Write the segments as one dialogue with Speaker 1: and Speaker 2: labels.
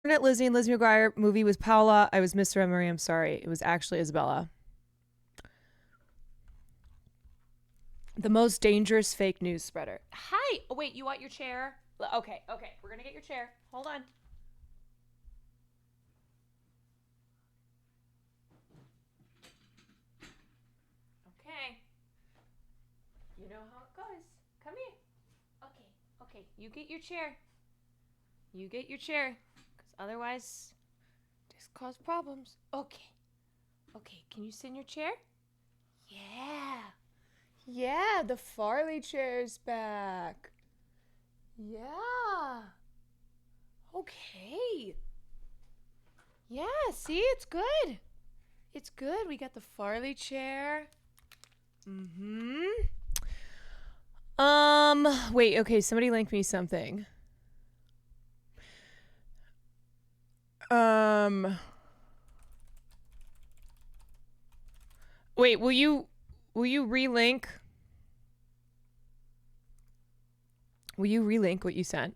Speaker 1: Lizzie and Lizzie McGuire movie was Paula. I was Mr. Emery. I'm sorry. It was actually Isabella. The most dangerous fake news spreader. Hi. Oh, wait, you want your chair? Okay. We're going to get your chair. Hold on. Okay. You know how it goes. Come here. Okay. You get your chair. Because otherwise, this cause problems. Okay. Can you sit in your chair? Yeah, the Farley chair's back. Yeah. Okay. Yeah, see, it's good. It's good. We got the Farley chair. Wait, okay, somebody link me something. Wait, will you relink? Will you relink what you sent?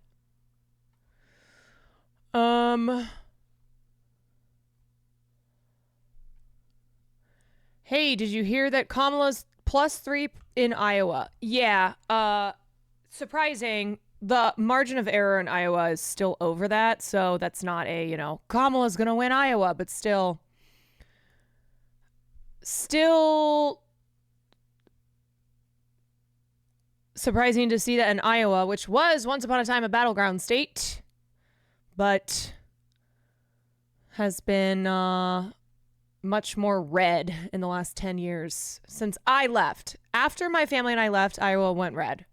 Speaker 1: Hey, did you hear that Kamala's +3 in Iowa? Yeah, surprising. The margin of error in Iowa is still over that, so that's not a, Kamala's gonna win Iowa, but still surprising to see that in Iowa, which was once upon a time a battleground state, but has been much more red in the last 10 years since I left. After my family and I left, Iowa went red.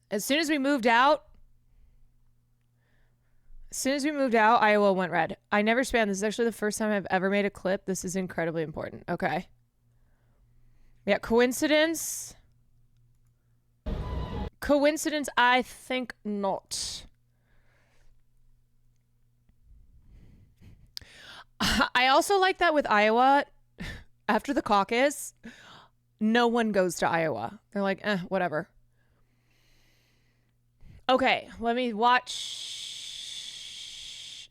Speaker 1: As soon as we moved out, Iowa went red. I never spammed. This is actually the first time I've ever made a clip. This is incredibly important. Okay. Yeah, coincidence? Coincidence? I think not. I also like that with Iowa, after the caucus, no one goes to Iowa. They're like, whatever. Okay, let me watch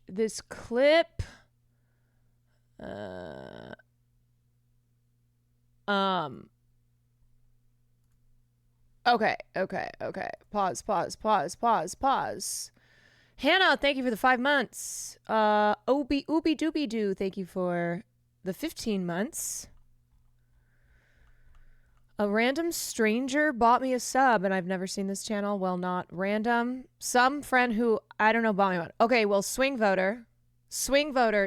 Speaker 1: this clip. Okay. Pause. Hannah, thank you for the 5 months. Obi Dooby Doo, thank you for the 15 months. A random stranger bought me a sub, and I've never seen this channel. Well, not random. Some friend who, I don't know, bought me one. Okay, well, swing voter.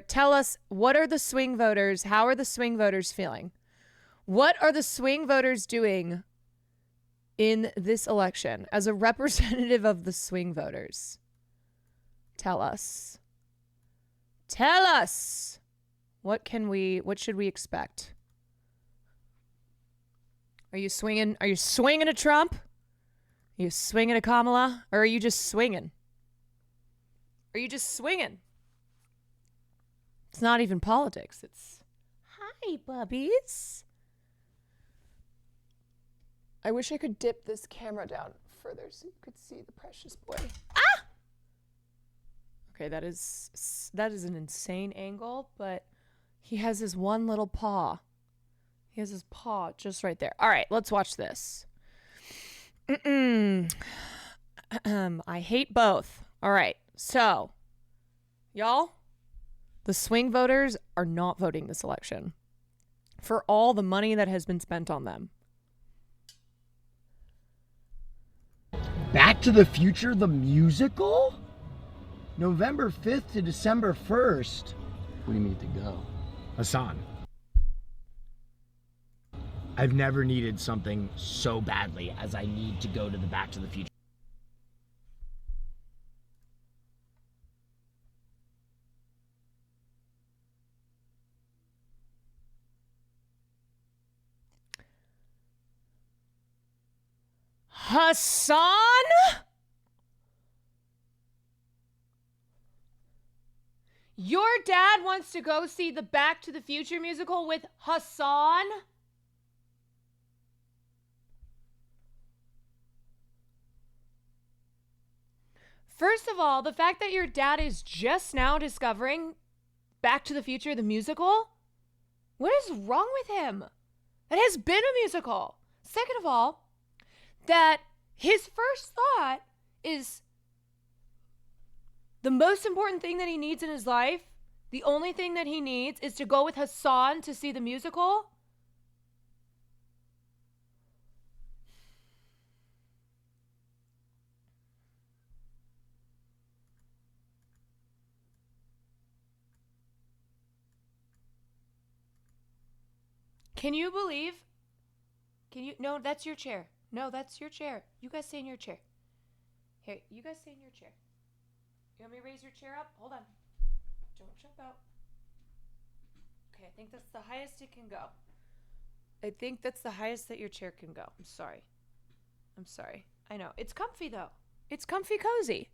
Speaker 1: Tell us, what are the swing voters? How are the swing voters feeling? What are the swing voters doing in this election as a representative of the swing voters? Tell us. What should we expect? Are you swinging a Trump? Are you swinging a Kamala? Or are you just swinging? It's not even politics. It's, hi, bubbies. I wish I could dip this camera down further so you could see the precious boy. Ah! Okay, that is an insane angle, but he has his one little paw. He has his paw just right there. All right, let's watch this. I hate both. All right, so, y'all, the swing voters are not voting this election for all the money that has been spent on them.
Speaker 2: Back to the Future, the musical? November 5th to December 1st.
Speaker 3: We need to go.
Speaker 2: Hassan. I've never needed something so badly as I need to go to the Back to the Future.
Speaker 1: Hassan? Your dad wants to go see the Back to the Future musical with Hassan? First of all, the fact that your dad is just now discovering Back to the Future, the musical, what is wrong with him? It has been a musical. Second of all, that his first thought is the most important thing that he needs in his life, the only thing that he needs is to go with Hassan to see the musical. Can you believe? No, that's your chair. No, that's your chair. You guys stay in your chair. Here, you guys stay in your chair. You want me to raise your chair up? Hold on. Don't jump out. Okay, I think that's the highest it can go. I think that's the highest that your chair can go. I'm sorry. I know. It's comfy, though. It's comfy cozy.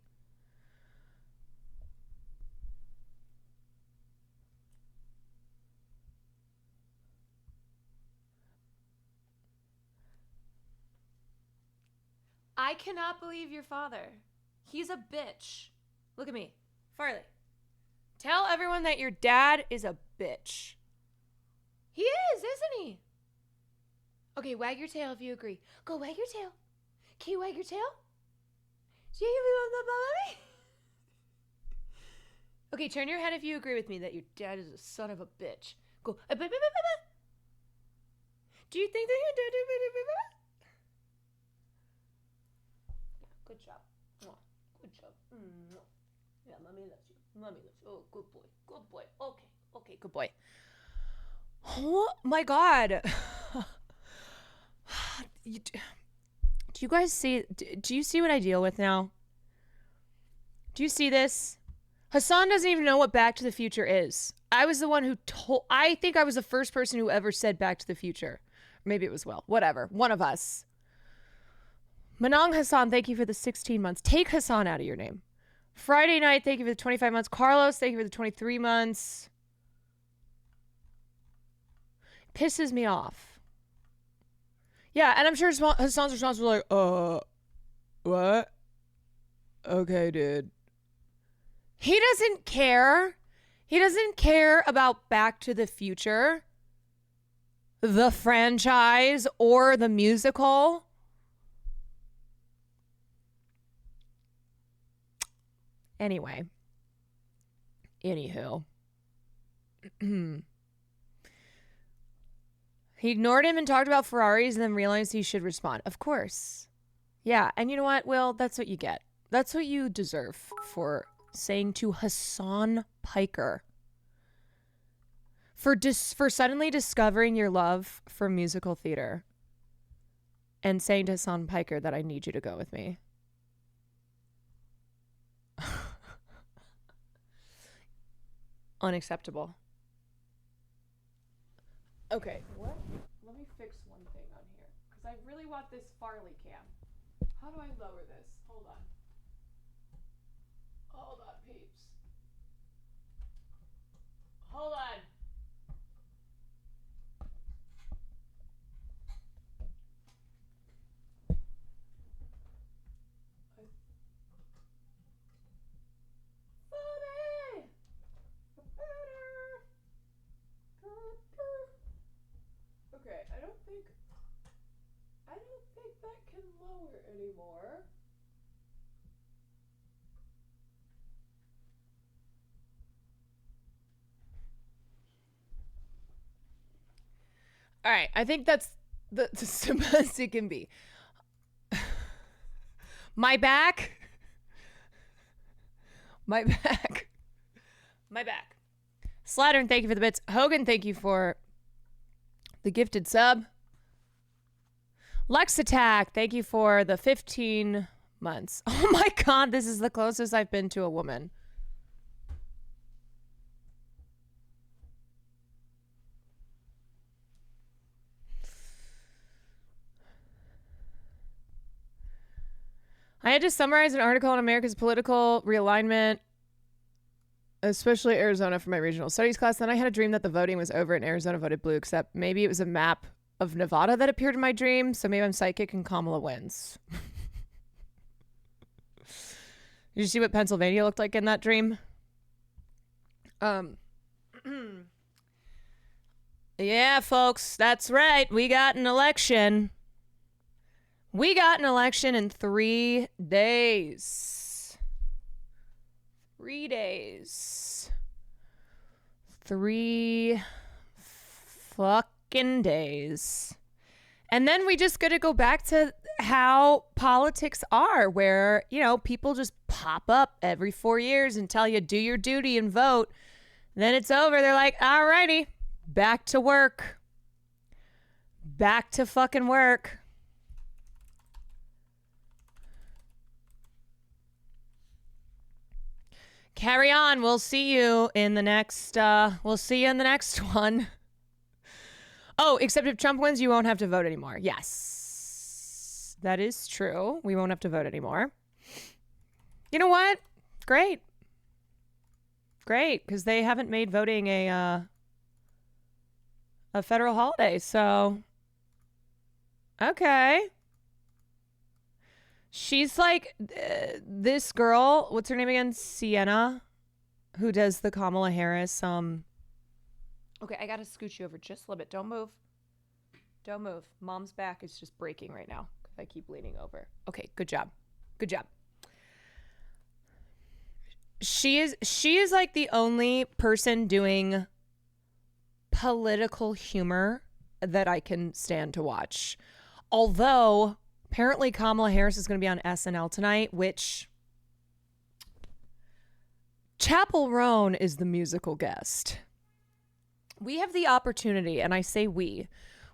Speaker 1: I cannot believe your father. He's a bitch. Look at me. Farley. Tell everyone that your dad is a bitch. He is, isn't he? Okay, wag your tail if you agree. Go wag your tail. Can you wag your tail? Okay, turn your head if you agree with me that your dad is a son of a bitch. Go. Do you think that your dad is... Good job. Good job. Yeah, mommy loves you. Mommy loves you. Oh, good boy. Good boy. Okay, good boy. Oh my God. Do you guys see? Do you see what I deal with now? Do you see this? Hassan doesn't even know what Back to the Future is. I was the one who I think I was the first person who ever said Back to the Future. Maybe it was Will. Whatever. One of us. Manong Hassan, thank you for the 16 months. Take Hassan out of your name. Friday Night, thank you for the 25 months. Carlos, thank you for the 23 months. Pisses me off. Yeah, and I'm sure Hassan's response was like, what? Okay, dude. He doesn't care. He doesn't care about Back to the Future, the franchise, or the musical. Anyway. Anywho. He ignored him and talked about Ferraris and then realized he should respond. Of course. Yeah, and you know what, Will? That's what you get. That's what you deserve for saying to Hassan Piker. For suddenly discovering your love for musical theater. And saying to Hassan Piker that I need you to go with me. Unacceptable. Okay, let me fix one thing on here because I really want this Farley cam. How do I lower this? Hold on, peeps. Hold on. Okay, I don't think that can lower anymore. All right, I think that's the best it can be. My back. Slattern, thank you for the bits. Hogan, thank you for the gifted sub. Lex Attack, thank you for the 15 months. Oh my God, this is the closest I've been to a woman. I had to summarize an article on America's political realignment, especially Arizona, for my regional studies class. Then I had a dream that the voting was over and Arizona voted blue, except maybe it was a map of Nevada that appeared in my dream. So maybe I'm psychic and Kamala wins. Did you see what Pennsylvania looked like in that dream? Yeah, folks, that's right. We got an election. We got an election in 3 days. 3 days. 3 fucking days. And then we just got to go back to how politics are, where, you know, people just pop up every 4 years and tell you, do your duty and vote. Then it's over. They're like, all righty, back to work. Back to fucking work. Carry on. We'll see you in the next, one. Oh, except if Trump wins, you won't have to vote anymore. Yes, that is true. We won't have to vote anymore. You know what? Great. Great, because they haven't made voting a federal holiday, so okay. She's like this girl, what's her name again? Sienna, who does the Kamala Harris. Okay, I gotta scooch you over just a little bit. Don't move. Don't move. Mom's back is just breaking right now because I keep leaning over. Okay, good job. Good job. She is like the only person doing political humor that I can stand to watch. Although apparently Kamala Harris is going to be on SNL tonight, which Chappell Roan is the musical guest. We have the opportunity, and I say we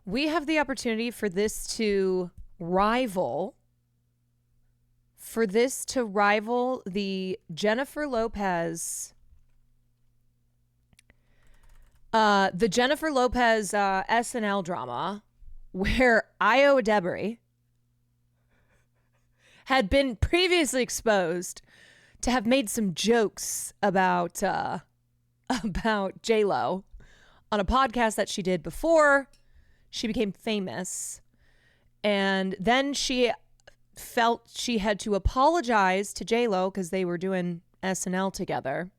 Speaker 1: have the opportunity for this to rival the Jennifer Lopez SNL drama where Io Debris had been previously exposed to have made some jokes about J-Lo on a podcast that she did before she became famous. And then she felt she had to apologize to J-Lo because they were doing SNL together.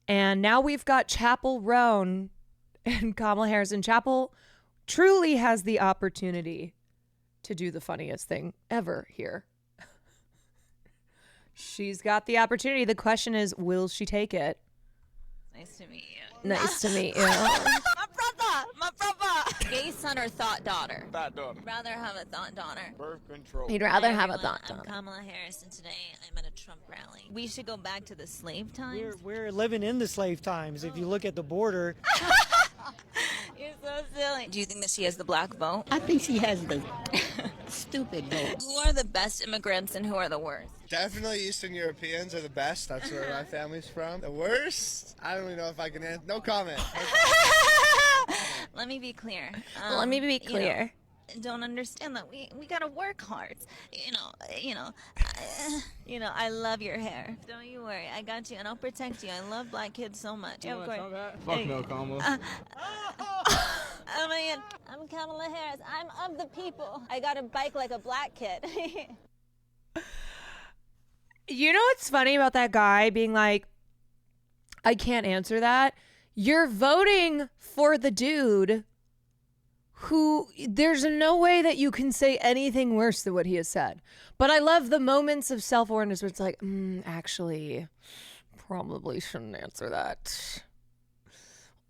Speaker 1: And now we've got Chappell Roan and Kamala Harris. And Chappell truly has the opportunity to do the funniest thing ever here. She's got the opportunity. The question is, will she take it?
Speaker 3: Nice to meet you.
Speaker 1: Nice to meet you.
Speaker 3: My brother. Gay son or thought daughter?
Speaker 4: Thought daughter.
Speaker 3: Rather have a thought daughter.
Speaker 4: Birth control.
Speaker 1: He'd rather
Speaker 3: Hi,
Speaker 1: have a
Speaker 3: everyone.
Speaker 1: thought daughter.
Speaker 3: I'm Kamala Harris, and today I'm at a Trump rally. We should go back to the slave times.
Speaker 5: We're living in the slave times. If you look at the border.
Speaker 3: You're so silly. Do you think that she has the black vote?
Speaker 6: I think she has the stupid vote.
Speaker 3: Who are the best immigrants and who are the worst?
Speaker 4: Definitely Eastern Europeans are the best. That's where my family's from. The worst? I don't even know if I can answer. No comment.
Speaker 3: Let me be clear. Don't understand that we gotta work hard. I love your hair. Don't you worry, I got you, and I'll protect you. I love black kids so much.
Speaker 4: You Fuck no, Kamala.
Speaker 3: I'm Kamala Harris. I'm of the people. I got a bike like a black kid.
Speaker 1: You know what's funny about that guy being like, I can't answer that? You're voting for the dude who there's no way that you can say anything worse than what he has said. But I love the moments of self-awareness where it's like, actually, probably shouldn't answer that.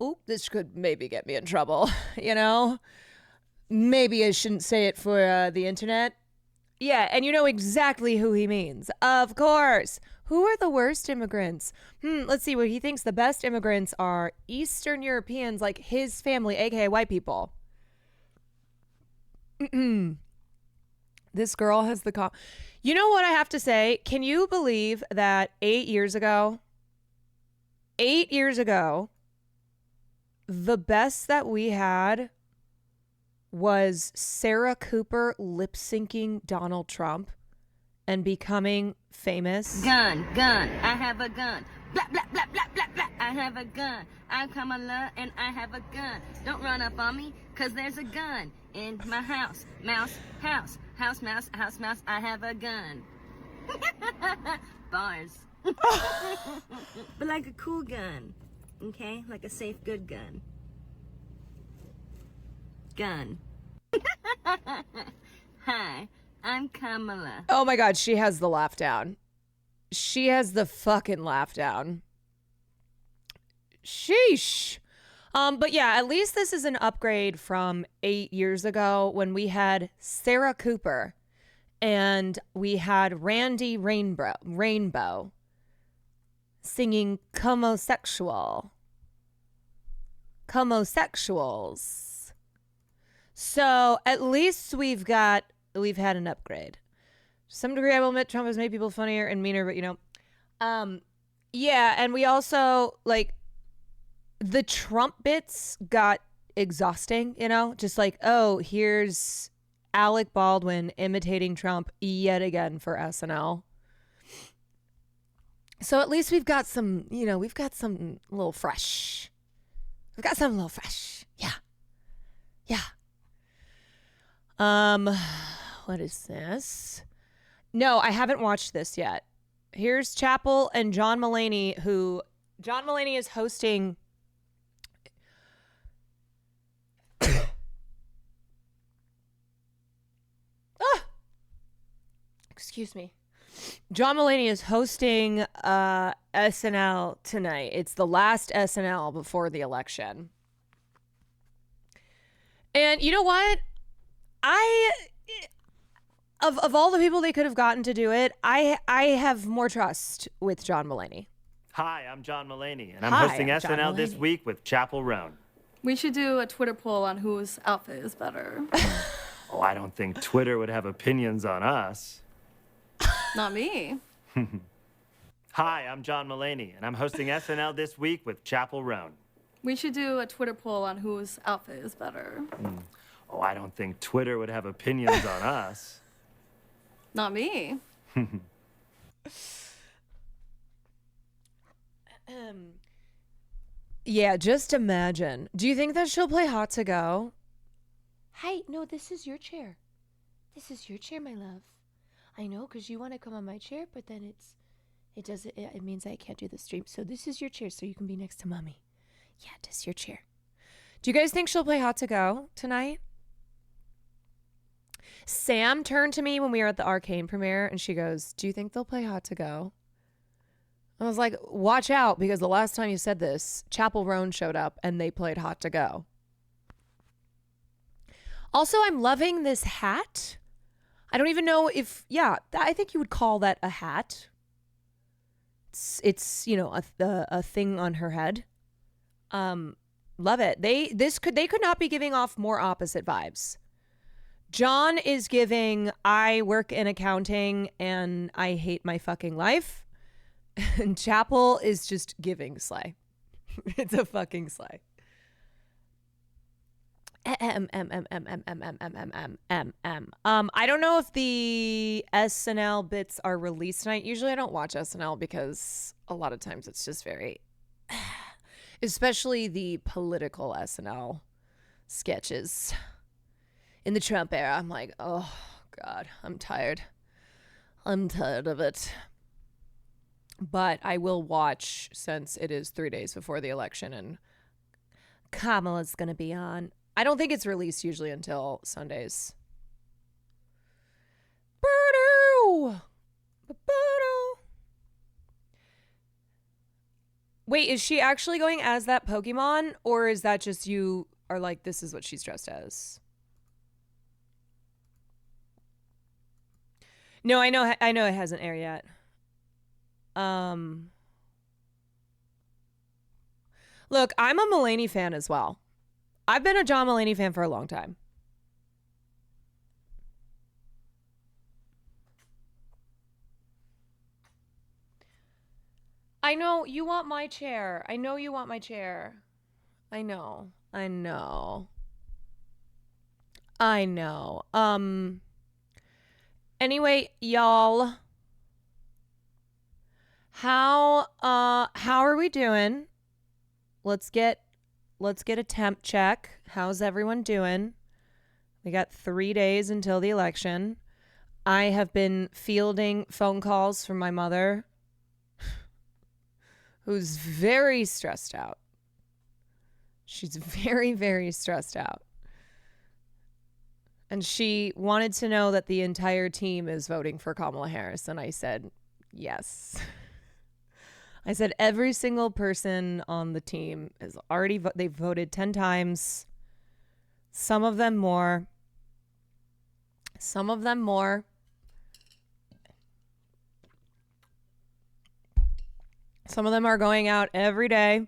Speaker 1: Oop, this could maybe get me in trouble, you know? Maybe I shouldn't say it for the internet. Yeah, and you know exactly who he means. Of course. Who are the worst immigrants? Let's see. What he thinks the best immigrants are Eastern Europeans, like his family, aka white people. This girl has the You know what I have to say? Can you believe that 8 years ago, the best that we had was Sarah Cooper lip syncing Donald Trump and becoming famous?
Speaker 6: Gun, I have a gun. Blah, blah, blah, blah, blah, blah. I have a gun. I'm Kamala and I have a gun. Don't run up on me, cause there's a gun in my house. Mouse, house, mouse, I have a gun. bars. But like a cool gun, okay? Like a safe, good gun. Gun. Hi, I'm Kamala.
Speaker 1: Oh my God, she has the laugh down. She has the fucking laugh down. Sheesh. But yeah, at least this is an upgrade from 8 years ago when we had Sarah Cooper and we had Randy Rainbow singing Homosexuals. So at least we've had an upgrade. To some degree, I will admit Trump has made people funnier and meaner, but yeah, and we also like the Trump bits got exhausting, just like, oh, here's Alec Baldwin imitating Trump yet again for SNL. So at least we've got some, we've got some little fresh. We've got something a little fresh. Yeah. What is this? No, I haven't watched this yet. Here's Chappell and John Mulaney, who John Mulaney is hosting. Excuse me. John Mulaney is hosting SNL tonight. It's the last SNL before the election. And you know what? Of all the people they could have gotten to do it, I have more trust with John Mulaney.
Speaker 7: Hi, I'm John Mulaney, and I'm hosting SNL this week with Chappell Roan.
Speaker 8: We should do a Twitter poll on whose outfit is better.
Speaker 7: Oh, I don't think Twitter would have opinions on us.
Speaker 8: Not me.
Speaker 7: Hi, I'm John Mulaney, and I'm hosting SNL this week with Chappell Roan.
Speaker 8: We should do a Twitter poll on whose outfit is better.
Speaker 7: Oh, I don't think Twitter would have opinions on us.
Speaker 8: Not me.
Speaker 1: Yeah, just imagine. Do you think that she'll play Hot to Go? Hi, no, this is your chair. This is your chair, my love. I know, because you want to come on my chair, but then it means I can't do the stream. So this is your chair, so you can be next to mommy. Yeah, this is your chair. Do you guys think she'll play Hot to Go tonight? Sam turned to me when we were at the Arcane premiere, and she goes, do you think they'll play Hot to Go? I was like, watch out, because the last time you said this, Chappell Roan showed up, and they played Hot to Go. Also, I'm loving this hat. I don't even know if, I think you would call that a hat. It's a thing on her head. Love it. They could not be giving off more opposite vibes. John is giving, I work in accounting and I hate my fucking life. And Chappell is just giving slay. It's a fucking slay. I don't know if the SNL bits are released tonight. Usually I don't watch SNL because a lot of times it's just very, especially the political SNL sketches in the Trump era. I'm like, oh God, I'm tired. I'm tired of it. But I will watch since it is 3 days before the election and Kamala's going to be on. I don't think it's released usually until Sundays. Wait, is she actually going as that Pokemon? Or is that just you are like, this is what she's dressed as? No, I know it hasn't aired yet. Look, I'm a Mulaney fan as well. I've been a John Mulaney fan for a long time. I know you want my chair. I know you want my chair. I know. Anyway, y'all, how are we doing? Let's get a temp check. How's everyone doing? We got 3 days until the election. I have been fielding phone calls from my mother who's very stressed out. She's very, very stressed out. And she wanted to know that the entire team is voting for Kamala Harris. And I said, yes. I said, every single person on the team is already, they've voted 10 times. Some of them more. Some of them more. Some of them are going out every day.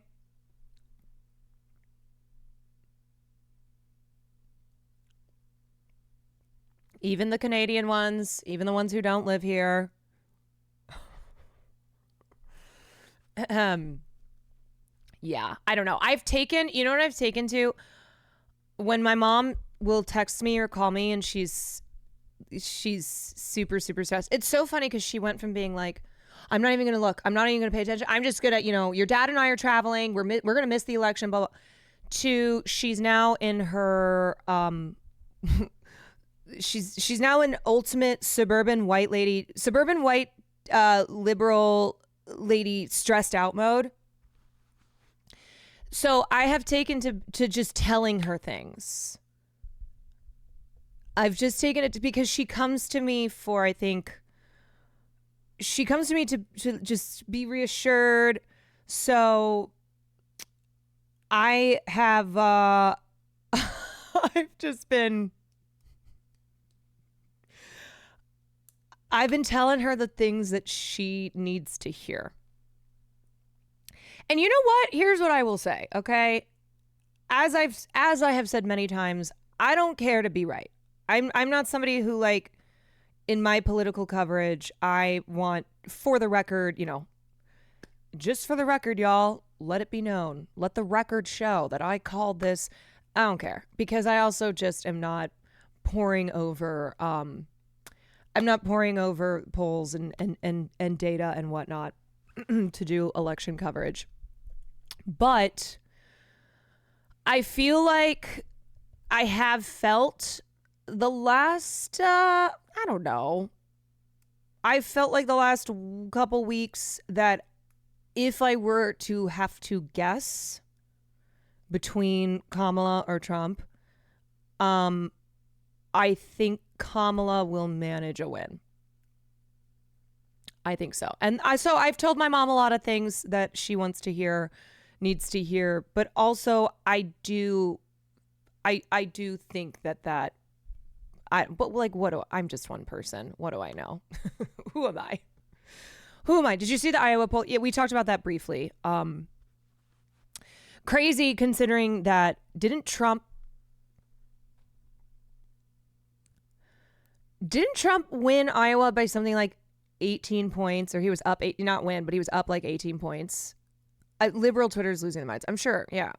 Speaker 1: Even the Canadian ones, even the ones who don't live here. Yeah, I don't know. You know what I've taken to? When my mom will text me or call me and she's super, super stressed. It's so funny because she went from being like, I'm not even going to look. I'm not even going to pay attention. I'm just going to, your dad and I are traveling. We're going to miss the election, blah, blah. To she's now in her, she's now an ultimate suburban white liberal lady stressed out mode. So I have taken to just telling her things. I've just taken it because she comes to me for, I think, she comes to me to just be reassured. So I have, I've been telling her the things that she needs to hear. And you know what? Here's what I will say, okay? As I have said many times, I don't care to be right. I'm not somebody who, like, in my political coverage, I want, for the record, just for the record, y'all, let it be known. Let the record show that I called this. I don't care, because I also just am not pouring over polls and data and whatnot to do election coverage. But I feel like I have felt the last, I don't know. I felt like the last couple weeks that if I were to have to guess between Kamala or Trump, I think Kamala will manage a win. I think so. And so I've told my mom a lot of things that she wants to hear, needs to hear, but also I do think that I'm just one person. What do I know? Who am I? Did you see the Iowa poll? Yeah, we talked about that briefly. Crazy considering that didn't Trump win Iowa by something like 18 points, or he was up not win, but he was up like 18 points. Liberal Twitter's losing their minds, I'm sure. Yeah.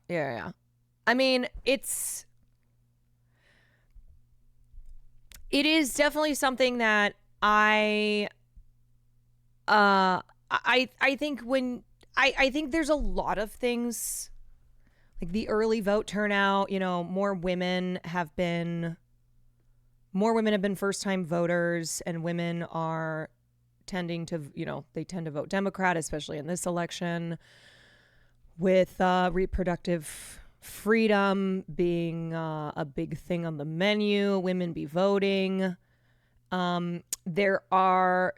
Speaker 1: I mean, it is definitely something that I think I think there's a lot of things, like the early vote turnout, more women have been first-time voters, and women are tending to, they tend to vote Democrat, especially in this election, with reproductive freedom being a big thing on the menu, women be voting. There are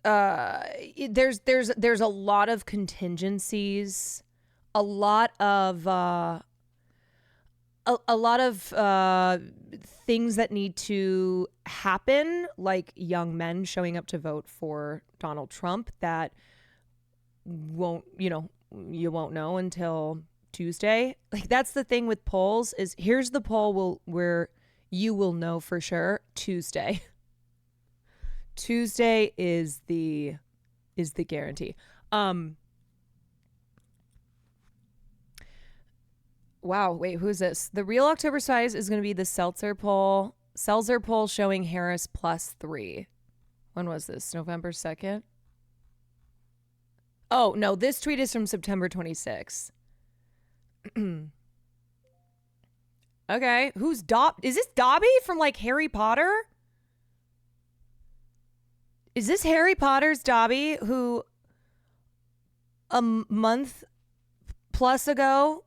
Speaker 1: there's a lot of contingencies, a lot of things that need to happen, like young men showing up to vote for Donald Trump that you won't know until Tuesday. Like, that's the thing with polls, is here's the poll where you will know for sure Tuesday. Tuesday is the guarantee. Wow, wait, who's this? The real October size is going to be the Seltzer poll. Seltzer poll showing Harris +3. When was this? November 2nd? Oh, no, this tweet is from September 26th. Okay, who's Is this Dobby from, like, Harry Potter? Is this Harry Potter's Dobby, who a month plus ago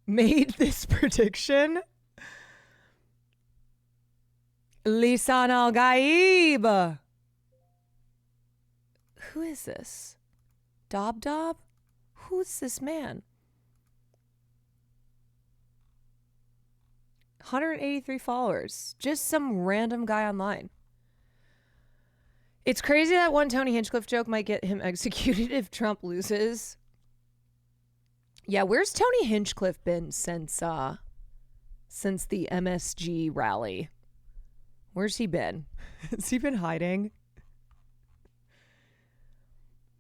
Speaker 1: made this prediction. Lisan Al-Gaib. Who is this? Dob? Who's this man? 183 followers. Just some random guy online. It's crazy that one Tony Hinchcliffe joke might get him executed if Trump loses. Yeah, where's Tony Hinchcliffe been since the MSG rally? Where's he been? Has he been hiding?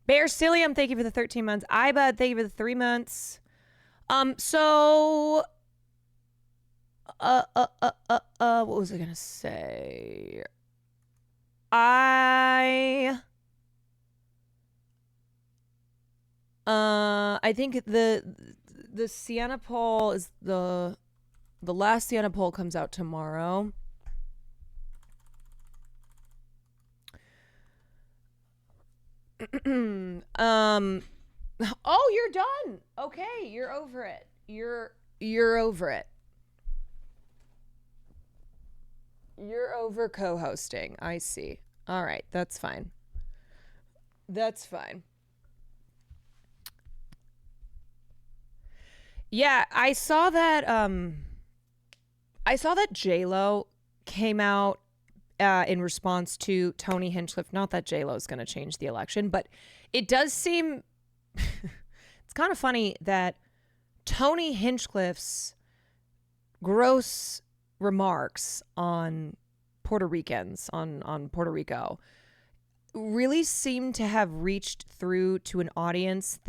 Speaker 1: Bear Cillium, thank you for the 13 months. Ibud, thank you for the 3 months. What was I gonna say? I think the Siena poll is the last Siena poll comes out tomorrow. Oh, you're done. Okay, you're over it. You're over it. You're over co-hosting. I see. All right, that's fine. That's fine. Yeah, I saw that J-Lo came out in response to Tony Hinchcliffe. Not that J-Lo's going to change the election, but it does seem it's kind of funny that Tony Hinchcliffe's gross remarks on Puerto Ricans, on Puerto Rico, really seem to have reached through to an audience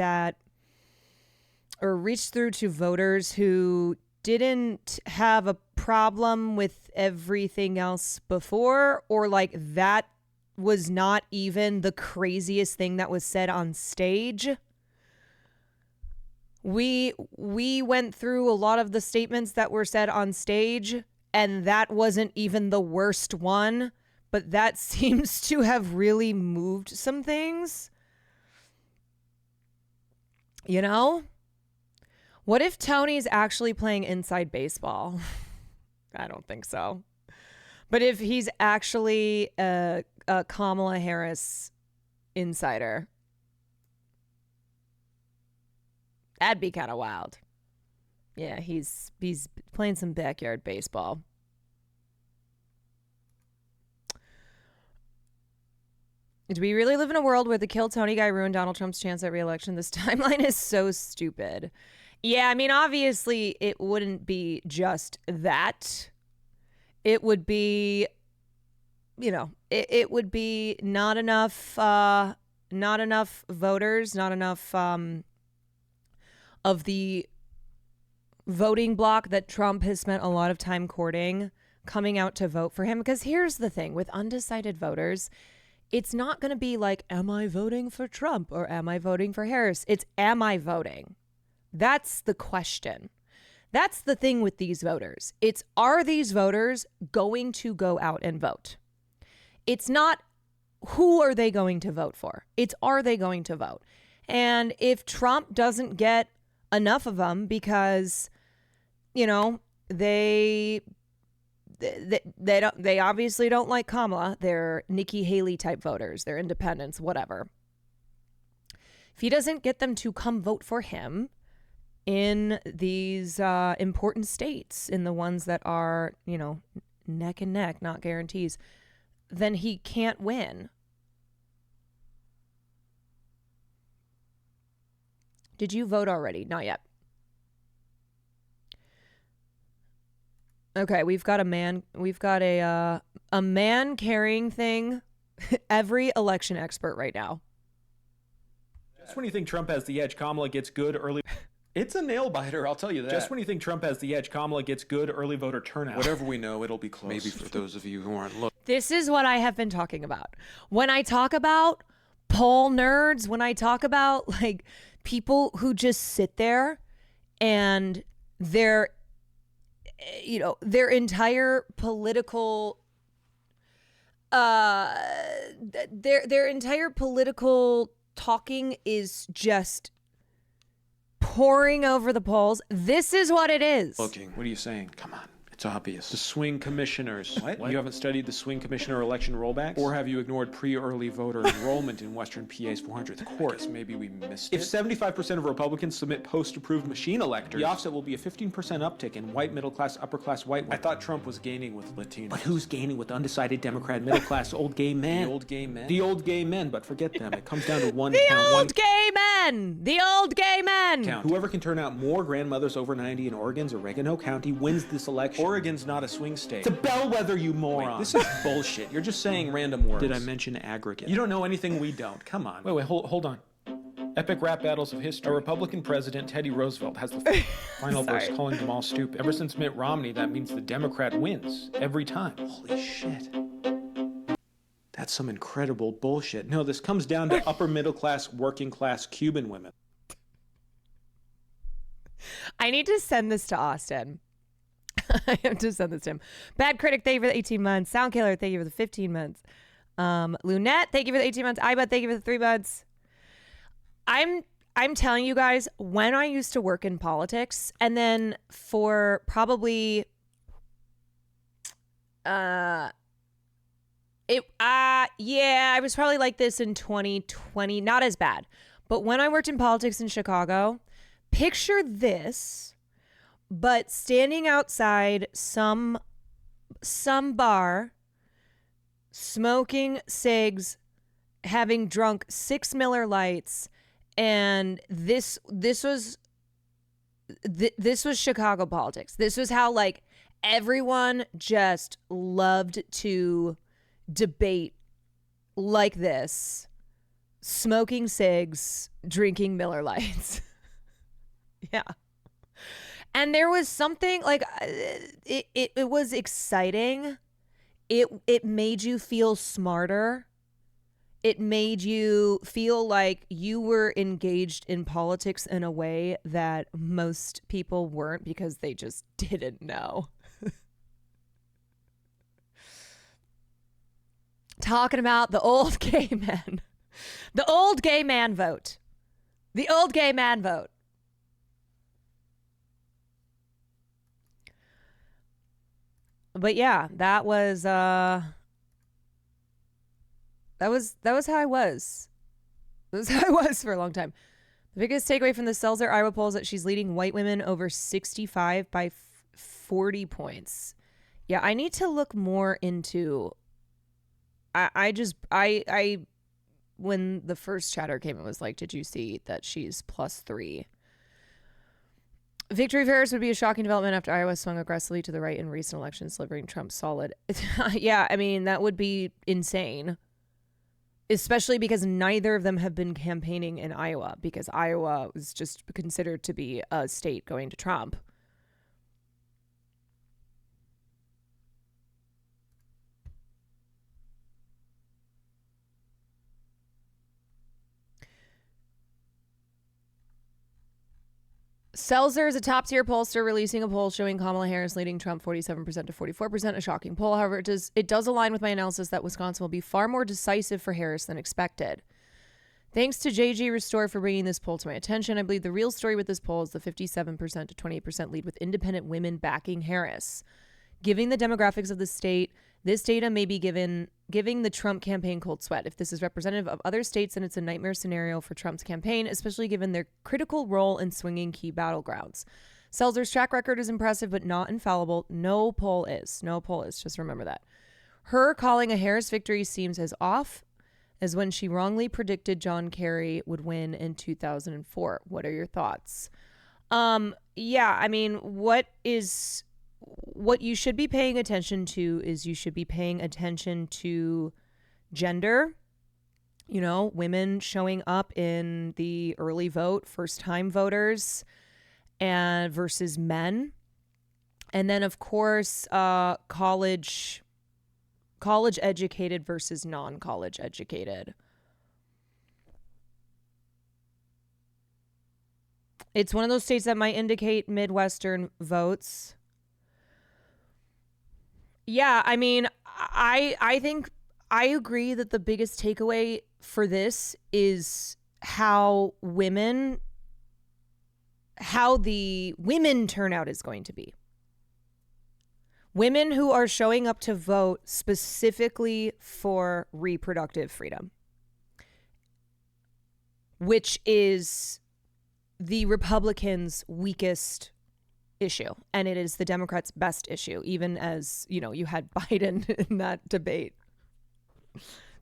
Speaker 1: reached through to voters who didn't have a problem with everything else before, or like that was not even the craziest thing that was said on stage. We went through a lot of the statements that were said on stage, and that wasn't even the worst one, but that seems to have really moved some things. You know? What if Tony's actually playing inside baseball? I don't think so. But if he's actually a Kamala Harris insider, that'd be kind of wild. Yeah, he's playing some backyard baseball. Do we really live in a world where the Kill Tony guy ruined Donald Trump's chance at re-election? This timeline is so stupid. Yeah, I mean, obviously it wouldn't be just that. It would be, it would be not enough voters, not enough of the voting bloc that Trump has spent a lot of time courting coming out to vote for him. Because here's the thing with undecided voters, it's not going to be like, am I voting for Trump or am I voting for Harris? It's, am I voting? That's the question. That's the thing with these voters. It's, are these voters going to go out and vote? It's not who are they going to vote for? It's, are they going to vote? And if Trump doesn't get enough of them because, they obviously don't like Kamala. They're Nikki Haley type voters. They're independents, whatever. If he doesn't get them to come vote for him in these important states, in the ones that are, neck and neck, not guarantees, then he can't win. Did you vote already? Not yet. Okay, we've got a man carrying thing. Every election expert right now.
Speaker 9: Just when you think Trump has the edge, Kamala gets good early.
Speaker 10: It's a nail biter, I'll tell you that.
Speaker 9: Just when you think Trump has the edge, Kamala gets good early voter turnout.
Speaker 10: Whatever we know, it'll be close. Maybe for those of you who aren't looking.
Speaker 1: This is what I have been talking about. When I talk about poll nerds, when I talk about like people who just sit there and their entire political their entire political talking is just pouring over the polls. This is what it is.
Speaker 10: Looking. What are you saying? Come on. It's obvious. The swing commissioners. What? You haven't studied the swing commissioner election rollbacks? Or have you ignored pre-early voter enrollment in Western PA's 400th court? Maybe we missed it. If 75% of Republicans submit post-approved machine electors, the offset will be a 15% uptick in white middle-class, upper-class white women. I thought Trump was gaining with Latinos. But who's gaining with undecided Democrat middle-class old gay men? The old gay men? The old gay men, but forget them. It comes down to one count.
Speaker 1: The old gay men! The old gay men!
Speaker 10: Count. Whoever can turn out more grandmothers over 90 in Oregon's Oregano County wins this election. Oregon's not a swing state. It's a bellwether, you moron. Wait, this is bullshit. You're just saying random words. Did I mention aggregate? You don't know anything we don't. Come on. Wait, hold on. Epic rap battles of history. A Republican president, Teddy Roosevelt, has the final verse calling them all stupid. Ever since Mitt Romney, that means the Democrat wins. Every time. Holy shit. That's some incredible bullshit. No, this comes down to upper middle class, working class Cuban women.
Speaker 1: I need to send this to Austin. I have to send this to him. Bad Critic, thank you for the 18 months. Sound Killer, thank you for the 15 months. Lunette, thank you for the 18 months. Ibud, thank you for the 3 months. I'm telling you guys, when I used to work in politics, and then for probably I was probably like this in 2020, not as bad. But when I worked in politics in Chicago, picture this, but standing outside some bar, smoking cigs, having drunk 6 Miller Lights, and this was Chicago politics. This was how like everyone just loved to debate like this, smoking cigs, drinking Miller Lights. Yeah. And there was something like it was exciting. It made you feel smarter. It made you feel like you were engaged in politics in a way that most people weren't because they just didn't know. Talking about the old gay men. The old gay man vote. The old gay man vote. But yeah, that was how I was. That was how I was for a long time. The biggest takeaway from the Seltzer Iowa poll is that she's leading white women over 65 by 40 points. Yeah, I need to look more into. I when the first chatter came, it was like, did you see that she's +3? Victory of Harris would be a shocking development after Iowa swung aggressively to the right in recent elections, delivering Trump solid. Yeah, I mean, that would be insane. Especially because neither of them have been campaigning in Iowa, because Iowa was just considered to be a state going to Trump. Seltzer is a top-tier pollster releasing a poll showing Kamala Harris leading Trump 47% to 44%, a shocking poll. However, it does align with my analysis that Wisconsin will be far more decisive for Harris than expected. Thanks to JG Restore for bringing this poll to my attention. I believe the real story with this poll is the 57% to 28% lead with independent women backing Harris. Given the demographics of the state, this data may be giving the Trump campaign cold sweat. If this is representative of other states, then it's a nightmare scenario for Trump's campaign, especially given their critical role in swinging key battlegrounds. Seltzer's track record is impressive, but not infallible. No poll is. No poll is. Just remember that. Her calling a Harris victory seems as off as when she wrongly predicted John Kerry would win in 2004. What are your thoughts? Yeah, I mean, what you should be paying attention to is you should be paying attention to gender, you know, women showing up in the early vote, first time voters, and versus men. And then of course, college educated versus non-college educated. It's one of those states that might indicate Midwestern votes. Yeah, I mean, I think I agree that the biggest takeaway for this is how the women turnout is going to be. Women who are showing up to vote specifically for reproductive freedom, which is the Republicans' weakest issue. And it is the Democrats' best issue, even as, you had Biden in that debate.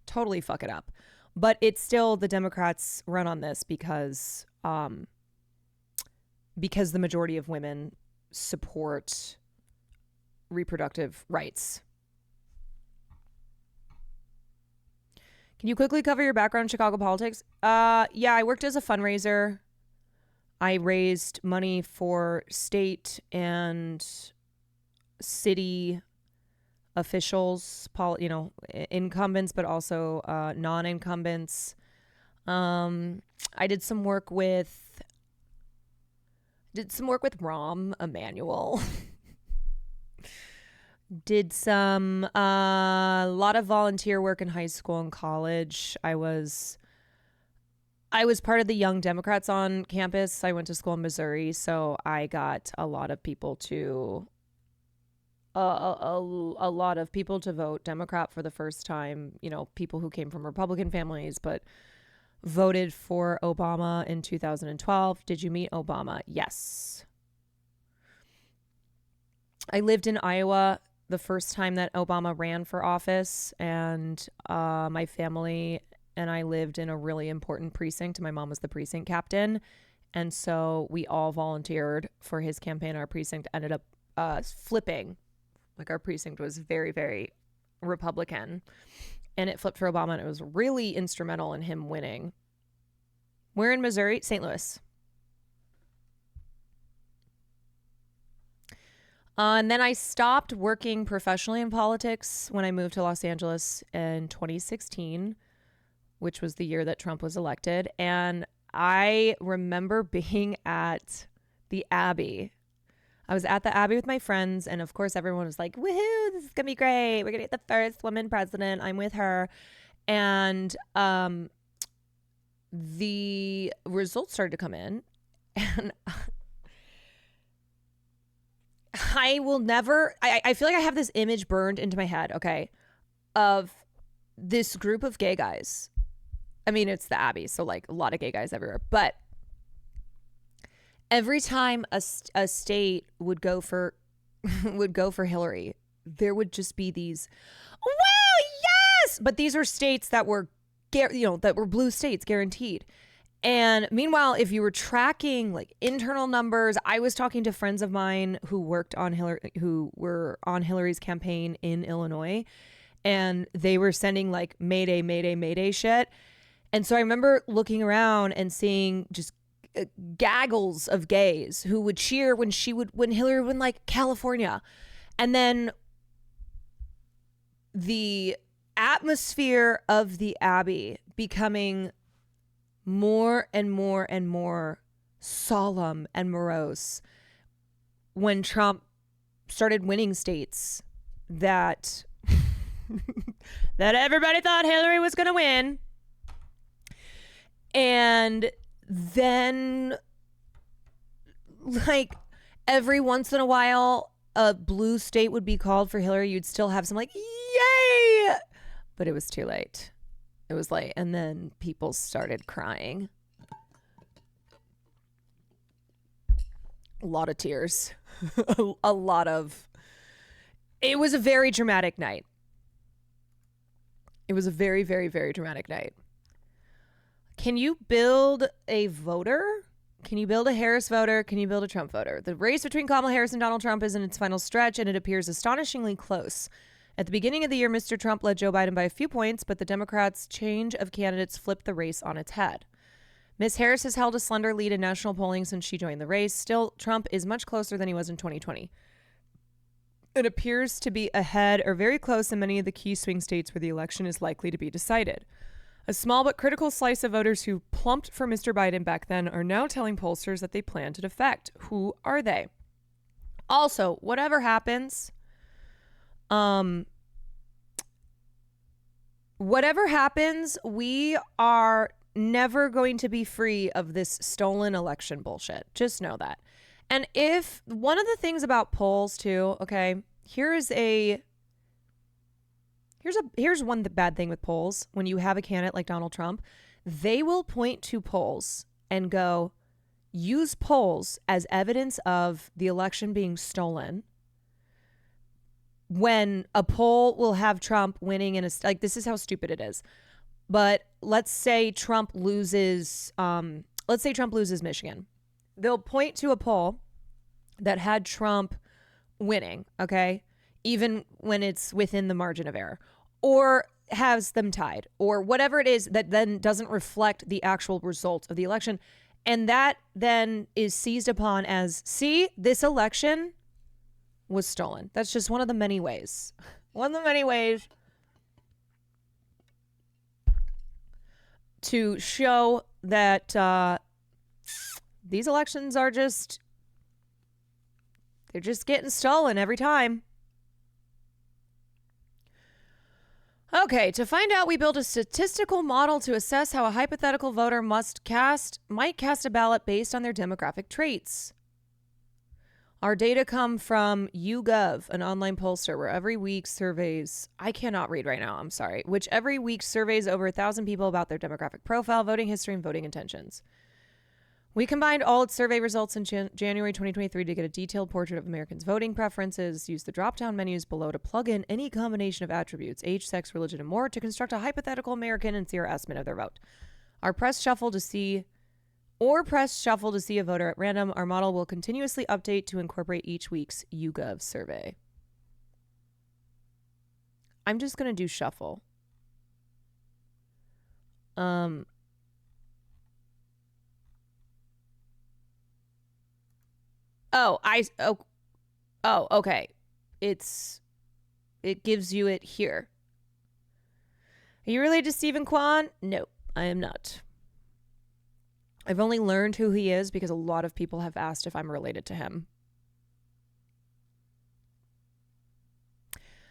Speaker 1: Totally fuck it up. But it's still the Democrats run on this because the majority of women support reproductive rights. Can you quickly cover your background in Chicago politics? Yeah, I worked as a fundraiser. I raised money for state and city officials, incumbents, but also non-incumbents. I did some work with Rahm Emanuel. Did some a lot of volunteer work in high school and college. I was part of the Young Democrats on campus. I went to school in Missouri, so I got a lot of people to a lot of people to vote Democrat for the first time. People who came from Republican families but voted for Obama in 2012. Did you meet Obama? Yes. I lived in Iowa the first time that Obama ran for office, and my family and I lived in a really important precinct. My mom was the precinct captain, and so we all volunteered for his campaign. Our precinct ended up flipping. Like, our precinct was very, very Republican, and it flipped for Obama, and it was really instrumental in him winning. We're in Missouri, St. Louis. And then I stopped working professionally in politics when I moved to Los Angeles in 2016, which was the year that Trump was elected. And I remember being at the Abbey. I was at the Abbey with my friends, and of course everyone was like, woohoo, this is gonna be great. We're gonna get the first woman president. I'm with her. And the results started to come in, and I will never, I feel like I have this image burned into my head, okay, of this group of gay guys. I mean, it's the Abbey, so like a lot of gay guys everywhere. But every time a state would go for Hillary, there would just be these, well, yes! But these were states that were, that were blue states, guaranteed. And meanwhile, if you were tracking like internal numbers, I was talking to friends of mine who worked on who were on Hillary's campaign in Illinois, and they were sending like Mayday, Mayday, Mayday shit. And so I remember looking around and seeing just gaggles of gays who would cheer when Hillary would win like California. And then the atmosphere of the Abbey becoming more and more and more solemn and morose when Trump started winning states that that everybody thought Hillary was going to win. And then, like, every once in a while, a blue state would be called for Hillary. You'd still have some like, yay! But it was too late. It was late. And then people started crying. A lot of tears. A lot of... It was a very dramatic night. It was a very, very, very dramatic night. Can you build a voter? Can you build a Harris voter? Can you build a Trump voter? The race between Kamala Harris and Donald Trump is in its final stretch, and it appears astonishingly close. At the beginning of the year, Mr. Trump led Joe Biden by a few points, but the Democrats' change of candidates flipped the race on its head. Ms. Harris has held a slender lead in national polling since she joined the race. Still, Trump is much closer than he was in 2020. It appears to be ahead or very close in many of the key swing states where the election is likely to be decided. A small but critical slice of voters who plumped for Mr. Biden back then are now telling pollsters that they plan to defect. Who are they? Also, whatever happens, we are never going to be free of this stolen election bullshit. Just know that. And if one of the things about polls too, okay, here's one bad thing with polls. When you have a candidate like Donald Trump, they will point to polls and go, use polls as evidence of the election being stolen. When a poll will have Trump winning in like, this is how stupid it is. But let's say Trump loses Michigan. They'll point to a poll that had Trump winning, okay? Even when it's within the margin of error, or has them tied, or whatever it is that then doesn't reflect the actual result of the election. And that then is seized upon as, see, this election was stolen. That's just one of the many ways. One of the many ways to show that these elections are they're just getting stolen every time. Okay, to find out, we built a statistical model to assess how a hypothetical voter might cast a ballot based on their demographic traits. Our data come from YouGov, an online pollster where every week surveys, I cannot read right now, I'm sorry, which every week surveys over 1,000 people about their demographic profile, voting history, and voting intentions. We combined all its survey results in January 2023 to get a detailed portrait of Americans' voting preferences. Use the drop-down menus below to plug in any combination of attributes, age, sex, religion, and more to construct a hypothetical American and see our estimate of their vote. Press shuffle to see a voter at random. Our model will continuously update to incorporate each week's YouGov survey. I'm just going to do shuffle. Okay. It gives you it here. Are you related to Stephen Kwan? No, I am not. I've only learned who he is because a lot of people have asked if I'm related to him.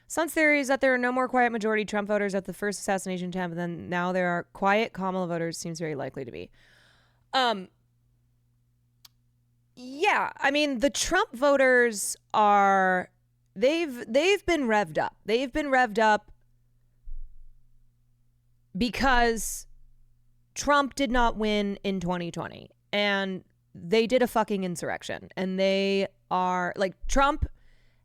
Speaker 1: Sun's theory is that there are no more quiet majority Trump voters at the first assassination attempt than now there are quiet Kamala voters. Seems very likely to be. Yeah, I mean, the Trump voters are, they've been revved up. They've been revved up because Trump did not win in 2020 and they did a fucking insurrection, and they are like, Trump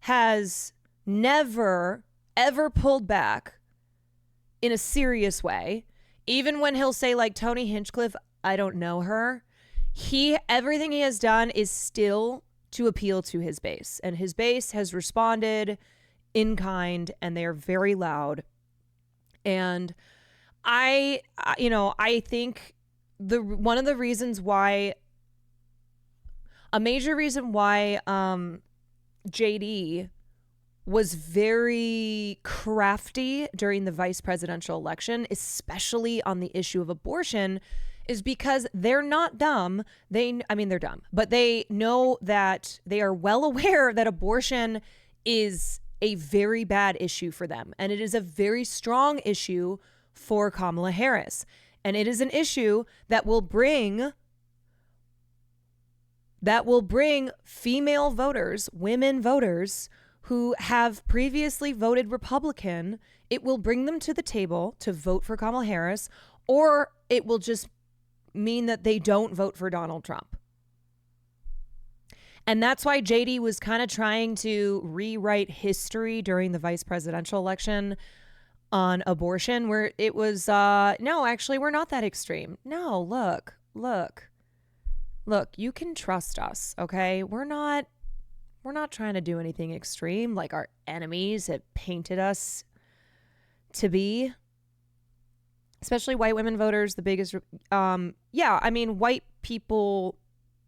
Speaker 1: has never ever pulled back in a serious way. Even when he'll say like Tony Hinchcliffe, I don't know her. Everything he has done is still to appeal to his base, and his base has responded in kind, and they are very loud. And I think one of the reasons why, a major reason why JD was very crafty during the vice presidential election, especially on the issue of abortion, is because they're not dumb. They're dumb, but they know that they are well aware that abortion is a very bad issue for them. And it is a very strong issue for Kamala Harris. And it is an issue that will bring female voters, women voters who have previously voted Republican. It will bring them to the table to vote for Kamala Harris, or it will just mean that they don't vote for Donald Trump. And that's why JD was kind of trying to rewrite history during the vice presidential election on abortion, where it was, no, actually, we're not that extreme. No, look, you can trust us, okay? We're not trying to do anything extreme like our enemies have painted us to be. Especially white women voters, the biggest, white people,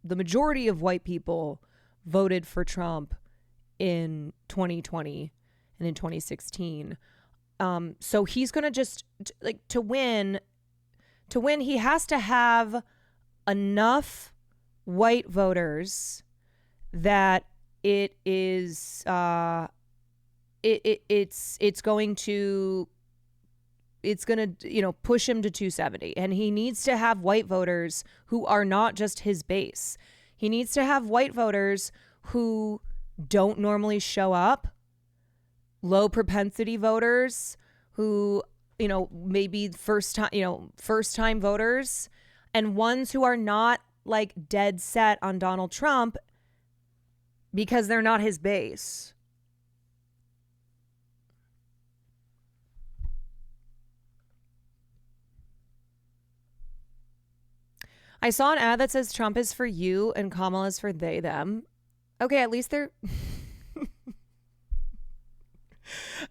Speaker 1: the majority of white people voted for Trump in 2020 and in 2016. So he's going to just, to win, he has to have enough white voters that it is, it's going to it's going to, push him to 270. And he needs to have white voters who are not just his base. He needs to have white voters who don't normally show up, low propensity voters who, maybe first time voters, and ones who are not like dead set on Donald Trump because they're not his base. I saw an ad that says Trump is for you and Kamala is for they, them. Okay, at least they're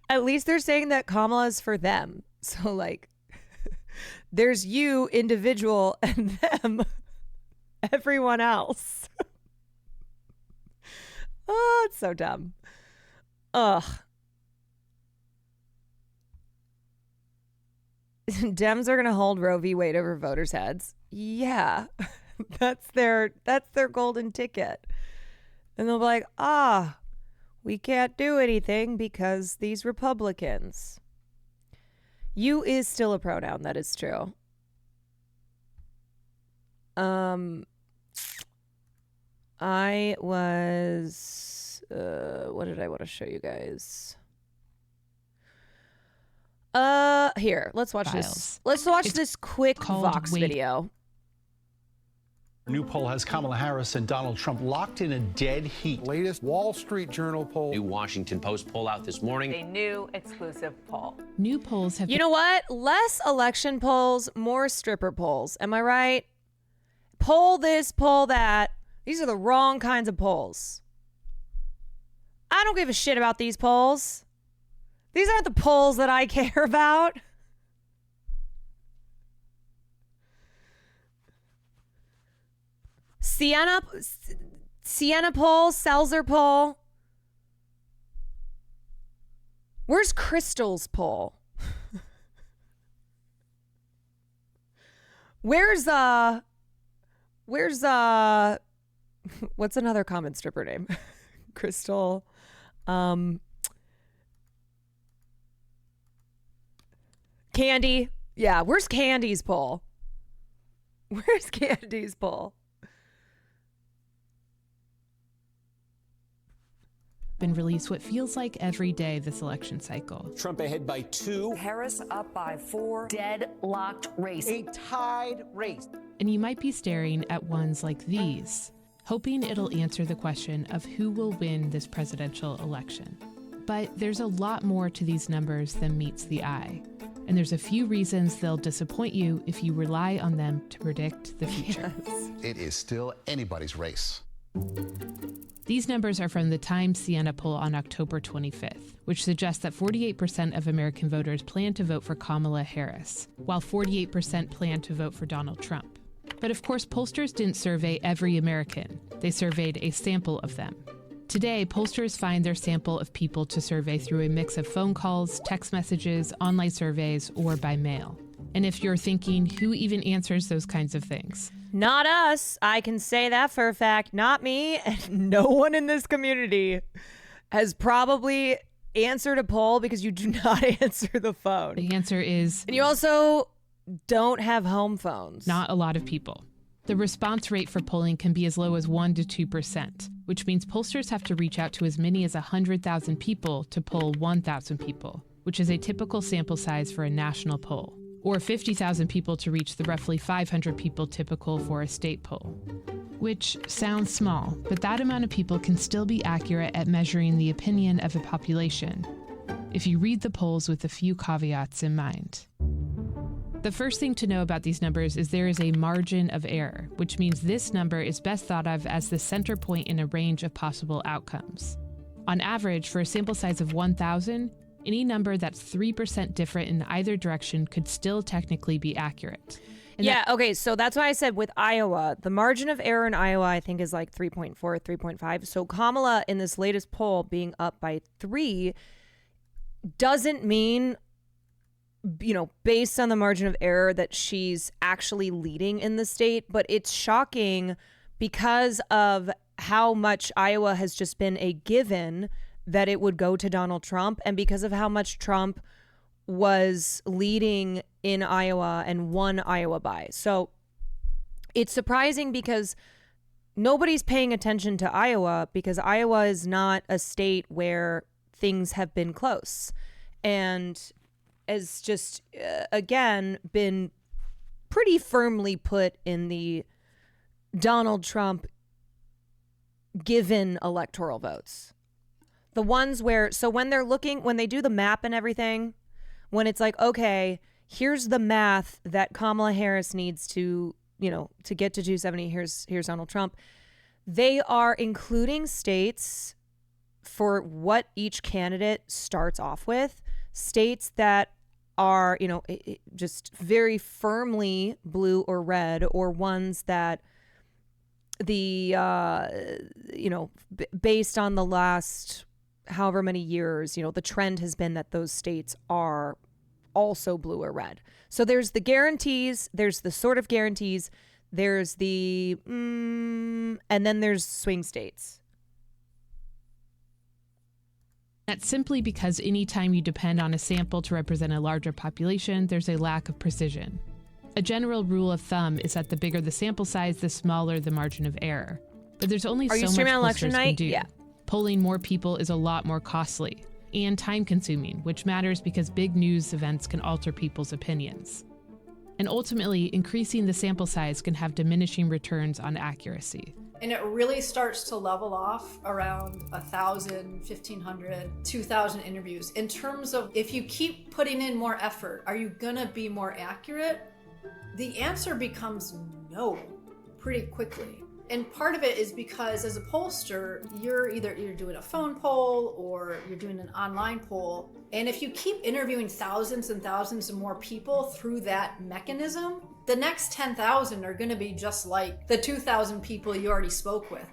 Speaker 1: at least they're saying that Kamala is for them. So like there's you, individual, and them, everyone else. Oh, it's so dumb. Ugh. Dems are gonna hold Roe v. Wade over voters' heads. Yeah, that's their golden ticket. And they'll be like, we can't do anything because these Republicans. You is still a pronoun, that is true. I was what did I want to show you guys? Here, let's watch this. Let's watch this quick Vox video.
Speaker 11: A new poll has Kamala Harris and Donald Trump locked in a dead heat.
Speaker 12: Latest Wall Street Journal poll.
Speaker 13: New Washington Post poll out this morning.
Speaker 14: A new exclusive poll.
Speaker 15: New polls have...
Speaker 1: You know what? Less election polls, more stripper polls. Am I right? Poll this, poll that. These are the wrong kinds of polls. I don't give a shit about these polls. These aren't the polls that I care about. Sienna poll, Seltzer poll. Where's Crystal's poll? Where's what's another common stripper name? Crystal. Candy. Yeah, where's Candy's poll? Where's Candy's poll?
Speaker 15: Been released what feels like every day this election cycle.
Speaker 10: Trump ahead by 2.
Speaker 14: Harris up by 4. Deadlocked race.
Speaker 2: A tied race.
Speaker 15: And you might be staring at ones like these, hoping it'll answer the question of who will win this presidential election. But there's a lot more to these numbers than meets the eye. And there's a few reasons they'll disappoint you if you rely on them to predict the future.
Speaker 1: Yes.
Speaker 12: It is still anybody's race.
Speaker 15: These numbers are from the Times Siena poll on October 25th, which suggests that 48% of American voters plan to vote for Kamala Harris, while 48% plan to vote for Donald Trump. But of course, pollsters didn't survey every American. They surveyed a sample of them. Today, pollsters find their sample of people to survey through a mix of phone calls, text messages, online surveys, or by mail. And if you're thinking, who even answers those kinds of things?
Speaker 1: Not us. I can say that for a fact. Not me. And no one in this community has probably answered a poll because you do not answer the phone.
Speaker 15: The answer is...
Speaker 1: And you also don't have home phones.
Speaker 15: Not a lot of people. The response rate for polling can be as low as 1% to 2%, which means pollsters have to reach out to as many as 100,000 people to poll 1,000 people, which is a typical sample size for a national poll, or 50,000 people to reach the roughly 500 people typical for a state poll. Which sounds small, but that amount of people can still be accurate at measuring the opinion of a population, if you read the polls with a few caveats in mind. The first thing to know about these numbers is there is a margin of error, which means this number is best thought of as the center point in a range of possible outcomes. On average, for a sample size of 1,000, any number that's 3% different in either direction could still technically be accurate.
Speaker 1: Okay, so that's why I said with Iowa, the margin of error in Iowa, I think, is like 3.4, 3.5. So Kamala in this latest poll being up by 3 doesn't mean, based on the margin of error, that she's actually leading in the state. But it's shocking because of how much Iowa has just been a given that it would go to Donald Trump, and because of how much Trump was leading in Iowa and won Iowa by. So it's surprising because nobody's paying attention to Iowa because Iowa is not a state where things have been close and has just, again, been pretty firmly put in the Donald Trump given electoral votes. The ones where, so when they're looking, when they do the map and everything, when it's like, okay, here's the math that Kamala Harris needs to, you know, to get to 270, here's Donald Trump. They are including states for what each candidate starts off with, states that are, you know, just very firmly blue or red, or ones that the, you know, based on the last however many years, you know, the trend has been that those states are also blue or red. So there's the guarantees, there's the sort of guarantees, there's the, and then there's swing states.
Speaker 15: That's simply because anytime you depend on a sample to represent a larger population, there's a lack of precision. A general rule of thumb is that the bigger the sample size, the smaller the margin of error. But there's only so much pollsters can do.
Speaker 1: Yeah.
Speaker 15: Polling more people is a lot more costly and time-consuming, which matters because big news events can alter people's opinions. And ultimately, increasing the sample size can have diminishing returns on accuracy.
Speaker 8: And it really starts to level off around 1,000, 1,500, 2,000 interviews. In terms of if you keep putting in more effort, are you gonna be more accurate? The answer becomes no pretty quickly. And part of it is because as a pollster, you're doing a phone poll or you're doing an online poll. And if you keep interviewing thousands and thousands of more people through that mechanism, the next 10,000 are going to be just like the 2,000 people you already spoke with.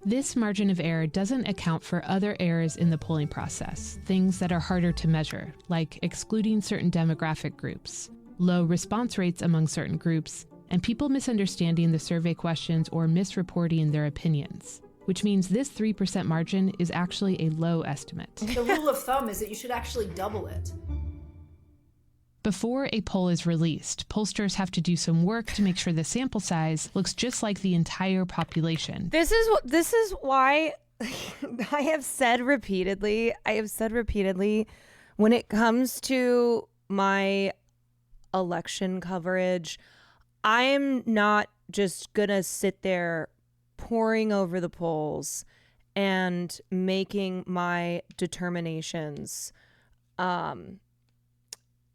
Speaker 15: This margin of error doesn't account for other errors in the polling process, things that are harder to measure, like excluding certain demographic groups, low response rates among certain groups, and people misunderstanding the survey questions or misreporting their opinions, which means this 3% margin is actually a low estimate.
Speaker 8: The rule of thumb is that you should actually double it.
Speaker 15: Before a poll is released, pollsters have to do some work to make sure the sample size looks just like the entire population.
Speaker 1: This is why I have said repeatedly, when it comes to my election coverage, I'm not just gonna sit there poring over the polls and making my determinations,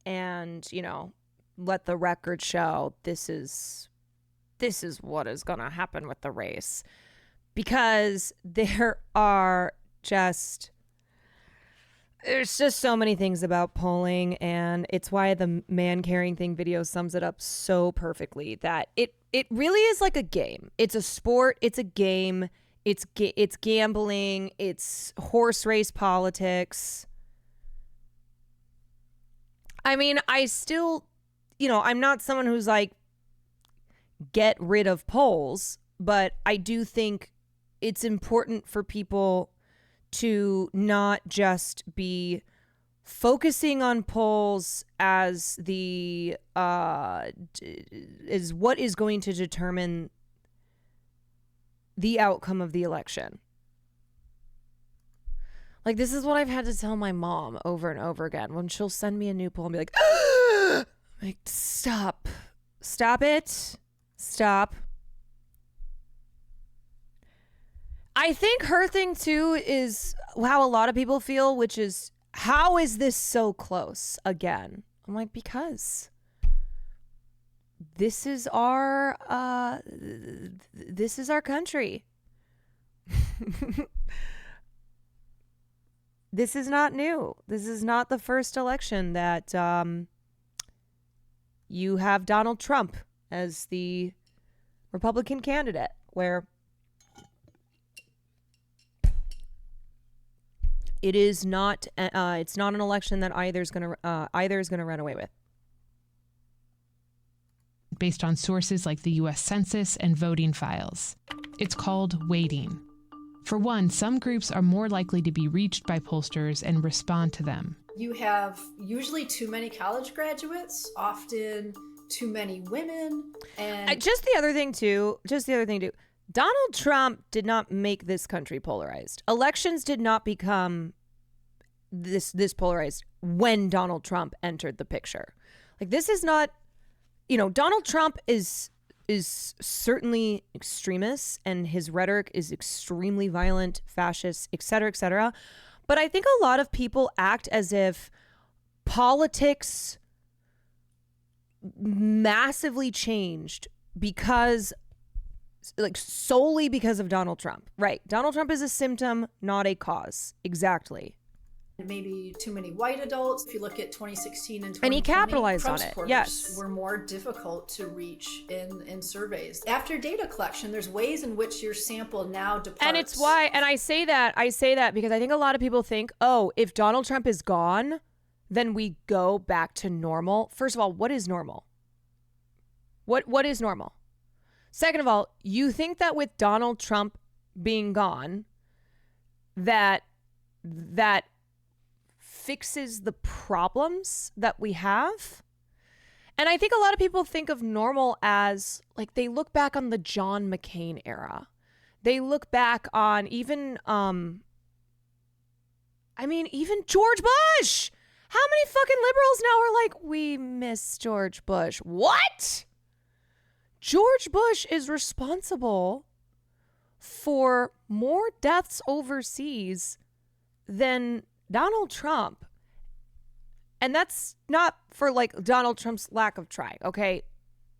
Speaker 1: and, you know, let the record show this is what is gonna happen with the race, because there's just so many things about polling, and it's why the man carrying thing video sums it up so perfectly, that it really is like a game. It's a sport, it's a game, it's gambling, it's horse race politics. I mean, I still, you know, I'm not someone who's like, get rid of polls, but I do think it's important for people to not just be focusing on polls as is what is going to determine the outcome of the election. Like, this is what I've had to tell my mom over and over again when she'll send me a new poll and be like, stop it. I think her thing too is how a lot of people feel, which is, how is this so close again? I'm like, because this is our country. This is not new. This is not the first election that you have Donald Trump as the Republican candidate, where it is not. It's not an election that either is going to run away with.
Speaker 15: Based on sources like the U.S. Census and voting files, it's called weighting. For one, some groups are more likely to be reached by pollsters and respond to them.
Speaker 8: You have usually too many college graduates, often too many women, and
Speaker 1: just the other thing too. Donald Trump did not make this country polarized. Elections did not become this polarized when Donald Trump entered the picture. Like, this is not, Donald Trump is certainly extremist, and his rhetoric is extremely violent, fascist, et cetera, et cetera. But I think a lot of people act as if politics massively changed solely because of Donald Trump. Right. Donald Trump is a symptom, not a cause. Exactly.
Speaker 8: maybe too many white adults. If you look at 2016 and 2020,
Speaker 1: and he capitalized on it.
Speaker 8: supporters
Speaker 1: Yes,
Speaker 8: were more difficult to reach in surveys. After data collection, there's ways in which your sample now departs.
Speaker 1: and it's why, and I say that because I think a lot of people think, oh, if Donald Trump is gone, then we go back to normal. First of all, what is normal? What is normal? Second of all, you think that with Donald Trump being gone, that fixes the problems that we have? And I think a lot of people think of normal as, like, they look back on the John McCain era. They look back on even George Bush. How many fucking liberals now are like, we miss George Bush? What? George Bush is responsible for more deaths overseas than Donald Trump. And that's not for, like, Donald Trump's lack of trying, okay?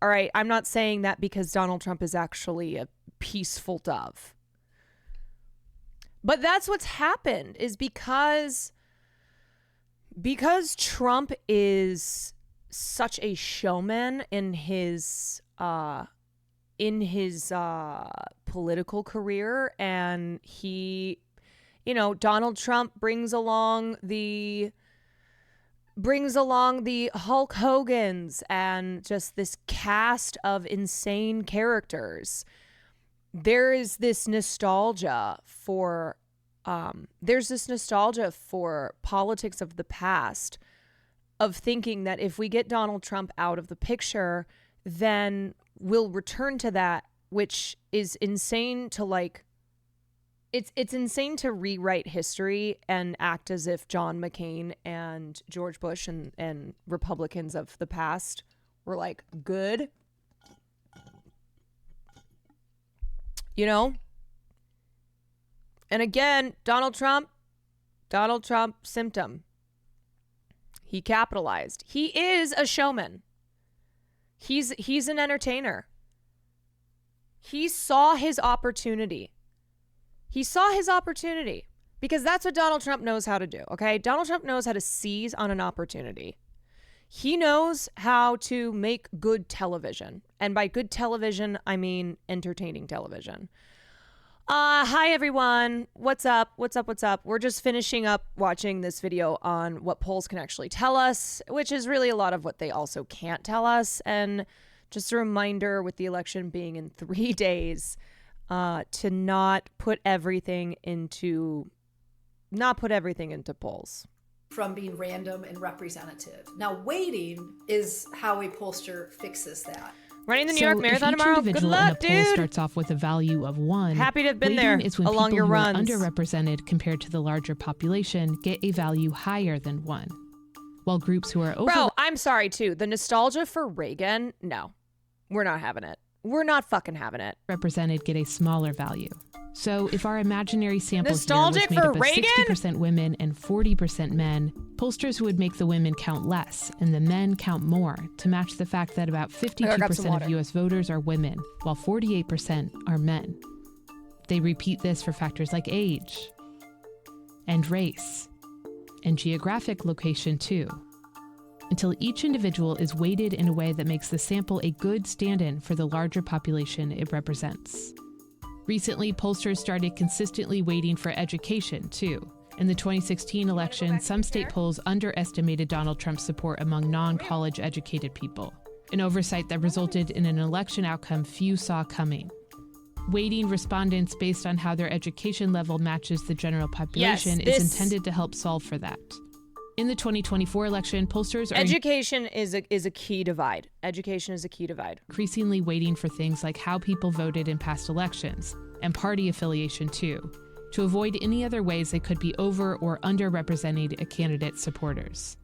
Speaker 1: All right, I'm not saying that because Donald Trump is actually a peaceful dove. But that's what's happened, is because Trump is such a showman in his political career, and he, Donald Trump brings along the Hulk Hogans and just this cast of insane characters. There is this nostalgia for politics of the past, of thinking that if we get Donald Trump out of the picture, then we'll return to that, which is insane to, like, it's insane to rewrite history and act as if John McCain and George Bush and Republicans of the past were, like, good. And again, Donald Trump symptom. He capitalized. He is a showman. He's an entertainer. He saw his opportunity. Because that's what Donald Trump knows how to do, okay? Donald Trump knows how to seize on an opportunity. He knows how to make good television. And by good television, I mean entertaining television. Hi, everyone. What's up? We're just finishing up watching this video on what polls can actually tell us, which is really a lot of what they also can't tell us. And just a reminder, with the election being in 3 days, to not put everything into polls.
Speaker 8: From being random and representative. Now, weighting is how a pollster fixes that.
Speaker 1: Running the New York Marathon tomorrow. Good luck, dude.
Speaker 15: Poll starts off with a value of 1.
Speaker 1: Happy to have been there
Speaker 15: is when
Speaker 1: along
Speaker 15: people
Speaker 1: your
Speaker 15: who
Speaker 1: runs.
Speaker 15: are underrepresented compared to the larger population get a value higher than 1. While groups who are over...
Speaker 1: Bro, I'm sorry, too. The nostalgia for Reagan, no. We're not having it. We're not fucking having it.
Speaker 15: Represented get a smaller value. So if our imaginary sample
Speaker 1: Nostalgic
Speaker 15: here was made
Speaker 1: for
Speaker 15: up of
Speaker 1: Reagan?
Speaker 15: 60% women and 40% men, pollsters would make the women count less and the men count more to match the fact that about 52% of U.S. voters are women, while 48% are men. They repeat this for factors like age and race and geographic location too, until each individual is weighted in a way that makes the sample a good stand-in for the larger population it represents. Recently, pollsters started consistently weighting for education, too. In the 2016 election, some state polls underestimated Donald Trump's support among non-college educated people, an oversight that resulted in an election outcome few saw coming. Weighting respondents based on how their education level matches the general population
Speaker 1: Yes,
Speaker 15: is intended to help solve for that. In the 2024 election, pollsters are
Speaker 1: Education is a key divide. Education is a key divide.
Speaker 15: increasingly waiting for things like how people voted in past elections, and party affiliation too, to avoid any other ways they could be over or underrepresenting a candidate's supporters.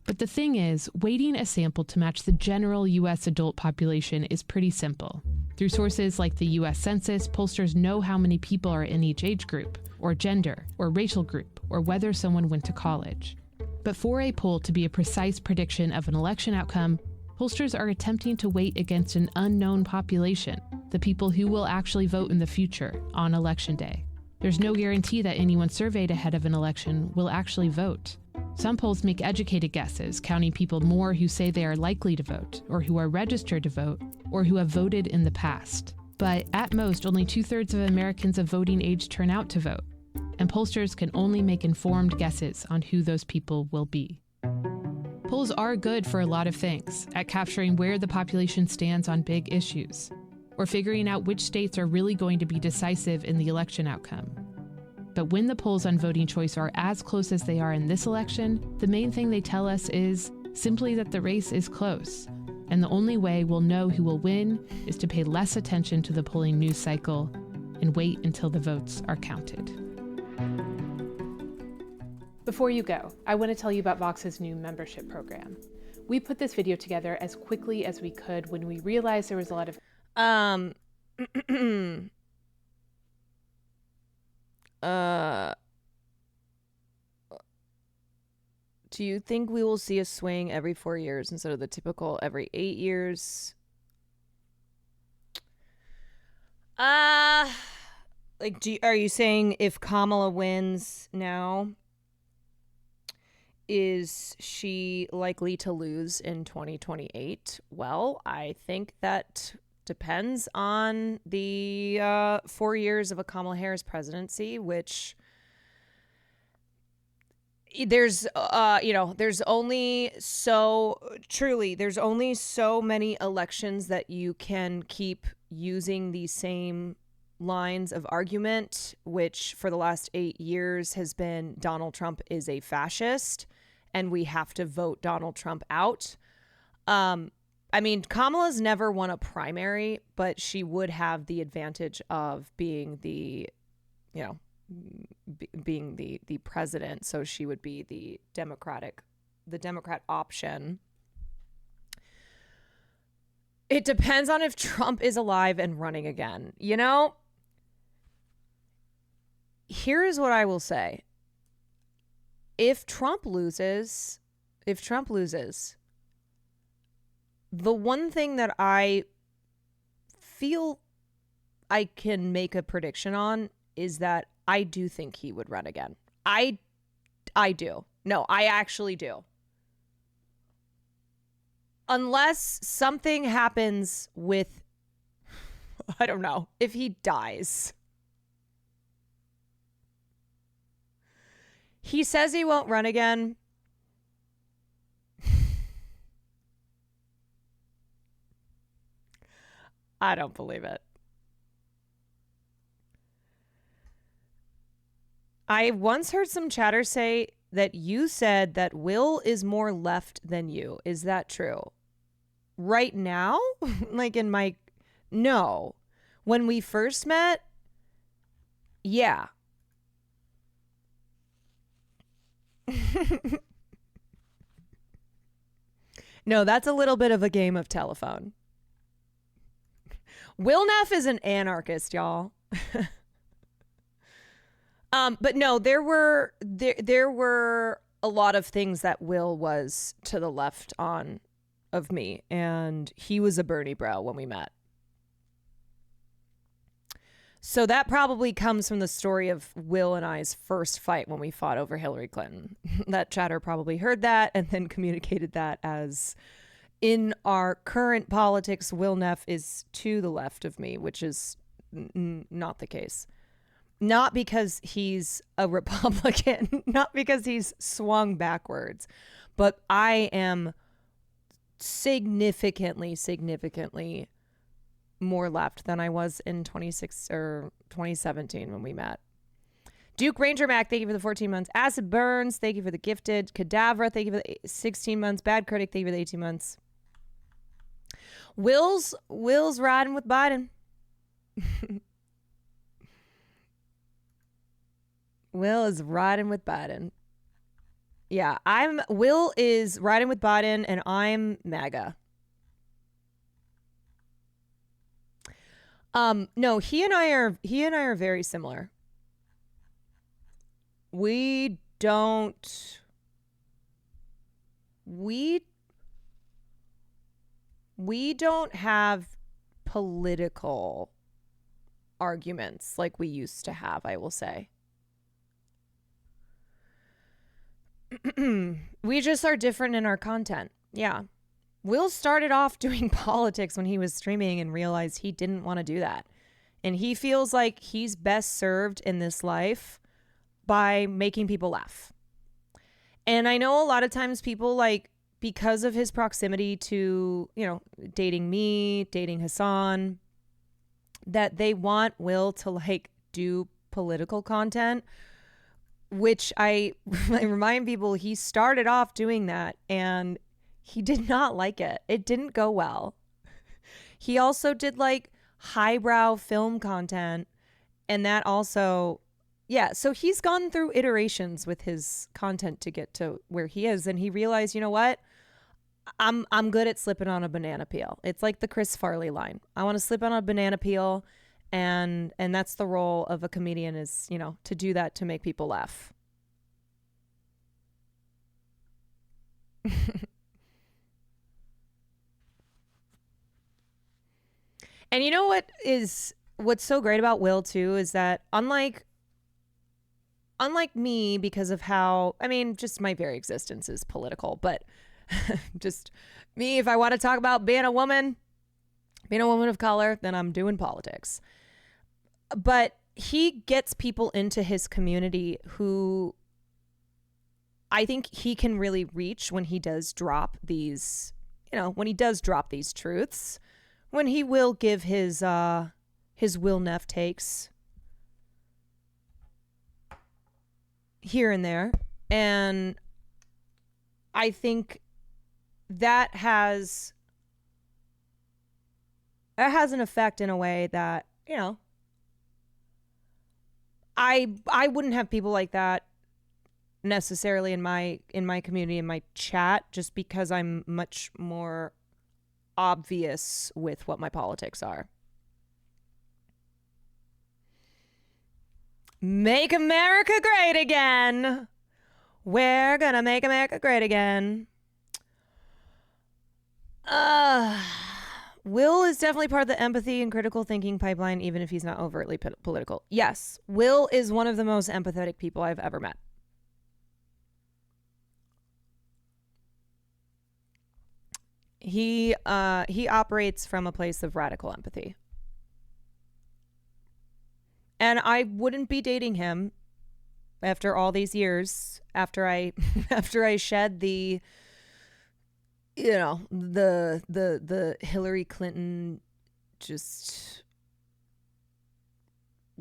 Speaker 15: But the thing is, weighting a sample to match the general U.S. adult population is pretty simple. Through sources like the U.S. Census, pollsters know how many people are in each age group, or gender, or racial group, or whether someone went to college. But for a poll to be a precise prediction of an election outcome, pollsters are attempting to weight against an unknown population, the people who will actually vote in the future, on election day. There's no guarantee that anyone surveyed ahead of an election will actually vote. Some polls make educated guesses, counting people more who say they are likely to vote, or who are registered to vote, or who have voted in the past. But at most, only 2/3 of Americans of voting age turn out to vote, and pollsters can only make informed guesses on who those people will be. Polls are good for a lot of things, at capturing where the population stands on big issues, or figuring out which states are really going to be decisive in the election outcome. But when the polls on voting choice are as close as they are in this election, the main thing they tell us is simply that the race is close, and the only way we'll know who will win is to pay less attention to the polling news cycle and wait until the votes are counted. Before you go, I want to tell you about Vox's new membership program. We put this video together as quickly as we could when we realized there was a lot of
Speaker 1: do you think we will see a swing every 4 years instead of the typical every 8 years? Are you saying if Kamala wins now, is she likely to lose in 2028? Well, I think that depends on the 4 years of a Kamala Harris presidency, which there's only so many elections that you can keep using the same lines of argument, which for the last 8 years has been Donald Trump is a fascist and we have to vote Donald Trump out. I mean, Kamala's never won a primary, but she would have the advantage of being the president. So she would be the Democrat option. It depends on if Trump is alive and running again. Here's what I will say. If Trump loses, the one thing that I feel I can make a prediction on is that I do think he would run again. I do. No, I actually do. Unless something happens with, I don't know, if he dies. He says he won't run again. I don't believe it. I once heard some chatter say that you said that Will is more left than you. Is that true? Right now? No. When we first met? Yeah. No, that's a little bit of a game of telephone. Will Neff is an anarchist, y'all. But no, there were a lot of things that Will was to the left on of me, and he was a Bernie bro when we met. So that probably comes from the story of Will and I's first fight when we fought over Hillary Clinton. That chatter probably heard that and then communicated that as, in our current politics, Will Neff is to the left of me, which is not the case. Not because he's a Republican, not because he's swung backwards, but I am significantly more left than I was in 2017 when we met. Duke Ranger Mac, thank you for the 14 months. Acid Burns, thank you for the gifted. Cadavra, thank you for the 16 months. Bad Critic, thank you for the 18 months. Will's riding with Biden. Will is riding with Biden. Yeah, Will is riding with Biden and I'm MAGA. No, he and I are very similar. We don't have political arguments like we used to have, I will say. We just are different in our content. Yeah. Will started off doing politics when he was streaming and realized he didn't want to do that. And he feels like he's best served in this life by making people laugh. And I know a lot of times people, like, because of his proximity to, dating me, dating Hassan, that they want Will to, like, do political content, which I remind people he started off doing that and he did not like it. It didn't go well. He also did, like, highbrow film content, and that also, yeah, so he's gone through iterations with his content to get to where he is, and he realized, you know what? I'm good at slipping on a banana peel. It's like the Chris Farley line. I want to slip on a banana peel, and that's the role of a comedian, is, to do that to make people laugh. And you know what's so great about Will too is that unlike me, because of how, just my very existence is political, but just me, if I want to talk about being a woman of color, then I'm doing politics. But he gets people into his community who I think he can really reach when he does drop these, truths, when he will give his Will Neff takes here and there. And I think that has an effect in a way that, I wouldn't have people like that necessarily in my community, in my chat, just because I'm much more obvious with what my politics are. Make America great again. We're gonna make America great again. Will is definitely part of the empathy and critical thinking pipeline, even if he's not overtly political. Yes, Will is one of the most empathetic people I've ever met. He operates from a place of radical empathy. And I wouldn't be dating him after all these years, after I shed the Hillary Clinton just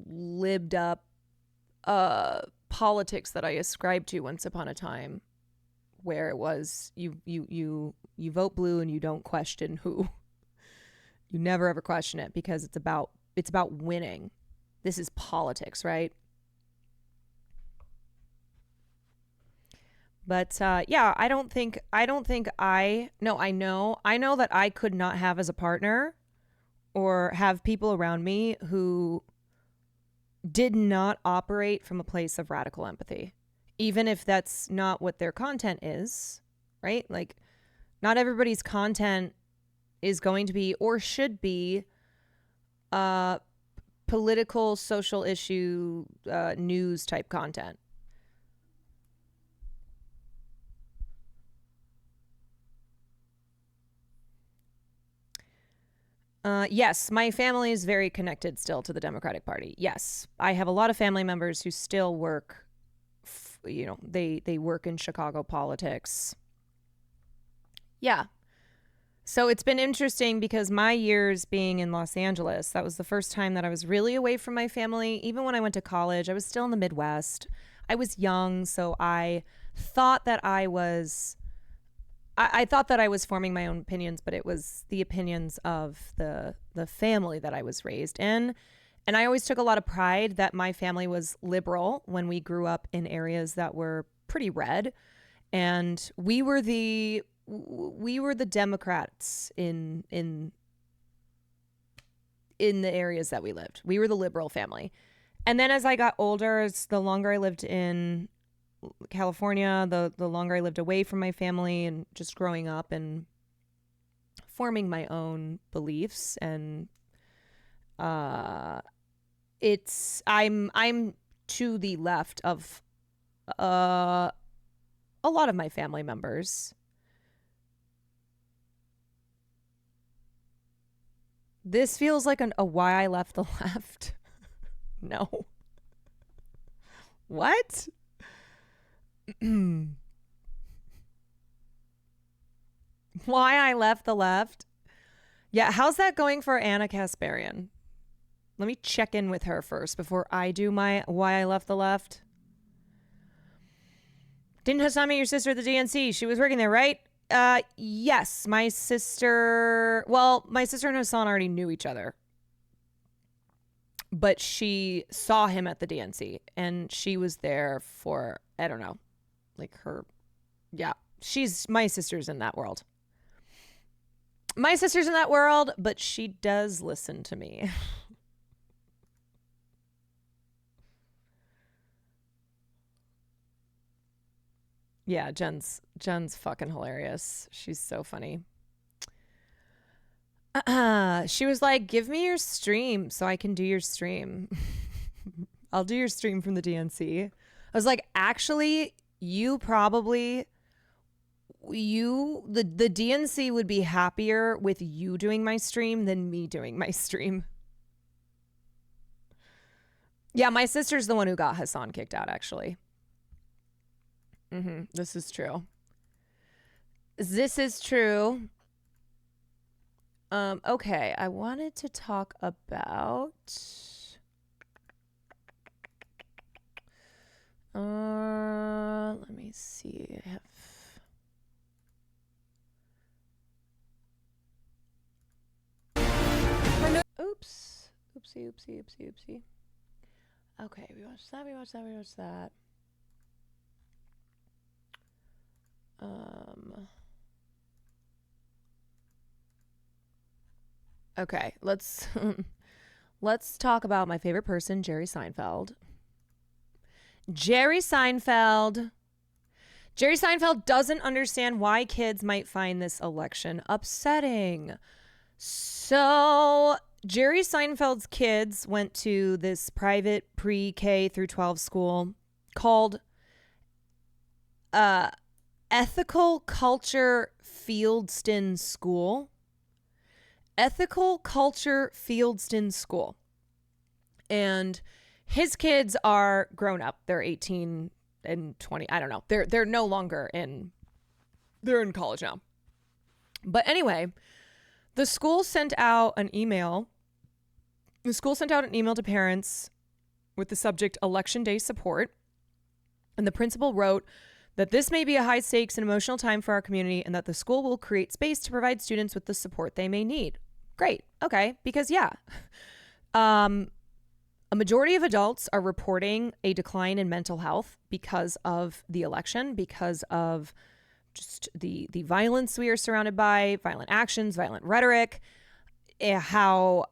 Speaker 1: lived up politics that I ascribed to once upon a time, where it was you vote blue and you don't question who. You never ever question it because it's about winning. This is politics, right? But yeah, I know that I could not have as a partner or have people around me who did not operate from a place of radical empathy, even if that's not what their content is, right? Like, not everybody's content is going to be or should be political, social issue, news type content. Yes, my family is very connected still to the Democratic Party. Yes, I have a lot of family members who still work, they work in Chicago politics. Yeah. So it's been interesting because my years being in Los Angeles, that was the first time that I was really away from my family. Even when I went to college, I was still in the Midwest. I was young, so I thought that I was forming my own opinions, but it was the opinions of the family that I was raised in. And I always took a lot of pride that my family was liberal when we grew up in areas that were pretty red. And we were the Democrats in the areas that we lived. We were the liberal family. And then as I got older, as the longer I lived in California, the longer I lived away from my family and just growing up and forming my own beliefs, and I'm to the left of a lot of my family members. This feels like a why I left the left. No. What? Why I left the left? Yeah, how's that going for Anna Kasparian? Let me check in with her first before I do my why I left the left. Didn't Hassan meet your sister at the DNC? She was working there, right? Yes, my sister and Hassan already knew each other. But she saw him at the DNC and she was there for, I don't know, like her, yeah, my sister's in that world. My sister's in that world, but she does listen to me. Yeah, Jen's fucking hilarious. She's so funny. She was like, give me your stream so I can do your stream. I'll do your stream from the DNC. I was like, actually, the DNC would be happier with you doing my stream than me doing my stream. Yeah, my sister's the one who got Hassan kicked out, actually. This is true. This is true. Okay, I wanted to talk about let me see. I have Oopsie. Okay, we watched that. Okay, let's talk about my favorite person, Jerry Seinfeld. Jerry Seinfeld doesn't understand why kids might find this election upsetting. So, Jerry Seinfeld's kids went to this private pre-K through 12 school called Ethical Culture Fieldston School. Ethical Culture Fieldston School. And his kids are grown up. They're 18 and 20. I don't know. They're no longer they're in college now. But anyway, the school sent out an email. The school sent out an email to parents with the subject Election Day Support. And the principal wrote that this may be a high stakes and emotional time for our community and that the school will create space to provide students with the support they may need. Great. Okay. Because yeah, a majority of adults are reporting a decline in mental health because of the election, because of just the violence we are surrounded by, violent actions, violent rhetoric, how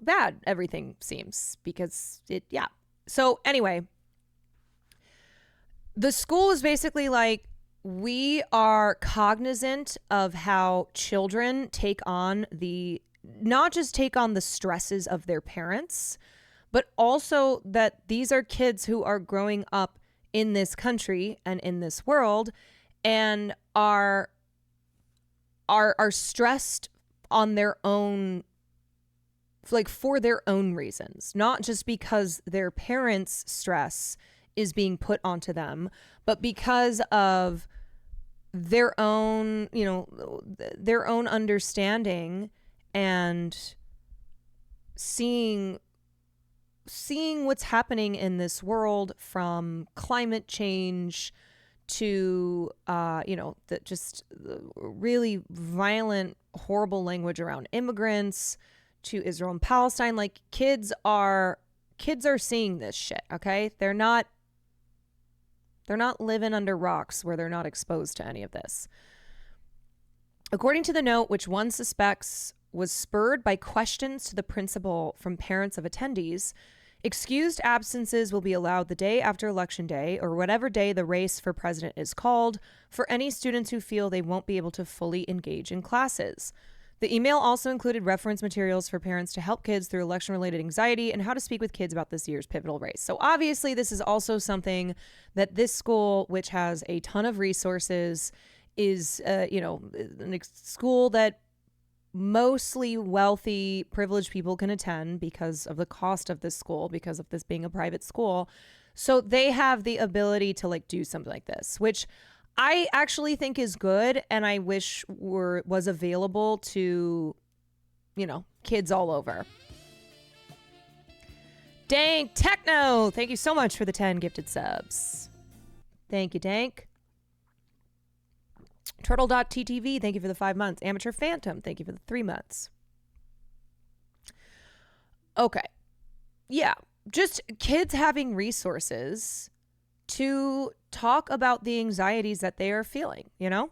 Speaker 1: bad everything seems because yeah. So anyway, the school is basically like, we are cognizant of how children not just take on the stresses of their parents, but also that these are kids who are growing up in this country and in this world and are stressed on their own, like for their own reasons, not just because their parents' stress is being put onto them, but because of their own, their own understanding and seeing what's happening in this world, from climate change to the really violent, horrible language around immigrants, to Israel and Palestine. Like, kids are seeing this shit, okay? They're not living under rocks where they're not exposed to any of this. According to the note, which one suspects was spurred by questions to the principal from parents of attendees, excused absences will be allowed the day after Election Day, or whatever day the race for president is called, for any students who feel they won't be able to fully engage in classes. The email also included reference materials for parents to help kids through election-related anxiety and how to speak with kids about this year's pivotal race. So obviously this is also something that this school, which has a ton of resources, is a school that mostly wealthy, privileged people can attend because of the cost of this school, because of this being a private school. So they have the ability to do something like this, which I actually think is good, and I wish was available to, kids all over. Dank Techno, thank you so much for the 10 gifted subs. Thank you, Dank. Turtle.ttv, thank you for the 5 months. Amateur Phantom, thank you for the 3 months. Okay. Yeah, just kids having resources to talk about the anxieties that they are feeling, None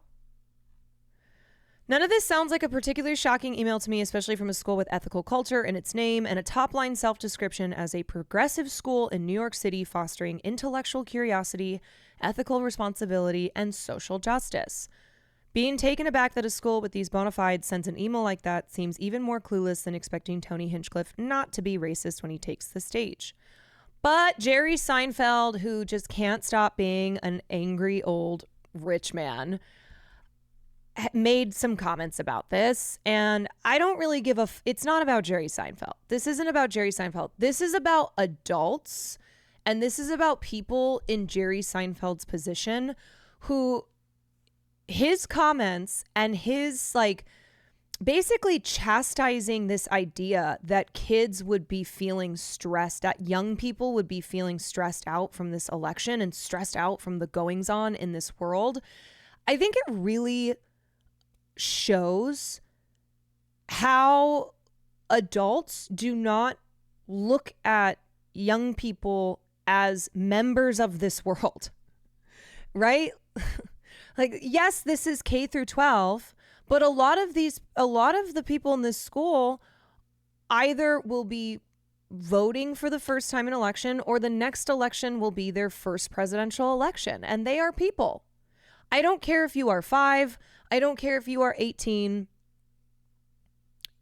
Speaker 1: of this sounds like a particularly shocking email to me, especially from a school with ethical culture in its name and a top-line self-description as a progressive school in New York City fostering intellectual curiosity, ethical responsibility, and social justice. Being taken aback that a school with these bona fides sends an email like that seems even more clueless than expecting Tony Hinchcliffe not to be racist when he takes the stage. But Jerry Seinfeld, who just can't stop being an angry old rich man, made some comments about this. And I don't really give it's not about Jerry Seinfeld. This isn't about Jerry Seinfeld. This is about adults. And this is about people in Jerry Seinfeld's position who his comments and his basically chastising this idea that kids would be feeling stressed, that young people would be feeling stressed out from this election and stressed out from the goings on in this world. I think it really shows how adults do not look at young people as members of this world, right? Yes, this is K through 12, but a lot of the people in this school either will be voting for the first time in election, or the next election will be their first presidential election. And they are people. I don't care if you are 5. I don't care if you are 18.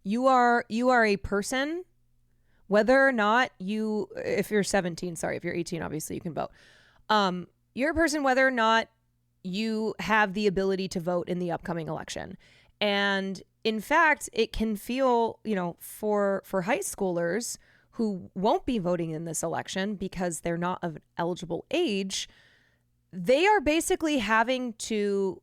Speaker 1: You are a person, whether or not if you're 17, sorry, if you're 18, obviously you can vote. You're a person, whether or not you have the ability to vote in the upcoming election. And in fact, it can feel, for high schoolers who won't be voting in this election because they're not of an eligible age, they are basically having to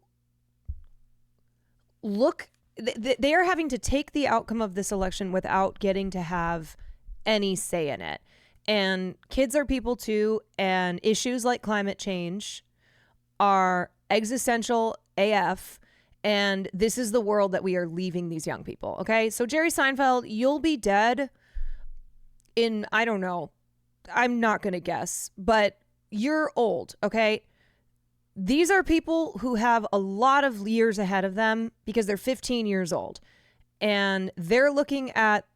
Speaker 1: they are having to take the outcome of this election without getting to have any say in it. And kids are people too, and issues like climate change are existential AF, and this is the world that we are leaving these young people, okay? So Jerry Seinfeld, you'll be dead in, I don't know, I'm not going to guess, but you're old, okay? These are people who have a lot of years ahead of them because they're 15 years old, and they're looking at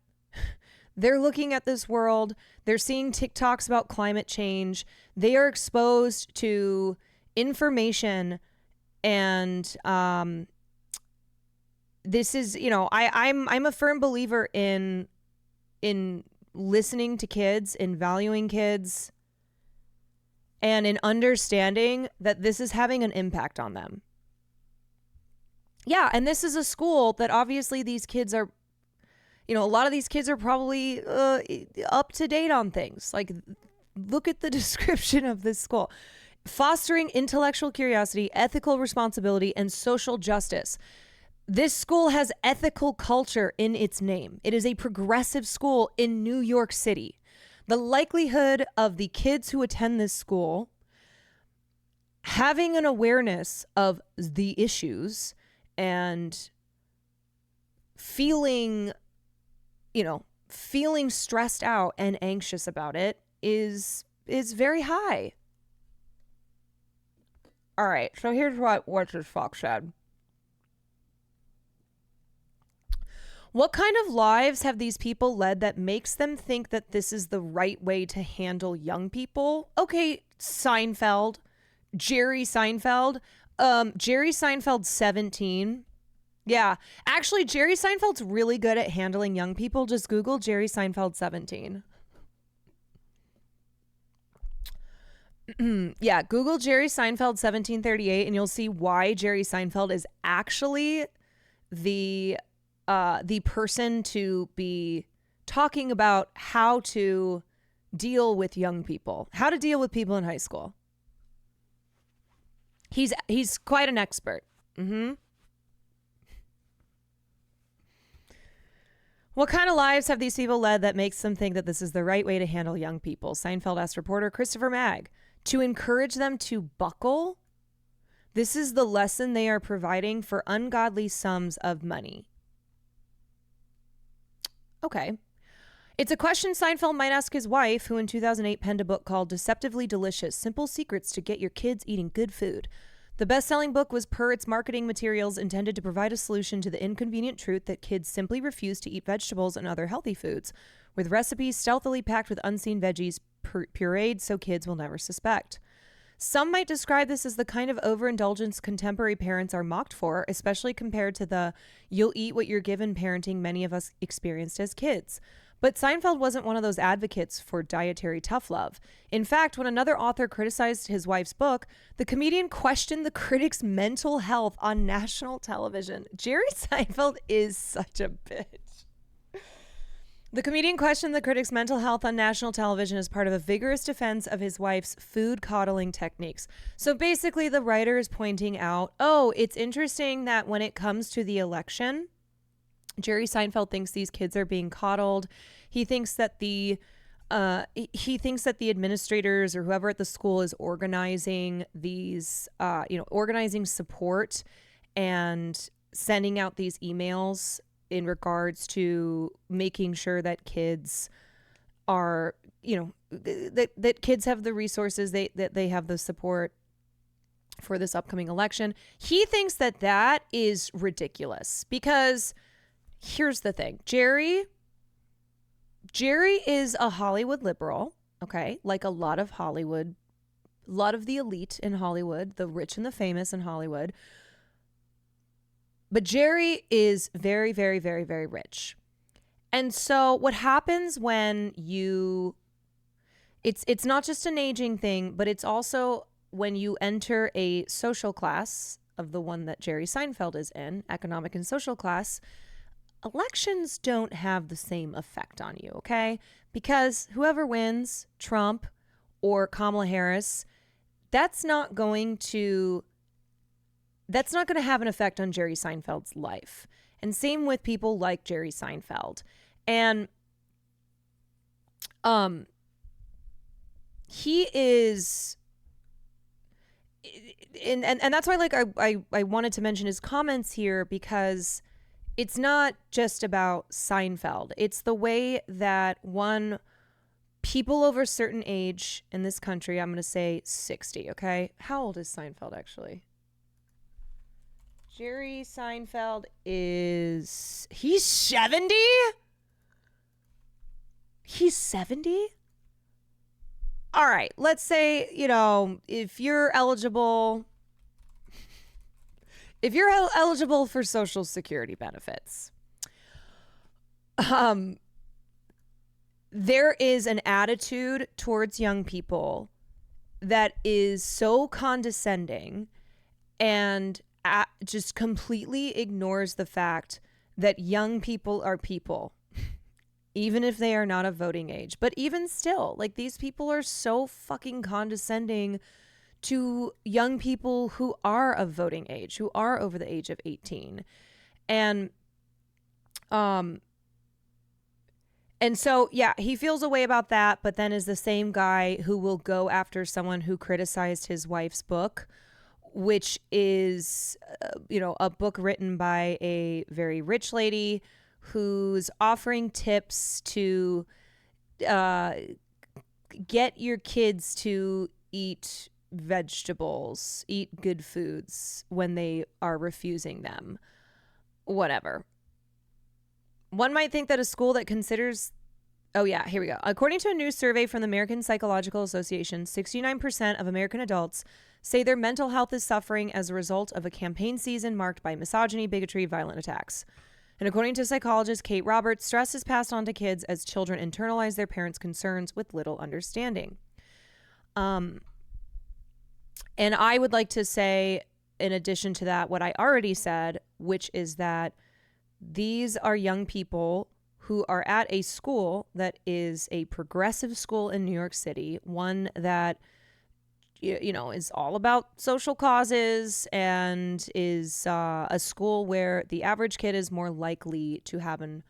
Speaker 1: this world. They're seeing TikToks about climate change. They are exposed to information, and this is, I'm a firm believer in listening to kids, in valuing kids, and in understanding that this is having an impact on them. Yeah, and this is a school that obviously these kids are, a lot of these kids are probably up to date on things. Look at the description of this school. fostering intellectual curiosity, ethical responsibility, and social justice. This school has ethical culture in its name. It is a progressive school in New York City. The likelihood of the kids who attend this school having an awareness of the issues and feeling stressed out and anxious about it is very high. All right, so here's what this fox said. What kind of lives have these people led that makes them think that this is the right way to handle young people? Okay, Seinfeld. Jerry Seinfeld. Jerry Seinfeld's 17. Yeah. Actually, Jerry Seinfeld's really good at handling young people. Just Google Jerry Seinfeld 17. Yeah, Google Jerry Seinfeld 1738 and you'll see why Jerry Seinfeld is actually the person to be talking about how to deal with young people, how to deal with people in high school. He's quite an expert. What kind of lives have these people led that makes them think that this is the right way to handle young people? Seinfeld asked reporter Christopher Magg. To encourage them to buckle? This is the lesson they are providing for ungodly sums of money. Okay. It's a question Seinfeld might ask his wife, who in 2008 penned a book called Deceptively Delicious: Simple Secrets to Get Your Kids Eating Good Food. The best-selling book was, per its marketing materials, intended to provide a solution to the inconvenient truth that kids simply refuse to eat vegetables and other healthy foods, with recipes stealthily packed with unseen veggies pureed so kids will never suspect. Some might describe this as the kind of overindulgence contemporary parents are mocked for, especially compared to the "you'll eat what you're given" parenting many of us experienced as kids. But Seinfeld wasn't one of those advocates for dietary tough love. In fact, when another author criticized his wife's book, the comedian questioned the critic's mental health on national television. Jerry Seinfeld is such a bitch. The comedian questioned the critic's mental health on national television as part of a vigorous defense of his wife's food coddling techniques. So basically, the writer is pointing out, it's interesting that when it comes to the election, Jerry Seinfeld thinks these kids are being coddled. He thinks that the administrators or whoever at the school is organizing these, organizing support and sending out these emails in regards to making sure that kids are, that kids have the resources, that they have the support for this upcoming election. He thinks that is ridiculous because here's the thing. Jerry is a Hollywood liberal, okay? Like a lot of the elite in Hollywood, the rich and the famous in Hollywood. But Jerry is very, very, very, very rich. And so what happens when it's not just an aging thing, but it's also when you enter a social class of the one that Jerry Seinfeld is in, economic and social class, elections don't have the same effect on you, okay? Because whoever wins, Trump or Kamala Harris, that's not going to have an effect on Jerry Seinfeld's life. And same with people like Jerry Seinfeld. And he is, and that's why I wanted to mention his comments here, because it's not just about Seinfeld. It's the way that people over a certain age in this country, I'm going to say 60, okay? How old is Seinfeld actually? Jerry Seinfeld he's 70? He's 70? All right, let's say, if you're eligible for Social Security benefits, there is an attitude towards young people that is so condescending and just completely ignores the fact that young people are people, even if they are not of voting age. But even still, like, these people are so fucking condescending to young people who are of voting age, who are over the age of 18. And so, yeah, he feels a way about that, but then is the same guy who will go after someone who criticized his wife's book, which is, a book written by a very rich lady who's offering tips to get your kids to eat vegetables, eat good foods when they are refusing them. Whatever. One might think that a school that considers... Oh, yeah, here we go. According to a new survey from the American Psychological Association, 69% of American adults say their mental health is suffering as a result of a campaign season marked by misogyny, bigotry, violent attacks. And according to psychologist Kate Roberts, stress is passed on to kids as children internalize their parents' concerns with little understanding. And I would like to say, in addition to that, what I already said, which is that these are young people who are at a school that is a progressive school in New York City, one that, is all about social causes and is a school where the average kid is more likely to have an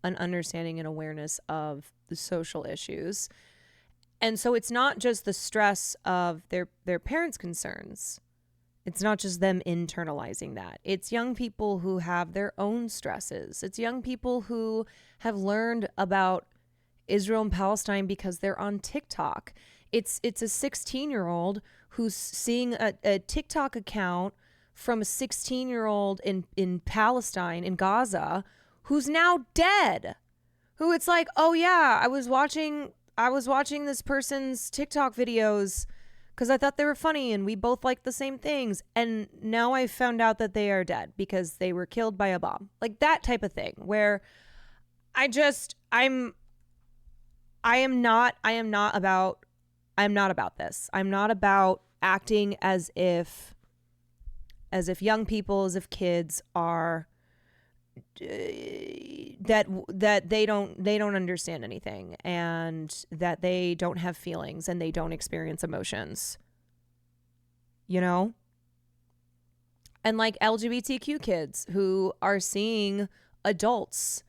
Speaker 1: understanding and awareness of the social issues. And so it's not just the stress of their parents' concerns. It's not just them internalizing that. It's young people who have their own stresses. It's young people who have learned about Israel and Palestine because they're on TikTok. It's a 16-year-old who's seeing a TikTok account from a 16-year-old in Palestine, in Gaza, who's now dead. Who it's like, oh yeah, I was watching this person's TikTok videos because I thought they were funny and we both liked the same things. And now I found out that they are dead because they were killed by a bomb. Like that type of thing where I'm not about this. I'm not about acting as if young people, as if kids are that they don't understand anything and that they don't have feelings and they don't experience emotions, and like LGBTQ kids who are seeing adults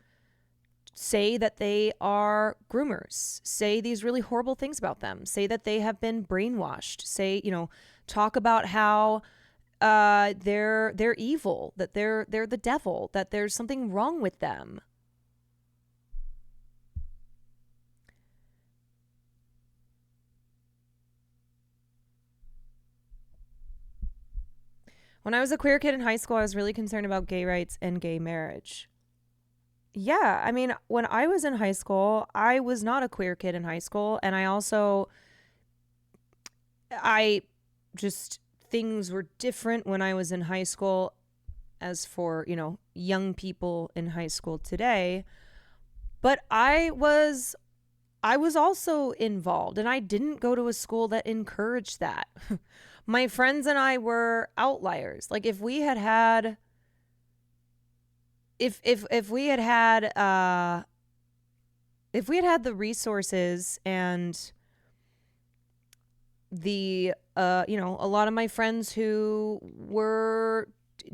Speaker 1: say that they are groomers, say these really horrible things about them, say that they have been brainwashed, say, talk about how they're evil, that they're the devil, that there's something wrong with them. When I was a queer kid in high school, I was really concerned about gay rights and gay marriage. Yeah, I mean, when I was in high school, I was not a queer kid in high school, and things were different when I was in high school as for, young people in high school today. But I was also involved, and I didn't go to a school that encouraged that. My friends and I were outliers. Like if we had had the resources and the a lot of my friends who were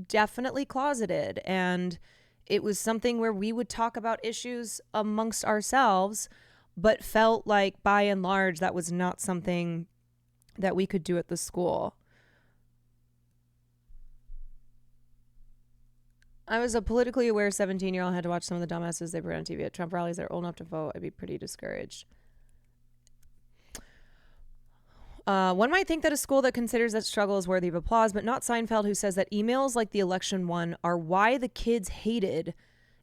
Speaker 1: definitely closeted, and it was something where we would talk about issues amongst ourselves, but felt like by and large that was not something that we could do at the school. I was a politically aware 17-year-old, had to watch some of the dumbasses they put on TV at Trump rallies that are old enough to vote. I'd be pretty discouraged. One might think that a school that considers that struggle is worthy of applause, but not Seinfeld, who says that emails like the election one are why the kids hated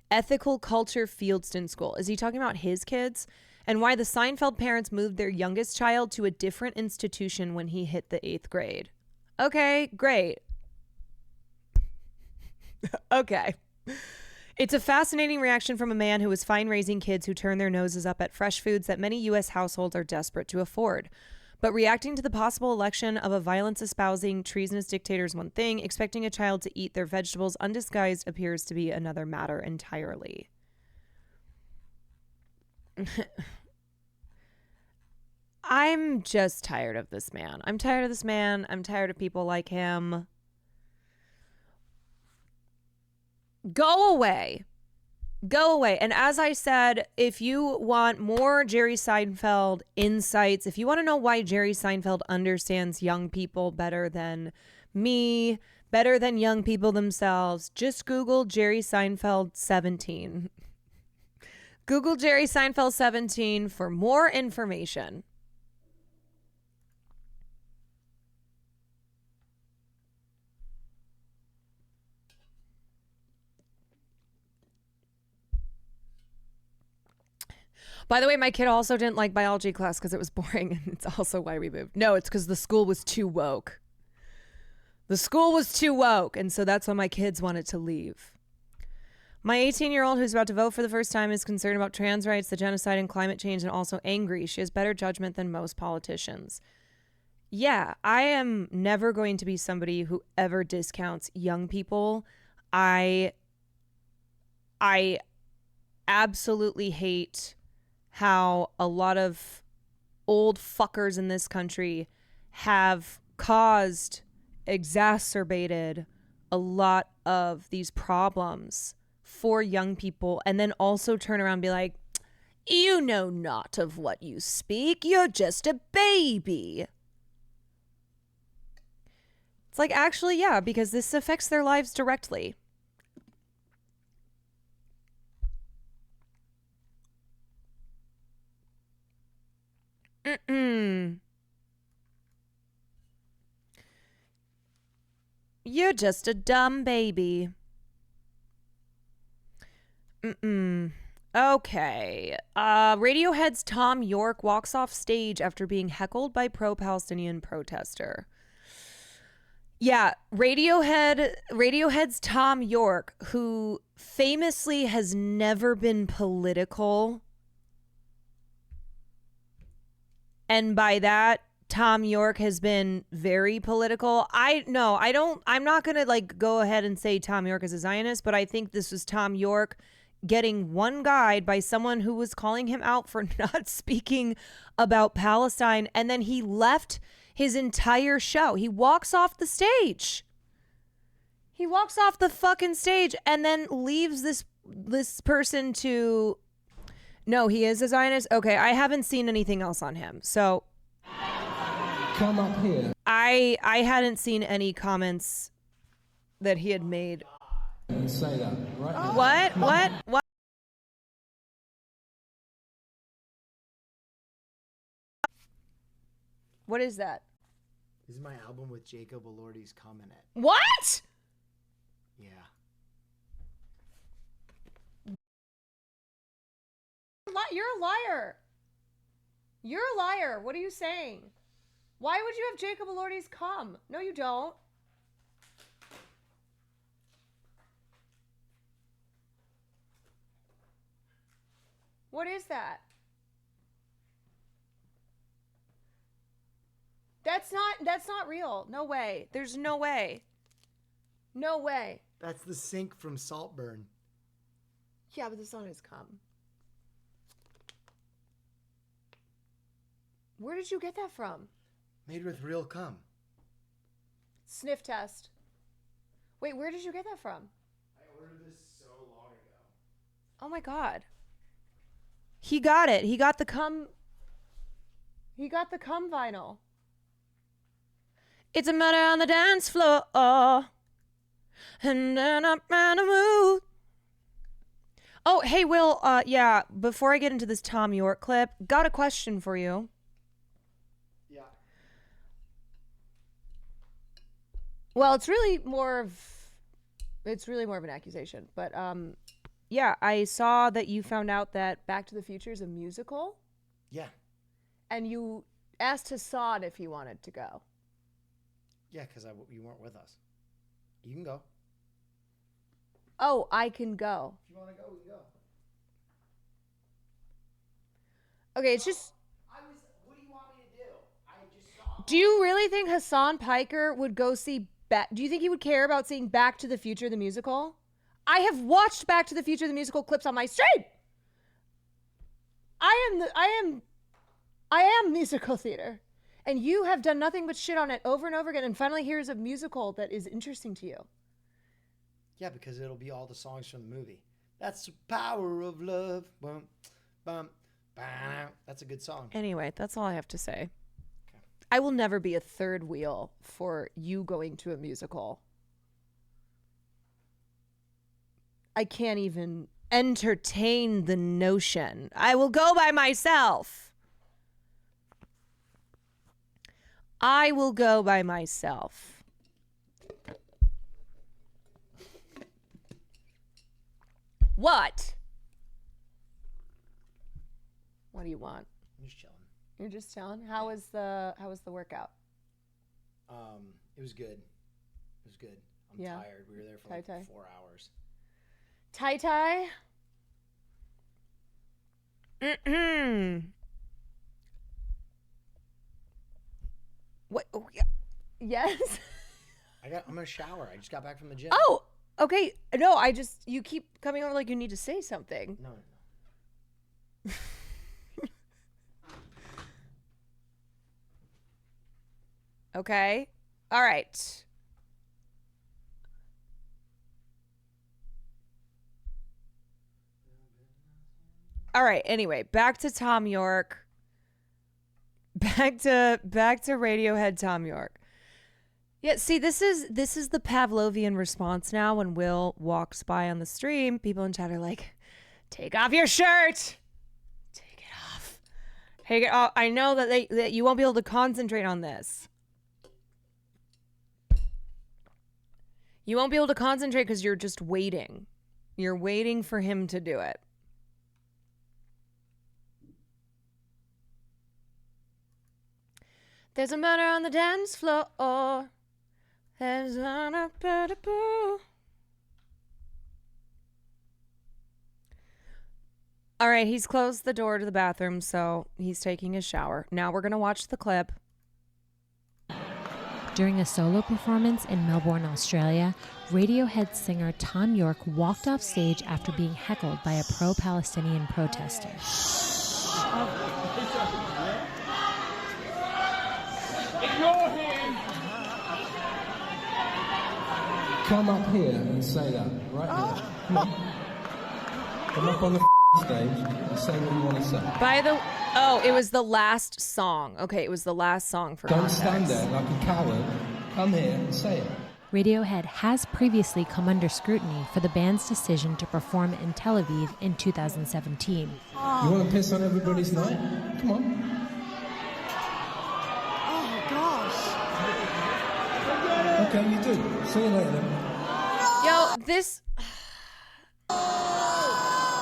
Speaker 1: Ethical Culture Fieldston School. Is he talking about his kids? And why the Seinfeld parents moved their youngest child to a different institution when he hit the 8th grade. Okay, great. Okay. It's a fascinating reaction from a man who was fine raising kids who turn their noses up at fresh foods that many U.S. households are desperate to afford. But reacting to the possible election of a violence-espousing, treasonous dictator is one thing. Expecting a child to eat their vegetables undisguised appears to be another matter entirely. I'm just tired of this man. I'm tired of this man. I'm tired of people like him. Go away. Go away. And as I said, if you want more Jerry Seinfeld insights, if you want to know why Jerry Seinfeld understands young people better than me, better than young people themselves, just Google Jerry Seinfeld 17. Google Jerry Seinfeld 17 for more information. By the way, my kid also didn't like biology class because it was boring, and it's also why we moved. No, it's because the school was too woke. The school was too woke, and so that's why my kids wanted to leave. My 18-year-old who's about to vote for the first time is concerned about trans rights, the genocide, and climate change, and also angry. She has better judgment than most politicians. Yeah, I am never going to be somebody who ever discounts young people. I absolutely hate how a lot of old fuckers in this country have caused, exacerbated a lot of these problems for young people, and then also turn around and be like, you know not of what you speak, you're just a baby. It's like, actually, yeah, because this affects their lives directly. You're just a dumb baby. Okay. Radiohead's Tom York walks off stage after being heckled by pro-Palestinian protester. Yeah, Radiohead's Tom York, who famously has never been political. And by that, Tom York has been very political. I'm not going to like go ahead and say Tom York is a Zionist, but I think this was Tom York getting one guyed by someone who was calling him out for not speaking about Palestine. And then he left his entire show. He walks off the stage. He walks off the fucking stage and then leaves this person to... No, he is a Zionist? Okay, I haven't seen anything else on him. So... Come up here. I hadn't seen any comments that he had made.
Speaker 2: And say that, right?
Speaker 1: What? What is that?
Speaker 2: This is my album with Jacob Elordi's comment at.
Speaker 1: What?
Speaker 2: Yeah.
Speaker 1: You're a liar. You're a liar. What are you saying? Why would you have Jacob Elordi's come? No, you don't. What is that? That's not real. No way. There's no way. No way.
Speaker 2: That's the sink from Saltburn.
Speaker 1: Yeah, but this one has come. Where did you get that from?
Speaker 2: Made with real cum.
Speaker 1: Sniff test. Wait, where did you get that from?
Speaker 2: I ordered this so long ago.
Speaker 1: Oh my god. He got it. He got the cum. He got the cum vinyl. It's a murder on the dance floor. And then I'm in a mood. Oh, hey, Will. Yeah, before I get into this Tom York clip, got a question for you.
Speaker 2: Yeah.
Speaker 1: Well, it's really more of an accusation, but yeah, I saw that you found out that Back to the Future is a musical.
Speaker 2: Yeah.
Speaker 1: And you asked Hassan if he wanted to go.
Speaker 2: Yeah, because you weren't with us. You can go.
Speaker 1: Oh, I can go.
Speaker 2: If you want to go, we can go.
Speaker 1: Okay, it's just...
Speaker 2: What do you want me to do? I just saw...
Speaker 1: Do you really think Hassan Piker would go see... Do you think he would care about seeing Back to the Future, the musical? I have watched Back to the Future, the musical clips on my stream! I I am musical theater. And you have done nothing but shit on it over and over again. And finally, here's a musical that is interesting to you.
Speaker 2: Yeah, because it'll be all the songs from the movie. That's the power of love. Bum, bum, bam. That's a good song.
Speaker 1: Anyway, that's all I have to say. Okay. I will never be a third wheel for you going to a musical. I can't even entertain the notion. I will go by myself. I will go by myself. What? What do you want?
Speaker 2: I'm just chilling.
Speaker 1: You're just chilling? How was the workout?
Speaker 2: It was good. It was good. I'm tired. We were there for like 4 hours.
Speaker 1: Tai. What? Oh, yeah. Yes.
Speaker 2: I'm gonna shower. I just got back from the gym.
Speaker 1: Oh, okay. No, you keep coming over like you need to say something.
Speaker 2: No.
Speaker 1: Okay. All right. All right. Anyway, back to Tom York. Back to Radiohead Tom York. Yeah, see, this is the Pavlovian response now when Will walks by on the stream. People in chat are like, take off your shirt. Take it off. Take it off. I know that you won't be able to concentrate on this. You won't be able to concentrate because you're just waiting. You're waiting for him to do it. There's a murder on the dance floor. There's a boo. All right, he's closed the door to the bathroom, so he's taking a shower. Now we're going to watch the clip.
Speaker 16: During a solo performance in Melbourne, Australia, Radiohead singer Tom York walked off stage after being heckled by a pro-Palestinian protester.
Speaker 17: Ignore him! Come up here and say that, right here. Come on. Come up on the stage and say what you want to say.
Speaker 1: It was the last song. Okay, it was the last song for
Speaker 17: Don't
Speaker 1: context.
Speaker 17: stand there like a coward. Come here and say it.
Speaker 16: Radiohead has previously come under scrutiny for the band's decision to perform in Tel Aviv in 2017.
Speaker 17: You want to piss on everybody's night? Come on. Okay, you do. See you later then.
Speaker 1: Yo, this...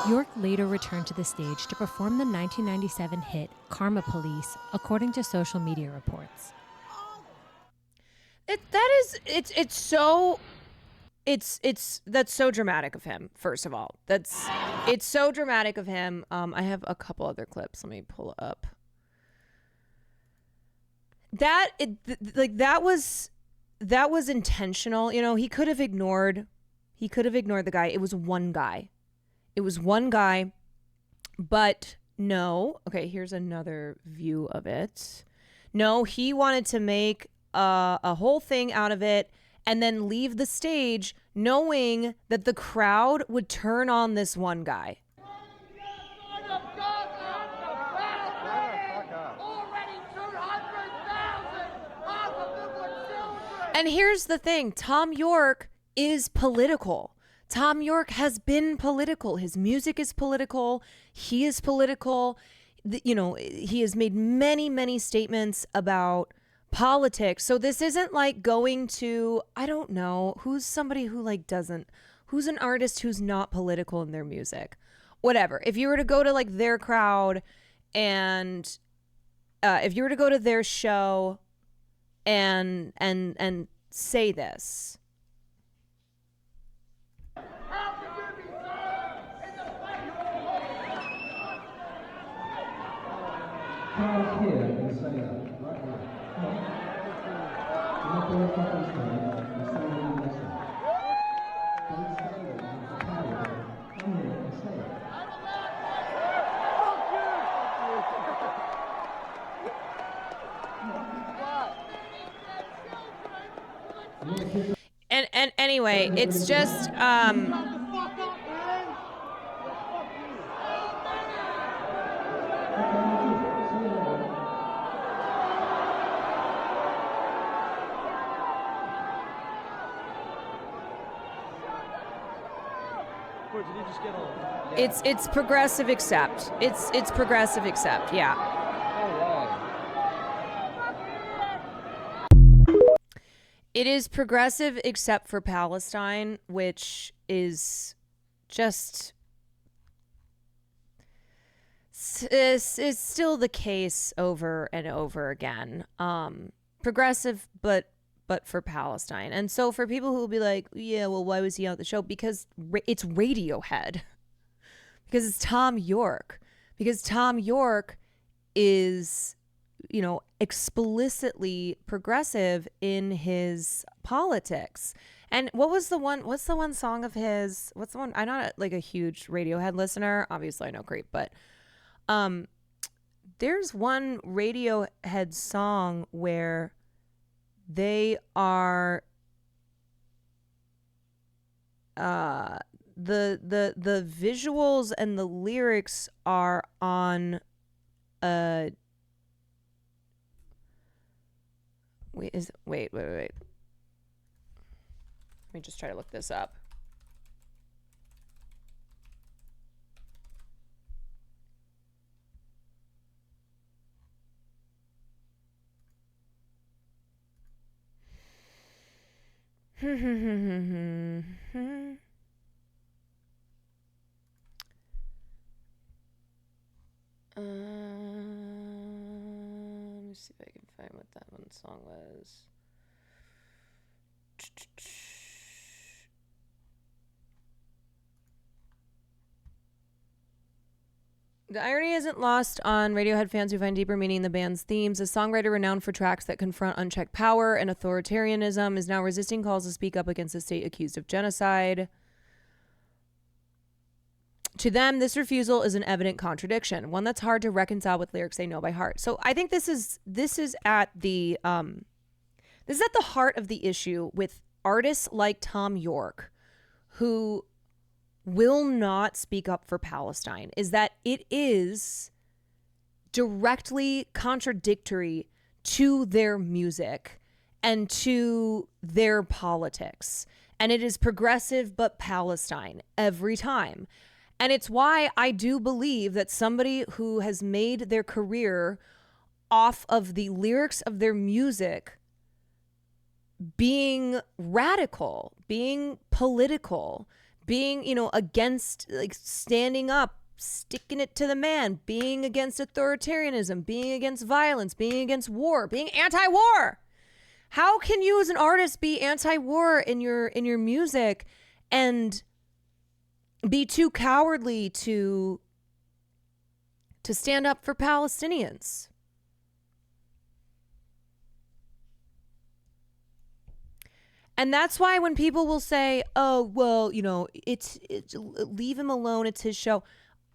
Speaker 16: York later returned to the stage to perform the 1997 hit Karma Police, according to social media reports.
Speaker 1: That's so dramatic of him, first of all. It's so dramatic of him. I have a couple other clips. Let me pull up. That was intentional. You know, he could have ignored the guy. It was one guy. But no. Okay, here's another view of it. No, he wanted to make a whole thing out of it and then leave the stage knowing that the crowd would turn on this one guy. And here's the thing, Tom York is political. Tom York has been political. His music is political. He is political. He has made many, many statements about politics. So this isn't like going to, I don't know, who's somebody who who's an artist who's not political in their music. Whatever. If you were to go to like their crowd and if you were to go to their show and say this.
Speaker 17: Come here and say that, right here. Come on. Come up on the fucking stage and stand in the lesson. Don't stand there like a coward. Come here and say it.
Speaker 1: And anyway, it's just it's progressive accept. It's progressive accept. Yeah. It is progressive except for Palestine, which is just is still the case over and over again. Progressive, but for Palestine. And so for people who will be like, yeah, well, why was he on the show? Because it's Radiohead. Because it's Tom York. Because Tom York is, you know, explicitly progressive in his politics. And what's the one song of his? What's the one? I'm not like a huge Radiohead listener. Obviously I know Creep, but there's one Radiohead song where they are the visuals and the lyrics are on wait. Let me just try to look this up. Let me see if I can find what that one song was. The irony isn't lost on Radiohead fans who find deeper meaning in the band's themes. A songwriter renowned for tracks that confront unchecked power and authoritarianism is now resisting calls to speak up against a state accused of genocide. To them, this refusal is an evident contradiction, one that's hard to reconcile with lyrics they know by heart. So I think this is at the heart of the issue with artists like Tom York, who will not speak up for Palestine, is that it is directly contradictory to their music and to their politics. And it is progressive but Palestine every time. And it's why I do believe that somebody who has made their career off of the lyrics of their music being radical, being political, being, you know, against, like, standing up, sticking it to the man, being against authoritarianism, being against violence, being against war, being anti-war. How can you as an artist be anti-war in your music and be too cowardly to stand up for Palestinians? And that's why when people will say, oh, well, you know, it's leave him alone, it's his show.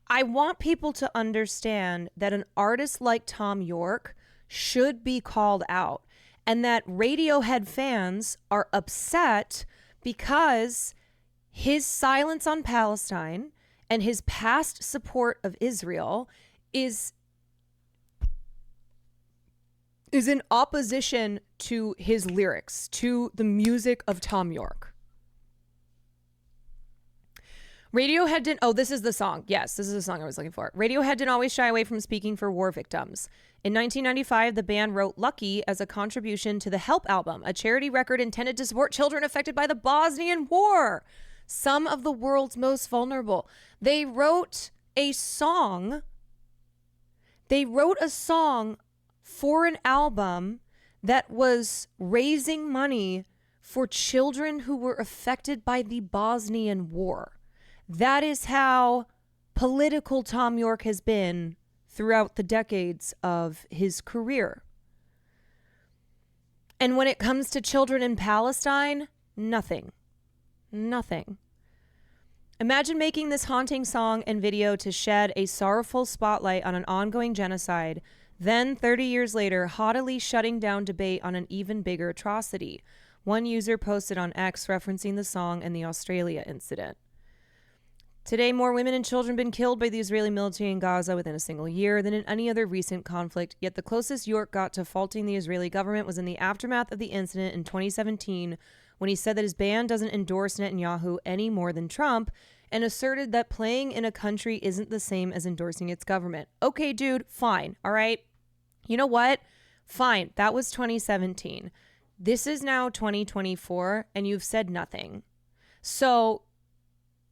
Speaker 1: I want people to understand that an artist like Tom York should be called out, and that Radiohead fans are upset because his silence on Palestine and his past support of Israel is in opposition to his lyrics, to the music of Tom York. Radiohead didn't... Oh, this is the song. Yes, this is the song I was looking for. Radiohead didn't always shy away from speaking for war victims. In 1995, the band wrote Lucky as a contribution to the Help album, a charity record intended to support children affected by the Bosnian War, some of the world's most vulnerable. They wrote a song for an album that was raising money for children who were affected by the Bosnian War. That is how political Tom York has been throughout the decades of his career. And when it comes to children in Palestine, nothing. Nothing. Imagine making this haunting song and video to shed a sorrowful spotlight on an ongoing genocide, then 30 years later, haughtily shutting down debate on an even bigger atrocity. One user posted on X referencing the song and the Australia incident. Today, more women and children have been killed by the Israeli military in Gaza within a single year than in any other recent conflict, yet the closest York got to faulting the Israeli government was in the aftermath of the incident in 2017, when he said that his band doesn't endorse Netanyahu any more than Trump, and asserted that playing in a country isn't the same as endorsing its government. Okay, dude, fine, all right? You know what? Fine, that was 2017. This is now 2024, and you've said nothing. So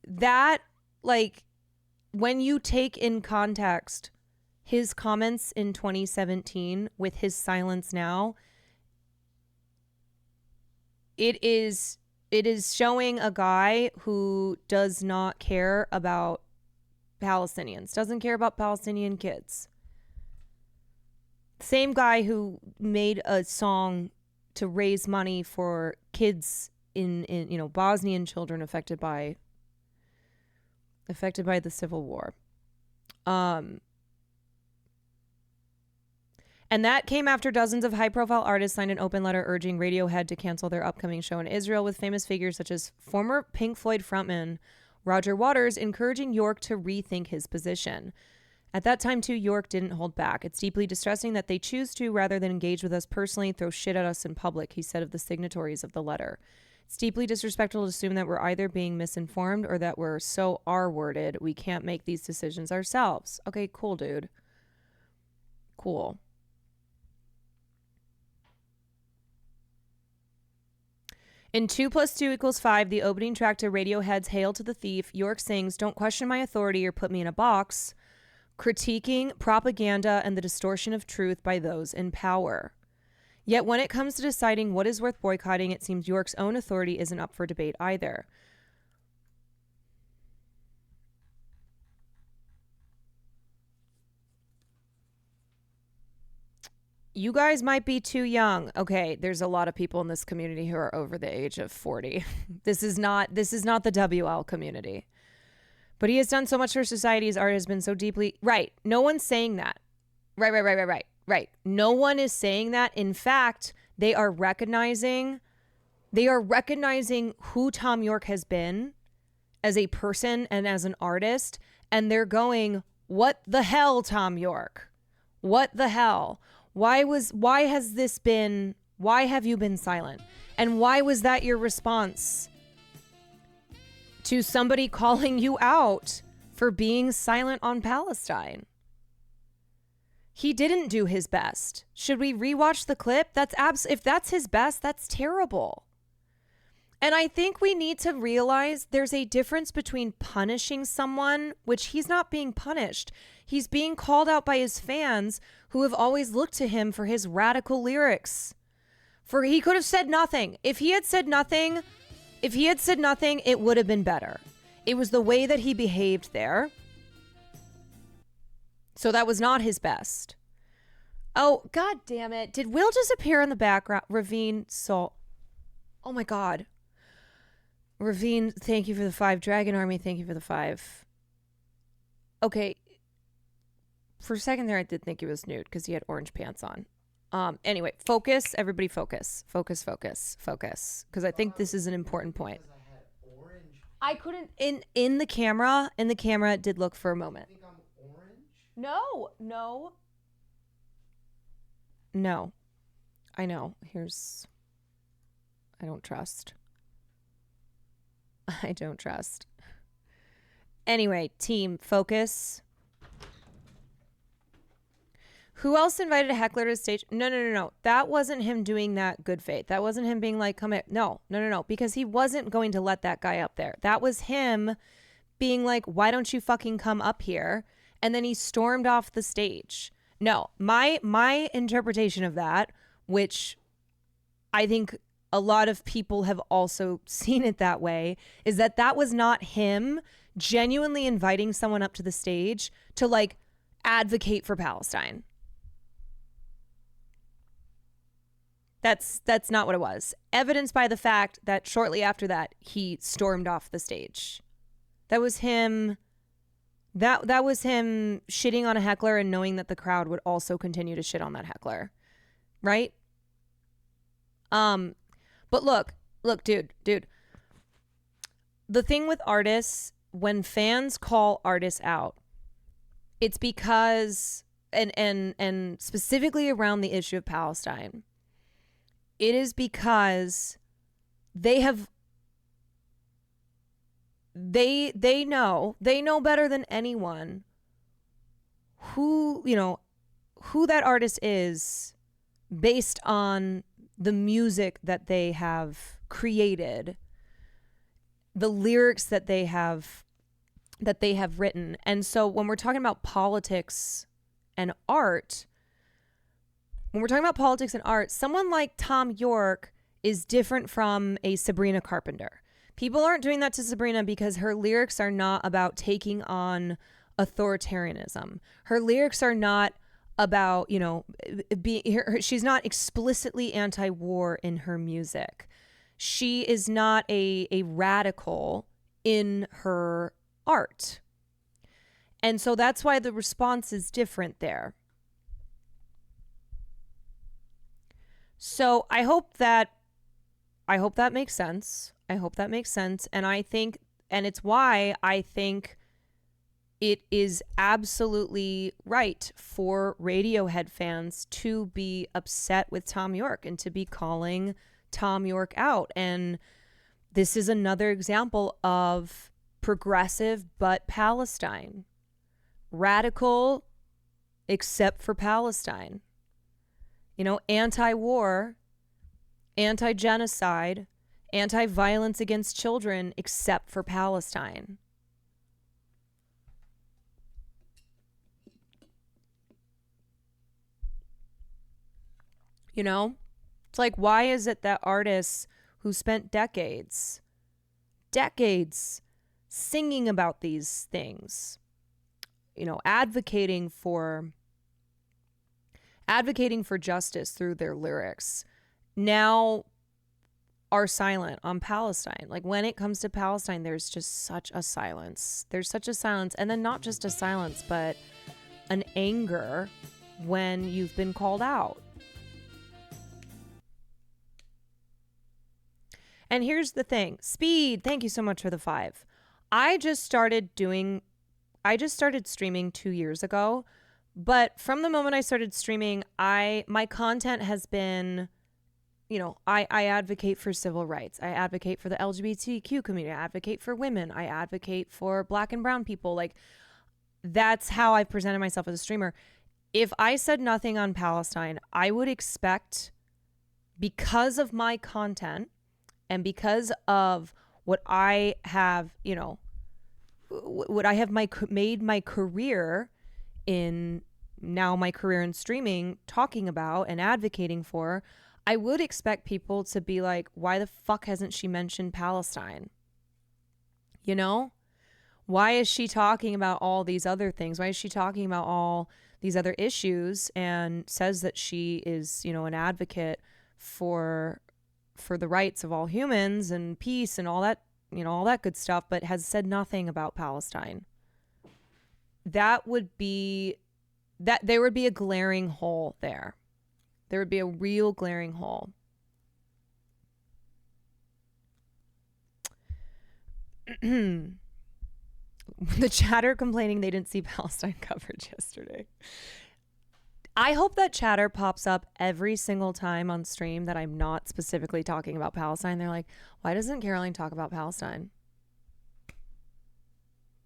Speaker 1: that, like, when you take in context his comments in 2017 with his silence now, it is showing a guy who does not care about Palestinians, doesn't care about Palestinian kids. Same guy who made a song to raise money for kids in Bosnian children affected by the civil war. And that came after dozens of high-profile artists signed an open letter urging Radiohead to cancel their upcoming show in Israel, with famous figures such as former Pink Floyd frontman Roger Waters encouraging York to rethink his position. At that time, too, York didn't hold back. It's deeply distressing that they choose to, rather than engage with us personally, throw shit at us in public, he said of the signatories of the letter. It's deeply disrespectful to assume that we're either being misinformed or that we're so R-worded we can't make these decisions ourselves. Okay, cool, dude. Cool. In 2 + 2 = 5, the opening track to Radiohead's Hail to the Thief, York sings, "Don't question my authority or put me in a box," critiquing propaganda and the distortion of truth by those in power. Yet when it comes to deciding what is worth boycotting, it seems York's own authority isn't up for debate either. You guys might be too young. Okay, there's a lot of people in this community who are over the age of 40. This is not the WL community. But he has done so much for society. His art has been so deeply... Right. No one's saying that. Right. No one is saying that. In fact, they are recognizing who Tom York has been as a person and as an artist. And they're going, what the hell, Tom York? What the hell? Why have you been silent? And why was that your response to somebody calling you out for being silent on Palestine? He didn't do his best. Should we rewatch the clip? If that's his best, that's terrible. And I think we need to realize there's a difference between punishing someone, which he's not being punished. He's being called out by his fans who have always looked to him for his radical lyrics. For he could have said nothing. If he had said nothing, it would have been better. It was the way that he behaved there. So that was not his best. Oh, God damn it. Did Will just appear in the background? Ravine, oh my God. Ravine, thank you for the 5. Dragon Army, thank you for the 5. Okay. For a second there, I did think he was nude because he had orange pants on. Anyway, focus. Everybody focus. Focus. Because I think this is an important point. I couldn't... In the camera, it did look for a moment.
Speaker 2: I think I'm orange?
Speaker 1: No. I know. I don't trust. Anyway, team, focus. Who else invited a heckler to the stage? No. That wasn't him doing that good faith. That wasn't him being like, come here. No. Because he wasn't going to let that guy up there. That was him being like, why don't you fucking come up here? And then he stormed off the stage. No, my interpretation of that, which I think a lot of people have also seen it that way, is that was not him genuinely inviting someone up to the stage to like advocate for Palestine. That's not what it was. Evidenced by the fact that shortly after that, he stormed off the stage. That was him. That was him shitting on a heckler and knowing that the crowd would also continue to shit on that heckler. Right? But But look, dude. The thing with artists, when fans call artists out, it's because, and specifically around the issue of Palestine, it is because they know better than anyone who that artist is based on the music that they have created, the lyrics that they have written. And so when we're talking about politics and art, someone like Tom York is different from a Sabrina Carpenter. People aren't doing that to Sabrina because her lyrics are not about taking on authoritarianism. Her lyrics are not about, she's not explicitly anti-war in her music. She is not a radical in her art. And so that's why the response is different there. So I hope that makes sense. And it's why I think it is absolutely right for Radiohead fans to be upset with Tom York and to be calling Tom York out. And this is another example of progressive but Palestine. Radical except for Palestine. Anti-war, anti-genocide, anti-violence against children except for Palestine. It's like, why is it that artists who spent decades singing about these things, advocating for justice through their lyrics, now are silent on Palestine? Like, when it comes to Palestine, there's just such a silence. And then not just a silence, but an anger when you've been called out. And here's the thing. Speed, thank you so much for the 5. I just started streaming 2 years ago, but from the moment I started streaming, my content has been, I advocate for civil rights. I advocate for the LGBTQ community. I advocate for women. I advocate for Black and brown people. Like, that's how I've presented myself as a streamer. If I said nothing on Palestine, I would expect, because of my content and because of what I have, what I have made my career in, now my career in streaming, talking about and advocating for, I would expect people to be like, why the fuck hasn't she mentioned Palestine? Why is she talking about all these other things? Why is she talking about all these other issues and says that she is, an advocate for the rights of all humans and peace and all that, all that good stuff, but has said nothing about Palestine? There would be a glaring hole there. There would be a real glaring hole. The chatter complaining they didn't see Palestine coverage yesterday. I hope that chatter pops up every single time on stream that I'm not specifically talking about Palestine. They're like, why doesn't Caroline talk about Palestine?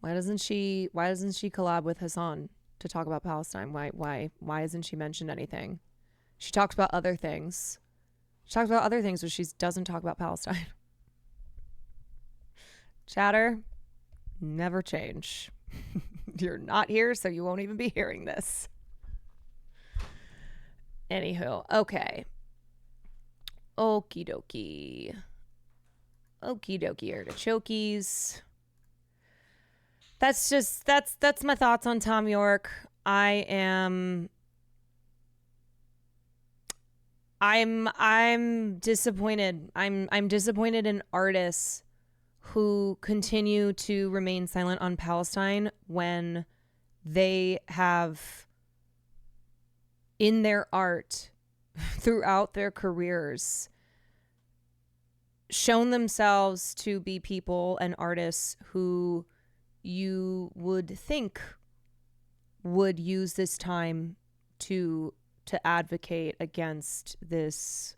Speaker 1: Why doesn't she collab with Hassan to talk about Palestine? Why hasn't she mentioned anything? She talks about other things. But she doesn't talk about Palestine. Chatter, never change. You're not here, so you won't even be hearing this. Anywho, okay. Okie dokie. Artichokes. That's my thoughts on Tom York. I'm disappointed. I'm disappointed in artists who continue to remain silent on Palestine when they have, in their art, throughout their careers, shown themselves to be people and artists who you would think would use this time to advocate against this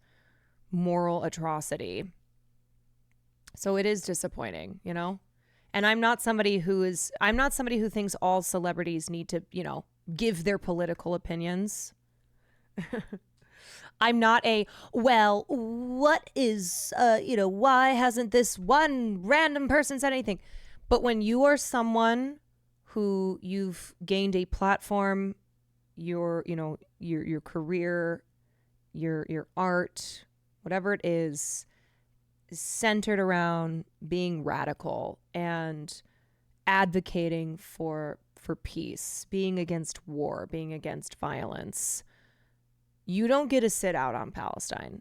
Speaker 1: moral atrocity. So it is disappointing, you know? And I'm not somebody who thinks all celebrities need to, you know, give their political opinions. I'm not what is, why hasn't this one random person said anything? But when you are someone who you've gained a platform, your career, your art, whatever it is centered around being radical and advocating for peace, being against war, being against violence, you don't get to sit out on Palestine.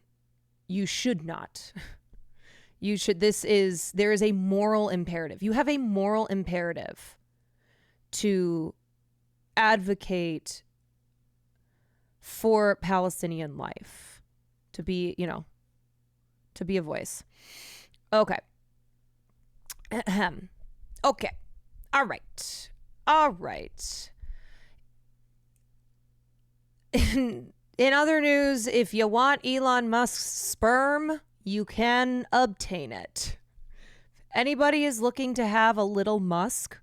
Speaker 1: You should not. You should. There is a moral imperative. You have a moral imperative to advocate for Palestinian life, to be a voice. Okay. Okay. All right. In other news, if you want Elon Musk's sperm, you can obtain it. Anybody is looking to have a little Musk?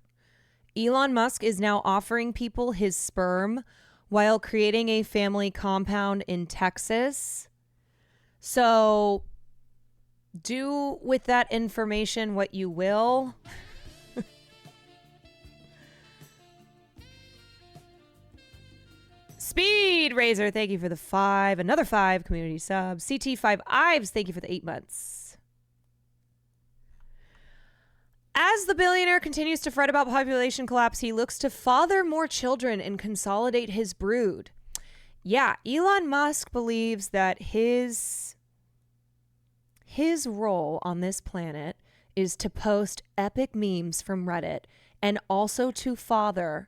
Speaker 1: Elon Musk is now offering people his sperm while creating a family compound in Texas. So do with that information what you will. Speed Razor, thank you for the 5. Another 5 community subs. CT5 Ives, thank you for the 8 months. As the billionaire continues to fret about population collapse, he looks to father more children and consolidate his brood. Yeah, Elon Musk believes that his role on this planet is to post epic memes from Reddit and also to father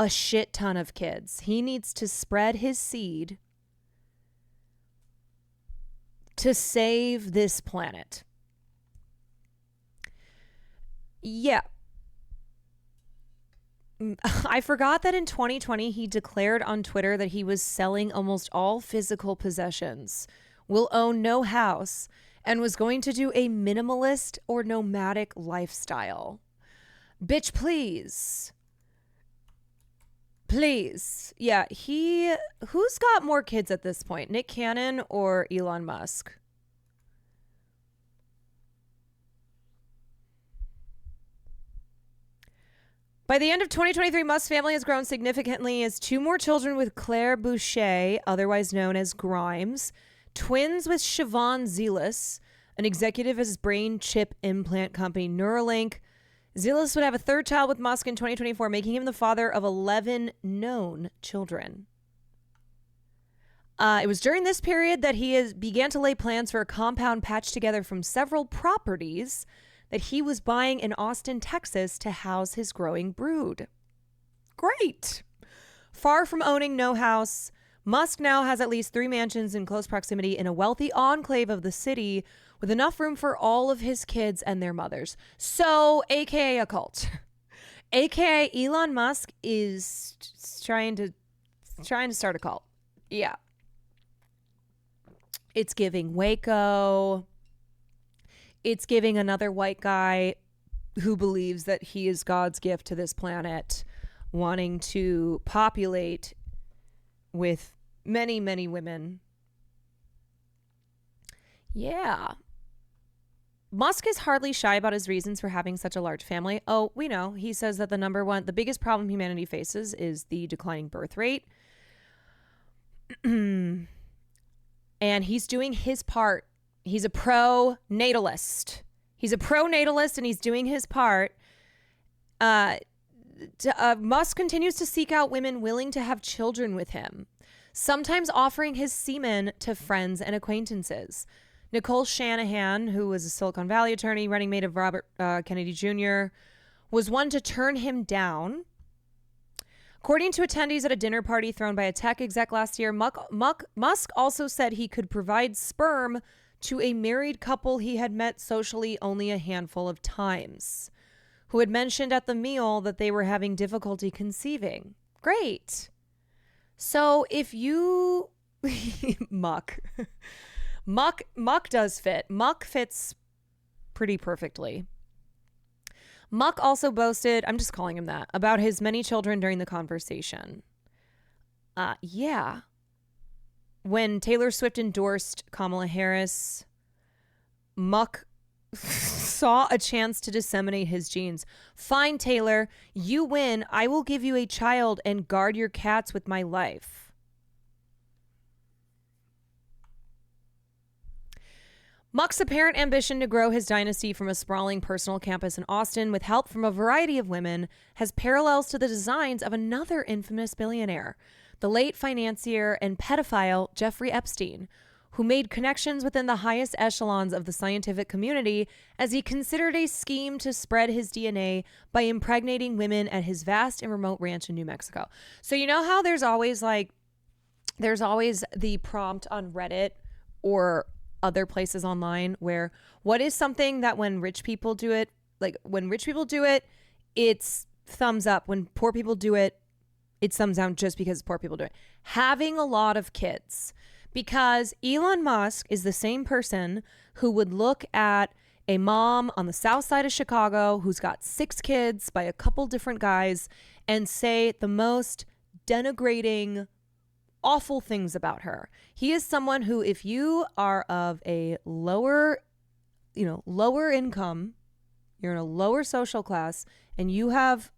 Speaker 1: a shit ton of kids. He needs to spread his seed to save this planet. Yeah. I forgot that in 2020 he declared on Twitter that he was selling almost all physical possessions, will own no house, and was going to do a minimalist or nomadic lifestyle. Bitch, please. Please. Yeah, who's got more kids at this point? Nick Cannon or Elon Musk? By the end of 2023, Musk's family has grown significantly as 2 more children with Claire Boucher, otherwise known as Grimes, twins with Siobhan Zealous, an executive at his brain chip implant company Neuralink. Zealous would have a 3rd child with Musk in 2024, making him the father of 11 known children. It was during this period that he began to lay plans for a compound patched together from several properties that he was buying in Austin, Texas to house his growing brood. Great. Far from owning no house, Musk now has at least 3 mansions in close proximity in a wealthy enclave of the city with enough room for all of his kids and their mothers. So, AKA a cult. AKA Elon Musk is trying to start a cult. Yeah. It's giving Waco. It's giving another white guy who believes that he is God's gift to this planet, wanting to populate with many, many women. Yeah. Musk is hardly shy about his reasons for having such a large family. Oh, we know. He says that the biggest problem humanity faces is the declining birth rate. And he's doing his part. He's a pro-natalist. And he's doing his part. Musk continues to seek out women willing to have children with him, sometimes offering his semen to friends and acquaintances. Nicole Shanahan, who was a Silicon Valley attorney, running mate of Robert Kennedy Jr., was one to turn him down. According to attendees at a dinner party thrown by a tech exec last year, Musk also said he could provide sperm to a married couple he had met socially only a handful of times, who had mentioned at the meal that they were having difficulty conceiving. Great. So if you Muck does fit. Muck fits pretty perfectly. Muck also boasted, I'm just calling him that, about his many children during the conversation. Yeah. When Taylor Swift endorsed Kamala Harris, Muck saw a chance to disseminate his genes. Fine, Taylor, you win. I will give you a child and guard your cats with my life. Muck's apparent ambition to grow his dynasty from a sprawling personal campus in Austin with help from a variety of women has parallels to the designs of another infamous billionaire, the late financier and pedophile Jeffrey Epstein, who made connections within the highest echelons of the scientific community as he considered a scheme to spread his DNA by impregnating women at his vast and remote ranch in New Mexico. So you know how there's always the prompt on Reddit or other places online where what is something that when rich people do it, it's thumbs up. When poor people do it, it's thumbs down just because poor people do it. Having a lot of kids. Because Elon Musk is the same person who would look at a mom on the south side of Chicago who's got 6 kids by a couple different guys and say the most denigrating, awful things about her. He is someone who, if you are of a lower income, you're in a lower social class, and you have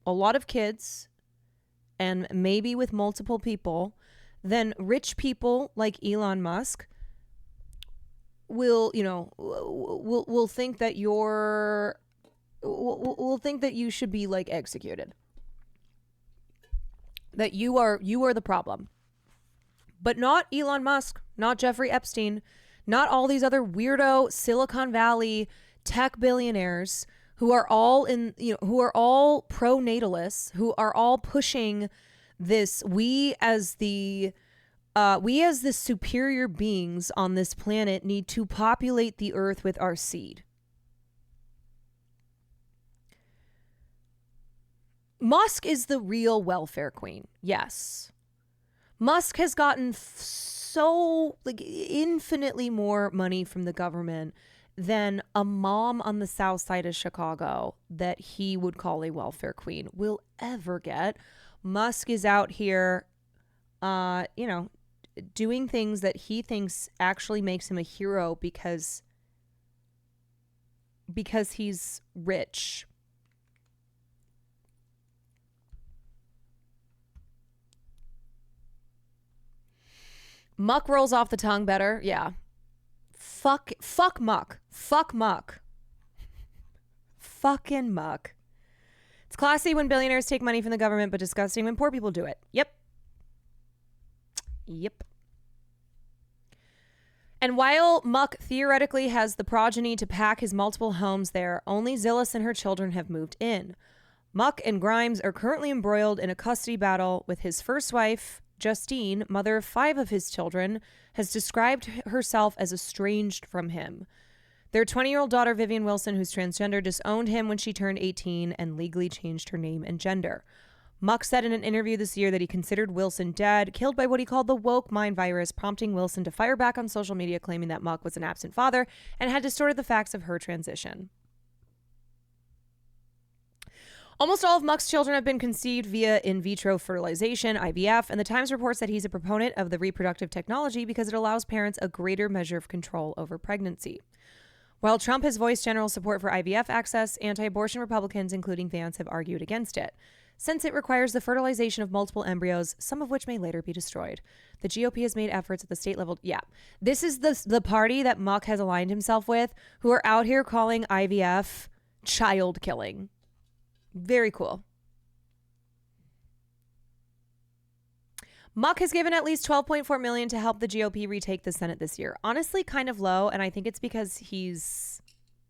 Speaker 1: a lot of kids and maybe with multiple people, then rich people like Elon Musk will think that will think that you should be like executed. That you are the problem. But not Elon Musk, not Jeffrey Epstein, not all these other weirdo Silicon Valley tech billionaires who are all pro-natalists, who are all pushing this we as the superior beings on this planet need to populate the earth with our seed. Musk is the real welfare queen. Yes. Musk has gotten infinitely more money from the government than a mom on the south side of Chicago that he would call a welfare queen will ever get. Musk is out here, doing things that he thinks actually makes him a hero because he's rich. Muck rolls off the tongue better. Yeah. Fuck Muck. Fuck Muck. Fucking Muck. It's classy when billionaires take money from the government, but disgusting when poor people do it. Yep. And while Muck theoretically has the progeny to pack his multiple homes there, only Zillis and her children have moved in. Muck and Grimes are currently embroiled in a custody battle with his first wife, Justine, mother of 5 of his children, has described herself as estranged from him. Their 20-year-old daughter, Vivian Wilson, who's transgender, disowned him when she turned 18 and legally changed her name and gender. Muck said in an interview this year that he considered Wilson dead, killed by what he called the woke mind virus, prompting Wilson to fire back on social media, claiming that Muck was an absent father and had distorted the facts of her transition. Almost all of Muck's children have been conceived via in vitro fertilization, IVF, and the Times reports that he's a proponent of the reproductive technology because it allows parents a greater measure of control over pregnancy. While Trump has voiced general support for IVF access, anti-abortion Republicans, including Vance, have argued against it, since it requires the fertilization of multiple embryos, some of which may later be destroyed. The GOP has made efforts at the state level. Yeah, this is the party that Muck has aligned himself with, who are out here calling IVF child killing. Very cool. Muck has given at least $12.4 million to help the GOP retake the Senate this year. Honestly, kind of low, and I think it's because he's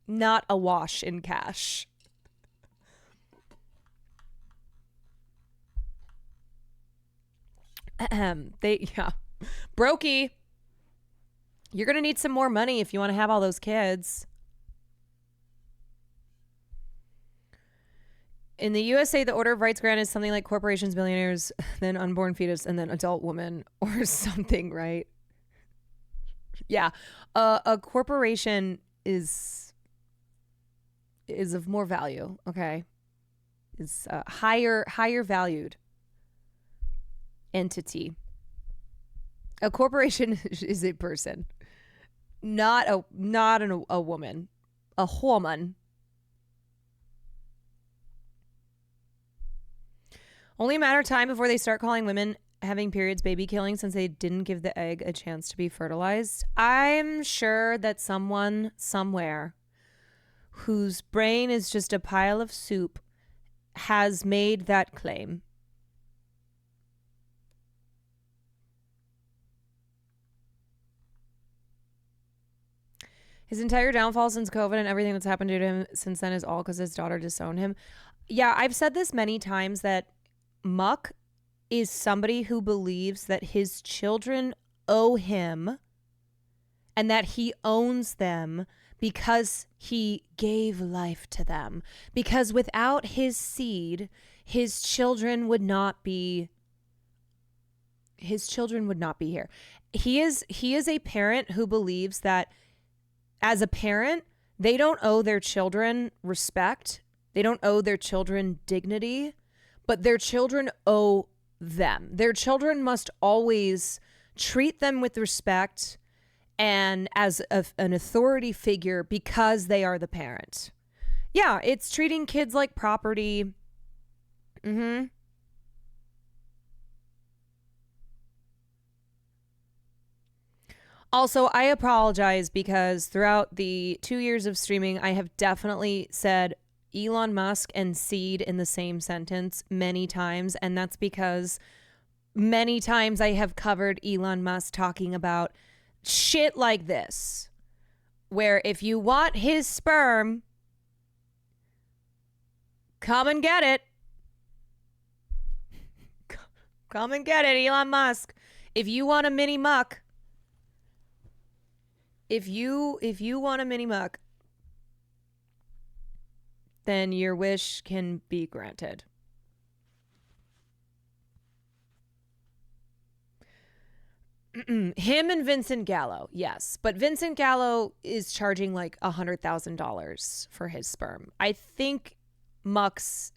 Speaker 1: not awash in cash. Brokey. You're going to need some more money if you want to have all those kids. In the USA, the order of rights grant is something like corporations, billionaires, then unborn fetus, and then adult woman or something, right? Yeah. A corporation is of more value, okay? Is a higher valued entity. A corporation is a person, not a woman, a woman. Only a matter of time before they start calling women having periods baby killing, since they didn't give the egg a chance to be fertilized. I'm sure that someone somewhere whose brain is just a pile of soup has made that claim. His entire downfall since COVID and everything that's happened to him since then is all because his daughter disowned him. Yeah, I've said this many times that Muck is somebody who believes that his children owe him and that he owns them because he gave life to them. Because without his seed, his children would not be here. He is a parent who believes that as a parent, they don't owe their children respect. They don't owe their children dignity, but their children owe them. Their children must always treat them with respect and as an authority figure because they are the parent. Yeah, it's treating kids like property. Also, I apologize because throughout the 2 years of streaming, I have definitely said Elon Musk and seed in the same sentence many times. And that's because many times I have covered Elon Musk talking about shit like this, where if you want his sperm, come and get it. Come and get it, Elon Musk. If you want a mini muck, if you want a mini muck, then your wish can be granted. Him and Vincent Gallo, yes. But Vincent Gallo is charging like $100,000 for his sperm. I think Muck's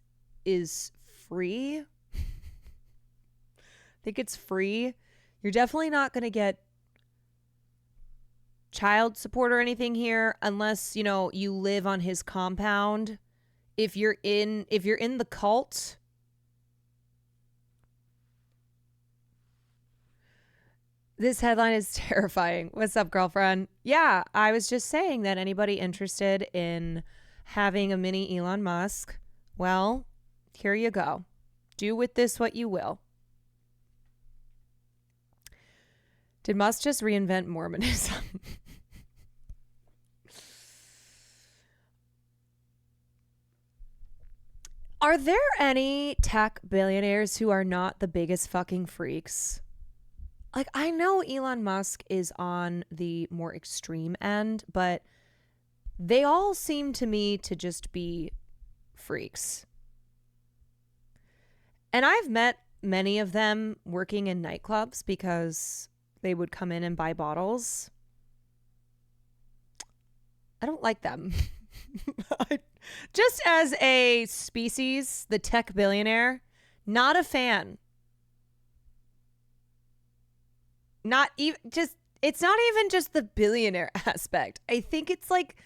Speaker 1: is free. I think it's free. You're definitely not going to get child support or anything here unless, you know, you live on his compound. If you're in the cult, this headline is terrifying. What's up, girlfriend? Yeah, I was just saying that anybody interested in having a mini Elon Musk, well, here you go. Do with this what you will. Did Musk just reinvent Mormonism? Are there any tech billionaires who are not the biggest fucking freaks? Like, I know Elon Musk is on the more extreme end, but they all seem to me to just be freaks. And I've met many of them working in nightclubs because they would come in and buy bottles. I don't like them. Just as a species, the tech billionaire, not a fan. Not even just, it's not even just the billionaire aspect. I think it's like,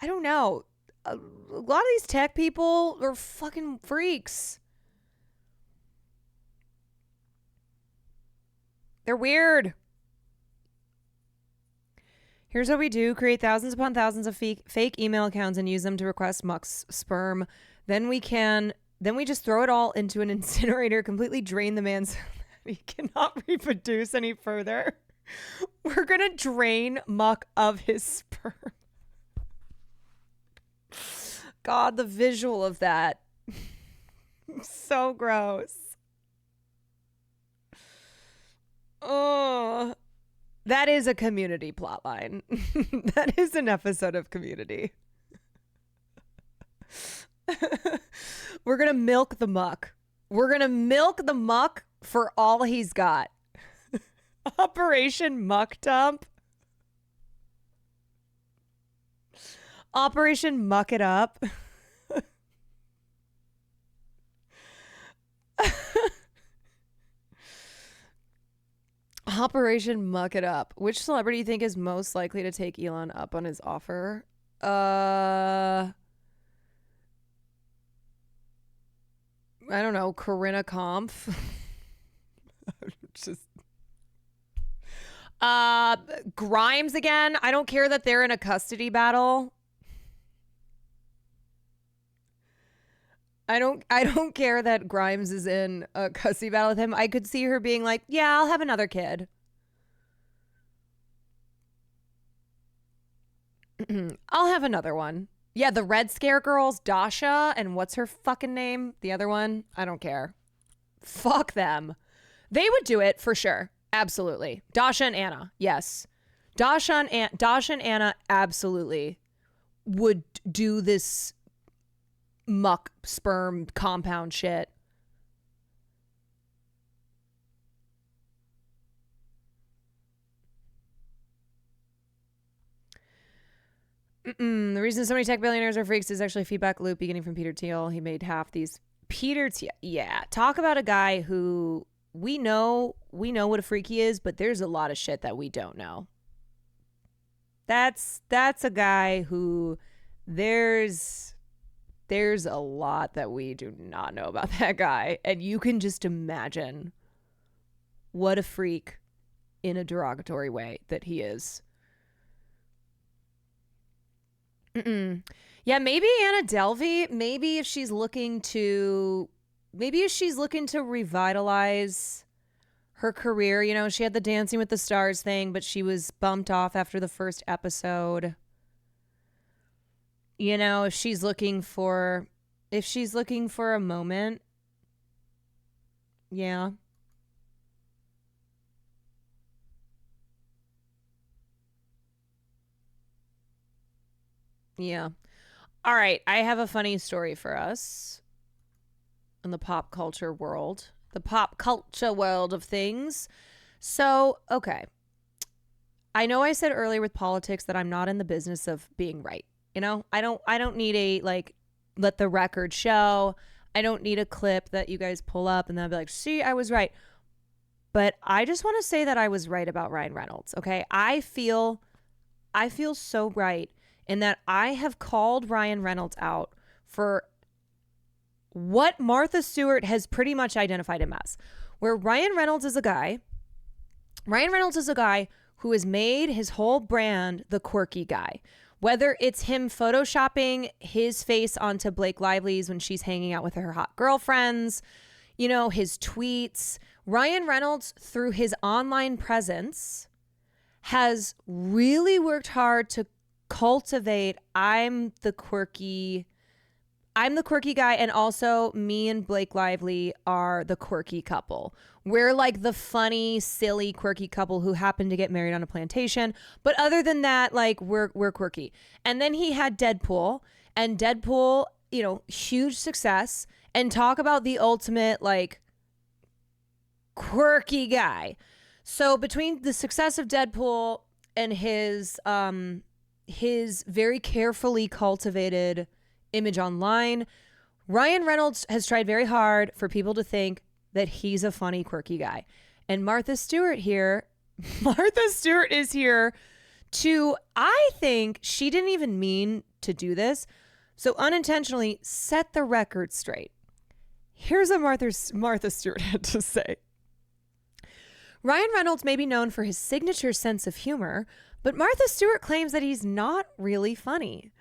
Speaker 1: I don't know. A lot of these tech people are fucking freaks. They're weird. Here's what we do. Create thousands upon thousands of fake email accounts and use them to request Muck's sperm. Then we just throw it all into an incinerator, completely drain the man so that he cannot reproduce any further. We're going to drain Muck of his sperm. God, the visual of that. So gross. Oh. That is a Community plotline. That is an episode of Community. We're going to milk the muck. We're going to milk the muck for all he's got. Operation Muck Dump. Operation Muck It Up. Operation Muck It Up. Which celebrity do you think is most likely to take Elon up on his offer? I don't know. Corinna Kampf. Just Grimes again. I don't care that they're in a custody battle. I don't care that Grimes is in a custody battle with him. I could see her being like, yeah, I'll have another kid. I'll have another one. Yeah, the Red Scare girls, Dasha, and what's her fucking name? The other one? I don't care. Fuck them. They would do it for sure. Absolutely. Dasha and Anna. Yes. Dasha and Anna absolutely would do this muck sperm compound shit. The reason so many tech billionaires are freaks is actually a feedback loop beginning from Peter Thiel. He made half these. Peter Thiel. Yeah. Talk about a guy who we know what a freak he is, but there's a lot of shit that we don't know. That's a guy who there's a lot that we do not know about that guy. And you can just imagine what a freak in a derogatory way that he is. Yeah, maybe Anna Delvey, maybe if she's looking to revitalize her career. You know, she had the Dancing with the Stars thing, but she was bumped off after the first episode. You know, if she's looking for a moment. Yeah. Yeah. All right. I have a funny story for us in the pop culture world. The pop culture world of things. So, okay. I know I said earlier with politics that I'm not in the business of being right. You know, I don't need a, like, let the record show. I don't need a clip that you guys pull up and then I'll be like, see, I was right. But I just want to say that I was right about Ryan Reynolds. Okay. I feel so right in that I have called Ryan Reynolds out for what Martha Stewart has pretty much identified him as. Where Ryan Reynolds is a guy who has made his whole brand the quirky guy. Whether it's him photoshopping his face onto Blake Lively's when she's hanging out with her hot girlfriends, you know, his tweets. Ryan Reynolds, through his online presence, has really worked hard to cultivate I'm the quirky guy, and also me and Blake Lively are the quirky couple. We're like the funny, silly, quirky couple who happen to get married on a plantation. But other than that, like we're quirky. And then he had Deadpool, and Deadpool, you know, huge success, and talk about the ultimate like quirky guy. So between the success of Deadpool and his very carefully cultivated image online, Ryan Reynolds has tried very hard for people to think that he's a funny, quirky guy. And Martha Stewart is here to, I think she didn't even mean to do this, so unintentionally set the record straight. Here's what Martha Stewart had to say. Ryan Reynolds may be known for his signature sense of humor, but Martha Stewart claims that he's not really funny.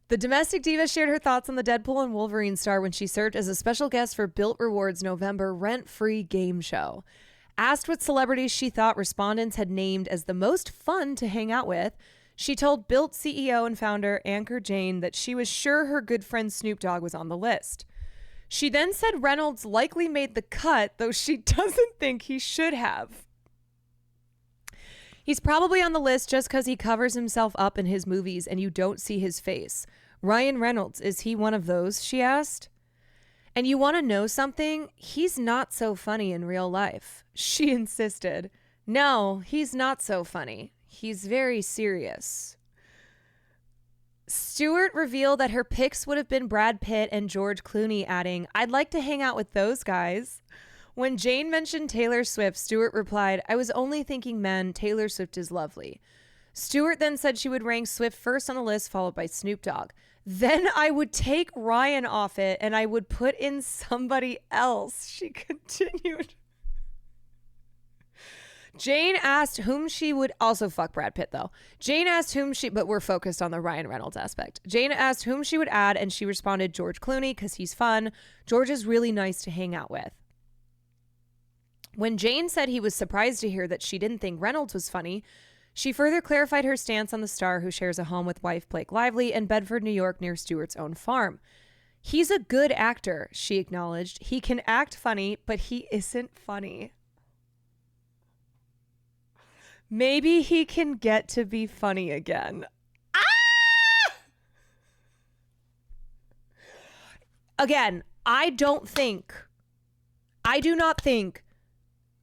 Speaker 1: The domestic diva shared her thoughts on the Deadpool and Wolverine star when she served as a special guest for Built Rewards' November rent-free game show. Asked what celebrities she thought respondents had named as the most fun to hang out with, she told Built CEO and founder Anchor Jane that she was sure her good friend Snoop Dogg was on the list. She then said Reynolds likely made the cut, though she doesn't think he should have. He's probably on the list just because he covers himself up in his movies and you don't see his face. Ryan Reynolds, is he one of those? She asked. And you want to know something? He's not so funny in real life. She insisted. No, he's not so funny. He's very serious. Stewart revealed that her picks would have been Brad Pitt and George Clooney, adding, I'd like to hang out with those guys. When Jane mentioned Taylor Swift, Stewart replied, I was only thinking men. Taylor Swift is lovely. Stewart then said she would rank Swift first on the list, followed by Snoop Dogg. Then I would take Ryan off it and I would put in somebody else, she continued. Jane asked whom she would also fuck Brad Pitt though. Jane asked whom she, but we're focused on the Ryan Reynolds aspect. Jane asked whom she would add and she responded George Clooney because he's fun. George is really nice to hang out with. When Jane said he was surprised to hear that she didn't think Reynolds was funny, she further clarified her stance on the star who shares a home with wife Blake Lively in Bedford, New York, near Stewart's own farm. He's a good actor, she acknowledged. He can act funny, but he isn't funny. Maybe he can get to be funny again. Ah! Again, I do not think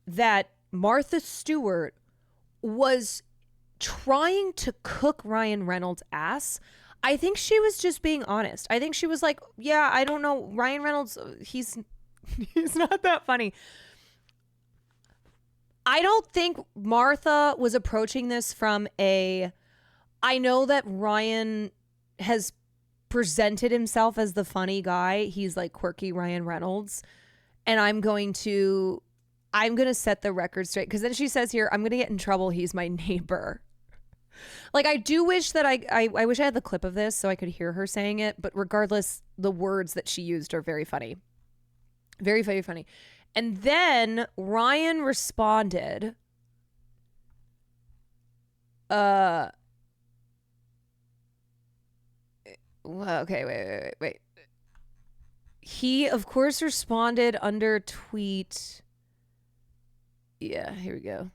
Speaker 1: that Martha Stewart was trying to cook Ryan Reynolds' ass. I think she was just being honest. I think she was like, yeah, I don't know. Ryan Reynolds, he's not that funny. I don't think Martha was approaching this from I know that Ryan has presented himself as the funny guy. He's like quirky Ryan Reynolds. And I'm going to set the record straight. Because then she says here, I'm going to get in trouble. He's my neighbor. Like, I do wish that I wish I had the clip of this so I could hear her saying it. But regardless, the words that she used are very funny. Very, very funny. And then Ryan responded, well, okay, wait. He, of course, responded under tweet. Yeah, here we go.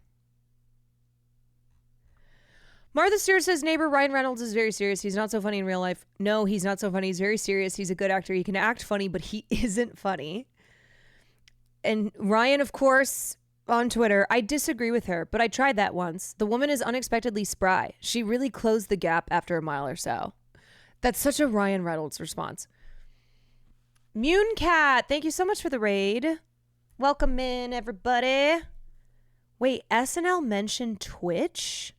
Speaker 1: Martha Stewart says neighbor Ryan Reynolds is very serious. He's not so funny in real life. No, he's not so funny. He's very serious. He's a good actor. He can act funny, but he isn't funny. And Ryan, of course, on Twitter, I disagree with her, but I tried that once. The woman is unexpectedly spry. She really closed the gap after a mile or so. That's such a Ryan Reynolds response. Munecat, thank you so much for the raid. Welcome in, everybody. Wait, SNL mentioned Twitch?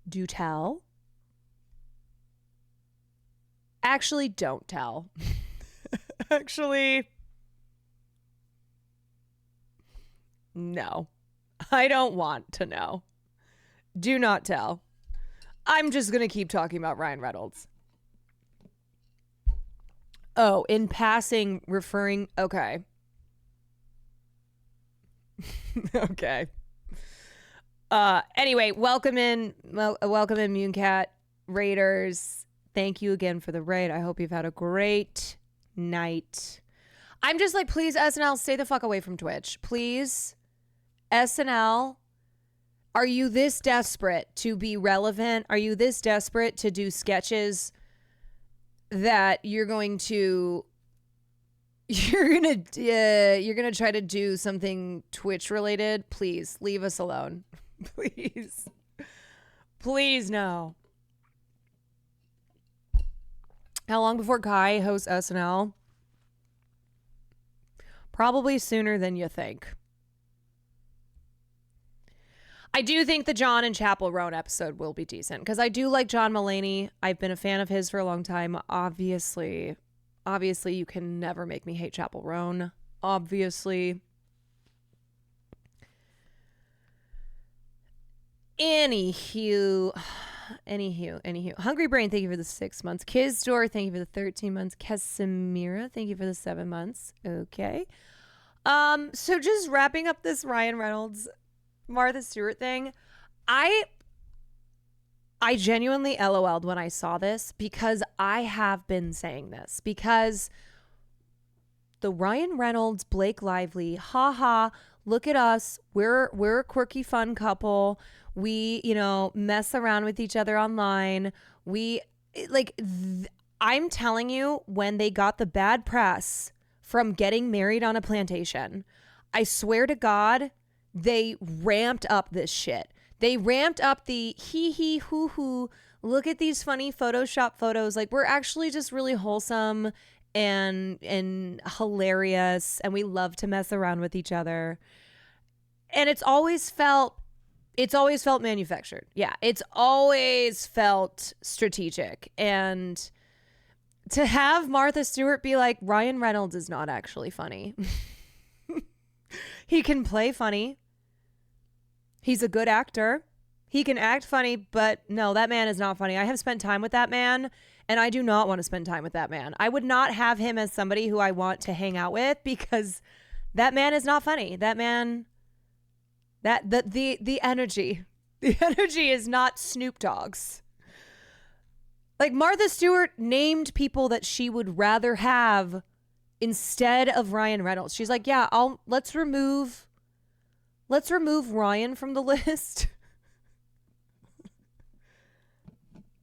Speaker 1: Do tell. Actually, don't tell. Actually, no. I don't want to know. Do not tell. I'm just going to keep talking about Ryan Reynolds. Oh, in passing, referring... Okay. Okay. Anyway, welcome in Munecat Raiders. Thank you again for the raid. I hope you've had a great night. I'm just like, please, SNL, stay the fuck away from Twitch. Please. SNL, are you this desperate to be relevant? Are you this desperate to do sketches that you're gonna try to do something Twitch related? Please leave us alone. Please no. How long before Kai hosts SNL? Probably sooner than you think. I do think the John and Chappell Roan episode will be decent because I do like John Mulaney. I've been a fan of his for a long time. Obviously, you can never make me hate Chappell Roan. Obviously. Anywho. Hungry Brain, thank you for the 6 months. Kiz Store, thank you for the 13 months. Casimira, thank you for the 7 months. Okay. So just wrapping up this Ryan Reynolds, Martha Stewart thing. I genuinely LOL'd when I saw this because I have been saying this. Because the Ryan Reynolds, Blake Lively, haha, look at us. We're a quirky, fun couple. We, mess around with each other online. I'm telling you, when they got the bad press from getting married on a plantation, I swear to God, they ramped up this shit. They ramped up the hee hoo hoo. Look at these funny Photoshop photos. Like, we're actually just really wholesome and hilarious, and we love to mess around with each other. And it's always felt manufactured. Yeah, it's always felt strategic. And to have Martha Stewart be like, Ryan Reynolds is not actually funny. He can play funny. He's a good actor. He can act funny, but no, that man is not funny. I have spent time with that man, and I do not want to spend time with that man. I would not have him as somebody who I want to hang out with, because that man is not funny. That man, the energy is not Snoop Dogg's. Like, Martha Stewart named people that she would rather have instead of Ryan Reynolds. She's like, yeah, let's remove Ryan from the list.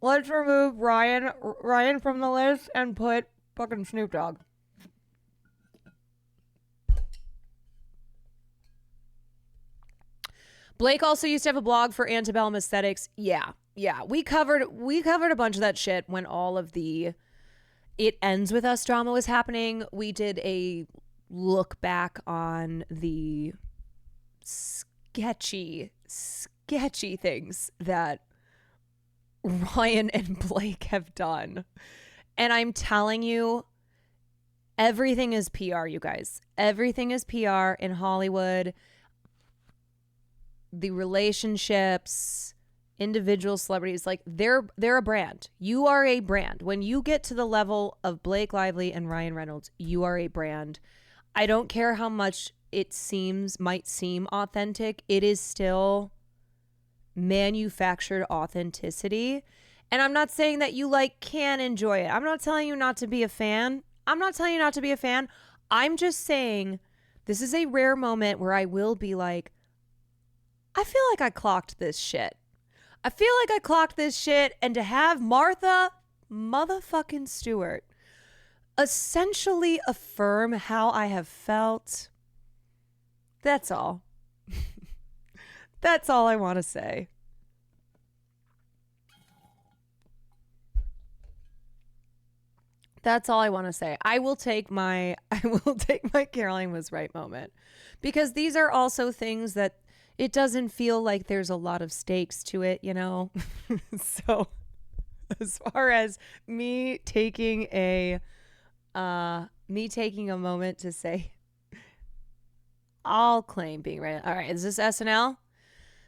Speaker 1: Let's remove Ryan from the list and put fucking Snoop Dogg. Blake also used to have a blog for Antebellum Aesthetics. Yeah. We covered a bunch of that shit when all of the It Ends With Us drama was happening. We did a look back on the sketchy things that Ryan and Blake have done. And I'm telling you, everything is PR, you guys. Everything is PR in Hollywood. The relationships, individual celebrities, like they're a brand. You are a brand. When you get to the level of Blake Lively and Ryan Reynolds, you are a brand. I don't care how much it might seem authentic. It is still manufactured authenticity. And I'm not saying that you can enjoy it. I'm not telling you not to be a fan. I'm just saying this is a rare moment where I will be like, I feel like I clocked this shit. And to have Martha motherfucking Stewart essentially affirm how I have felt, that's all. That's all I want to say. That's all I want to say. I will take my Caroline was right moment, because these are also things that it doesn't feel like there's a lot of stakes to it, So as far as me taking a moment to say, I'll claim being right. All right, is this SNL?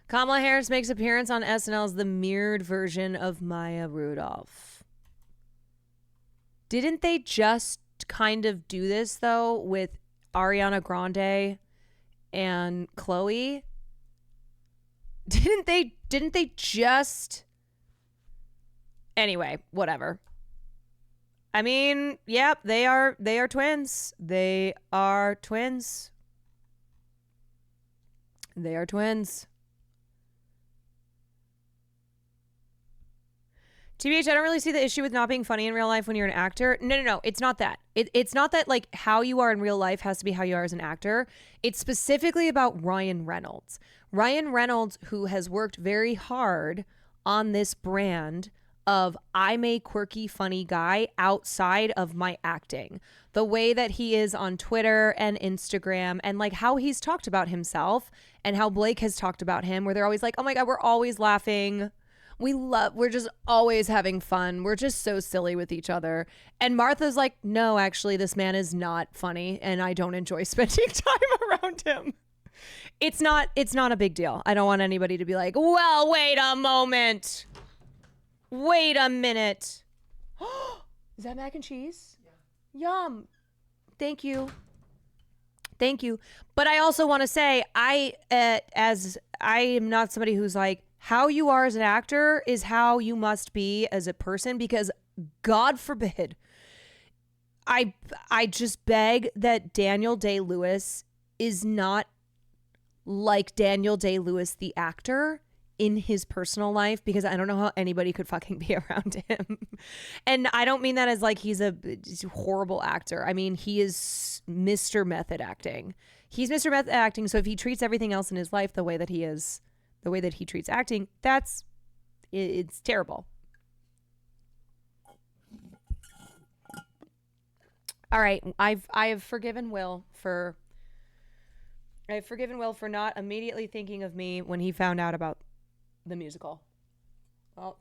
Speaker 1: Kamala Harris makes appearance on SNL as the mirrored version of Maya Rudolph. Didn't they just kind of do this though with Ariana Grande and Chloe? Didn't they just? Anyway, whatever. I mean, yep, they are twins. They are twins. TBH, I don't really see the issue with not being funny in real life when you're an actor. No. It's not that. It's not that like how you are in real life has to be how you are as an actor. It's specifically about Ryan Reynolds. Ryan Reynolds, who has worked very hard on this brand of I'm a quirky, funny guy outside of my acting. The way that he is on Twitter and Instagram, and like how he's talked about himself and how Blake has talked about him, where they're always like, oh my God, we're always laughing. We're just always having fun. We're just so silly with each other. And Martha's like, no, actually, this man is not funny and I don't enjoy spending time around him. It's not a big deal. I don't want anybody to be like, well, wait a moment. Wait a minute. Is that mac and cheese? Yeah. Yum. Thank you. But I also want to say, as I am not somebody who's like, how you are as an actor is how you must be as a person, because God forbid, I just beg that Daniel Day-Lewis is not like Daniel Day-Lewis, the actor, in his personal life, because I don't know how anybody could fucking be around him. And I don't mean that as like he's a horrible actor. I mean, he is Mr. Method acting. He's Mr. Method acting. So if he treats everything else in his life the way that he is, the way that he treats acting, it's terrible. All right, I have forgiven Will for not immediately thinking of me when he found out about the musical. Well,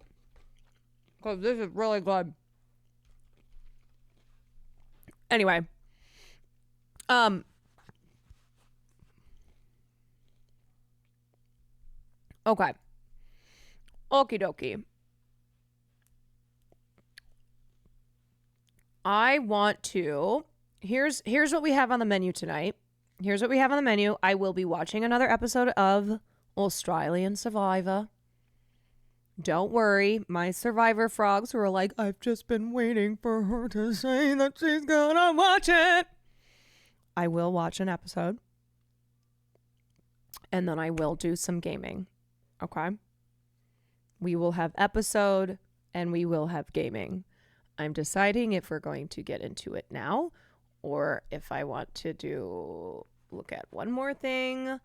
Speaker 1: because this is really good. Anyway, okay. Okie dokie. I want to. Here's what we have on the menu tonight. Here's what we have on the menu. I will be watching another episode of Australian Survivor. Don't worry, my Survivor frogs who are like, I've just been waiting for her to say that she's gonna watch it. I will watch an episode. And then I will do some gaming. Okay? We will have episode and we will have gaming. I'm deciding if we're going to get into it now or if I want to look at one more thing.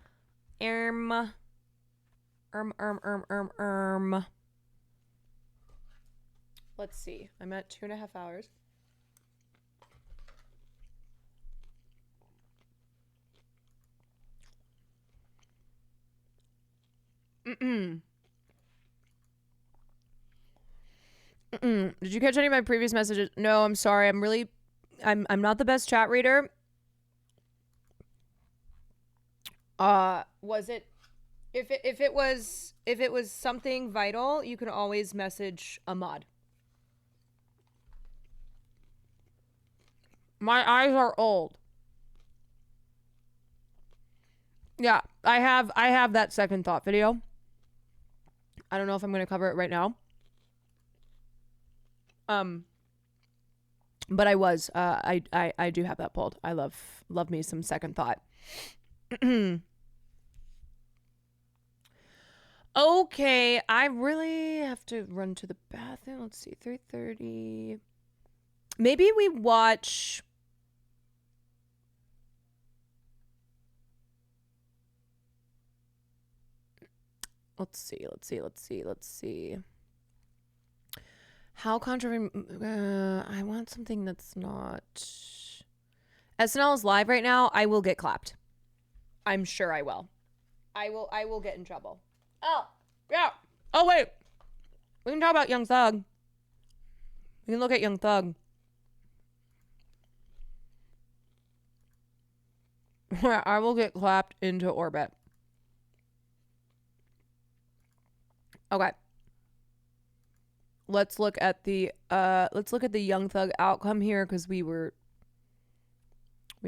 Speaker 1: Let's see. I'm at 2.5 hours. Did you catch any of my previous messages? No, I'm sorry. I'm not the best chat reader. Was it if it was something vital, you can always message Ahmad. My eyes are old. Yeah, I have that second thought video. I don't know if I'm going to cover it right now. But I was, I do have that pulled. I love me some second thought. Okay, I really have to run to the bathroom. Let's see, 3:30. Maybe we watch. Let's see. How controversial? I want something that's not. SNL is live right now. I will get clapped. I'm sure I will. I will get in trouble. Oh, yeah. Oh, wait. We can talk about Young Thug. We can look at Young Thug. I will get clapped into orbit. Okay. Let's look at the Young Thug outcome here because we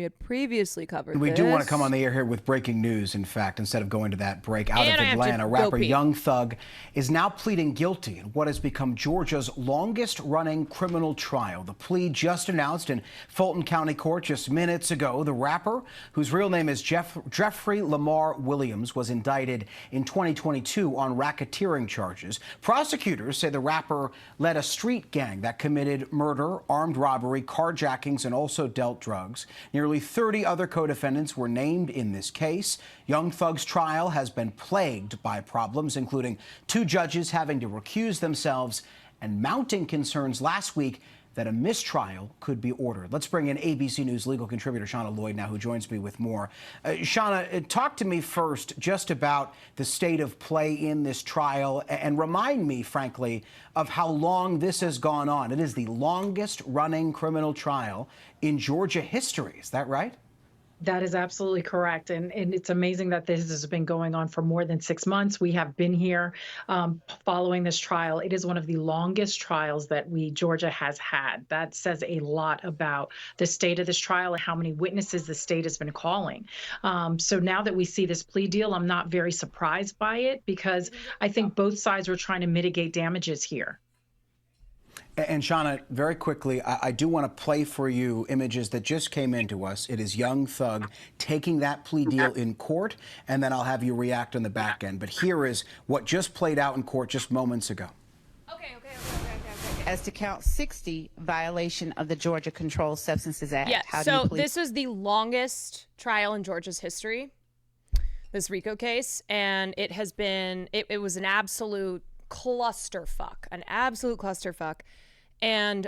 Speaker 1: had previously covered
Speaker 18: We
Speaker 1: this.
Speaker 18: do want to come on the air here with breaking news, in fact, instead of going to that break. Out
Speaker 1: And
Speaker 18: of
Speaker 1: I have to
Speaker 18: Atlanta,
Speaker 1: go
Speaker 18: rapper
Speaker 1: pee.
Speaker 18: Young Thug is now pleading guilty in what has become Georgia's longest-running criminal trial. The plea just announced in Fulton County Court just minutes ago. The rapper, whose real name is Jeffrey Lamar Williams, was indicted in 2022 on racketeering charges. Prosecutors say the rapper led a street gang that committed murder, armed robbery, carjackings, and also dealt drugs. Nearly 30 other co-defendants were named in this case. Young Thug's trial has been plagued by problems, including 2 judges having to recuse themselves and mounting concerns last week that a mistrial could be ordered. Let's bring in ABC News legal contributor Shauna Lloyd now, who joins me with more. Shauna, talk to me first just about the state of play in this trial and remind me, frankly, of how long this has gone on. It is the longest running criminal trial in Georgia history. Is that right?
Speaker 19: That is absolutely correct. And it's amazing that this has been going on for more than 6 months. We have been here following this trial. It is one of the longest trials that Georgia has had. That says a lot about the state of this trial and how many witnesses the state has been calling. So now that we see this plea deal, I'm not very surprised by it because I think both sides were trying to mitigate damages here.
Speaker 18: And Shauna, very quickly, I do want to play for you images that just came into us. It is Young Thug taking that plea deal in court, and then I'll have you react on the back end. But here is what just played out in court just moments ago.
Speaker 1: Okay.
Speaker 20: As to count 60, violation of the Georgia Controlled Substances Act.
Speaker 1: Yeah,
Speaker 20: How do you
Speaker 1: so
Speaker 20: plead?
Speaker 1: this was the longest trial in Georgia's history, this RICO case, and it has been, it was an absolute clusterfuck. And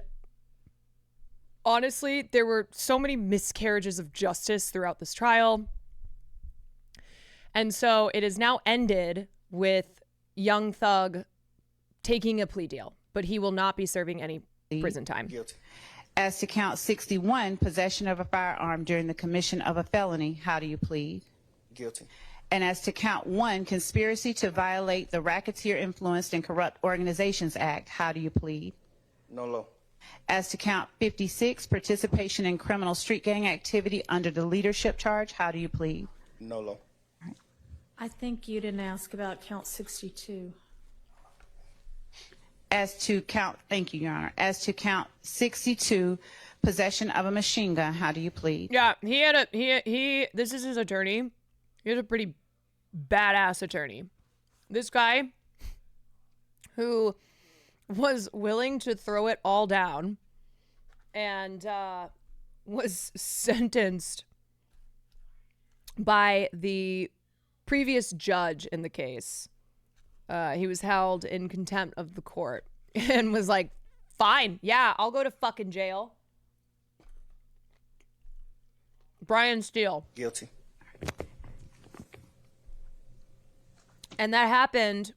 Speaker 1: honestly, there were so many miscarriages of justice throughout this trial. And so it is now ended with Young Thug taking a plea deal, but he will not be serving any prison time.
Speaker 20: Guilty. As to count 61, possession of a firearm during the commission of a felony, how do you plead?
Speaker 21: Guilty.
Speaker 20: And as to count 1, conspiracy to violate the Racketeer Influenced and Corrupt Organizations Act, how do you plead?
Speaker 21: No law.
Speaker 20: As to count 56, participation in criminal street gang activity under the leadership charge, how do you plead?
Speaker 21: No law.
Speaker 8: I think you didn't ask about count 62.
Speaker 20: As to count, thank you, Your Honor. As to count 62, possession of a machine gun, how do you plead?
Speaker 1: Yeah, this is his attorney. He has a pretty badass attorney. This guy who was willing to throw it all down and was sentenced by the previous judge in the case. He was held in contempt of the court and was like, fine, yeah, I'll go to fucking jail. Brian Steele.
Speaker 21: Guilty.
Speaker 1: And that happened,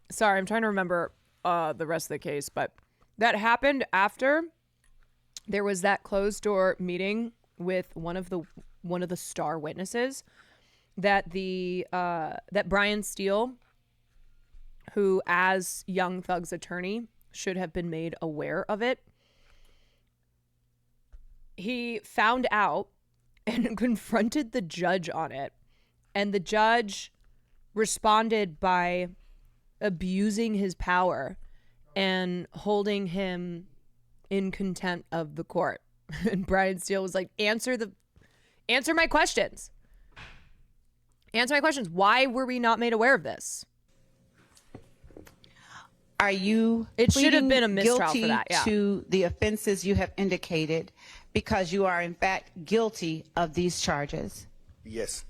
Speaker 1: sorry, I'm trying to remember the rest of the case, but that happened after there was that closed door meeting with one of the star witnesses that that Brian Steele, who as Young Thug's attorney should have been made aware of it. He found out and confronted the judge on it, and the judge responded by abusing his power and holding him in contempt of the court. And Brian Steele was like, answer my questions. Answer my questions. Why were we not made aware of this?
Speaker 20: Are you
Speaker 1: It should have been a mistrial
Speaker 20: guilty
Speaker 1: for that, yeah.
Speaker 20: to the offenses you have indicated because you are in fact guilty of these charges?
Speaker 21: Yes.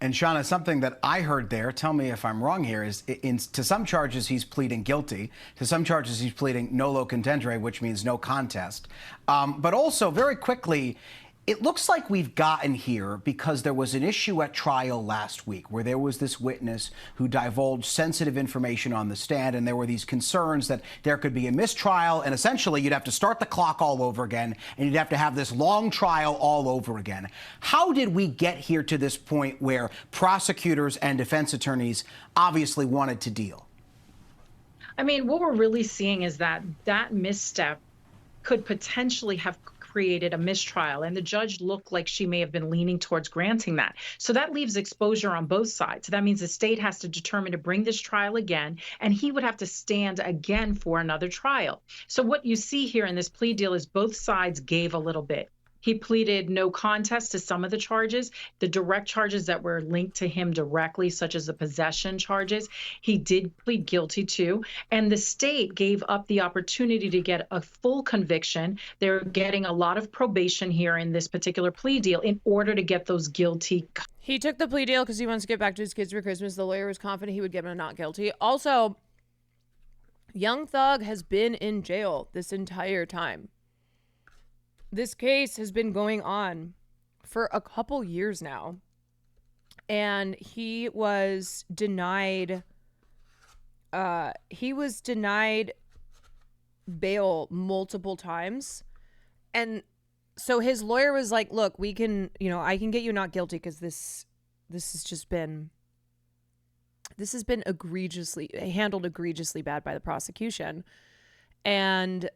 Speaker 18: And Shauna, something that I heard there, tell me if I'm wrong here, is to some charges he's pleading guilty. To some charges he's pleading nolo contendere, which means no contest. But also, very quickly, it looks like we've gotten here because there was an issue at trial last week where there was this witness who divulged sensitive information on the stand, and there were these concerns that there could be a mistrial, and essentially you'd have to start the clock all over again, and you'd have to have this long trial all over again. How did we get here to this point where prosecutors and defense attorneys obviously wanted to deal?
Speaker 19: I mean, what we're really seeing is that misstep could potentially have created a mistrial, and the judge looked like she may have been leaning towards granting that. So that leaves exposure on both sides. So that means the state has to determine to bring this trial again, and he would have to stand again for another trial. So what you see here in this plea deal is both sides gave a little bit. He pleaded no contest to some of the charges. The direct charges that were linked to him directly, such as the possession charges, he did plead guilty to. And the state gave up the opportunity to get a full conviction. They're getting a lot of probation here in this particular plea deal in order to get those guilty.
Speaker 1: He took the plea deal because he wants to get back to his kids for Christmas. The lawyer was confident he would get him not guilty. Also, Young Thug has been in jail this entire time. This case has been going on for a couple years now, and he was denied bail multiple times. And so his lawyer was like, look, I can get you not guilty because this has been handled egregiously bad by the prosecution. And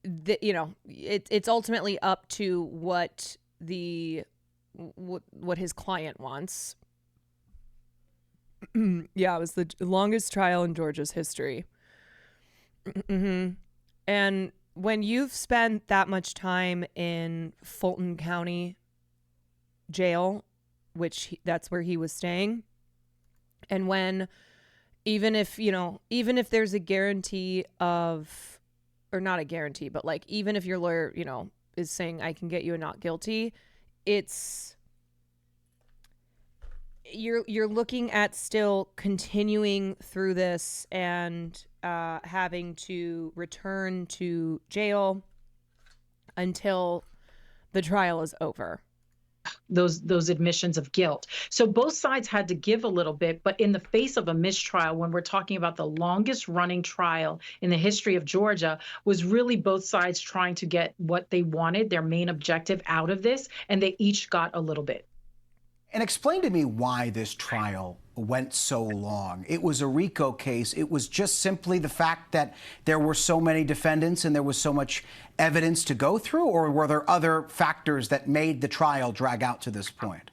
Speaker 1: it's ultimately up to what his client wants. Yeah, it was the longest trial in Georgia's history. Mm-hmm. And when you've spent that much time in Fulton County jail, that's where he was staying, and when even if there's a guarantee of, or not a guarantee, but like even if your lawyer, is saying I can get you a not guilty, you're looking at still continuing through this and having to return to jail until the trial is over.
Speaker 19: Those admissions of guilt. So both sides had to give a little bit, but in the face of a mistrial, when we're talking about the longest running trial in the history of Georgia, was really both sides trying to get what they wanted, their main objective out of this, and they each got a little bit.
Speaker 18: And explain to me why this trial went so long. It was a RICO case. It was just simply the fact that there were so many defendants and there was so much evidence to go through, or were there other factors that made the trial drag out to this point?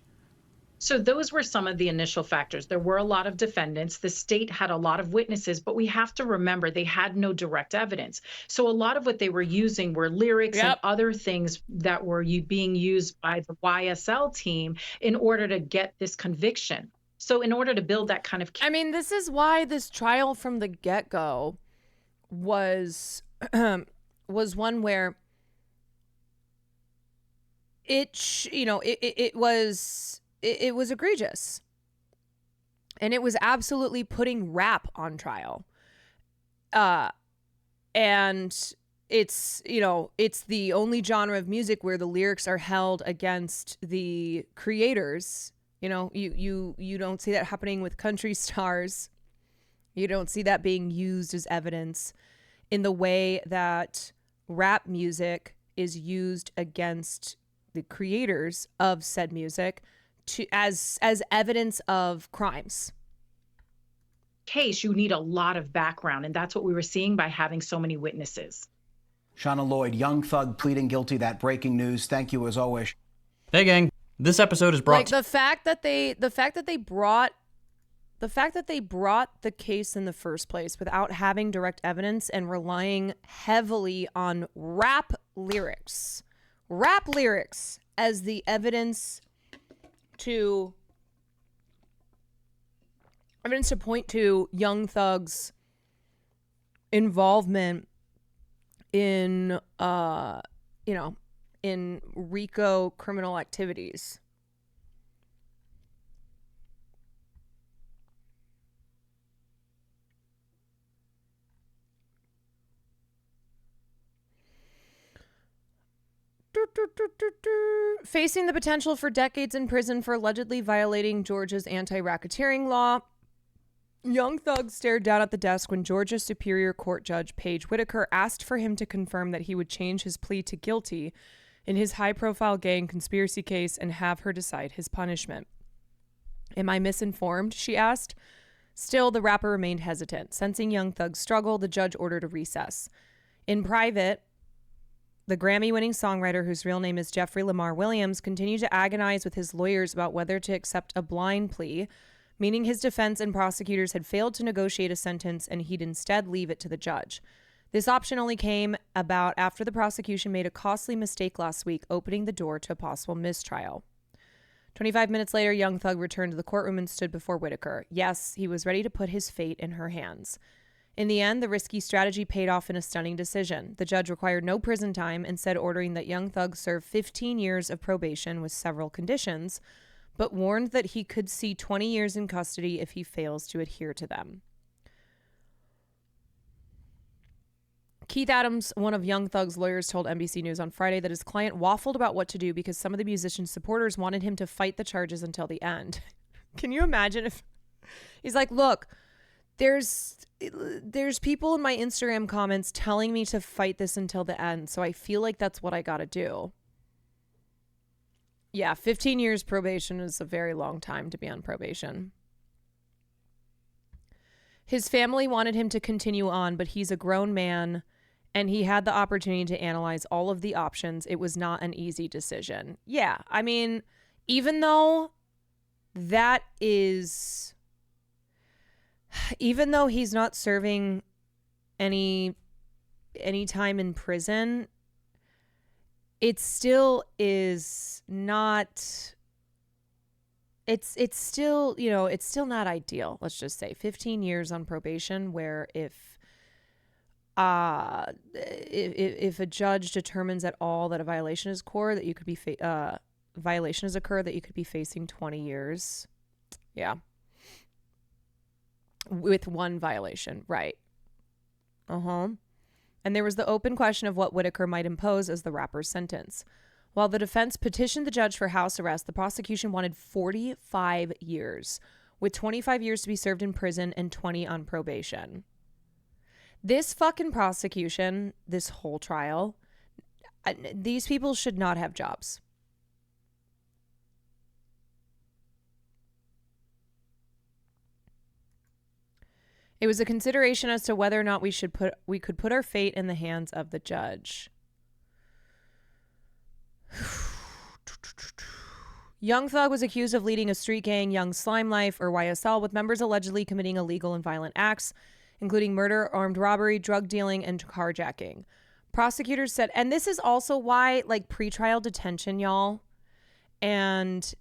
Speaker 19: So those were some of the initial factors. There were a lot of defendants. The state had a lot of witnesses, but we have to remember they had no direct evidence. So a lot of what they were using were lyrics and other things that were being used by the YSL team in order to get this conviction. So in order to build that kind of...
Speaker 1: I mean, this is why this trial from the get-go was one where it was egregious, and it was absolutely putting rap on trial. And it's the only genre of music where the lyrics are held against the creators. You don't see that happening with country stars. You don't see that being used as evidence in the way that rap music is used against the creators of said music as evidence of crimes.
Speaker 19: Case, you need a lot of background, and that's what we were seeing by having so many witnesses.
Speaker 18: Shauna Lloyd, Young Thug pleading guilty. That breaking news. Thank you as always.
Speaker 5: Hey gang, this episode is brought
Speaker 1: the fact that they brought the case in the first place without having direct evidence and relying heavily on rap lyrics as the evidence to point to Young Thug's involvement in in RICO criminal activities. Facing the potential for decades in prison for allegedly violating Georgia's anti-racketeering law, Young Thug stared down at the desk when Georgia Superior Court Judge Paige Whitaker asked for him to confirm that he would change his plea to guilty in his high-profile gang conspiracy case and have her decide his punishment. "Am I misinformed?" she asked. Still, the rapper remained hesitant. Sensing Young Thug's struggle, the judge ordered a recess. In private, the Grammy-winning songwriter, whose real name is Jeffrey Lamar Williams, continued to agonize with his lawyers about whether to accept a blind plea, meaning his defense and prosecutors had failed to negotiate a sentence and he'd instead leave it to the judge. This option only came about after the prosecution made a costly mistake last week, opening the door to a possible mistrial. 25 minutes later, Young Thug returned to the courtroom and stood before Whitaker. Yes, he was ready to put his fate in her hands. In the end, the risky strategy paid off in a stunning decision. The judge required no prison time, instead ordering that Young Thug serve 15 years of probation with several conditions, but warned that he could see 20 years in custody if he fails to adhere to them. Keith Adams, one of Young Thug's lawyers, told NBC News on Friday that his client waffled about what to do because some of the musician's supporters wanted him to fight the charges until the end. Can you imagine if he's like, look, there's people in my Instagram comments telling me to fight this until the end, so I feel like that's what I got to do. Yeah, 15 years probation is a very long time to be on probation. His family wanted him to continue on, but he's a grown man and he had the opportunity to analyze all of the options. It was not an easy decision. Yeah, I mean, even though he's not serving any any time in prison, it still is not, it's still, you know, it's still not ideal. Let's just say 15 years on probation, where if a judge determines at all that a violation is occurred, that you could be facing 20 years. Yeah. With one violation, right. And there was the open question of what Whitaker might impose as the rapper's sentence. While the defense petitioned the judge for house arrest, the prosecution wanted 45 years, with 25 years to be served in prison and 20 on probation. This fucking prosecution, this whole trial, these people should not have jobs. It was a consideration as to whether or not we could put our fate in the hands of the judge. Young Thug was accused of leading a street gang, Young Slime Life, or YSL, with members allegedly committing illegal and violent acts, including murder, armed robbery, drug dealing, and carjacking. Prosecutors said, and this is also why, like, pretrial detention, y'all, and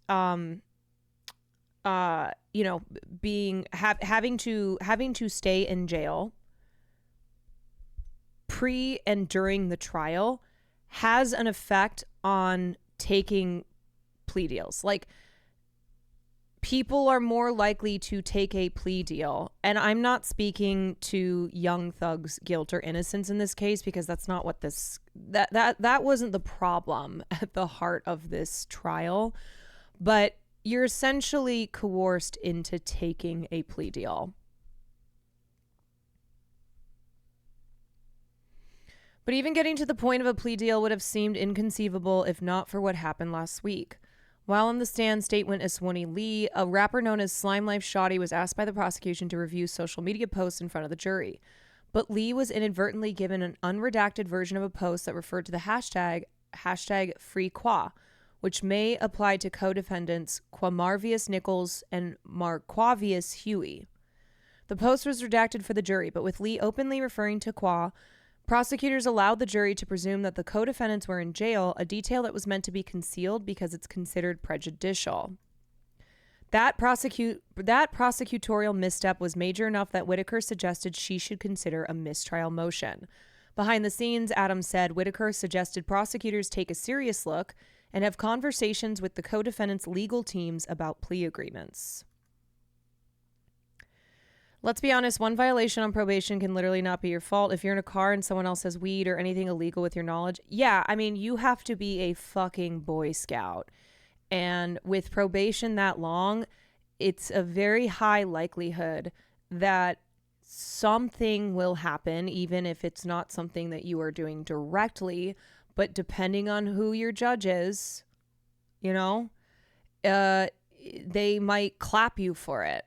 Speaker 1: you know, having to stay in jail pre and during the trial has an effect on taking plea deals. Like, people are more likely to take a plea deal, and I'm not speaking to Young Thug's guilt or innocence in this case, because that's not what that wasn't the problem at the heart of this trial, but you're essentially coerced into taking a plea deal. But even getting to the point of a plea deal would have seemed inconceivable if not for what happened last week. While on the stand, state witness Swanee Lee, a rapper known as Slime Life Shawty, was asked by the prosecution to review social media posts in front of the jury. But Lee was inadvertently given an unredacted version of a post that referred to the hashtag #FreeQua, which may apply to co-defendants Quamarvius Nichols and Marquavius Huey. The post was redacted for the jury, but with Lee openly referring to Qua, prosecutors allowed the jury to presume that the co-defendants were in jail, a detail that was meant to be concealed because it's considered prejudicial. That prosecutorial misstep was major enough that Whitaker suggested she should consider a mistrial motion. Behind the scenes, Adams said Whitaker suggested prosecutors take a serious look and have conversations with the co-defendants' legal teams about plea agreements. Let's be honest, one violation on probation can literally not be your fault. If you're in a car and someone else has weed or anything illegal with your knowledge, yeah, I mean, you have to be a fucking Boy Scout. And with probation that long, it's a very high likelihood that something will happen, even if it's not something that you are doing directly. But depending on who your judge is, you know, they might clap you for it.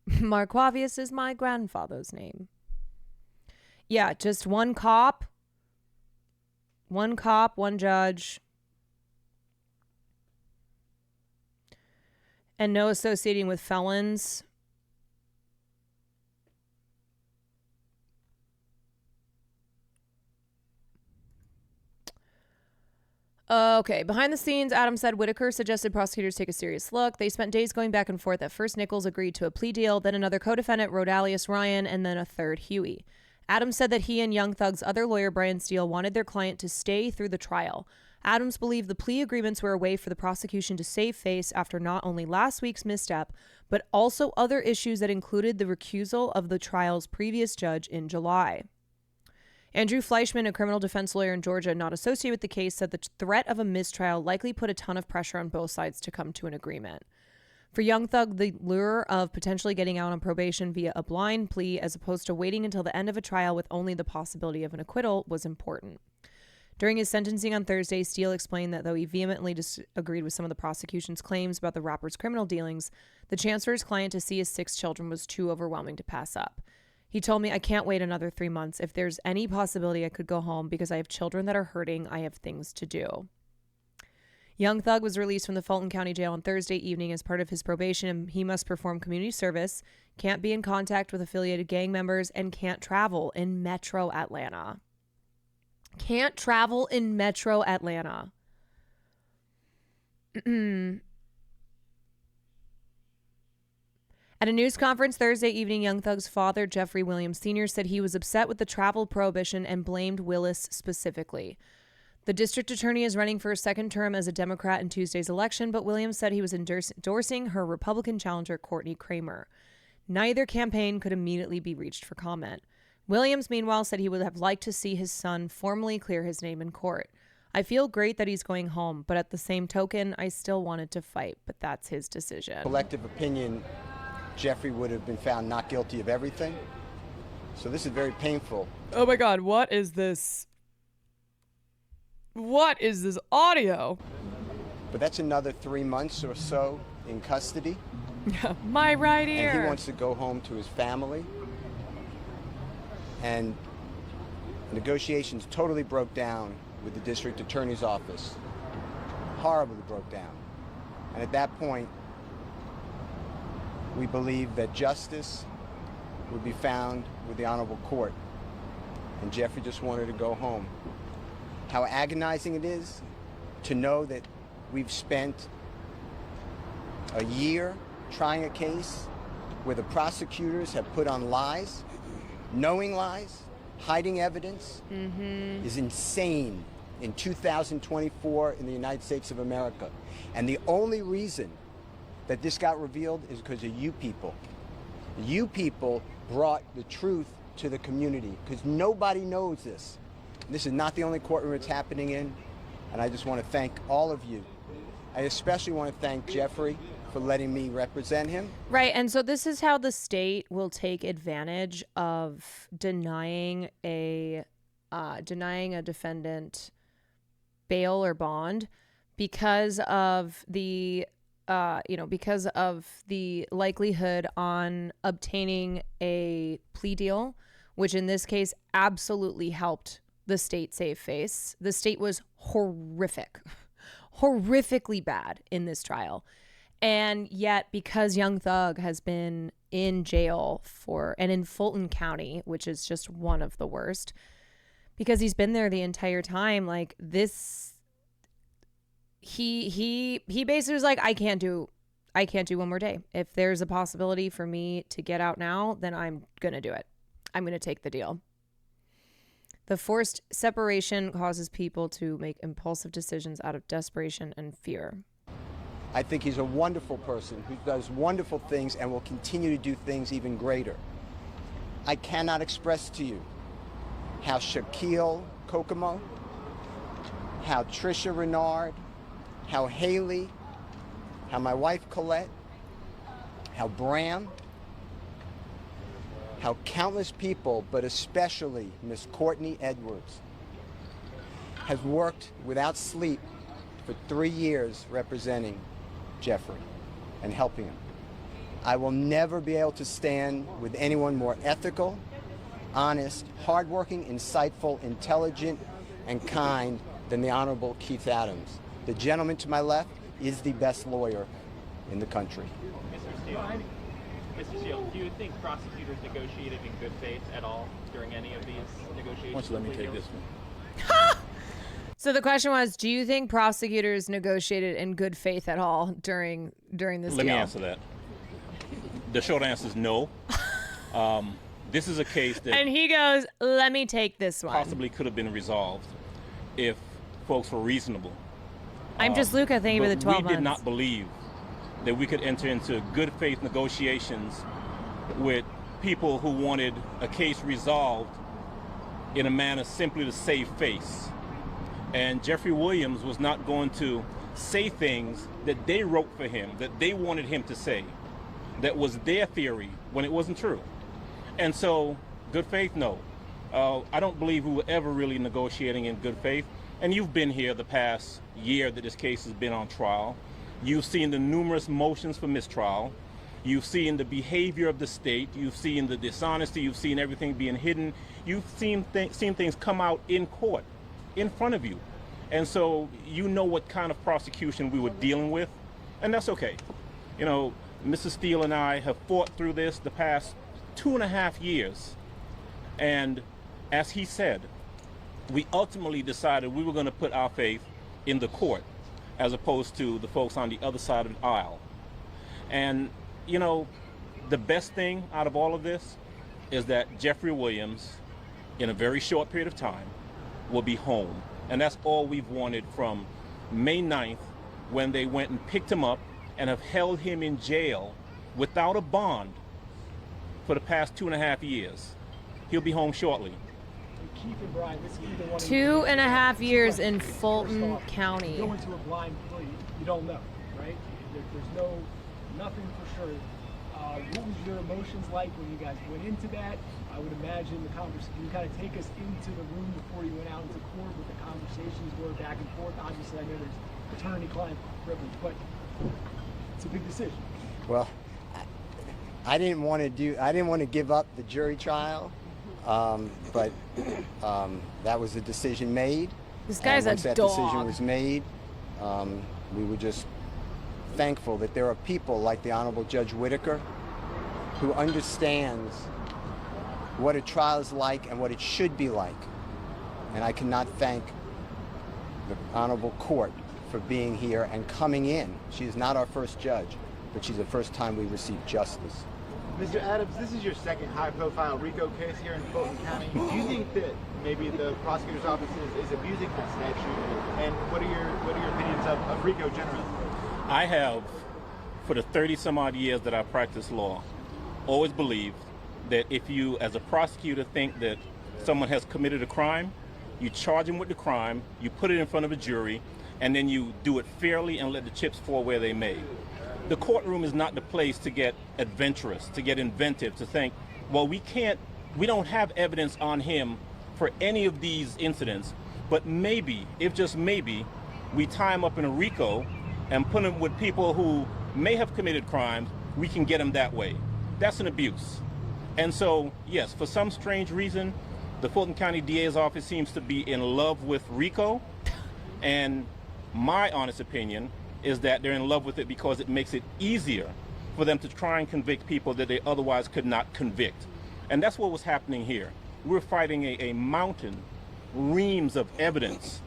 Speaker 1: Marquavius is my grandfather's name. Yeah, just one cop, one judge, and no associating with felons. Okay, behind the scenes, Adams said Whitaker suggested prosecutors take a serious look. They spent days going back and forth. At first, Nichols agreed to a plea deal, then another co-defendant, Rodalius Ryan, and then a third, Huey. Adams said that he and Young Thug's other lawyer, Brian Steele, wanted their client to stay through the trial. Adams believed the plea agreements were a way for the prosecution to save face after not only last week's misstep, but also other issues that included the recusal of the trial's previous judge in July. Andrew Fleischman, a criminal defense lawyer in Georgia not associated with the case, said the threat of a mistrial likely put a ton of pressure on both sides to come to an agreement. For Young Thug, the lure of potentially getting out on probation via a blind plea as opposed to waiting until the end of a trial with only the possibility of an acquittal was important. During his sentencing on Thursday, Steele explained that though he vehemently disagreed with some of the prosecution's claims about the rapper's criminal dealings, the chance for his client to see his 6 children was too overwhelming to pass up. He told me, I can't wait another 3 months. If there's any possibility I could go home because I have children that are hurting, I have things to do. Young Thug was released from the Fulton County Jail on Thursday evening as part of his probation, and he must perform community service, can't be in contact with affiliated gang members, and can't travel in Metro Atlanta. Can't travel in Metro Atlanta. At a news conference Thursday evening, Young Thug's father, Jeffrey Williams Sr., said he was upset with the travel prohibition and blamed Willis specifically. The district attorney is running for a second term as a Democrat in Tuesday's election, but Williams said he was endorsing her Republican challenger, Courtney Kramer. Neither campaign could immediately be reached for comment. Williams, meanwhile, said he would have liked to see his son formally clear his name in court. I feel great that he's going home, but at the same token, I still wanted to fight, but that's his decision.
Speaker 4: Collective opinion, Jeffrey would have been found not guilty of everything. So this is very painful.
Speaker 1: Oh my God, what is this? What is this audio?
Speaker 4: But that's another 3 months or so in custody.
Speaker 1: My right ear.
Speaker 4: And he wants to go home to his family. And negotiations totally broke down with the district attorney's office. Horribly broke down. And at that point, we believe that justice would be found with the honorable court. And Jeffrey just wanted to go home. How agonizing it is to know that we've spent a year trying a case where the prosecutors have put on lies, knowing lies, hiding evidence, is insane in 2024 in the United States of America. And the only reason that this got revealed is because of you people. You people brought the truth to the community because nobody knows this. This is not the only courtroom it's happening in, and I just want to thank all of you. I especially want to thank Jeffrey for letting me represent him.
Speaker 1: Right, and so this is how the state will take advantage of denying a defendant bail or bond because of the likelihood on obtaining a plea deal, which in this case absolutely helped the state save face. The state was horrifically bad in this trial. And yet, because Young Thug has been in jail and in Fulton County, which is just one of the worst, because he's been there the entire time, like this, he basically was like, I can't do one more day. If there's a possibility for me to get out now, then I'm going to do it. I'm going to take the deal. The forced separation causes people to make impulsive decisions out of desperation and fear.
Speaker 4: I think he's a wonderful person who does wonderful things and will continue to do things even greater. I cannot express to you how Shaquille Kokomo, how Trisha Renard, how Haley, how my wife Colette, how Bram, how countless people, but especially Miss Courtney Edwards, has worked without sleep for 3 years representing Jeffrey and helping him. I will never be able to stand with anyone more ethical, honest, hardworking, insightful, intelligent, and kind than the Honorable Keith Adams. The gentleman to my left is the best lawyer in the country.
Speaker 9: Mr. Steele, do you think prosecutors negotiated in good faith at all during any of these negotiations?
Speaker 22: Why don't you let me take this one?
Speaker 1: So the question was, do you think prosecutors negotiated in good faith at all during this deal?
Speaker 22: Let me answer that. The short answer is no. This is a case that
Speaker 1: and he goes, let me take this one.
Speaker 22: Possibly could have been resolved if folks were reasonable.
Speaker 1: I'm just Luca, thank you for the 12 months.
Speaker 22: We did not believe that we could enter into good faith negotiations with people who wanted a case resolved in a manner simply to save face. And Jeffrey Williams was not going to say things that they wrote for him, that they wanted him to say, that was their theory when it wasn't true. And so, good faith, no. I don't believe we were ever really negotiating in good faith. And you've been here the past year that this case has been on trial. You've seen the numerous motions for mistrial. You've seen the behavior of the state. You've seen the dishonesty. You've seen everything being hidden. You've seen things come out in court, in front of you. And so you know what kind of prosecution we were dealing with, and that's okay. You know, Mrs. Steele and I have fought through this the past 2.5 years. And as he said, we ultimately decided we were going to put our faith in the court as opposed to the folks on the other side of the aisle. And, you know, the best thing out of all of this is that Jeffrey Williams, in a very short period of time, will be home. And that's all we've wanted from May 9th, when they went and picked him up and have held him in jail without a bond for the past 2.5 years. He'll be home shortly.
Speaker 3: Keith and Brian, this is either one
Speaker 1: 2.5 years in Fulton County.
Speaker 3: Go into a blind plea, you don't know, right? There's nothing for sure. What was your emotions like when you guys went into that? I would imagine the conversation, can you kind of take us into the room before you went out into court, what the conversations were back and forth? Obviously, I know there's attorney-client privilege, but it's a big decision.
Speaker 4: Well, I didn't want to give up the jury trial, but that was a decision made.
Speaker 1: This guy's
Speaker 4: and once
Speaker 1: a
Speaker 4: that
Speaker 1: dog.
Speaker 4: decision was made, we were just thankful that there are people like the Honorable Judge Whitaker who understands what a trial is like and what it should be like. And I cannot thank the Honorable Court for being here and coming in. She is not our first judge, but she's the first time we received justice.
Speaker 6: Mr. Adams, this is your second high-profile RICO case here in Fulton County. Do you think that maybe the prosecutor's office is abusing that statute? And what are your opinions of RICO generally?
Speaker 22: I have, for the 30-some-odd years that I practiced law, always believed that if you, as a prosecutor, think that someone has committed a crime, you charge them with the crime, you put it in front of a jury, and then you do it fairly and let the chips fall where they may. The courtroom is not the place to get adventurous, to get inventive, to think, well, we don't have evidence on him for any of these incidents, but maybe, if just maybe, we tie him up in a RICO and put him with people who may have committed crimes, we can get him that way. That's an abuse. And so, yes, for some strange reason, the Fulton County DA's office seems to be in love with RICO, and my honest opinion is that they're in love with it because it makes it easier for them to try and convict people that they otherwise could not convict. And that's what was happening here. We're fighting a mountain, reams of evidence,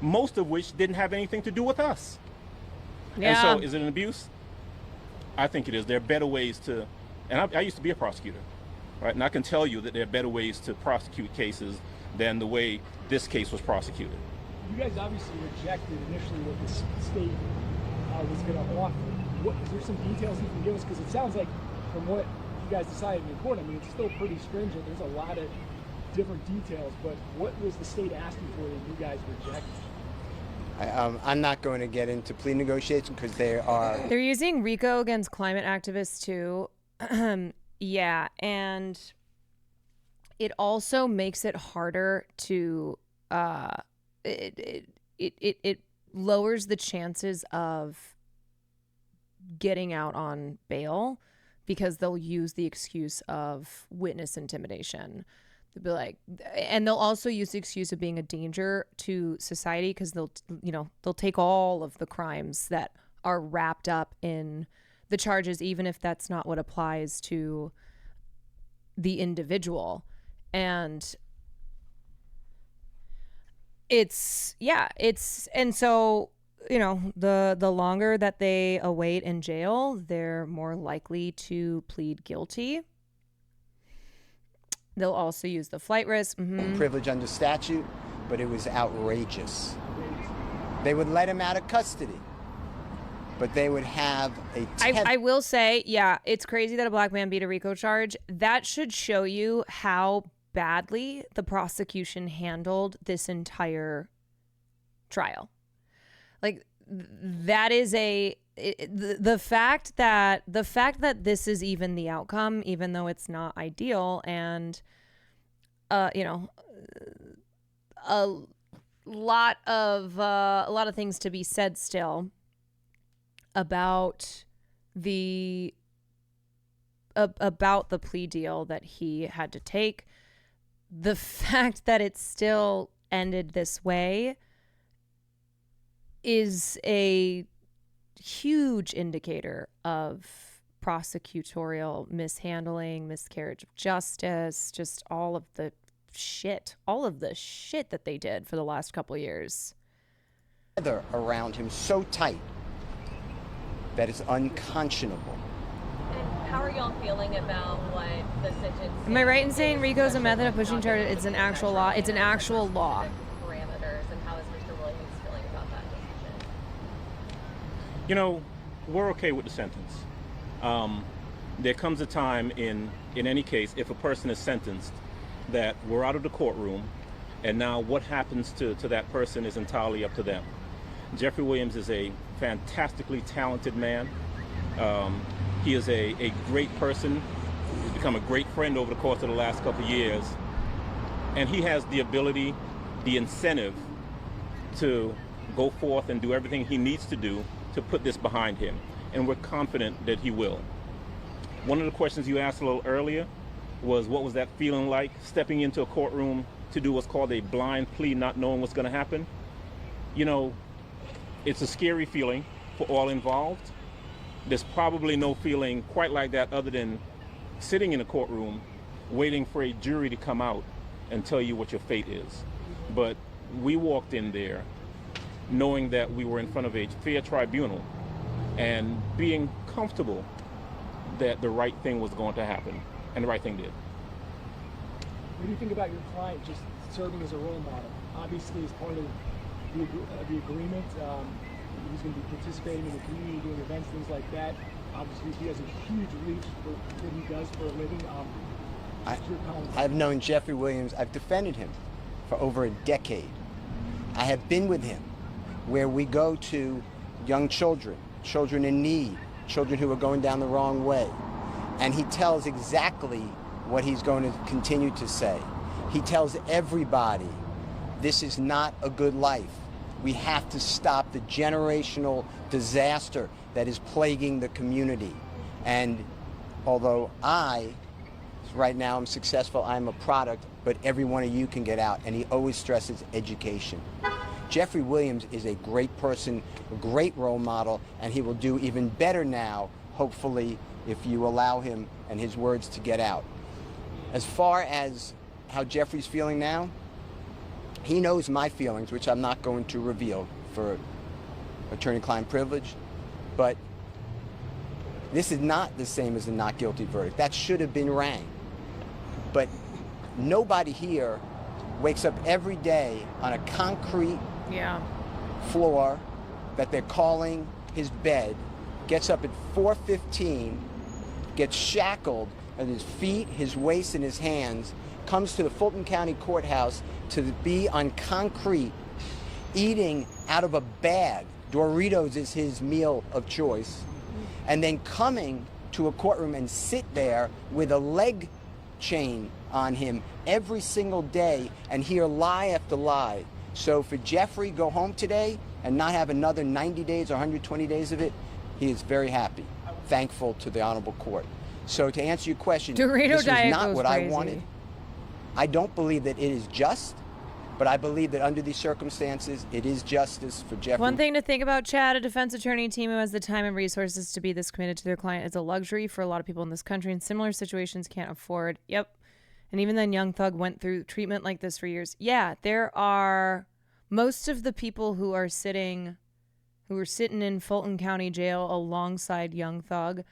Speaker 22: most of which didn't have anything to do with us.
Speaker 1: Yeah.
Speaker 22: And so, is it an abuse? I think it is. There are better ways to, and I used to be a prosecutor, right? And I can tell you that there are better ways to prosecute cases than the way this case was prosecuted.
Speaker 3: You guys obviously rejected initially what the state was going to offer. Is there some details you can give us? Because it sounds like from what you guys decided in court, I mean, it's still pretty stringent. There's a lot of different details, but what was the state asking for that you guys rejected?
Speaker 4: I'm not going to get into plea negotiations because
Speaker 1: They're using RICO against climate activists too. Yeah, and it also makes it harder to it lowers the chances of getting out on bail because they'll use the excuse of witness intimidation. They'll be like, and they'll also use the excuse of being a danger to society because they'll take all of the crimes that are wrapped up in the charges, even if that's not what applies to the individual. And and so, the longer that they await in jail, they're more likely to plead guilty. They'll also use the flight risk.
Speaker 4: privilege under statute, but it was outrageous. They would let him out of custody, but they would have a
Speaker 1: I will say, yeah, it's crazy that a black man beat a RICO charge. That should show you how badly the prosecution handled this entire trial. Like, that is the fact that this is even the outcome, even though it's not ideal, and a lot of things to be said still about the plea deal that he had to take. The fact that it still ended this way is a huge indicator of prosecutorial mishandling, miscarriage of justice, just all of the shit that they did for the last couple of years.
Speaker 4: Around him so tight that it's unconscionable.
Speaker 7: And how are y'all feeling about what the sentence?
Speaker 1: Am I right in saying RICO's a method of pushing charges? It's an actual law. It's an actual law.
Speaker 7: Parameters, and how is Mr. Williams feeling about that decision?
Speaker 22: You know, we're okay with the sentence. There comes a time in any case, if a person is sentenced, that we're out of the courtroom, and now what happens to that person is entirely up to them. Jeffrey Williams is a fantastically talented man. He is a great person. He's become a great friend over the course of the last couple of years. And he has the ability, the incentive to go forth and do everything he needs to do to put this behind him. And we're confident that he will. One of the questions you asked a little earlier was, what was that feeling like, stepping into a courtroom to do what's called a blind plea, not knowing what's going to happen? You know, it's a scary feeling for all involved. There's probably no feeling quite like that other than sitting in a courtroom waiting for a jury to come out and tell you what your fate is. But we walked in there knowing that we were in front of a fair tribunal and being comfortable that the right thing was going to happen, and the right thing did.
Speaker 3: What do you think about your client just serving as a role model? Obviously, as part of the agreement, he's going to be participating in the community, doing events, things like that. Obviously, he has a huge reach for what he does for a living.
Speaker 4: I've known Jeffrey Williams. I've defended him for over a decade. I have been with him where we go to young children, children in need, children who are going down the wrong way. And he tells exactly what he's going to continue to say. He tells everybody, this is not a good life. We have to stop the generational disaster that is plaguing the community. And although right now I'm successful, I'm a product, but every one of you can get out. And he always stresses education. Jeffrey Williams is a great person, a great role model, and he will do even better now, hopefully, if you allow him and his words to get out. As far as how Jeffrey's feeling now, he knows my feelings, which I'm not going to reveal for attorney-client privilege, but this is not the same as a not guilty verdict. That should have been rang. But nobody here wakes up every day on a concrete floor that they're calling his bed, gets up at 4:15, gets shackled at his feet, his waist, and his hands, comes to the Fulton County Courthouse to be on concrete, eating out of a bag. Doritos is his meal of choice. And then coming to a courtroom and sit there with a leg chain on him every single day and hear lie after lie. So for Jeffrey, go home today and not have another 90 days or 120 days of it, he is very happy, thankful to the Honorable Court. So to answer your question, this is not what I wanted. I don't believe that it is just, but I believe that under these circumstances, it is justice for Jeffrey.
Speaker 1: One thing to think about, Chad, a defense attorney team who has the time and resources to be this committed to their client is a luxury for a lot of people in this country in similar situations can't afford. Yep. And even then, Young Thug went through treatment like this for years. Yeah, there are most of the people who are sitting in Fulton County Jail alongside Young Thug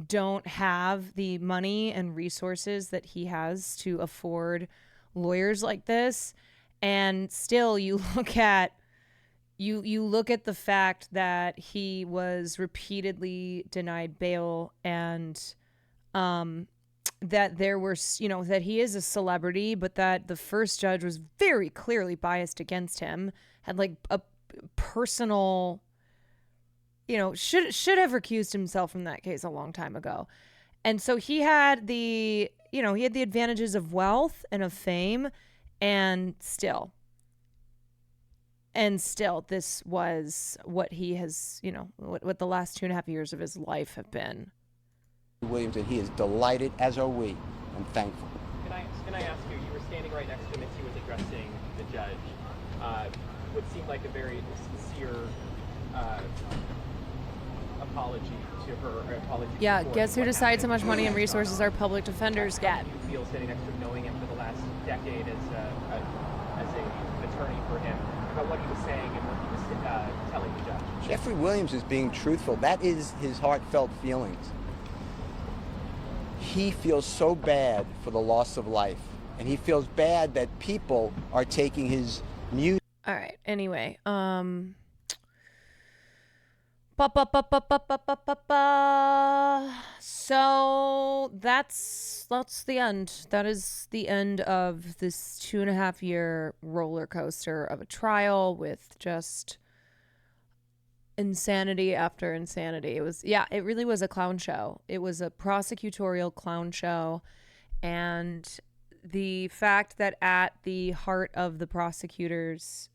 Speaker 1: don't have the money and resources that he has to afford lawyers like this. And still, you look at the fact that he was repeatedly denied bail, and that there were, that he is a celebrity, but that the first judge was very clearly biased against him, had like a personal, should have recused himself from that case a long time ago. And so he had the advantages of wealth and of fame, and still this was what he has, what the last 2.5 years of his life have been.
Speaker 4: Williams, and he is delighted, as are we, and thankful.
Speaker 9: Can I ask you, you were standing right next to him as he was addressing the judge, what seemed like a very sincere apology to her, or apology to
Speaker 1: Yeah,
Speaker 9: the court
Speaker 1: guess
Speaker 9: for
Speaker 1: who
Speaker 9: what
Speaker 1: decides how
Speaker 9: happened.
Speaker 1: much money and resources our public defenders get?
Speaker 9: How do you feel sitting next to him, knowing him for the last decade as an attorney for him, about what he was saying and what he was telling the judge?
Speaker 4: Jeffrey Williams is being truthful. That is his heartfelt feelings. He feels so bad for the loss of life, and he feels bad that people are taking his music.
Speaker 1: All right. Anyway, so that's the end. That is the end of this 2.5-year roller coaster of a trial with just insanity after insanity. It really was a clown show. It was a prosecutorial clown show, and the fact that at the heart of the prosecution's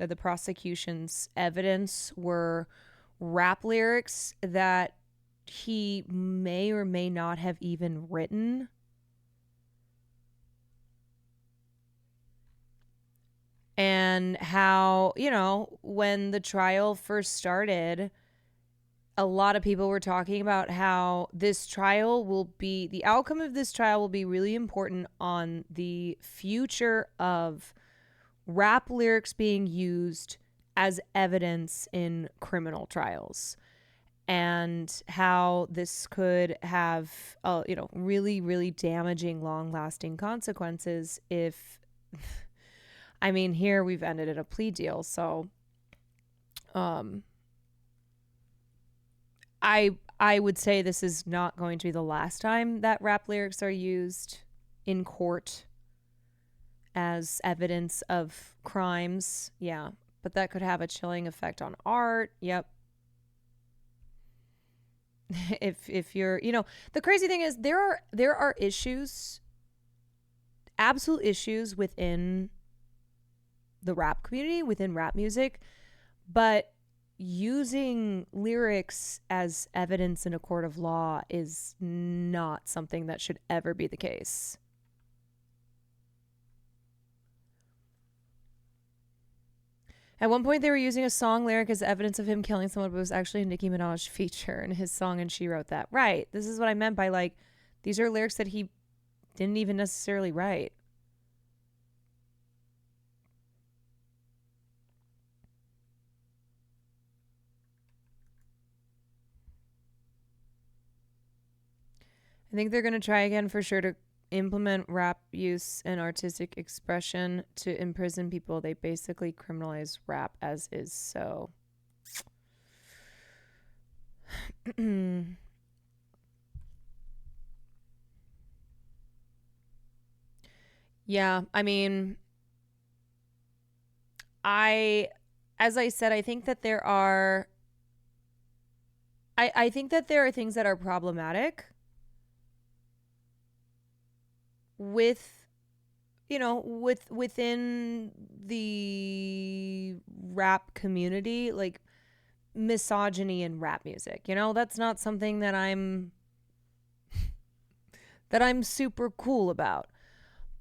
Speaker 1: evidence were rap lyrics that he may or may not have even written. And how, when the trial first started, a lot of people were talking about how the outcome of this trial will be really important on the future of rap lyrics being used as evidence in criminal trials, and how this could have, really, really damaging, long-lasting consequences if, here we've ended at a plea deal. So, I would say this is not going to be the last time that rap lyrics are used in court as evidence of crimes. Yeah, but that could have a chilling effect on art. Yep. If you're, the crazy thing is there are issues, absolute issues within the rap community, within rap music, but using lyrics as evidence in a court of law is not something that should ever be the case. At one point, they were using a song lyric as evidence of him killing someone, but it was actually a Nicki Minaj feature in his song, and she wrote that. Right. This is what I meant by, these are lyrics that he didn't even necessarily write. I think they're going to try again for sure to implement rap use and artistic expression to imprison people. They basically criminalize rap as is. So yeah, as I said, I think that there are things that are problematic within the rap community, like misogyny in rap music. That's not something that I'm super cool about.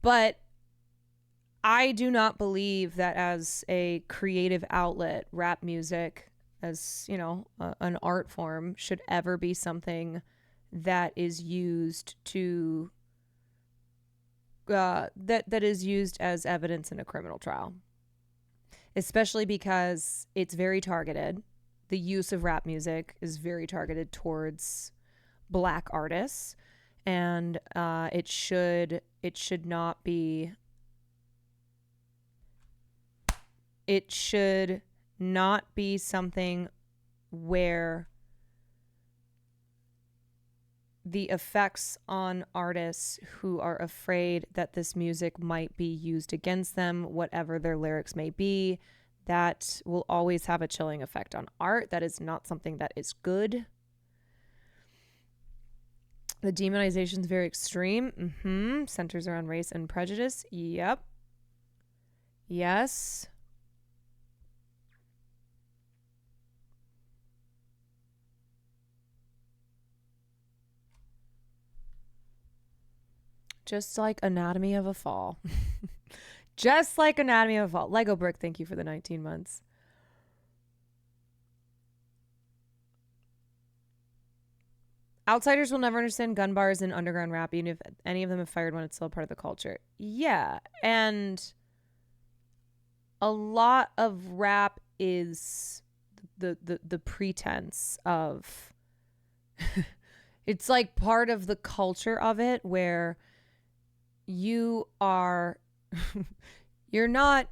Speaker 1: But I do not believe that as a creative outlet, rap music as, an art form should ever be something that is used to that is used as evidence in a criminal trial, especially because it's very targeted. The use of rap music is very targeted towards Black artists, and it should not be. It should not be something where the effects on artists who are afraid that this music might be used against them, whatever their lyrics may be, that will always have a chilling effect on art. That is not something that is good. The demonization is very extreme. Centers around race and prejudice. Yep. Yes. Just like Anatomy of a Fall. Just like Anatomy of a Fall. Lego Brick, thank you for the 19 months. Outsiders will never understand gun bars and underground rap, even if any of them have fired when it's still part of the culture. Yeah, and a lot of rap is the pretense of it's like part of the culture of it where you are you're not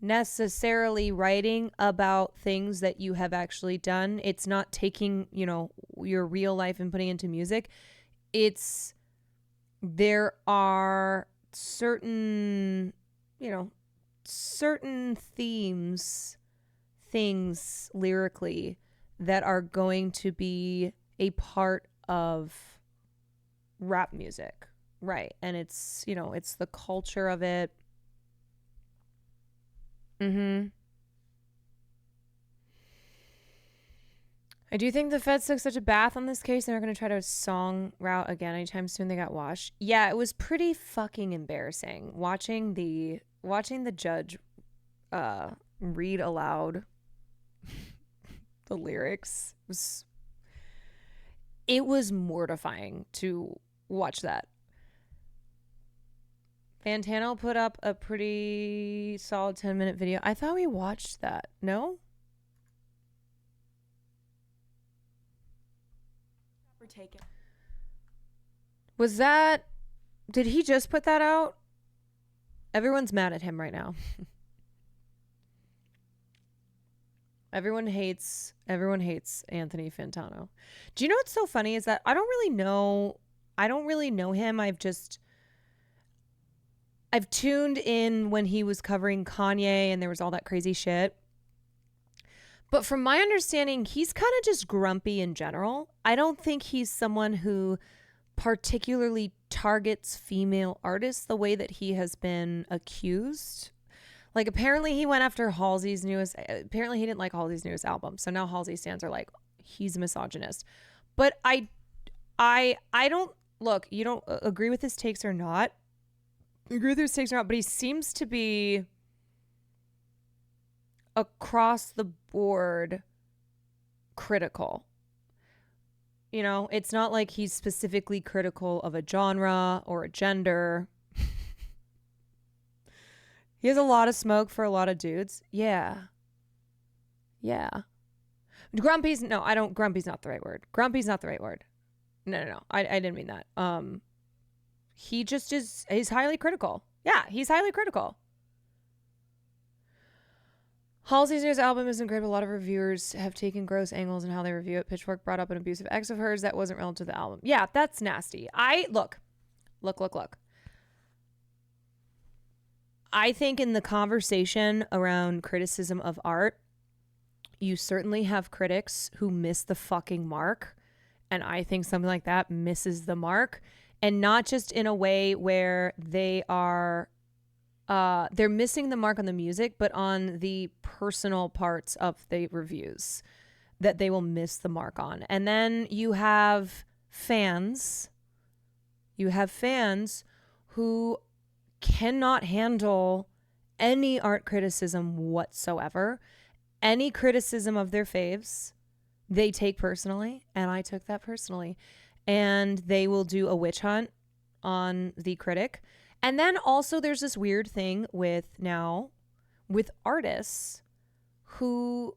Speaker 1: necessarily writing about things that you have actually done. It's not taking, your real life and putting it into music. There are certain things lyrically that are going to be a part of rap music. Right. And it's the culture of it. I do think the feds took such a bath on this case and they're going to try to song route again anytime soon they got washed. Yeah, it was pretty fucking embarrassing watching the judge read aloud the lyrics. It was mortifying to watch that. Fantano put up a pretty solid 10-minute video. I thought we watched that. No? Did he just put that out? Everyone's mad at him right now. Everyone hates Anthony Fantano. Do you know what's so funny is that I don't really know him. I've tuned in when he was covering Kanye and there was all that crazy shit. But from my understanding, he's kind of just grumpy in general. I don't think he's someone who particularly targets female artists the way that he has been accused. Like, apparently he went after Halsey's newest... Apparently he didn't like Halsey's newest album. So now Halsey stands are like, he's a misogynist. But I don't... Look, you don't agree with his takes or not. Agree with his takes or not, but he seems to be across the board critical. It's not like he's specifically critical of a genre or a gender. He has a lot of smoke for a lot of dudes. Yeah. Grumpy's not the right word. Grumpy's not the right word. No. I didn't mean that. He just he's highly critical. Yeah, he's highly critical. Halsey's newest album isn't great, but a lot of reviewers have taken gross angles in how they review it. Pitchfork brought up an abusive ex of hers that wasn't relevant to the album. Yeah, that's nasty. Look. I think in the conversation around criticism of art, you certainly have critics who miss the fucking mark. And I think something like that misses the mark. And not just in a way where they are, they're missing the mark on the music, but on the personal parts of the reviews that they will miss the mark on. And then you have fans who cannot handle any art criticism whatsoever. Any criticism of their faves, they take personally, and I took that personally. And they will do a witch hunt on the critic. And then also there's this weird thing with artists who,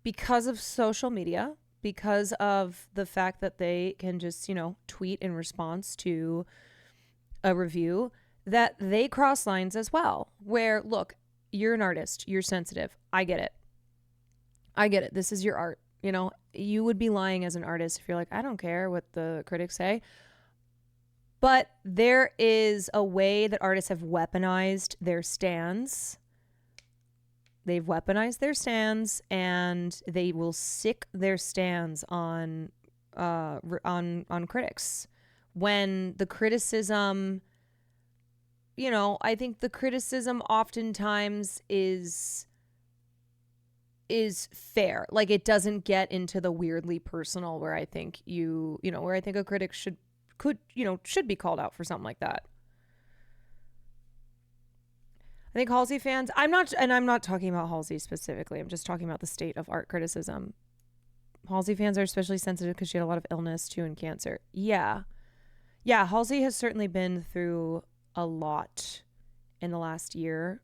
Speaker 1: because of social media, because of the fact that they can just, tweet in response to a review, that they cross lines as well. Where, look, you're an artist, you're sensitive. I get it. This is your art. You would be lying as an artist if you're like, I don't care what the critics say. But there is a way that artists have weaponized their stands. They've weaponized their stands, and they will sick their stands on critics. When the criticism, I think the criticism oftentimes is fair. Like, it doesn't get into the weirdly personal where I think where I think a critic should be called out for something like that. I think Halsey fans, I'm not talking about Halsey specifically. I'm just talking about the state of art criticism. Halsey fans are especially sensitive because she had a lot of illness too and cancer. Yeah. Yeah, Halsey has certainly been through a lot in the last year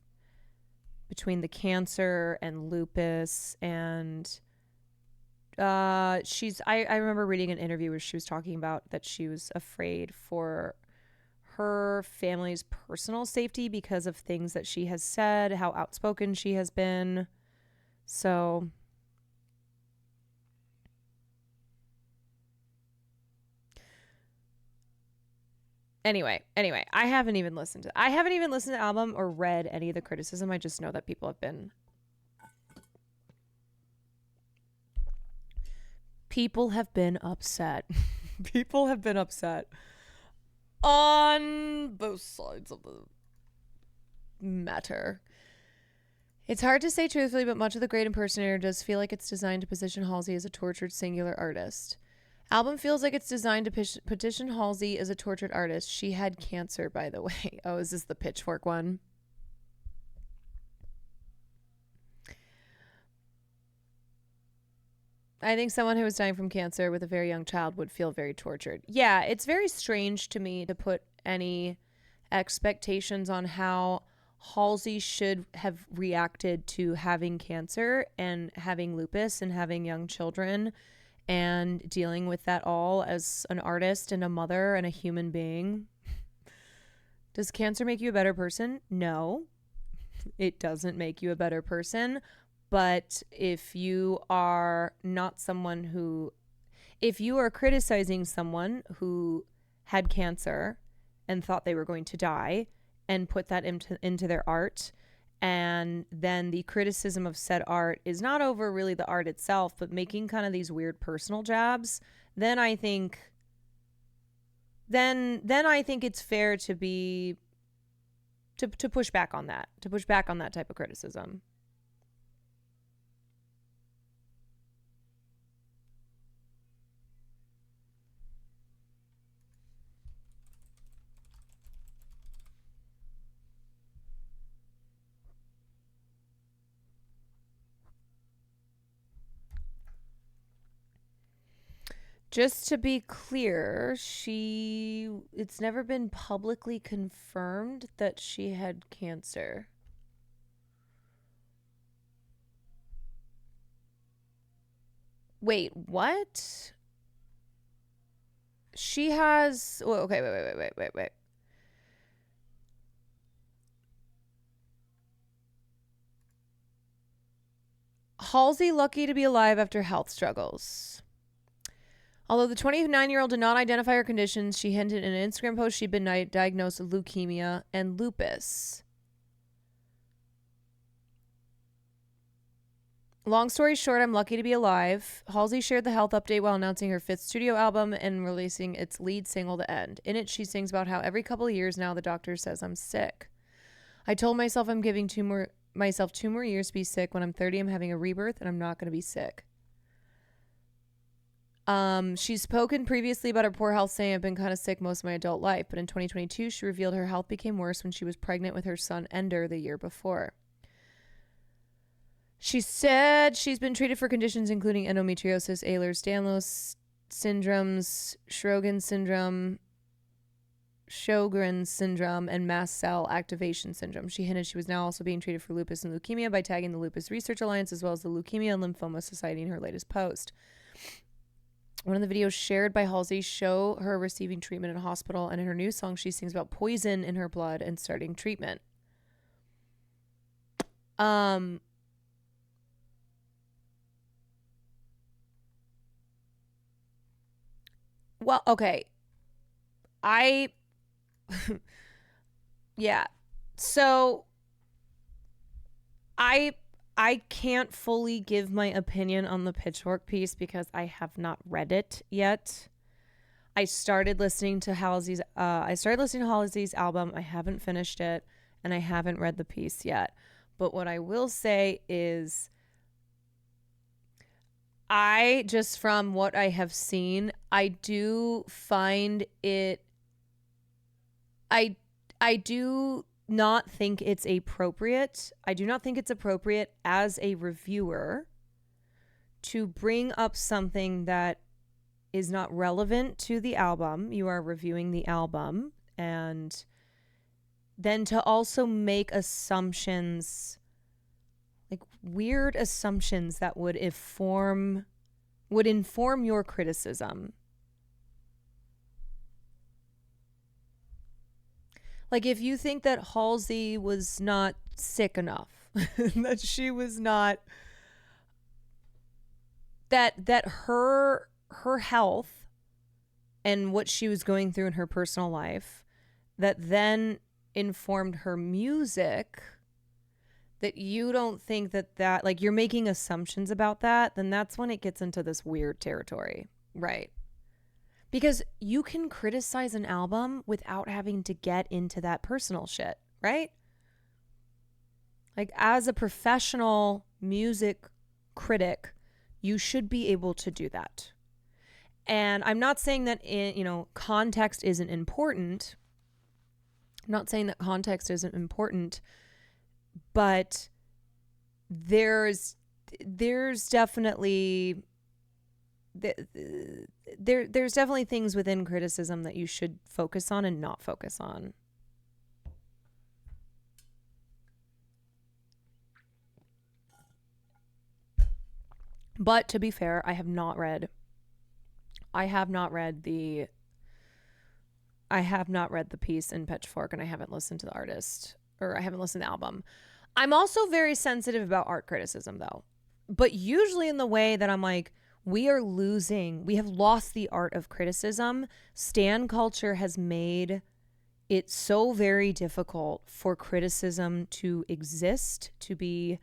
Speaker 1: between the cancer and lupus and I remember reading an interview where she was talking about that she was afraid for her family's personal safety because of things that she has said, how outspoken she has been. So Anyway, I haven't even listened to the album or read any of the criticism. I just know that people have been upset. People have been upset on both sides of the matter. It's hard to say truthfully, but much of The Great Impersonator does feel like it's designed to position Halsey as a tortured singular artist. Album feels like it's designed to petition Halsey as a tortured artist. She had cancer, by the way. Oh, is this the Pitchfork one? I think someone who was dying from cancer with a very young child would feel very tortured. Yeah, it's very strange to me to put any expectations on how Halsey should have reacted to having cancer and having lupus and having young children and dealing with that all as an artist and a mother and a human being. Does cancer make you a better person? No, it doesn't make you a better person. But if you are criticizing someone who had cancer and thought they were going to die and put that into their art, and then the criticism of said art is not over really the art itself, but making kind of these weird personal jabs, then I think it's fair to push back on that, type of criticism. Just to be clear, it's never been publicly confirmed that she had cancer. Wait, what? She has... Well, okay, wait. Halsey lucky to be alive after health struggles. Although the 29-year-old did not identify her conditions, she hinted in an Instagram post she'd been diagnosed with leukemia and lupus. Long story short, I'm lucky to be alive. Halsey shared the health update while announcing her 5th studio album and releasing its lead single, The End. In it, she sings about how every couple of years now the doctor says I'm sick. I told myself I'm giving myself 2 more years to be sick. When I'm 30, I'm having a rebirth and I'm not going to be sick. She's spoken previously about her poor health, saying I've been kind of sick most of my adult life, but in 2022 she revealed her health became worse when she was pregnant with her son Ender the year before. She said she's been treated for conditions including endometriosis, Ehlers-Danlos syndromes, Sjogren's syndrome, and mast cell activation syndrome. She hinted she was now also being treated for lupus and leukemia by tagging the Lupus Research Alliance as well as the Leukemia and Lymphoma Society in her latest post. One of the videos shared by Halsey show her receiving treatment in a hospital, and in her new song, she sings about poison in her blood and starting treatment. Well, okay. Yeah. So, I can't fully give my opinion on the Pitchfork piece because I have not read it yet. I started listening to Halsey's album. I haven't finished it, and I haven't read the piece yet. But what I will say is, just from what I have seen, I do find it. I do not think it's appropriate. I do not think it's appropriate as a reviewer to bring up something that is not relevant to the album. You are reviewing the album, and then to also make assumptions, like weird assumptions that would inform your criticism. Like if you think that Halsey was not sick enough, that she was not, that her health and what she was going through in her personal life that then informed her music, that you don't think that like you're making assumptions about that, then that's when it gets into this weird territory, right? Because you can criticize an album without having to get into that personal shit, right? Like as a professional music critic, you should be able to do that. And I'm not saying that context isn't important. I'm not saying that context isn't important, but there's definitely there's definitely things within criticism that you should focus on and not focus on. But to be fair, I have not read the piece in Pitchfork, and I haven't listened to the artist, or I haven't listened to the album. I'm also very sensitive about art criticism though, but usually in the way that I'm like, we have lost the art of criticism. Stan culture has made it so very difficult for criticism to exist, to be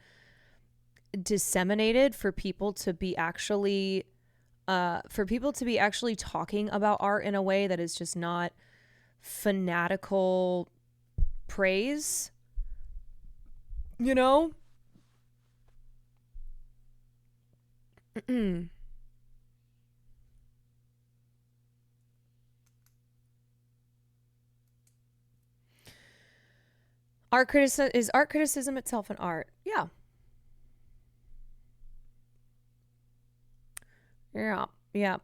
Speaker 1: disseminated, for people to be actually talking about art in a way that is just not fanatical praise, you know? Is art criticism itself an art? Yeah. Yeah.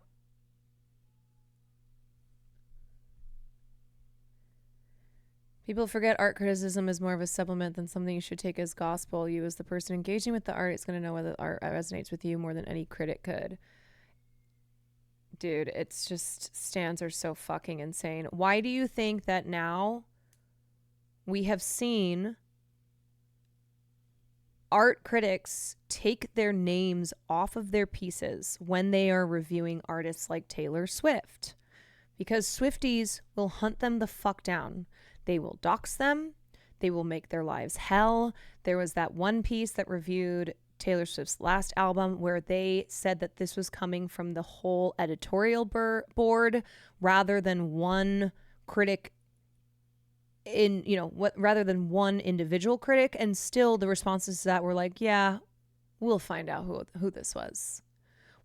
Speaker 1: People forget art criticism is more of a supplement than something you should take as gospel. You, as the person engaging with the art, is going to know whether the art resonates with you more than any critic could. Dude, it's just, stands are so fucking insane. Why do you think that now we have seen art critics take their names off of their pieces when they are reviewing artists like Taylor Swift? Because Swifties will hunt them the fuck down. They will dox them. They will make their lives hell. There was that one piece that reviewed Taylor Swift's last album where they said that this was coming from the whole editorial board rather than one critic rather than one individual critic. And still the responses to that were like, yeah, we'll find out who this was.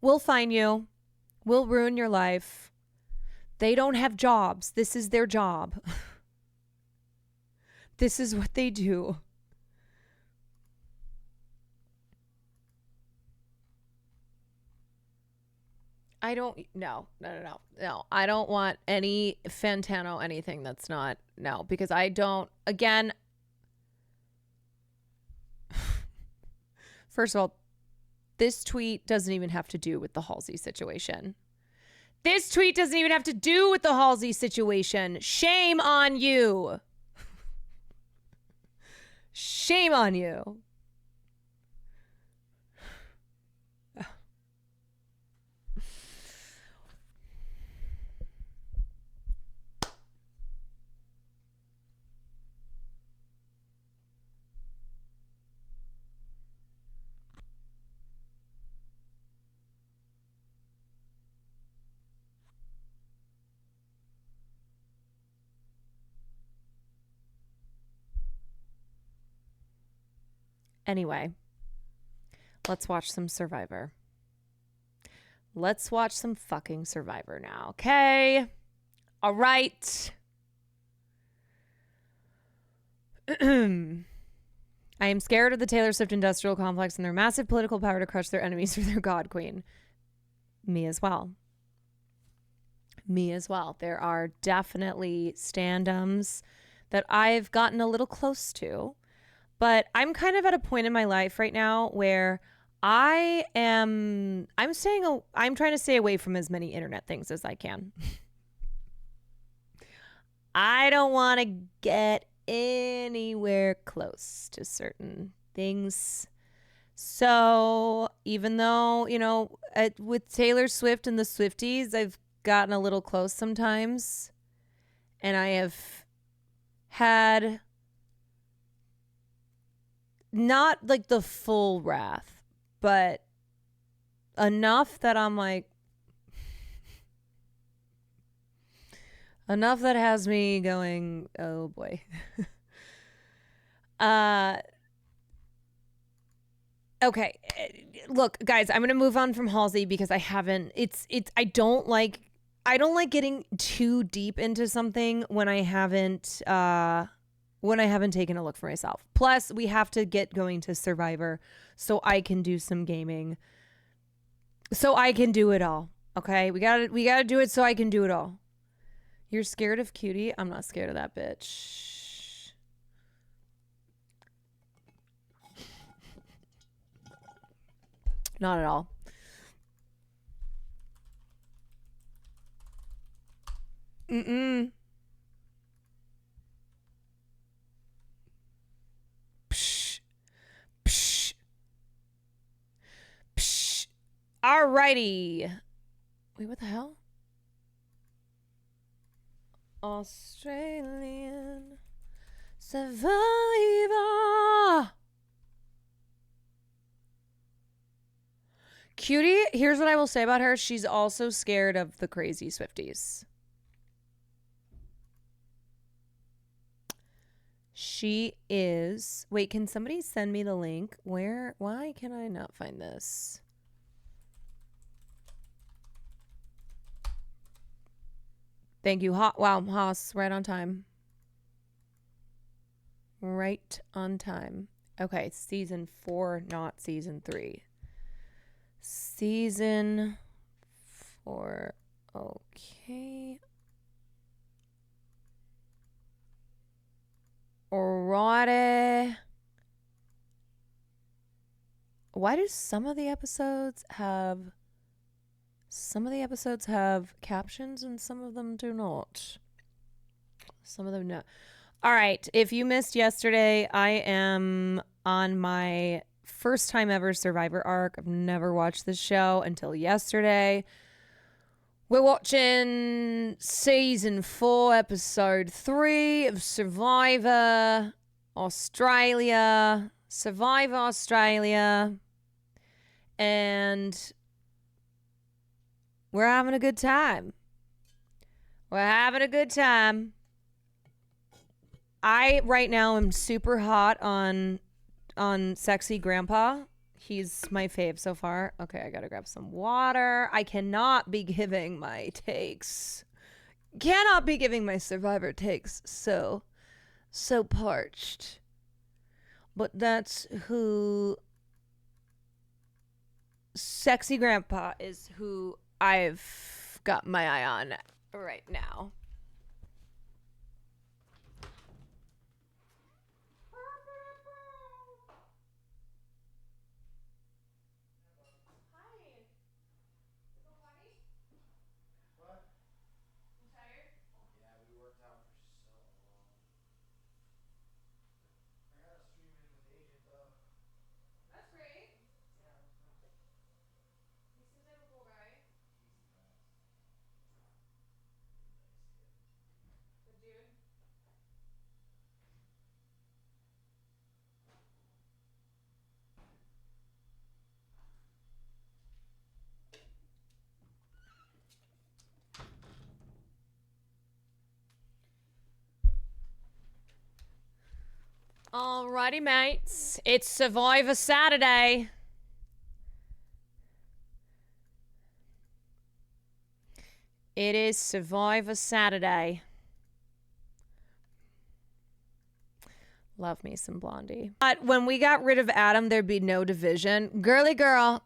Speaker 1: We'll find you. We'll ruin your life. They don't have jobs. This is their job. This is what they do. No. I don't want any Fantano anything that's not, no, because I don't, again, first of all, this tweet doesn't even have to do with the Halsey situation. This tweet doesn't even have to do with the Halsey situation. Shame on you. Shame on you. Anyway, let's watch some Survivor. Let's watch some fucking Survivor now, okay? All right. I I am scared of the Taylor Swift industrial complex and their massive political power to crush their enemies through their God Queen. Me as well. Me as well. There are definitely stand-ums that I've gotten a little close to, but I'm kind of at a point in my life right now where I'm trying to stay away from as many internet things as I can. I don't want to get anywhere close to certain things. So even though, with Taylor Swift and the Swifties, I've gotten a little close sometimes, and I have had not like the full wrath, but enough that I'm like, enough that has me going, oh boy. Okay. Look, guys, I'm going to move on from Halsey because I don't like getting too deep into something when I haven't taken a look for myself. Plus, we have to get going to Survivor so I can do some gaming. So I can do it all. Okay? We got to do it so I can do it all. You're scared of Cutie? I'm not scared of that bitch. Not at all. Mm-mm. Psh. Psh. Psh. Alrighty. Wait, what the hell? Australian Survivor. Cutie, here's what I will say about her. She's also scared of the crazy Swifties. She is... Wait, can somebody send me the link? Why can I not find this? Thank you. Wow, Haas, right on time. Right on time. Okay, season 4, not season 3. Season 4. Okay. Alrighty. Why do some of the episodes have captions and some of them do not? Some of them no. All right. If you missed yesterday, I am on my first time ever Survivor arc. I've never watched this show until yesterday. We're watching season 4, episode 3 of Survivor Australia. Survivor Australia. And we're having a good time. We're having a good time. I, right now, am super hot on Sexy Grandpa. He's my fave so far. Okay, I gotta grab some water. I cannot be giving my takes. Cannot be giving my Survivor takes so parched. But that's who... Sexy Grandpa is who I've got my eye on right now. Alrighty, mates. It's Survivor Saturday. It is Survivor Saturday. Love me some Blondie. But when we got rid of Adam, there'd be no division. Girly girl.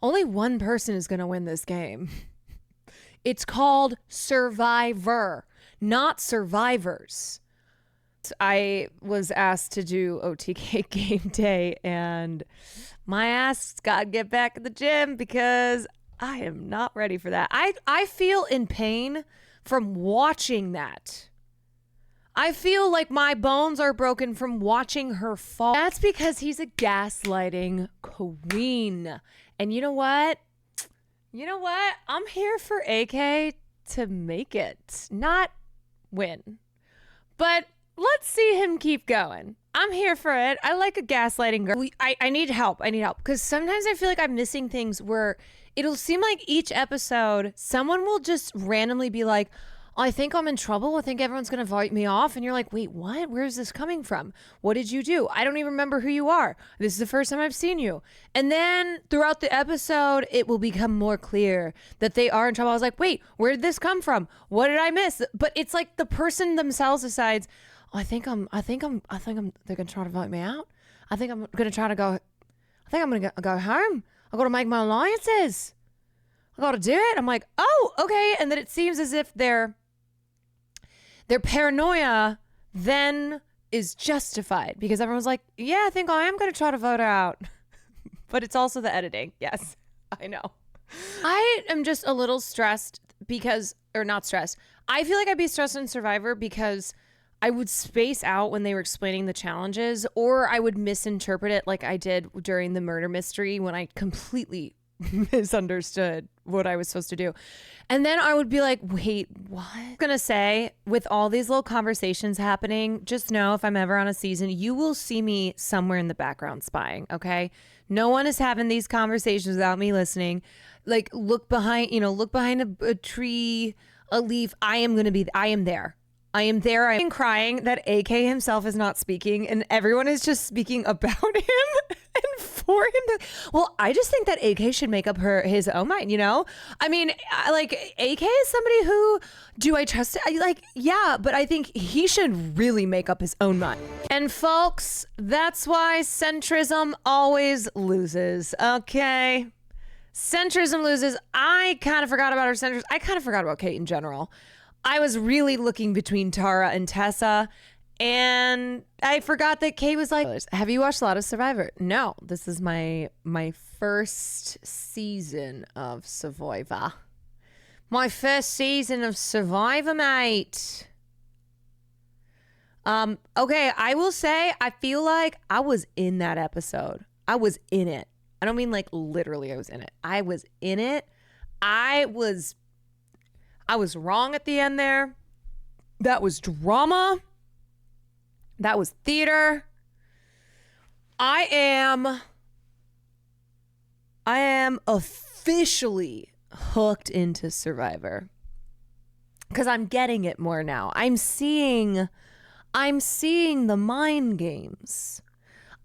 Speaker 1: Only one person is going to win this game. It's called Survivor, not Survivors. I was asked to do OTK game day, and my ass got to get back at the gym because I am not ready for that. I feel in pain from watching that. I feel like my bones are broken from watching her fall. That's because he's a gaslighting queen. And you know what? I'm here for AK to make it, not win. But let's see him keep going. I'm here for it. I like a gaslighting girl. I need help. Because sometimes I feel like I'm missing things where it'll seem like each episode, someone will just randomly be like, I think I'm in trouble. I think everyone's going to vote me off. And you're like, wait, what? Where's this coming from? What did you do? I don't even remember who you are. This is the first time I've seen you. And then throughout the episode, it will become more clear that they are in trouble. I was like, wait, where did this come from? What did I miss? But it's like the person themselves decides, they're going to try to vote me out. I think I'm going to go home. I got to make my alliances. I got to do it. I'm like, oh, okay. And then it seems as if their paranoia then is justified because everyone's like, yeah, I think I am going to try to vote her out. But it's also the editing. Yes, I know. I am just a little stressed not stressed. I feel like I'd be stressed in Survivor because I would space out when they were explaining the challenges, or I would misinterpret it like I did during the murder mystery when I completely misunderstood what I was supposed to do. And then I would be like, wait, what? I'm gonna say, with all these little conversations happening, just know if I'm ever on a season, you will see me somewhere in the background spying, okay? No one is having these conversations without me listening. Like, look behind a tree, a leaf. I am there. I am there. I'm crying that AK himself is not speaking and everyone is just speaking about him and for him. Well, I just think that AK should make up his own mind, you know? I mean, like, AK is somebody who, do I trust it? Yeah, but I think he should really make up his own mind. And folks, that's why centrism always loses, okay? Centrism loses. I kind of forgot about our centrism. I kind of forgot about Kate in general. I was really looking between Tara and Tessa, and I forgot that Kate was like, have you watched a lot of Survivor? No, this is my first season of Survivor. My first season of Survivor, mate. Okay, I will say, I feel like I was in that episode. I was in it. I don't mean like literally I was in it. I was in it. I was wrong at the end there. That was drama. That was theater. I am officially hooked into Survivor because I'm getting it more now. I'm seeing the mind games.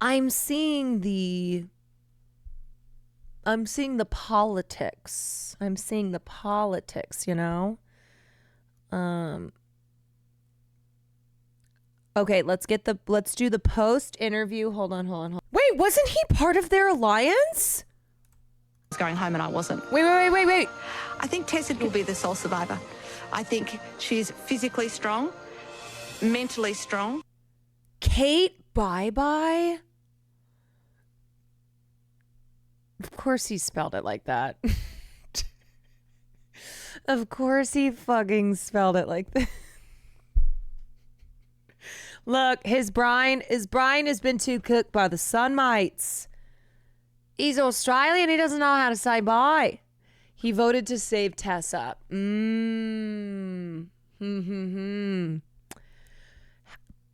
Speaker 1: I'm seeing the politics. I'm seeing the politics, you know? Okay, let's do the post interview. Hold on. Wait, wasn't he part of their alliance?
Speaker 11: I was going home and I wasn't.
Speaker 1: Wait.
Speaker 11: I think Tessa will be the sole survivor. I think she's physically strong, mentally strong.
Speaker 1: Kate, bye-bye. Of course he spelled it like that. Of course he fucking spelled it like that. Look, his brine has been too cooked by the sunmates. He's Australian. He doesn't know how to say bye. He voted to save Tessa.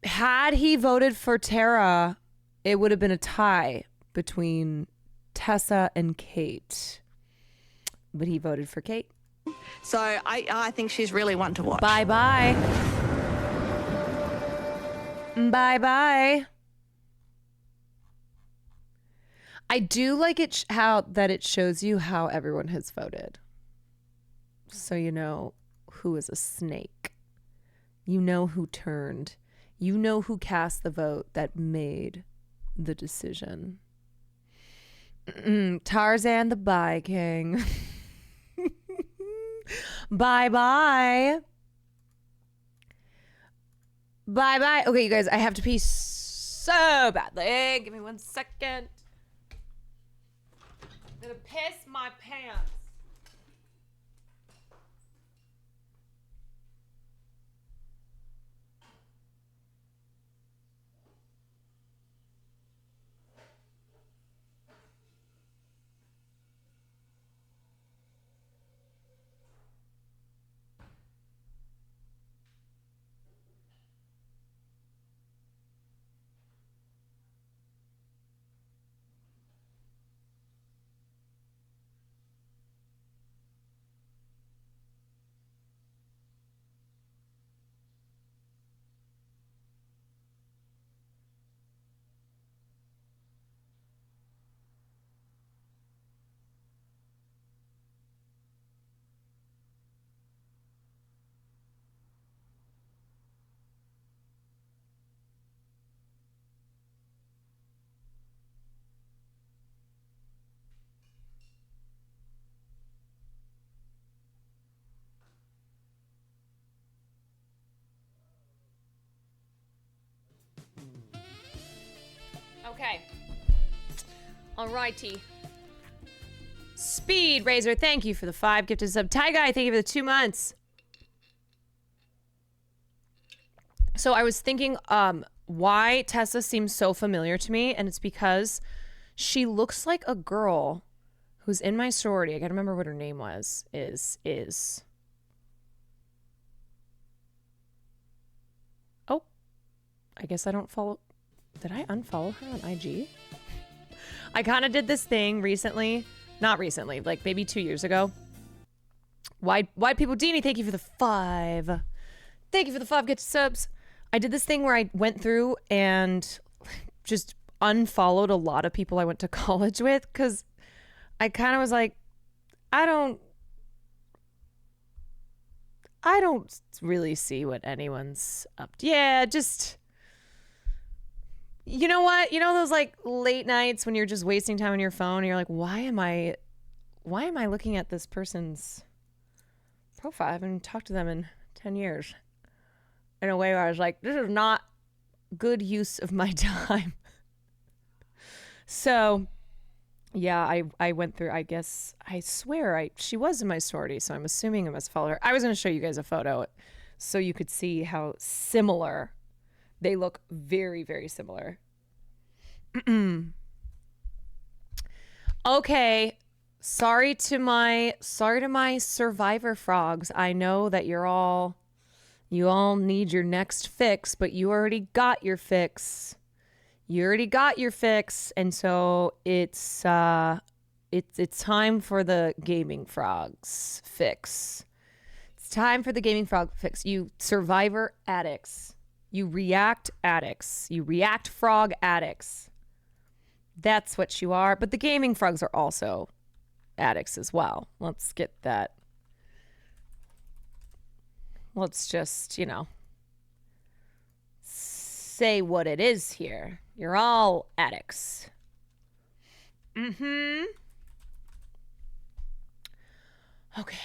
Speaker 1: Had he voted for Tara, it would have been a tie between Tessa and Kate. But he voted for Kate.
Speaker 11: So I think she's really one to watch.
Speaker 1: Bye-bye. Bye-bye. I do like it that it shows you how everyone has voted. So you know who is a snake. You know who turned. You know who cast the vote that made the decision. Tarzan the Bye King. Bye-bye. Bye-bye. Okay, you guys, I have to pee so badly. Give me 1 second. I'm gonna piss my pants. Okay. Alrighty. Speed Razor, thank you for the 5 gifted sub. Ty Guy, thank you for the 2 months. So I was thinking why Tessa seems so familiar to me, and it's because she looks like a girl who's in my sorority. I gotta remember what her name was. Is. Oh. I guess I don't follow. Did I unfollow her on IG? I kind of did this thing recently. Not recently, like maybe 2 years ago. Wide People Dini, thank you for the 5. Thank you for the 5 get subs. I did this thing where I went through and just unfollowed a lot of people I went to college with because I kind of was like, I don't really see what anyone's up to. Yeah, just... You know what? You know those like late nights when you're just wasting time on your phone and you're like, why am I looking at this person's profile? I haven't talked to them in 10 years. In a way where I was like, this is not good use of my time. So yeah, I went through, I guess, I swear she was in my sorority, so I'm assuming I must follow her. I was going to show you guys a photo so you could see how similar they look. Very, very similar. Okay. Sorry to my survivor frogs. I know that you all need your next fix, but you already got your fix. And so it's time for the gaming frogs fix. It's time for the gaming frog fix. You survivor addicts. You react addicts. You react frog addicts. That's what you are. But the gaming frogs are also addicts as well. Let's get that. Let's just, say what it is here. You're all addicts. Mm-hmm. Okay.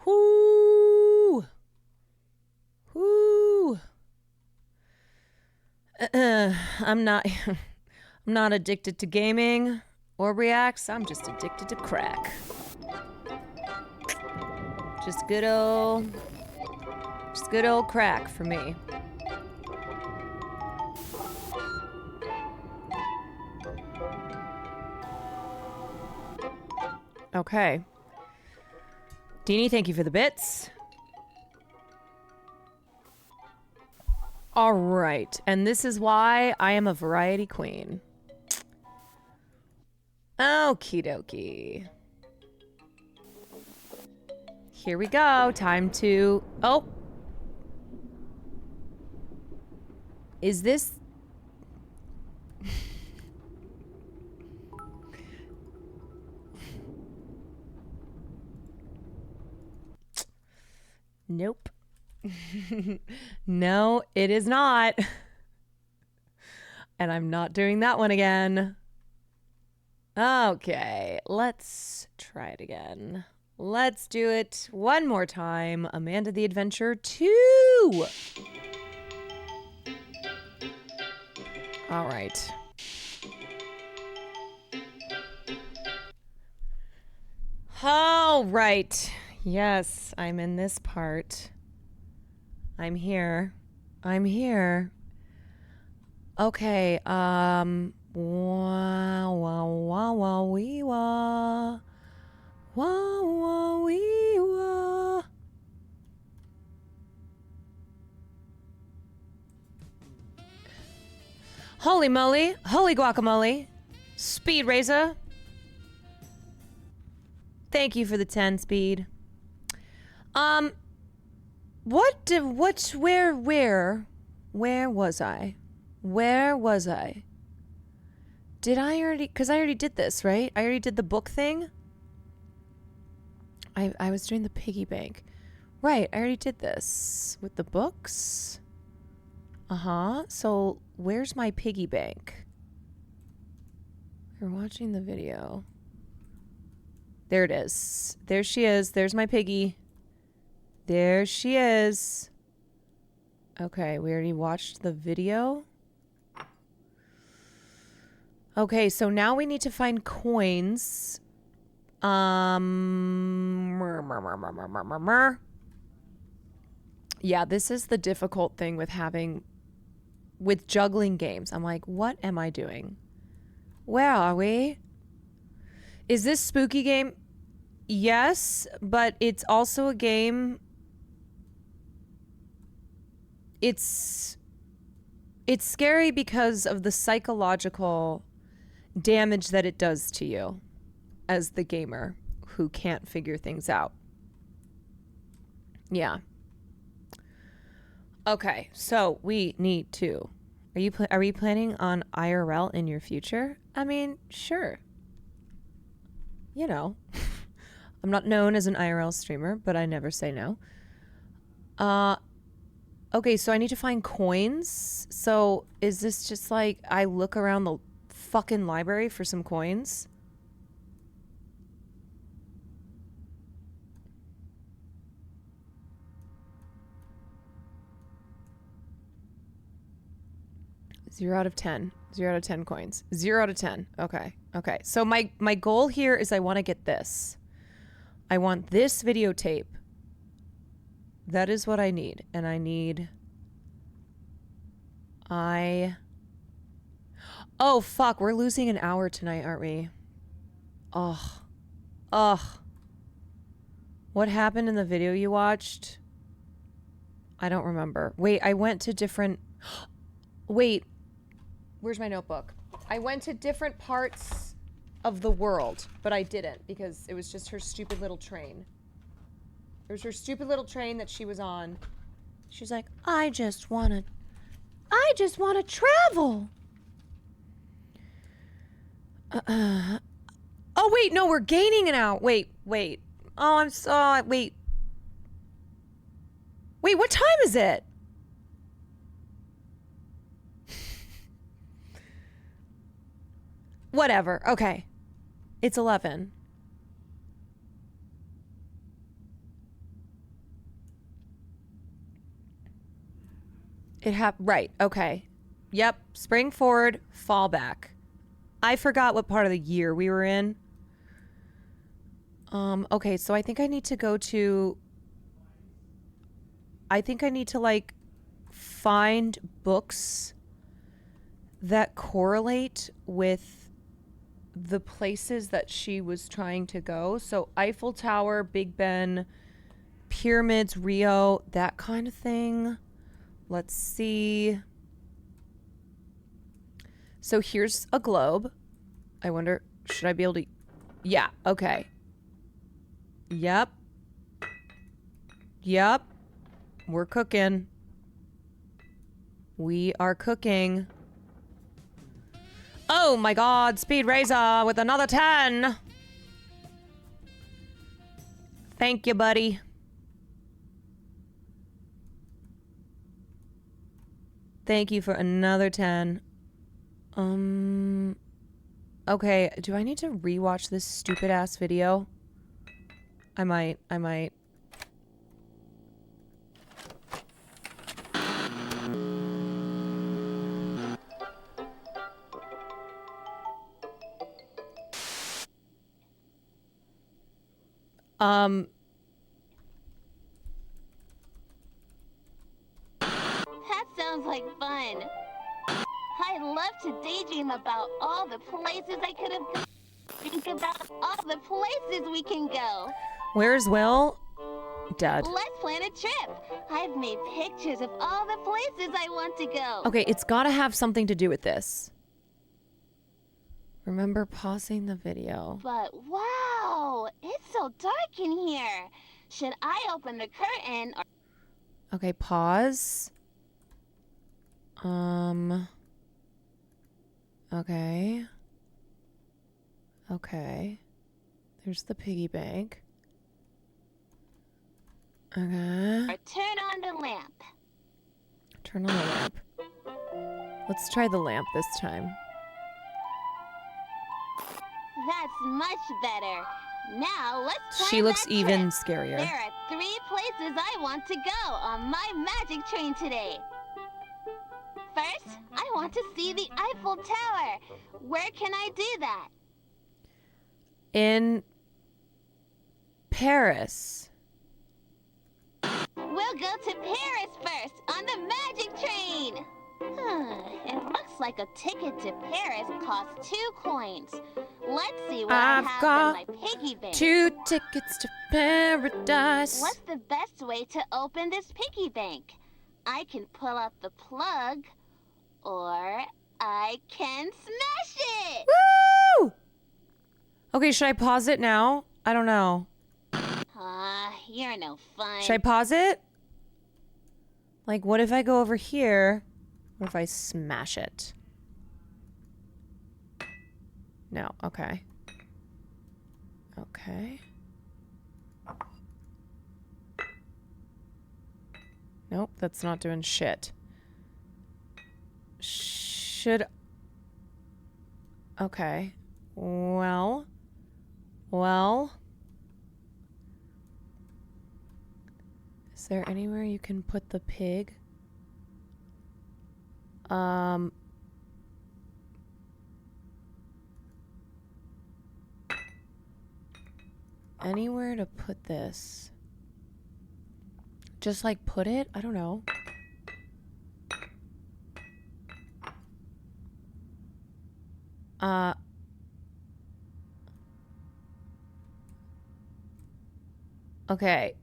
Speaker 1: Whoo. Whoo. I'm not addicted to gaming or reacts. I'm just addicted to crack. Just good old crack for me. Okay. Deanie, thank you for the bits. All right, and this is why I am a variety queen. Okie dokie. Here we go. Time to... Oh. Is this... Nope. No, it is not. And I'm not doing that one again. Okay, let's try it again. Let's do it one more time. Amanda the Adventure 2. All right. All right. Yes, I'm in this part. I'm here. Okay, wow, wee, wah. Wow, wee, wah. Holy moly, holy guacamole. Speed Razor. Thank you for the 10 speed. Where was I? Did I already, because I already did this, right? I already did the book thing. I was doing the piggy bank. Right, I already did this with the books. So where's my piggy bank? You're watching the video. There it is. There she is. There's my piggy. There she is. Okay, we already watched the video. Okay, so now we need to find coins. Yeah, this is the difficult thing with juggling games. I'm like, what am I doing? Where are we? Is this spooky game? Yes, but it's also a game. It's scary because of the psychological damage that it does to you as the gamer who can't figure things out. Yeah. Okay, so we need to. Are we planning on IRL in your future? I mean, sure. You know, I'm not known as an IRL streamer, but I never say no. Okay, so I need to find coins. So is this just like I look around the fucking library for some coins? Zero out of 10. 0 out of 10 coins. 0 out of 10. Okay. Okay. So my goal here is I want to get this. I want this videotape. That is what I need. And I need... Oh, fuck. We're losing an hour tonight, aren't we? Ugh. Ugh. What happened in the video you watched? I don't remember. Wait, I went to different... Wait. Where's my notebook? I went to different parts of the world, but I didn't because it was just her stupid little train. It was her stupid little train that she was on. She's like, I just want to travel. Oh, wait, no, we're gaining an hour. Wait. Oh, I'm sorry. Wait, what time is it? Whatever. Okay. It's 11. Right. Okay. Yep. Spring forward, fall back. I forgot what part of the year we were in. Okay, so I think I need to go to... I think I need to, like, find books that correlate with the places that she was trying to go. So Eiffel Tower, Big Ben, pyramids, Rio, that kind of thing. Let's see. So here's a globe. I wonder, should I be able to... Yeah, okay. Yep. We're cooking. We are cooking. Oh my god, Speed Razor with another 10. Thank you, buddy. Thank you for another 10. Okay, do I need to rewatch this stupid ass video? I might.
Speaker 10: That sounds like fun. I love to daydream about all the places I could have gone. Think about all the places we can go.
Speaker 1: Where's Will? Dead.
Speaker 10: Let's plan a trip. I've made pictures of all the places I want to go.
Speaker 1: Okay, it's gotta have something to do with this. Remember pausing the video.
Speaker 10: But wow, it's so dark in here. Should I open the curtain or...
Speaker 1: Okay, pause. Okay. Okay. There's the piggy bank. Okay.
Speaker 10: Or turn on the lamp.
Speaker 1: Turn on the lamp. Let's try the lamp this time.
Speaker 10: That's much better. Now let's plan
Speaker 1: She looks
Speaker 10: that
Speaker 1: even
Speaker 10: trip.
Speaker 1: scarier.
Speaker 10: There are 3 places I want to go on my magic train today. First, I want to see the Eiffel Tower. Where can I do that?
Speaker 1: In Paris.
Speaker 10: We'll go to Paris first on the magic train. It looks like a ticket to Paris costs 2 coins. Let's see what I
Speaker 1: I've
Speaker 10: have
Speaker 1: got
Speaker 10: in my piggy bank.
Speaker 1: 2 tickets to paradise.
Speaker 10: What's the best way to open this piggy bank? I can pull out the plug, or I can smash it!
Speaker 1: Woo! Okay, should I pause it now? I don't know.
Speaker 10: You're no fun.
Speaker 1: Should I pause it? Like, what if I go over here? What if I smash it? No, okay. Okay. Nope, that's not doing shit. Should... Okay. Well... Is there anywhere you can put the pig? Anywhere to put this? Just like put it? I don't know. Okay.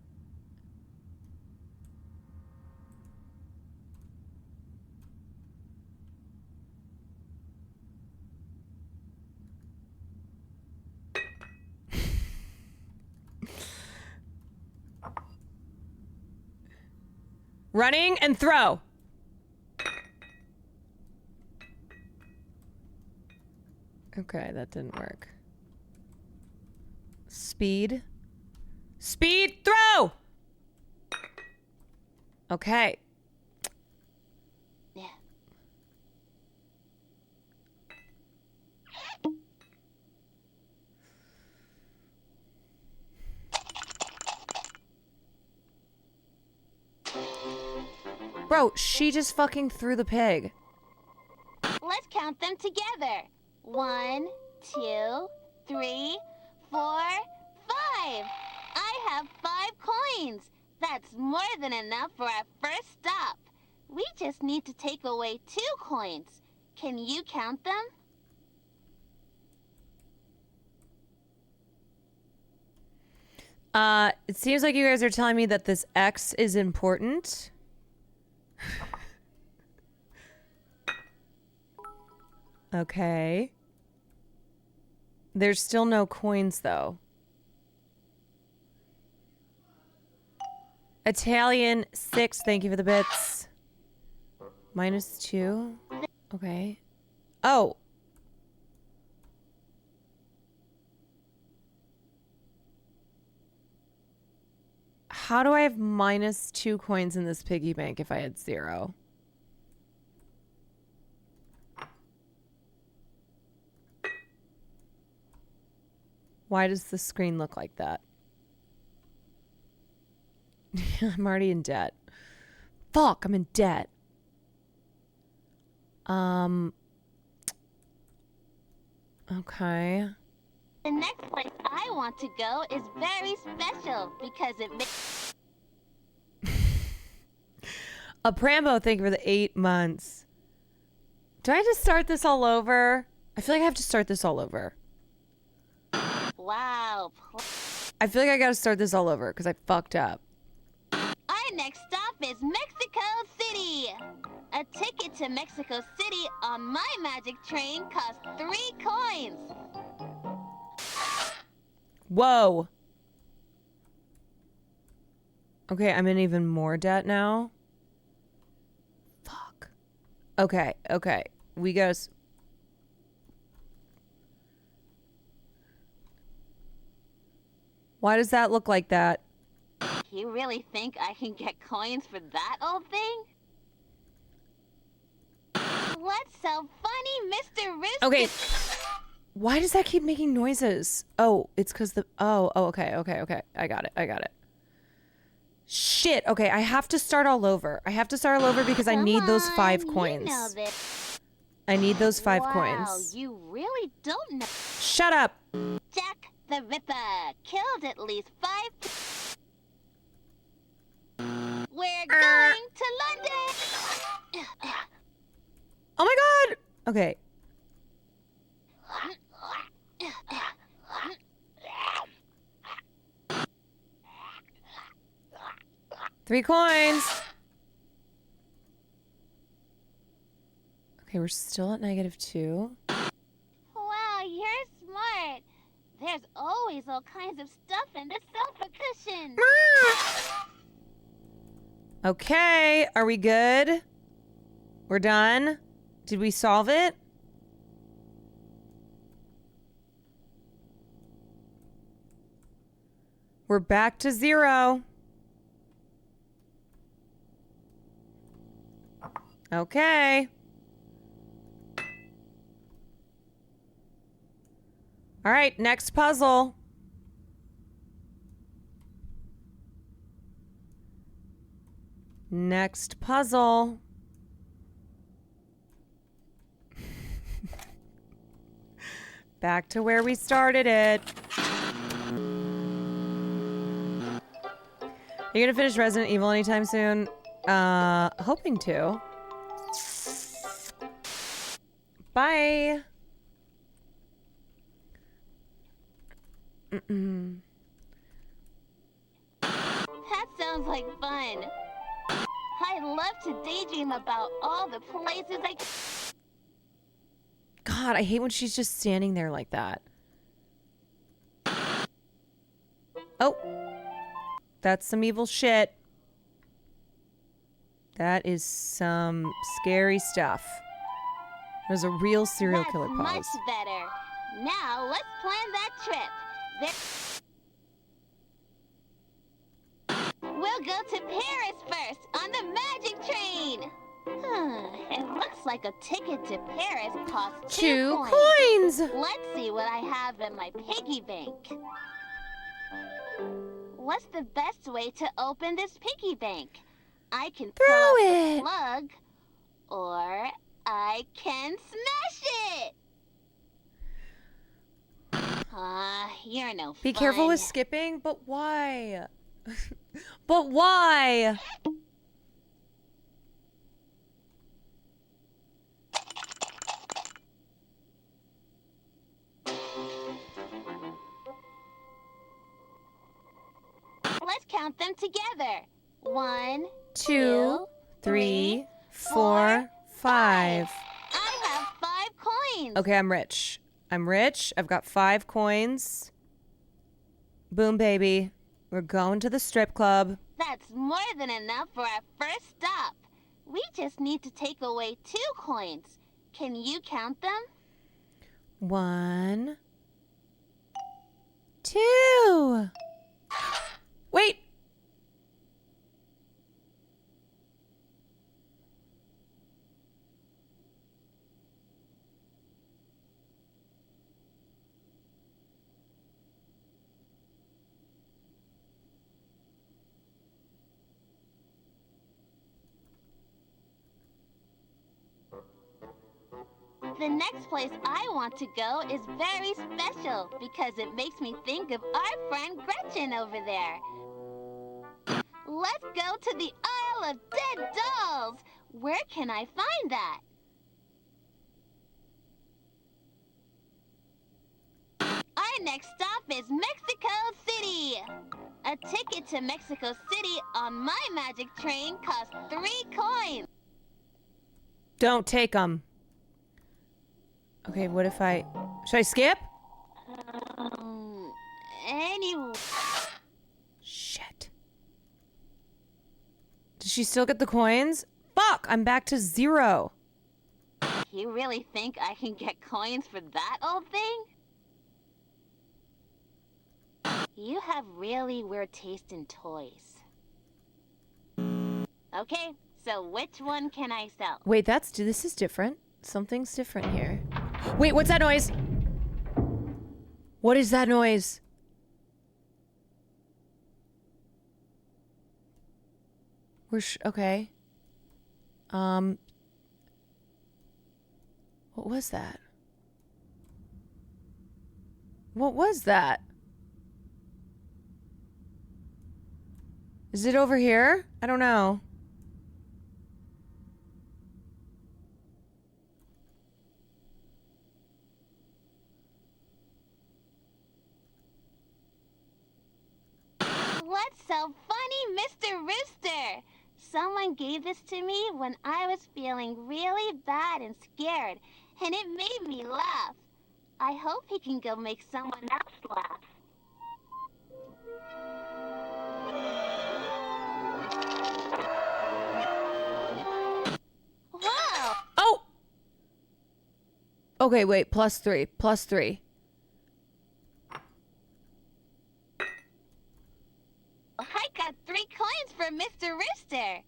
Speaker 1: Running and throw. Okay, that didn't work. Speed. Speed, throw! Okay.
Speaker 10: Yeah.
Speaker 1: Bro, she just fucking threw the pig.
Speaker 10: Let's count them together. 1, 2, 3, 4, 5. I have 5 coins. That's more than enough for our first stop. We just need to take away 2 coins. Can you count them?
Speaker 1: It seems like you guys are telling me that this X is important. Okay. There's still no coins, though. Italian 6, thank you for the bits. -2. Okay. Oh. How do I have -2 coins in this piggy bank if I had 0? Why does the screen look like that? I'm already in debt. Fuck, I'm in debt. Okay.
Speaker 10: The next place I want to go is very special because it makes...
Speaker 1: A Prambo, thank you for the 8 months. Do I just start this all over? I feel like I have to start this all over.
Speaker 10: Wow.
Speaker 1: I feel like I gotta start this all over because I fucked up.
Speaker 10: Our next stop is Mexico City. A ticket to Mexico City on my magic train costs 3 coins.
Speaker 1: Whoa. Okay, I'm in even more debt now. Fuck. Okay. We gotta... Why does that look like that?
Speaker 10: You really think I can get coins for that old thing? What's so funny, Mr. Rooster?
Speaker 1: Okay. Why does that keep making noises? Oh, it's because the... Oh, okay. I got it. Shit. Okay, I have to start all over. Because I need those 5 coins.
Speaker 10: You know this.
Speaker 1: I need those 5
Speaker 10: Wow,
Speaker 1: coins.
Speaker 10: you really don't know.
Speaker 1: Shut up.
Speaker 10: Jack the Ripper killed at least 5... We're going to London!
Speaker 1: Oh my god. Okay. Three coins. Okay, we're still at -2.
Speaker 10: Wow, you're smart. There's always all kinds of stuff in the sofa cushion.
Speaker 1: Okay, are we good? We're done? Did we solve it? We're back to 0. Okay. All right, next puzzle. Next puzzle. Back to where we started it. You gonna finish Resident Evil anytime soon? Hoping to. Bye.
Speaker 10: That sounds like fun. I love to daydream about all the places I...
Speaker 1: God, I hate when she's just standing there like that. Oh. That's some evil shit. That is some scary stuff. There's a real serial killer pose.
Speaker 10: Much better. Now let's plan that trip. We'll go to Paris first on the magic train. It looks like a ticket to Paris costs
Speaker 1: 2
Speaker 10: coins.
Speaker 1: coins.
Speaker 10: Let's see what I have in my piggy bank. What's the best way to open this piggy bank? I can throw
Speaker 1: it.
Speaker 10: The plug, or I can smash it. You're no fun.
Speaker 1: Be careful with skipping, but why? But why?
Speaker 10: Let's count them together. 1,
Speaker 1: 2, 3, 4, 5.
Speaker 10: I have 5 coins.
Speaker 1: Okay, I'm rich. I've got 5 coins. Boom, baby. We're going to the strip club.
Speaker 10: That's more than enough for our first stop. We just need to take away 2 coins. Can you count them?
Speaker 1: 1, 2. Wait.
Speaker 10: The next place I want to go is very special because it makes me think of our friend Gretchen over there. Let's go to the Isle of Dead Dolls. Where can I find that? Our next stop is Mexico City. A ticket to Mexico City on my magic train costs 3 coins.
Speaker 1: Don't take them. Okay, what if I... Should I skip?
Speaker 10: Anyway.
Speaker 1: Shit. Does she still get the coins? Fuck, I'm back to 0.
Speaker 10: You really think I can get coins for that old thing? You have really weird taste in toys. Okay, so which one can I sell?
Speaker 1: Wait, this is different. Something's different here. Wait, what's that noise? What is that noise? Okay. What was that? What was that? Is it over here? I don't know.
Speaker 10: What's so funny, Mr. Rooster? Someone gave this to me when I was feeling really bad and scared, and it made me laugh. I hope he can go make someone else laugh. Wow!
Speaker 1: Oh! Okay, wait, +3. +3.
Speaker 10: I got 3 coins for Mr. Rooster.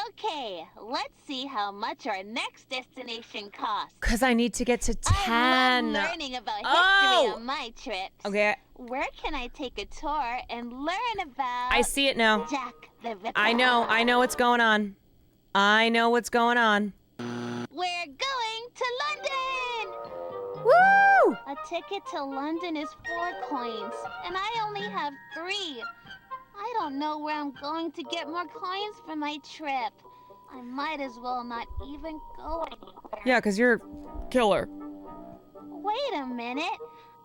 Speaker 10: Okay, let's see how much our next destination costs.
Speaker 1: Because I need to get to 10.
Speaker 10: I love learning about history on my trips.
Speaker 1: Okay.
Speaker 10: Where can I take a tour and learn about...
Speaker 1: I see it now.
Speaker 10: Jack the Ripper.
Speaker 1: I know what's going on. I know what's going on.
Speaker 10: We're going to London!
Speaker 1: Woo!
Speaker 10: A ticket to London is 4 coins, and I only have 3. I don't know where I'm going to get more coins for my trip. I might as well not even go anywhere.
Speaker 1: Yeah, because you're killer.
Speaker 10: Wait a minute.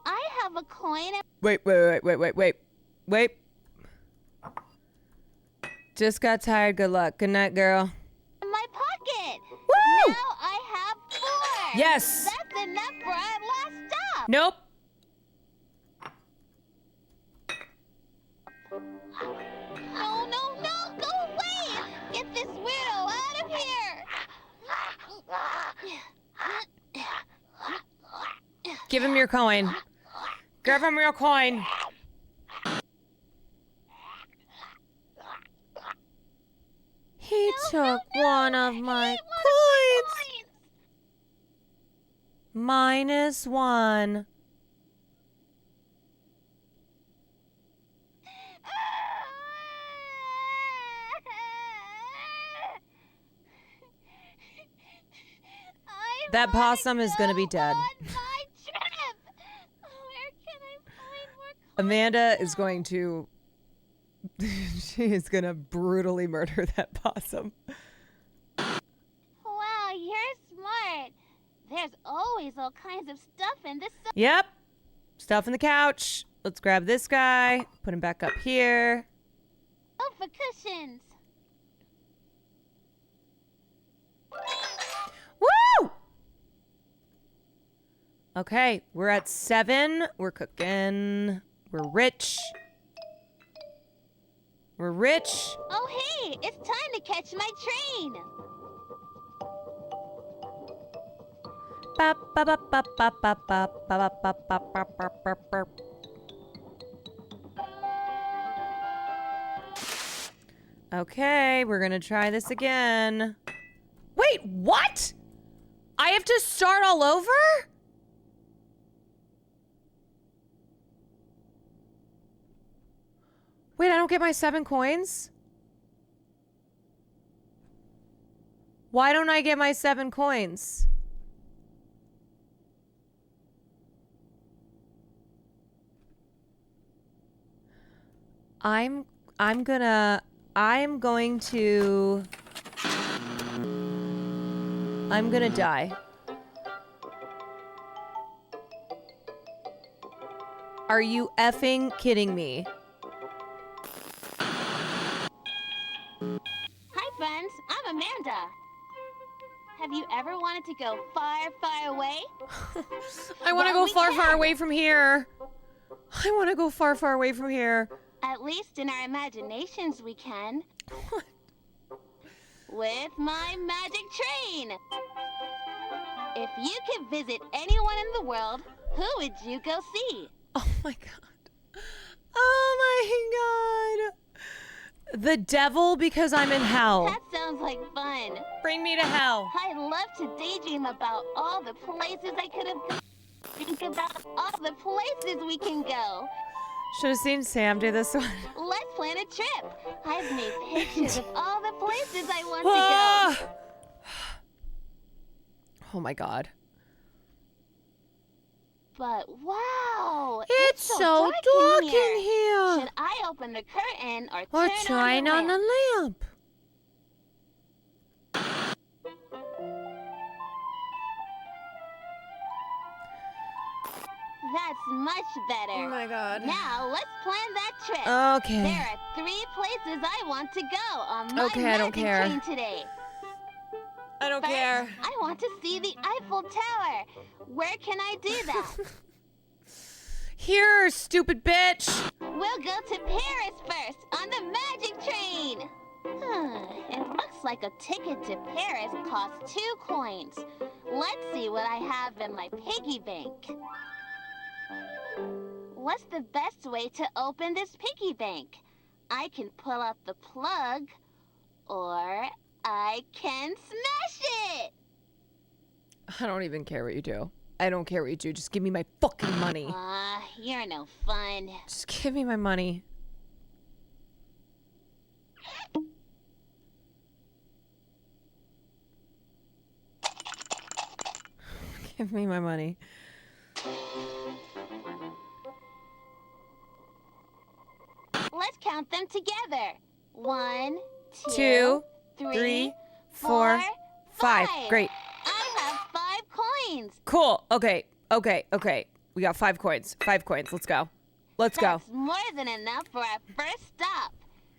Speaker 10: I have a coin.
Speaker 1: Wait. Just got tired. Good luck. Good night, girl.
Speaker 10: In my pocket.
Speaker 1: Woo!
Speaker 10: Now I have 4.
Speaker 1: Yes.
Speaker 10: That's enough for our last stop.
Speaker 1: Nope.
Speaker 10: No, go away! Get this weirdo out of here!
Speaker 1: Give him your coin. Give him your coin. He took one of my coins. -1. That possum is gonna be dead. Amanda is going to... she is gonna brutally murder that possum.
Speaker 10: Wow, you're smart. There's always all kinds of stuff in this.
Speaker 1: Yep. Stuff in the couch. Let's grab this guy. Put him back up here.
Speaker 10: Oh, for cushions.
Speaker 1: Woo! Okay, we're at 7. We're cooking. We're rich. We're rich.
Speaker 10: Oh, hey, it's time to catch my train.
Speaker 1: Okay, we're gonna try this again. Wait, what? I have to start all over? Wait, I don't get my 7 coins? Why don't I get my 7 coins? I'm going to die. Are you effing kidding me?
Speaker 10: Hi, friends. I'm Amanda. Have you ever wanted to go far, far away?
Speaker 1: I want to
Speaker 10: Well,
Speaker 1: go
Speaker 10: we
Speaker 1: far, far
Speaker 10: can.
Speaker 1: away from here. I want to go far, far away from here.
Speaker 10: At least in our imaginations, we can. With my magic train. If you could visit anyone in the world, who would you go see?
Speaker 1: Oh my god. Oh my god. The devil because I'm in hell.
Speaker 10: That sounds like fun.
Speaker 1: Bring me to hell.
Speaker 10: I love to daydream about all the places I could have gone. Think about all the places we can go.
Speaker 1: Should have seen Sam do this one.
Speaker 10: Let's plan a trip. I've made pictures of all the places I want
Speaker 1: Ah!
Speaker 10: to go.
Speaker 1: Oh my god.
Speaker 10: But wow,
Speaker 1: It's so dark in here.
Speaker 10: Should I open the curtain or
Speaker 1: Or
Speaker 10: turn
Speaker 1: turn on the lamp.
Speaker 10: That's much better.
Speaker 1: Oh my god.
Speaker 10: Now let's plan that trip.
Speaker 1: Okay.
Speaker 10: There are 3 places I want to go on my
Speaker 1: Okay, I don't
Speaker 10: magic
Speaker 1: care.
Speaker 10: train today.
Speaker 1: I don't
Speaker 10: First,
Speaker 1: care.
Speaker 10: I want to see the Eiffel Tower. Where can I do that?
Speaker 1: Here, stupid bitch.
Speaker 10: We'll go to Paris first on the magic train. It looks like a ticket to Paris costs 2 coins. Let's see what I have in my piggy bank. What's the best way to open this piggy bank? I can pull out the plug, or I can smash it.
Speaker 1: I don't even care what you do. I don't care what you do. Just give me my fucking money.
Speaker 10: You're no fun.
Speaker 1: Just give me my money. Give me my money.
Speaker 10: Let's count them together. 1, 2,
Speaker 1: 2,
Speaker 10: 3,
Speaker 1: 3, 4, 5. Great.
Speaker 10: I have 5 coins.
Speaker 1: Cool. Okay. We got 5 coins. 5 coins. Let's go. Let's go.
Speaker 10: That's more than enough for our first stop.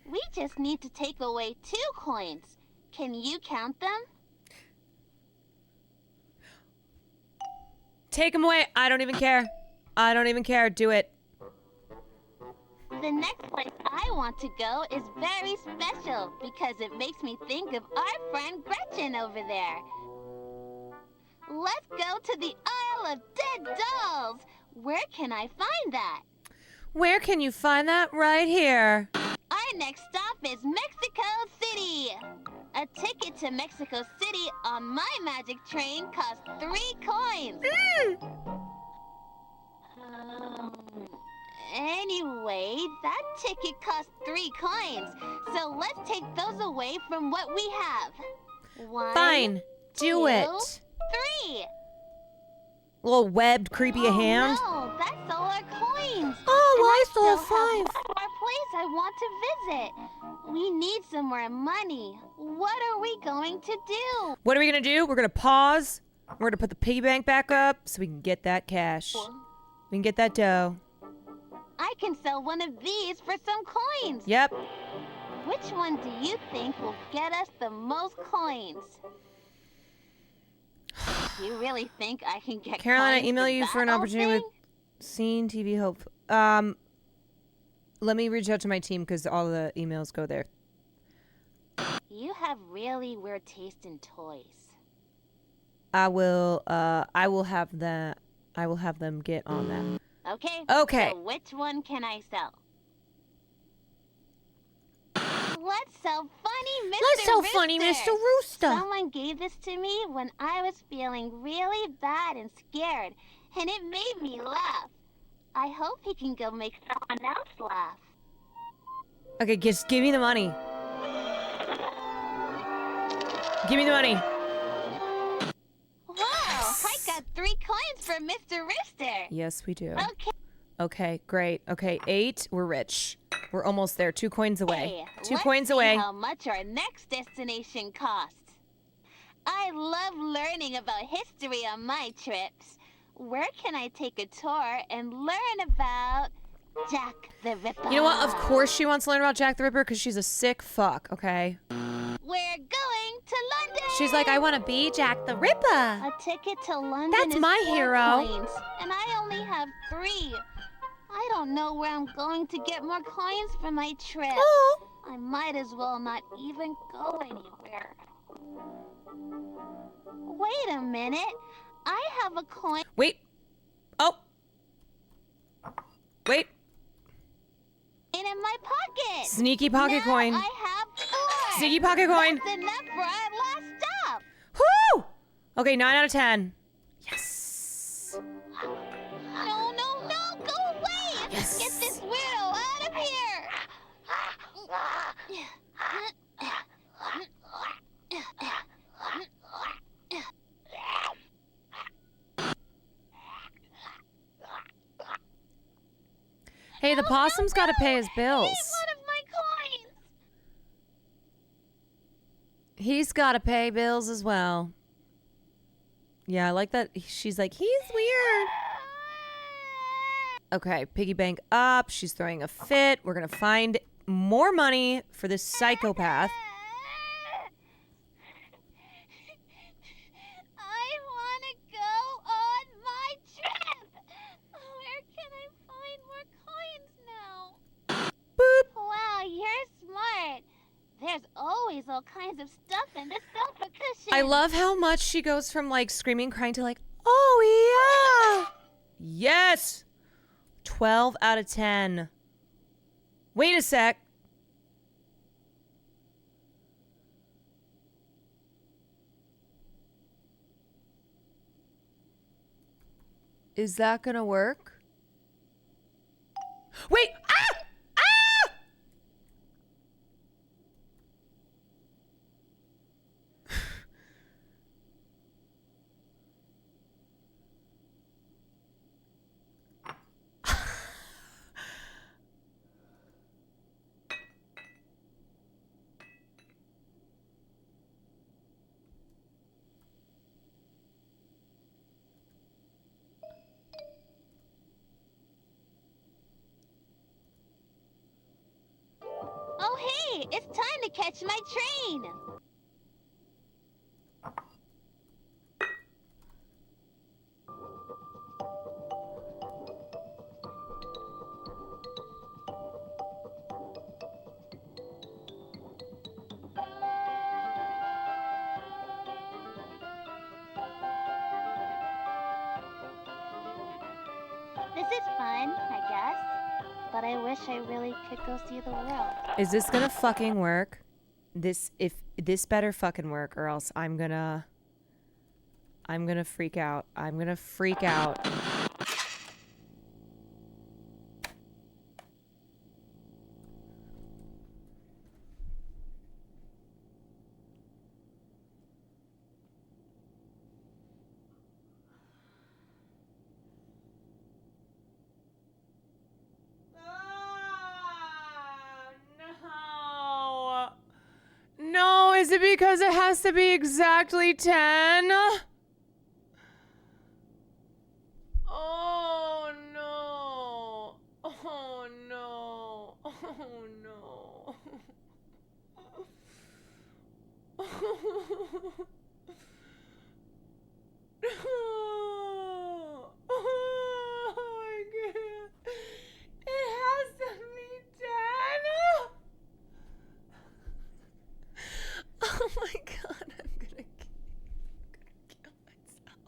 Speaker 10: We just need to take away 2 coins. Can you count them?
Speaker 1: Take them away. I don't even care. I don't even care. Do it.
Speaker 10: The next place I want to go is very special because it makes me think of our friend Gretchen over there. Let's go to the Isle of Dead Dolls. Where can I find that?
Speaker 1: Where can you find that? Right here.
Speaker 10: Our next stop is Mexico City. A ticket to Mexico City on my magic train costs 3 coins. Anyway, that ticket costs 3 coins. So let's take those away from what we have. 1,
Speaker 1: Fine. Do
Speaker 10: 2,
Speaker 1: it.
Speaker 10: 3.
Speaker 1: Little webbed, creepy hand.
Speaker 10: No, that's all our coins.
Speaker 1: Oh, well, I
Speaker 10: And
Speaker 1: still have
Speaker 10: still
Speaker 1: 5.
Speaker 10: one more place I want to visit. We need some more money. What are we going to do?
Speaker 1: What are we going to do? We're going to pause. We're going to put the piggy bank back up so we can get that cash. We can get that dough.
Speaker 10: I can sell one of these for some coins.
Speaker 1: Yep.
Speaker 10: Which one do you think will get us the most coins? Do you really think I can get
Speaker 1: Caroline, I
Speaker 10: coins
Speaker 1: email
Speaker 10: with
Speaker 1: you for
Speaker 10: that
Speaker 1: an
Speaker 10: old
Speaker 1: opportunity
Speaker 10: thing?
Speaker 1: with Scene TV Hope. Let me reach out to my team because all the emails go there.
Speaker 10: You have really weird taste in toys.
Speaker 1: I will have them get on that.
Speaker 10: Okay?
Speaker 1: Okay.
Speaker 10: So which one can I sell? Let's sell Funny Mr.
Speaker 1: Let's sell
Speaker 10: Rooster.
Speaker 1: Funny Mr. Rooster.
Speaker 10: Someone gave this to me when I was feeling really bad and scared, and it made me laugh. I hope he can go make someone else laugh.
Speaker 1: Okay, just give me the money. Give me the money.
Speaker 10: Wow, I got 3 coins for Mr. Rooster.
Speaker 1: Yes, we do.
Speaker 10: Okay.
Speaker 1: Okay, great. Okay, 8. We're rich. We're almost there. 2 coins away.
Speaker 10: Hey,
Speaker 1: 2
Speaker 10: let's
Speaker 1: coins
Speaker 10: see
Speaker 1: away.
Speaker 10: how much our next destination costs. I love learning about history on my trips. Where can I take a tour and learn about Jack the Ripper?
Speaker 1: You know what? Of course she wants to learn about Jack the Ripper because she's a sick fuck, okay?
Speaker 10: We're going to London!
Speaker 1: She's like, I want to be Jack the Ripper.
Speaker 10: A ticket to London
Speaker 1: That's
Speaker 10: is
Speaker 1: my
Speaker 10: 4
Speaker 1: hero.
Speaker 10: coins, and I only have 3. I don't know where I'm going to get more coins for my trip.
Speaker 1: Oh.
Speaker 10: I might as well not even go anywhere. Wait a minute. I have a coin.
Speaker 1: Wait. Oh. Wait.
Speaker 10: In my pocket.
Speaker 1: Sneaky pocket
Speaker 10: Now
Speaker 1: coin.
Speaker 10: I have 4.
Speaker 1: Sneaky pocket coin.
Speaker 10: That's enough for our last stop.
Speaker 1: Whoo! Okay, 9 out of 10. Yes.
Speaker 10: No, no, no! Go away!
Speaker 1: Yes.
Speaker 10: Get this weirdo out of here!
Speaker 1: Hey, the possum's got to pay his bills.
Speaker 10: One of my coins!
Speaker 1: He's got to pay bills as well. Yeah, I like that. She's like, he's weird. Okay, piggy bank up. She's throwing a fit. We're going to find more money for this psychopath.
Speaker 10: I want to go on my trip! Where can I find more coins now?
Speaker 1: Boop.
Speaker 10: Wow, you're smart. There's always all kinds of stuff in this sofa cushion.
Speaker 1: I love how much she goes from like screaming, crying to like, oh yeah. Yes. 12 out of 10. Wait a sec. Is that gonna work? Wait! Ah! Ah!
Speaker 10: Oh, hey! It's time to catch my train! This is fun, I guess. But I wish I really could go see the world.
Speaker 1: Is this gonna fucking work? If this better fucking work, or else I'm gonna freak out. I'm gonna freak out. No, is it because it has to be exactly 10? Oh no. Oh no. Oh no. Oh, I can't. It has to be 10. Oh my god, I'm gonna kill myself.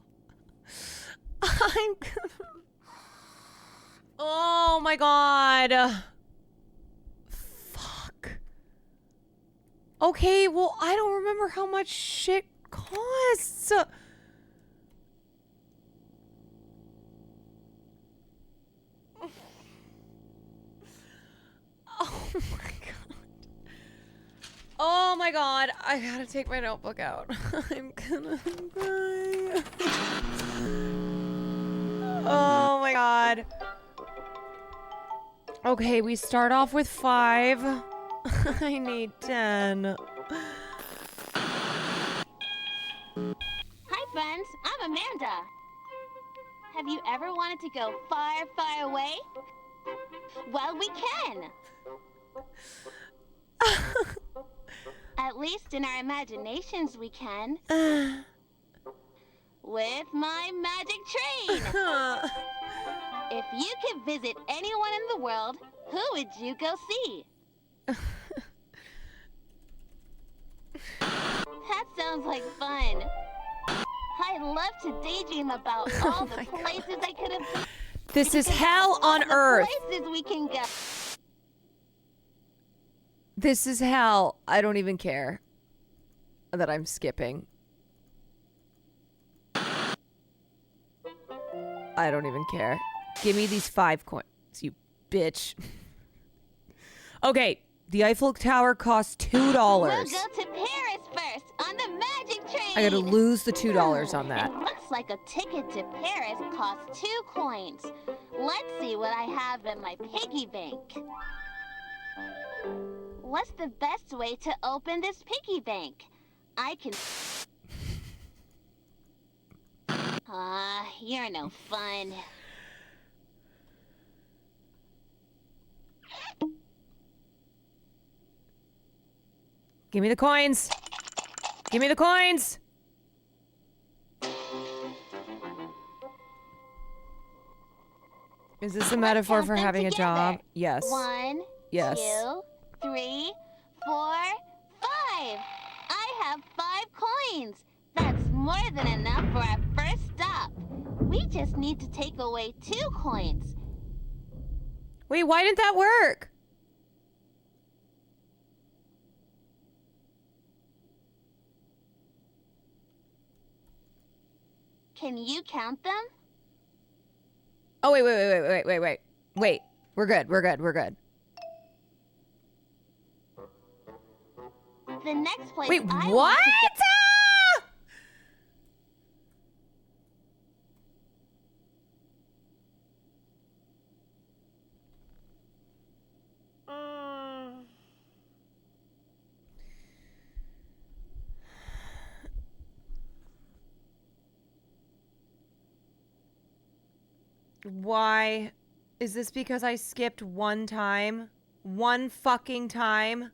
Speaker 1: I'm gonna... Oh my god. Fuck. Okay, well, I don't remember how much shit costs. Oh my god. Oh my god, I gotta take my notebook out. I'm gonna cry. Oh my god. Okay, we start off with 5. I need 10.
Speaker 10: Hi, friends. I'm Amanda. Have you ever wanted to go far, far away? Well, we can. At least in our imaginations, we can. With my magic train. If you could visit anyone in the world, who would you go see? That sounds like fun. I love to daydream about all the places I could have.
Speaker 1: This is hell on earth.
Speaker 10: Places we can go.
Speaker 1: This is hell. I don't even care that I'm skipping. I don't even care. Give me these 5 coins, you bitch. Okay, the Eiffel Tower costs $2.
Speaker 10: We'll go to Paris first on the magic train.
Speaker 1: I gotta lose the $2 on that.
Speaker 10: It looks like a ticket to Paris costs 2 coins. Let's see what I have in my piggy bank. What's the best way to open this piggy bank? I can... you're no fun.
Speaker 1: Give me the coins. Give me the coins. Is this a metaphor for having a job? Yes.
Speaker 10: 1,
Speaker 1: Yes.
Speaker 10: 2, 3, 4, 5. I have 5 coins. That's more than enough for our first stop. We just need to take away 2 coins.
Speaker 1: Wait, why didn't that work?
Speaker 10: Can you count them?
Speaker 1: Oh, wait. Wait, we're good.
Speaker 10: The next place
Speaker 1: Wait,
Speaker 10: I
Speaker 1: what?
Speaker 10: want to go-
Speaker 1: Why? Is this because I skipped one time? One fucking time?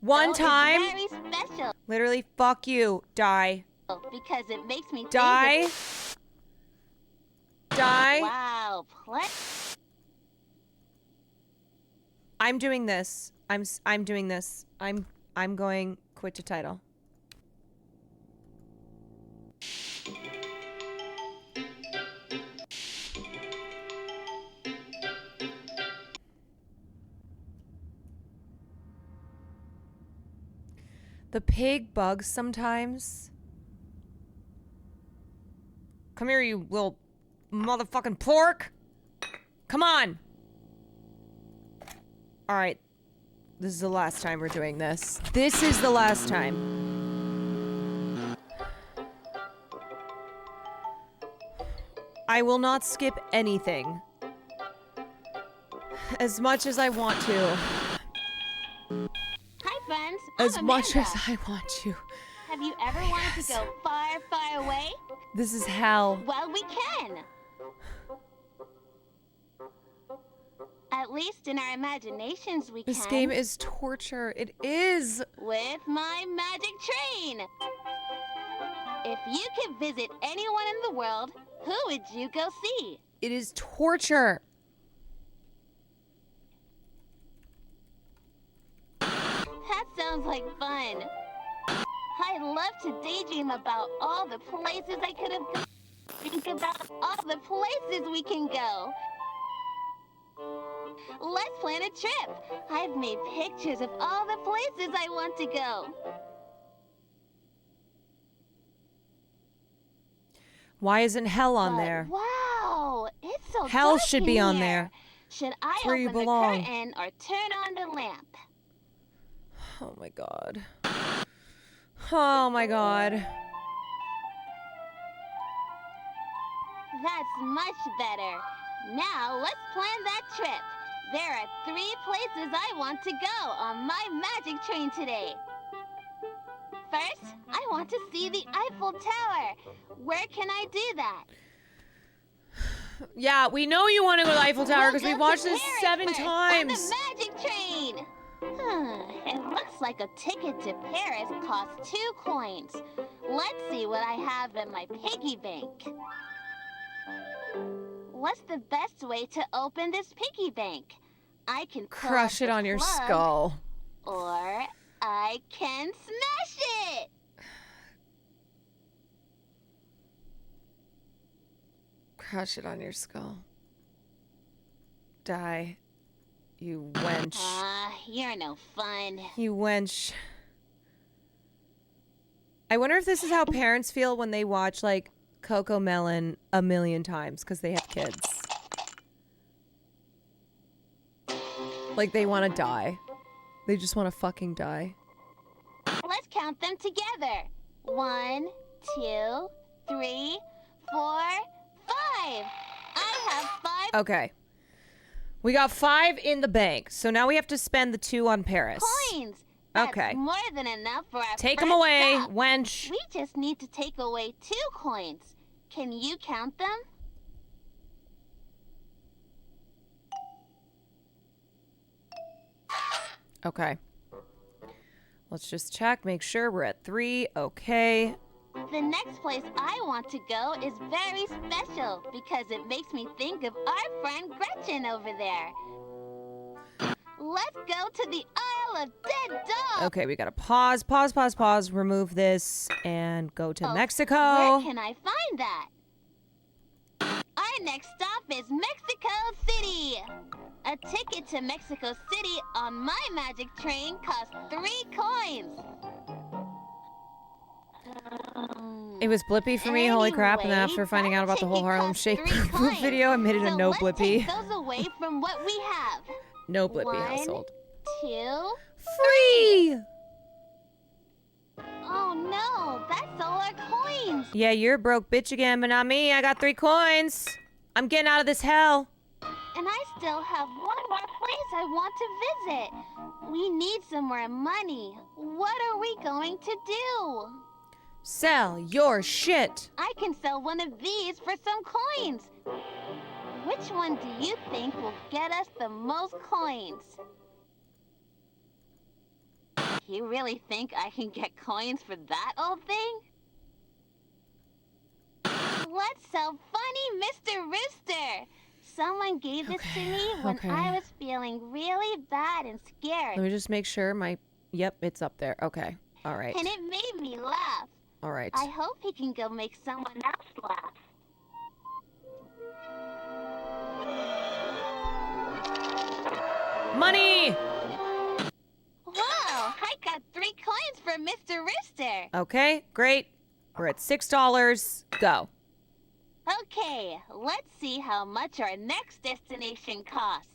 Speaker 1: One time?
Speaker 10: It's very special
Speaker 1: Literally, fuck you. Die.
Speaker 10: because it makes me
Speaker 1: Die.
Speaker 10: think
Speaker 1: Die.
Speaker 10: Wow,
Speaker 1: I'm doing this. I'm doing this. I'm going quit to title. The pig bugs sometimes. Come here, you little motherfucking pork. Come on. All right. This is the last time we're doing this. This is the last time. I will not skip anything. As much as I want to.
Speaker 10: Hi, friends.
Speaker 1: As
Speaker 10: I'm
Speaker 1: much
Speaker 10: Amanda.
Speaker 1: as I want to.
Speaker 10: Have you ever wanted to go far, far away?
Speaker 1: This is hell.
Speaker 10: Well, we can. At least in our imaginations, we
Speaker 1: This
Speaker 10: can.
Speaker 1: game is torture. It is.
Speaker 10: With my magic train. If you could visit anyone in the world, who would you go see?
Speaker 1: It is torture.
Speaker 10: That sounds like fun. I love to daydream about all the places I could have gone. Think about all the places we can go. Let's plan a trip. I've made pictures of all the places I want to go.
Speaker 1: Why isn't hell on
Speaker 10: But
Speaker 1: there?
Speaker 10: Wow, it's so
Speaker 1: Hell
Speaker 10: dark
Speaker 1: should
Speaker 10: in
Speaker 1: be on
Speaker 10: here.
Speaker 1: there.
Speaker 10: Should I
Speaker 1: It's where you
Speaker 10: open the
Speaker 1: belong.
Speaker 10: curtain or turn on the lamp?
Speaker 1: Oh my god. Oh my god.
Speaker 10: That's much better. Now let's plan that trip. There are 3 places I want to go on my magic train today. First, I want to see the Eiffel Tower. Where can I do that?
Speaker 1: Yeah, we know you want to go to the Eiffel Tower because
Speaker 10: We'll
Speaker 1: we've
Speaker 10: go to
Speaker 1: watched this
Speaker 10: Paris
Speaker 1: 7
Speaker 10: first
Speaker 1: times.
Speaker 10: On the magic train. It looks like a ticket to Paris costs 2 coins. Let's see what I have in my piggy bank. What's the best way to open this piggy bank? I can pull
Speaker 1: Crush
Speaker 10: up
Speaker 1: it
Speaker 10: the
Speaker 1: on your
Speaker 10: plug,
Speaker 1: skull.
Speaker 10: or I can smash it.
Speaker 1: Crush it on your skull. Die. You wench.
Speaker 10: You're no fun.
Speaker 1: You wench. I wonder if this is how parents feel when they watch, like, Coco Melon a million times because they have kids. Like, they want to die. They just want to fucking die.
Speaker 10: Let's count them together. 1, 2, 3, 4, 5. I have 5
Speaker 1: Okay. We got 5 in the bank, so now we have to spend the 2 on Paris.
Speaker 10: coins. That's
Speaker 1: Okay.
Speaker 10: more than enough for our
Speaker 1: Take 'em
Speaker 10: first
Speaker 1: away,
Speaker 10: stop.
Speaker 1: wench.
Speaker 10: We just need to take away 2 coins. Can you count them?
Speaker 1: Okay. Let's just check, make sure we're at 3. Okay.
Speaker 10: The next place I want to go is very special because it makes me think of our friend Gretchen over there. Let's go to the Isle of Dead Dogs.
Speaker 1: Okay, we gotta pause, remove this, and go to
Speaker 10: Where
Speaker 1: Mexico.
Speaker 10: can I find that? Our next stop is Mexico City. A ticket to Mexico City on my magic train costs 3 coins.
Speaker 1: It was Blippy for me, holy crap, and then after finding out about the whole Harlem Shake video, I made it a no
Speaker 10: Let's
Speaker 1: Blippy.
Speaker 10: take those away from what we have.
Speaker 1: No Blippy
Speaker 10: 1,
Speaker 1: household.
Speaker 10: 2,
Speaker 1: 3!
Speaker 10: Oh no, that's all our coins.
Speaker 1: Yeah, you're a broke bitch again, but not me. I got 3 coins. I'm getting out of this hell.
Speaker 10: And I still have one more place I want to visit. We need some more money. What are we going to do?
Speaker 1: Sell your shit.
Speaker 10: I can sell one of these for some coins. Which one do you think will get us the most coins? You really think I can get coins for that old thing? Let's sell Funny Mr. Rooster. Someone gave this to me when I was feeling really bad and scared.
Speaker 1: Let me just make sure my... Yep, it's up there. Okay. All right.
Speaker 10: And it made me laugh.
Speaker 1: All right.
Speaker 10: I hope he can go make someone else laugh.
Speaker 1: Money!
Speaker 10: Wow, I got 3 coins for Mr. Rooster.
Speaker 1: Okay, great. We're at $6. Go.
Speaker 10: Okay, let's see how much our next destination costs.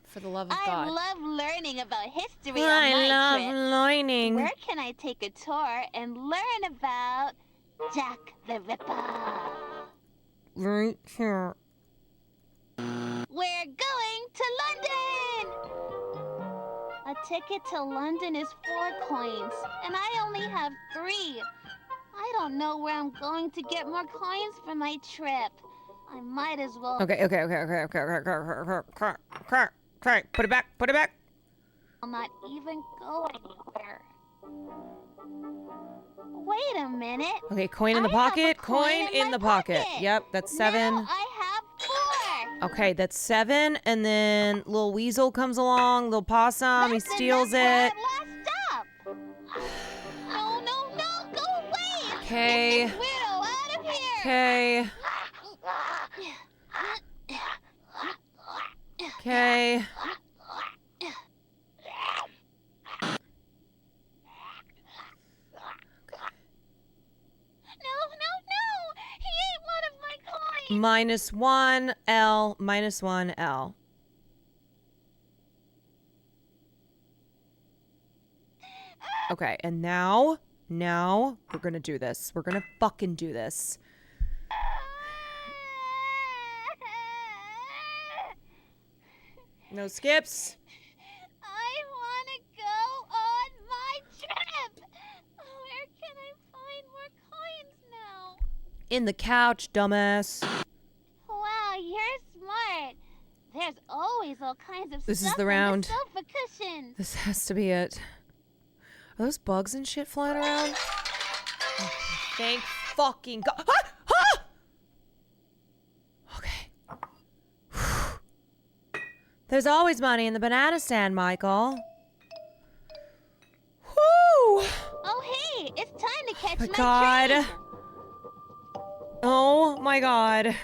Speaker 1: For the love of
Speaker 10: I
Speaker 1: God.
Speaker 10: love learning about history
Speaker 1: I
Speaker 10: on my
Speaker 1: love
Speaker 10: trip.
Speaker 1: learning.
Speaker 10: Where can I take a tour and learn about Jack the Ripper?
Speaker 1: Right here.
Speaker 10: We're going to London! A ticket to London is 4 coins, and I only have 3. I don't know where I'm going to get more coins for my trip. I might as well...
Speaker 1: Okay. Put it back.
Speaker 10: I'll not even go anywhere. Wait a minute.
Speaker 1: Okay, coin in the pocket. Coin in the pocket. Yep, that's 7.
Speaker 10: Now I have 4.
Speaker 1: Okay, that's 7. And then little weasel comes along, little possum, he steals it.
Speaker 10: Stop! No, go away!
Speaker 1: Okay.
Speaker 10: Get this weirdo out of here!
Speaker 1: Okay. Okay.
Speaker 10: No! He ate one of my coins!
Speaker 1: Minus 1 L. Minus 1 L. Okay, and now we're gonna do this. We're gonna fucking do this. No skips.
Speaker 10: I want to go on my trip. Where can I find more coins now?
Speaker 1: In the couch, dumbass.
Speaker 10: Wow, you're smart. There's always all kinds of
Speaker 1: This is
Speaker 10: stuff
Speaker 1: the
Speaker 10: in
Speaker 1: round.
Speaker 10: sofa cushions.
Speaker 1: This has to be it. Are those bugs and shit flying around? Oh, thank fucking God. Ah! Ah! There's always money in the banana stand, Michael. Woo!
Speaker 10: Oh, hey, it's time to catch
Speaker 1: My
Speaker 10: my
Speaker 1: God.
Speaker 10: train.
Speaker 1: Oh my God.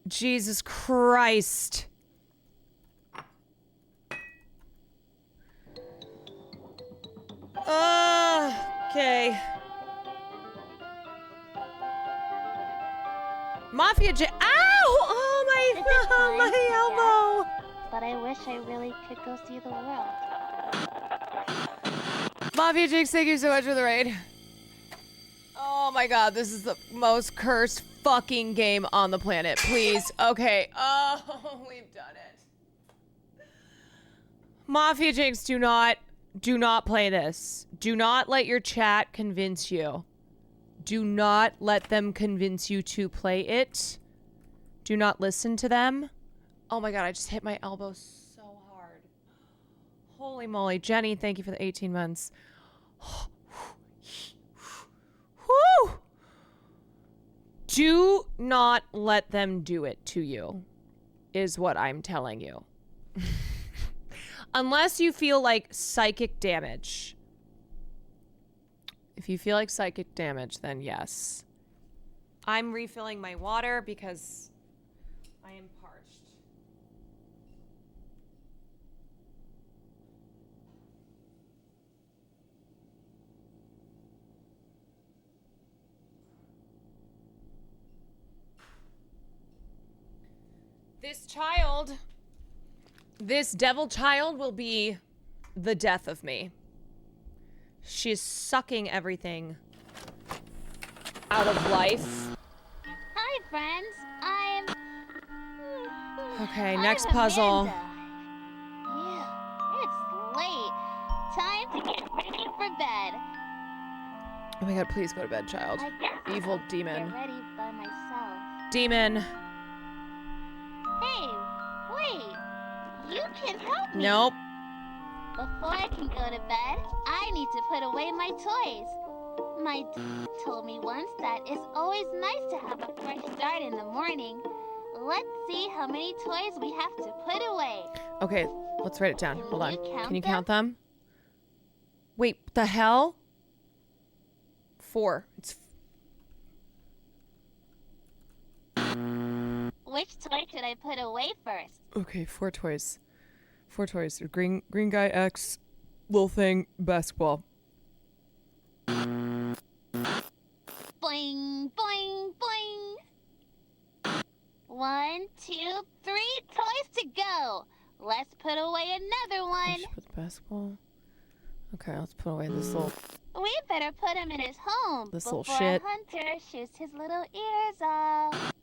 Speaker 1: Jesus Christ. Okay. Mafia Ow! Oh, my elbow.
Speaker 10: But I wish I really could go see the world.
Speaker 1: Mafia Jinx, thank you so much for the raid. Oh my God, this is the most cursed fucking game on the planet. Please. Okay. Oh, we've done it. Mafia Jinx, do not play this. Do not let your chat convince you. Do not let them convince you to play it. Do not listen to them. Oh my God, I just hit my elbow so hard. Holy moly. Jenny, thank you for the 18 months. Woo! Do not let them do it to you, is what I'm telling you. Unless you feel like psychic damage. If you feel like psychic damage, then yes. I'm refilling my water because I am parched. This devil child will be the death of me. She is sucking everything out of life.
Speaker 10: Hi, friends. I'm...
Speaker 1: Okay,
Speaker 10: I'm
Speaker 1: next puzzle.
Speaker 10: Amanda. Yeah, it's late. Time to get ready for bed.
Speaker 1: Oh my God, please go to bed, child.
Speaker 10: I guess I'll
Speaker 1: Evil
Speaker 10: have to
Speaker 1: demon.
Speaker 10: Get ready by myself.
Speaker 1: Demon.
Speaker 10: Hey, wait. You can help me.
Speaker 1: Nope.
Speaker 10: Before I can go to bed, I need to put away my toys. My dad told me once that it's always nice to have a fresh start in the morning. Let's see how many toys we have to put away.
Speaker 1: Okay, let's write it down. Hold on.
Speaker 10: you count
Speaker 1: Can you count them? Wait, the hell? 4. It's
Speaker 10: Which toy should I put away first?
Speaker 1: okay. 4 toys. 4 toys. Green guy X, little thing, basketball.
Speaker 10: Boing, boing, boing. 1, 2, 3 toys to go. Let's put away another
Speaker 1: I
Speaker 10: one.
Speaker 1: should put the basketball. Okay, let's put away this little.
Speaker 10: We better put him in his home
Speaker 1: This
Speaker 10: before
Speaker 1: little shit.
Speaker 10: Hunter shoots his little ears off.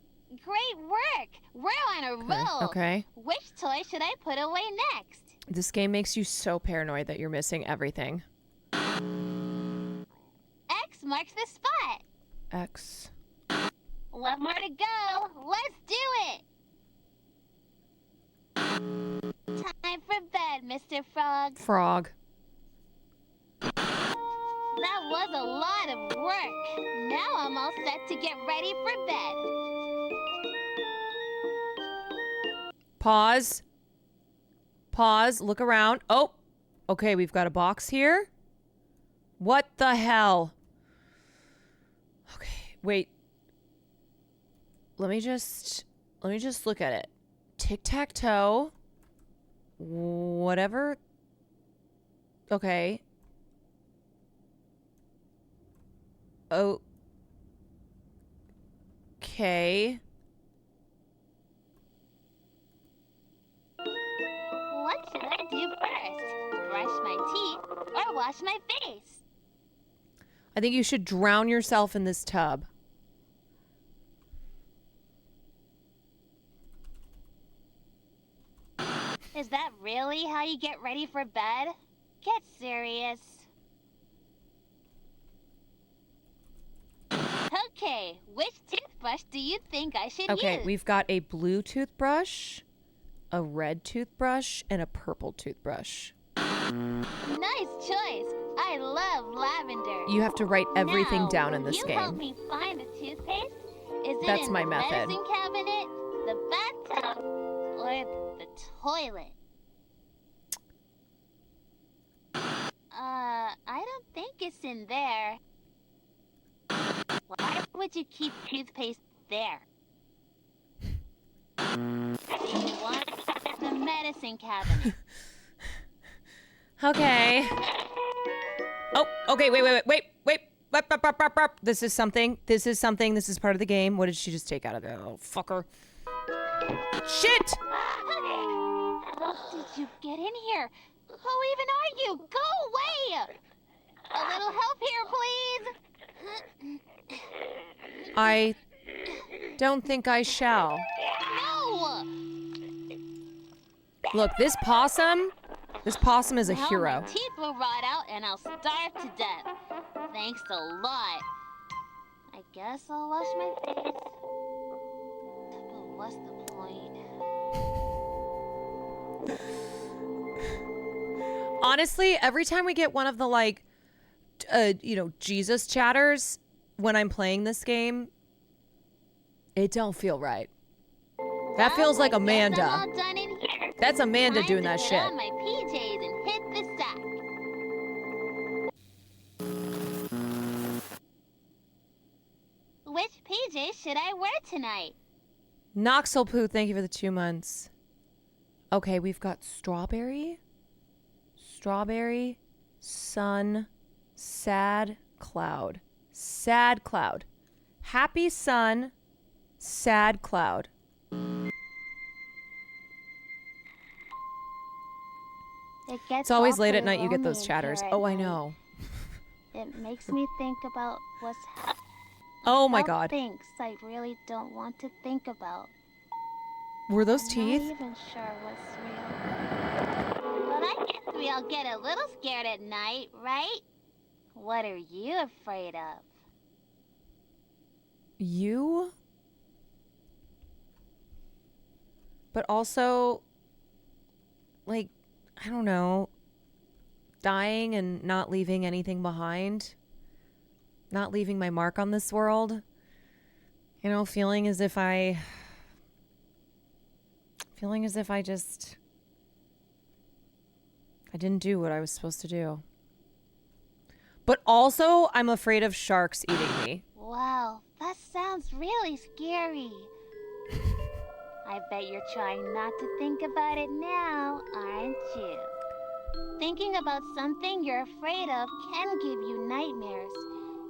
Speaker 10: Great work! We're on a roll.
Speaker 1: Okay.
Speaker 10: Which toy should I put away next?
Speaker 1: This game makes you so paranoid that you're missing everything.
Speaker 10: X marks the spot.
Speaker 1: X.
Speaker 10: One more to go. Let's do it. Time for bed, Mr. Frog.
Speaker 1: Frog.
Speaker 10: That was a lot of work. Now I'm all set to get ready for bed.
Speaker 1: Pause. Pause. Look around. Oh. Okay, we've got a box here. What the hell? Okay, wait. Let me just look at it. Tic-tac-toe. Whatever. Okay. Oh. Okay.
Speaker 10: What should I do first? Brush my teeth or wash my face?
Speaker 1: I think you should drown yourself in this tub.
Speaker 10: Is that really how you get ready for bed? Get serious. Okay, which toothbrush do you think I should use?
Speaker 1: Okay, we've got a blue toothbrush, a red toothbrush, and a purple toothbrush.
Speaker 10: Nice choice. I love lavender.
Speaker 1: You have to write everything
Speaker 10: Now,
Speaker 1: down in this
Speaker 10: you
Speaker 1: game.
Speaker 10: help me find the toothpaste? Is it
Speaker 1: That's
Speaker 10: in
Speaker 1: my
Speaker 10: the
Speaker 1: method.
Speaker 10: medicine cabinet, the bathtub, or the toilet? I don't think it's in there. Why would you keep toothpaste there? You want the medicine cabinet.
Speaker 1: Okay. Oh, okay, wait. This is something. This is part of the game. What did she just take out of there? Oh, fucker. Shit!
Speaker 10: How did you get in here? Who even are you? Go away! A little help here, please.
Speaker 1: I don't think I shall.
Speaker 10: No!
Speaker 1: Look, this possum is a
Speaker 10: Now
Speaker 1: hero.
Speaker 10: my teeth will rot out and I'll starve to death. Thanks a lot. I guess I'll wash my face. But what's the point?
Speaker 1: Honestly, every time we get one of the Jesus chatters when I'm playing this game, it don't feel right. That feels like Amanda.
Speaker 10: I'm all done in here.
Speaker 1: That's Amanda
Speaker 10: Time
Speaker 1: doing
Speaker 10: to
Speaker 1: that
Speaker 10: put
Speaker 1: shit.
Speaker 10: on my PJs and hit the sack. Which PJs should I wear tonight?
Speaker 1: Noxelpoo, thank you for the 2 months. Okay, we've got strawberry, sun, sad cloud, happy sun, sad cloud. It's always late at night you get those chatters. Oh, I know.
Speaker 10: It makes me think about what's happening.
Speaker 1: Oh my God.
Speaker 10: Things I really don't want to think about.
Speaker 1: Were those
Speaker 10: I'm
Speaker 1: teeth?
Speaker 10: not even sure what's real. But I guess we all get a little scared at night, right? What are you afraid of?
Speaker 1: You? But also, like, I don't know, dying and not leaving anything behind, not leaving my mark on this world, you know, feeling as if I didn't do what I was supposed to do. But also, I'm afraid of sharks eating me.
Speaker 10: Wow, that sounds really scary. I bet you're trying not to think about it now, aren't you? Thinking about something you're afraid of can give you nightmares,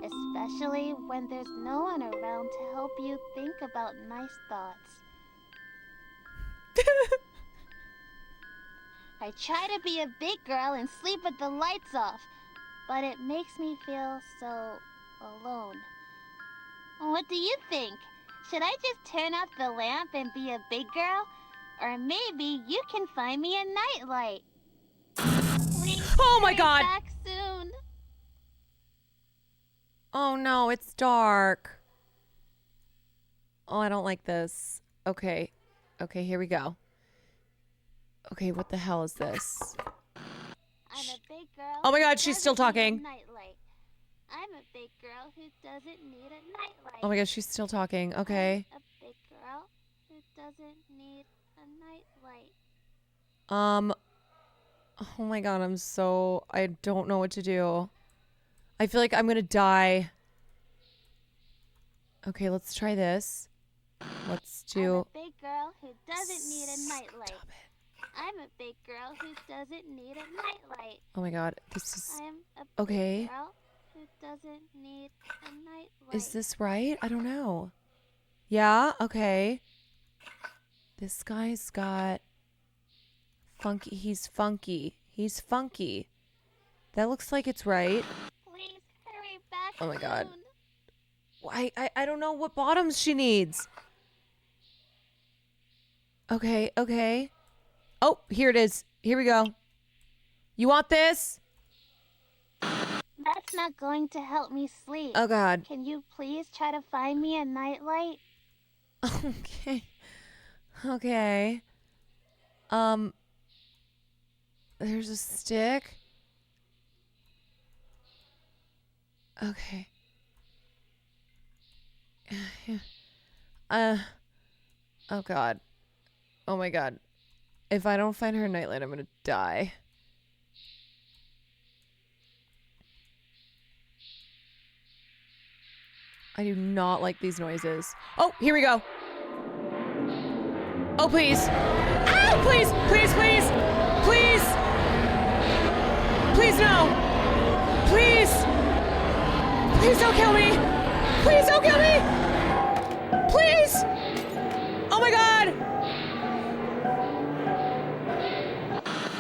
Speaker 10: especially when there's no one around to help you think about nice thoughts. I try to be a big girl and sleep with the lights off, but it makes me feel so alone. What do you think? Should I just turn off the lamp and be a big girl? Or maybe you can find me a nightlight.
Speaker 1: Oh my God!
Speaker 10: Back soon.
Speaker 1: Oh no, it's dark. Oh, I don't like this. Okay. Okay, here we go. Okay, what the hell is this?
Speaker 10: I'm a big girl.
Speaker 1: Oh my God,
Speaker 10: who
Speaker 1: she's still
Speaker 10: doesn't need a
Speaker 1: talking.
Speaker 10: nightlight. I'm a big girl who doesn't need a nightlight.
Speaker 1: Oh my gosh, she's still talking. Okay.
Speaker 10: I'm a big girl who doesn't need a nightlight.
Speaker 1: Oh my God, I don't know what to do. I feel like I'm gonna die. Okay, let's try this. Let's
Speaker 10: I'm
Speaker 1: do.
Speaker 10: a big girl who doesn't need a nightlight. I'm a big girl who doesn't need a nightlight.
Speaker 1: Oh my God, this is.
Speaker 10: I'm a big
Speaker 1: Okay.
Speaker 10: girl who doesn't need a nightlight.
Speaker 1: Is this right? I don't know. Yeah, okay. This guy's got funky. He's funky. He's funky. That looks like it's right.
Speaker 10: Please hurry back.
Speaker 1: Oh my God.
Speaker 10: soon.
Speaker 1: I don't know what bottoms she needs. Okay, okay. Oh, here it is. Here we go. You want this?
Speaker 10: That's not going to help me sleep.
Speaker 1: Oh, God.
Speaker 10: Can you please try to find me a nightlight?
Speaker 1: Okay. Okay. There's a stick. Okay. Oh God. Oh my God. If I don't find her a nightlight, I'm gonna die. I do not like these noises. Oh, here we go. Oh, please. Ah, please, please, please, please. Please, no. Please. Please don't kill me. Please don't kill me. Please. Oh my God.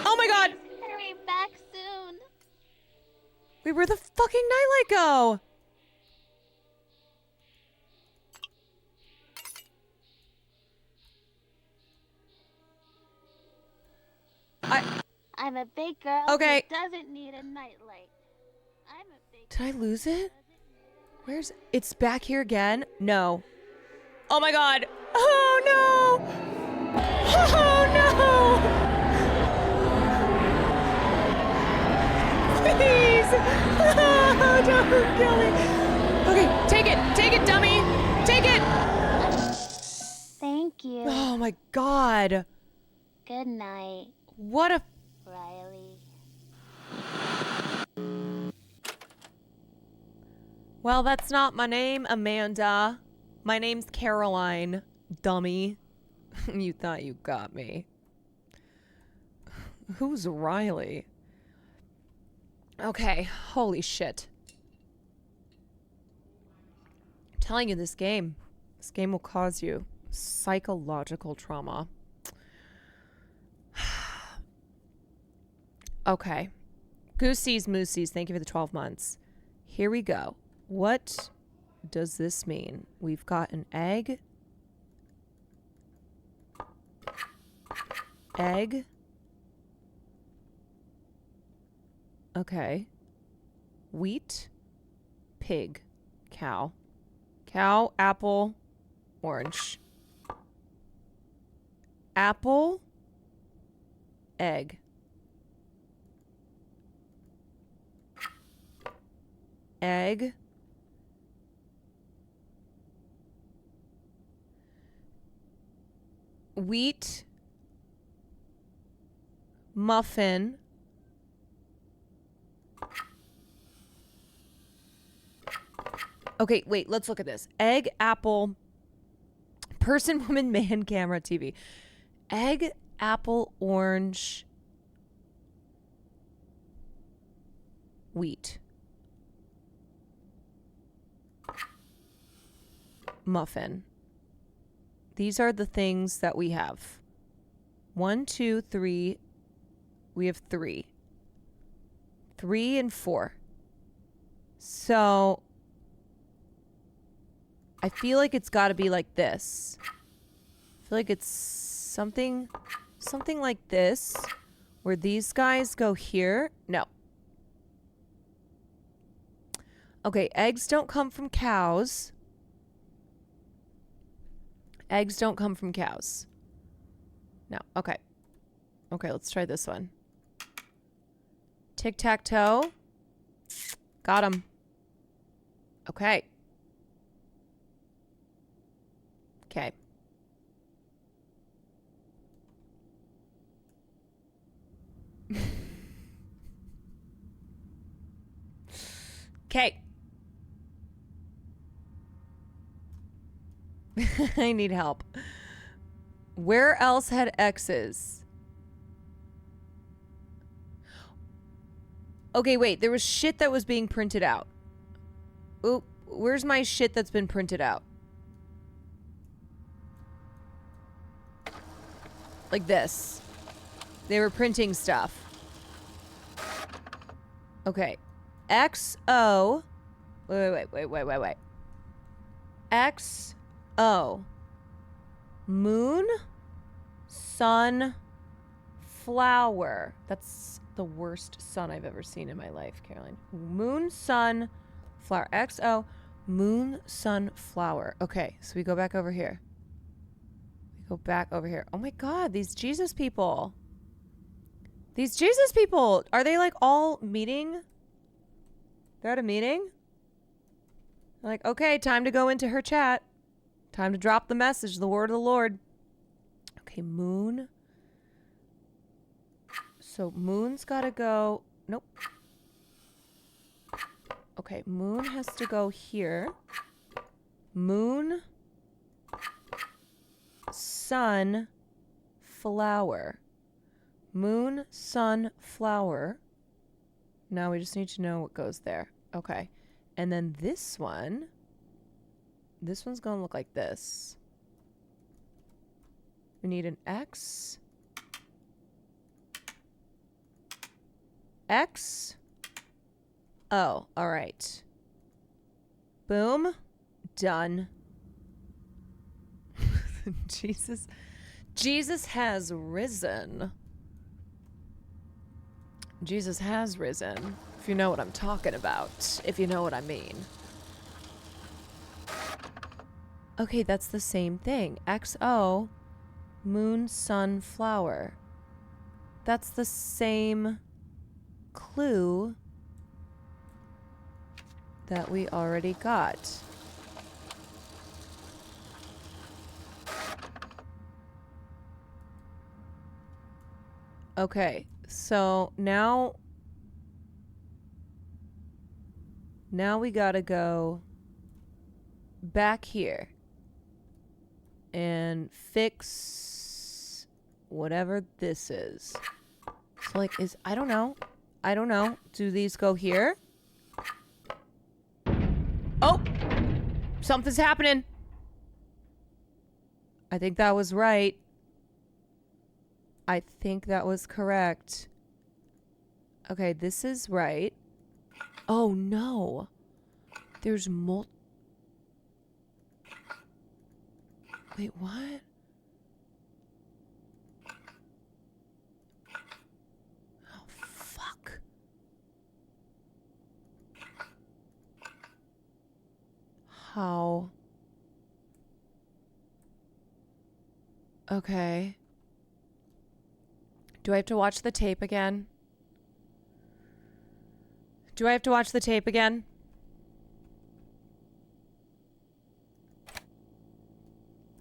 Speaker 1: Oh my God.
Speaker 10: Hurry back soon.
Speaker 1: Wait, where'd the fucking nightlight go?
Speaker 10: I'm a big girl
Speaker 1: Okay.
Speaker 10: who doesn't need a nightlight. I'm a big
Speaker 1: Did I lose it? Where's... It's back here again? No. Oh my God. Oh no. Oh no. Please. Oh, don't kill me. Okay, take it. Take it, dummy. Take it.
Speaker 10: Thank you.
Speaker 1: Oh my God.
Speaker 10: Good night,
Speaker 1: What a...
Speaker 10: Riley.
Speaker 1: Well, that's not my name, Amanda. My name's Caroline, dummy. You thought you got me. Who's Riley? Okay, holy shit. I'm telling you, this game will cause you psychological trauma. Okay. Goosies, moosies, thank you for the 12 months. Here we go. What does this mean? We've got an egg. Egg. Okay. Wheat. Pig. Cow. Cow, apple, orange. Apple. Egg. Egg. Wheat. Muffin. Okay, wait, let's look at this. Egg, apple, person, woman, man, camera, TV. Egg, apple, orange, wheat. Muffin. These are the things that we have. 1, 2, 3. We have 3. 3 and 4. So I feel like it's got to be like this. I feel like it's something like this, where these guys go here. No. Okay, eggs don't come from cows. Eggs don't come from cows. No. Okay. Okay, let's try this one. Tic-tac-toe. Got him. Okay. Okay. Okay. I need help. Where else had X's? Okay, wait. There was shit that was being printed out. Oop, where's my shit that's been printed out? Like this. They were printing stuff. Okay. XO. Wait. XO. Moon, sun, flower. That's the worst sun I've ever seen in my life, Caroline. Moon, sun, flower. XO, moon, sun, flower. Okay, so we go back over here. We go back over here. Oh my God, these Jesus people. These Jesus people. Are they like all meeting? They're at a meeting? They're like, okay, time to go into her chat. Time to drop the message, the word of the Lord. Okay, moon. So moon's got to go. Nope. Okay, moon has to go here. Moon, sun, flower. Moon, sun, flower. Now we just need to know what goes there. Okay. And then this one's going to look like this. We need an X. X. Oh, all right. Boom. Done. Jesus has risen. Jesus has risen. If you know what I'm talking about. If you know what I mean. Okay, that's the same thing. XO, moon, sun, flower. That's the same clue that we already got. Okay, so now we gotta go back here and fix whatever this is. So like I don't know. Do these go here? Oh! Something's happening. I think that was right. I think that was correct. Okay, this is right. Oh no. There's Wait, what? Oh, fuck. How? Okay. Do I have to watch the tape again? Do I have to watch the tape again?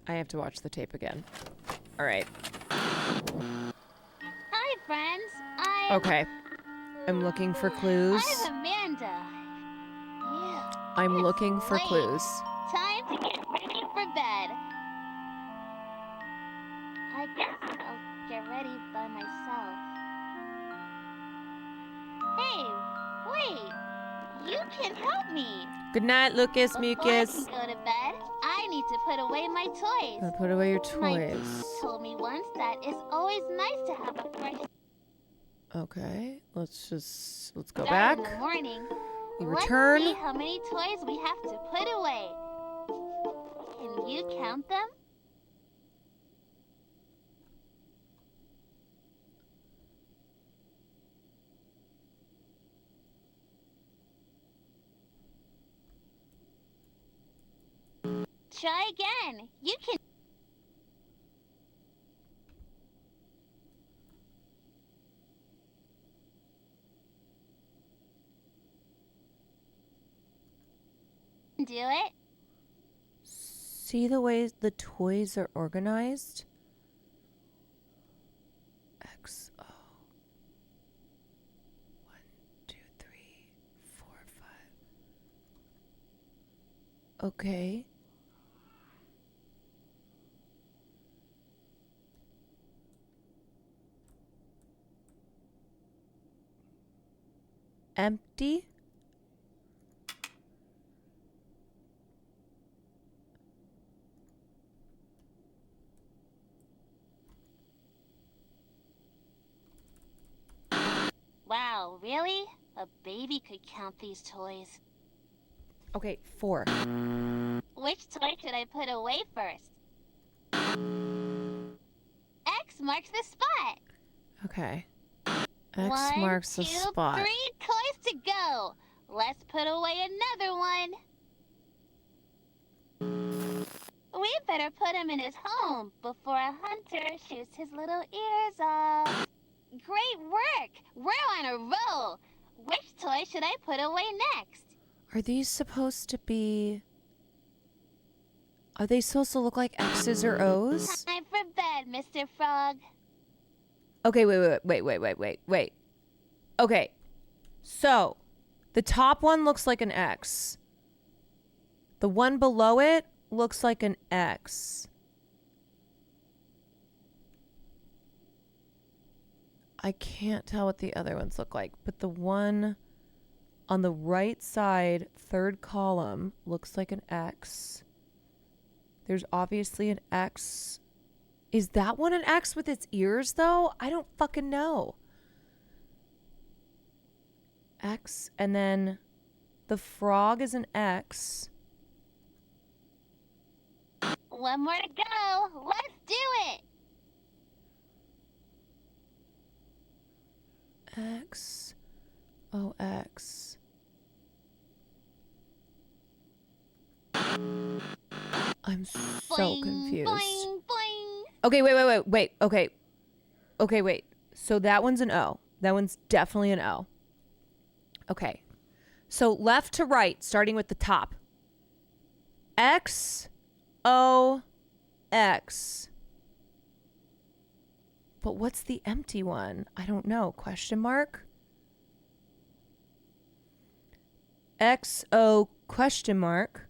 Speaker 1: I have to watch the tape again. All right.
Speaker 10: Hi, friends.
Speaker 1: Okay. I'm looking for clues.
Speaker 10: I'm Amanda. Yeah.
Speaker 1: I'm looking for
Speaker 10: late.
Speaker 1: clues.
Speaker 10: Time to get ready for bed. I guess I'll get ready by myself. Hey, wait. You can help me.
Speaker 1: Good night, Lucas,
Speaker 10: Before
Speaker 1: Mucus.
Speaker 10: I can go to bed, I need to put away my toys.
Speaker 1: Put away your
Speaker 10: My
Speaker 1: toys.
Speaker 10: dad told me once that it's always nice to have a fresh
Speaker 1: Okay, let's go
Speaker 10: start
Speaker 1: back.
Speaker 10: in the morning.
Speaker 1: We
Speaker 10: Let's
Speaker 1: return.
Speaker 10: see how many toys we have to put away. Can you count them? Try again. You can. Do it.
Speaker 1: See the way the toys are organized? XO. 1, 2, 3, 4, 5. Okay. Empty.
Speaker 10: Wow, really? A baby could count these toys.
Speaker 1: Okay, 4.
Speaker 10: Which toy should I put away first? X marks the spot.
Speaker 1: Okay. X
Speaker 10: One,
Speaker 1: marks the
Speaker 10: two,
Speaker 1: spot.
Speaker 10: 3 toys to go. Let's put away another one. We better put him in his home before a hunter shoots his little ears off. Great work! We're on a roll. Which toy should I put away next?
Speaker 1: Are these supposed to be... Are they supposed to look like X's or O's?
Speaker 10: Time for bed, Mr. Frog.
Speaker 1: Okay, wait. Okay. So, the top one looks like an X. The one below it looks like an X. I can't tell what the other ones look like, but the one on the right side, third column, looks like an X. There's obviously an X. Is that one an X with its ears, though? I don't fucking know. X, and then the frog is an X.
Speaker 10: One more to go. Let's do it.
Speaker 1: X. O, X. I'm so
Speaker 10: Boing,
Speaker 1: confused.
Speaker 10: boing, boing.
Speaker 1: Okay, wait. Okay, wait. So that one's an O. That one's definitely an O. Okay. So left to right, starting with the top. X, O, X. But what's the empty one? I don't know. Question mark? X, O, question mark.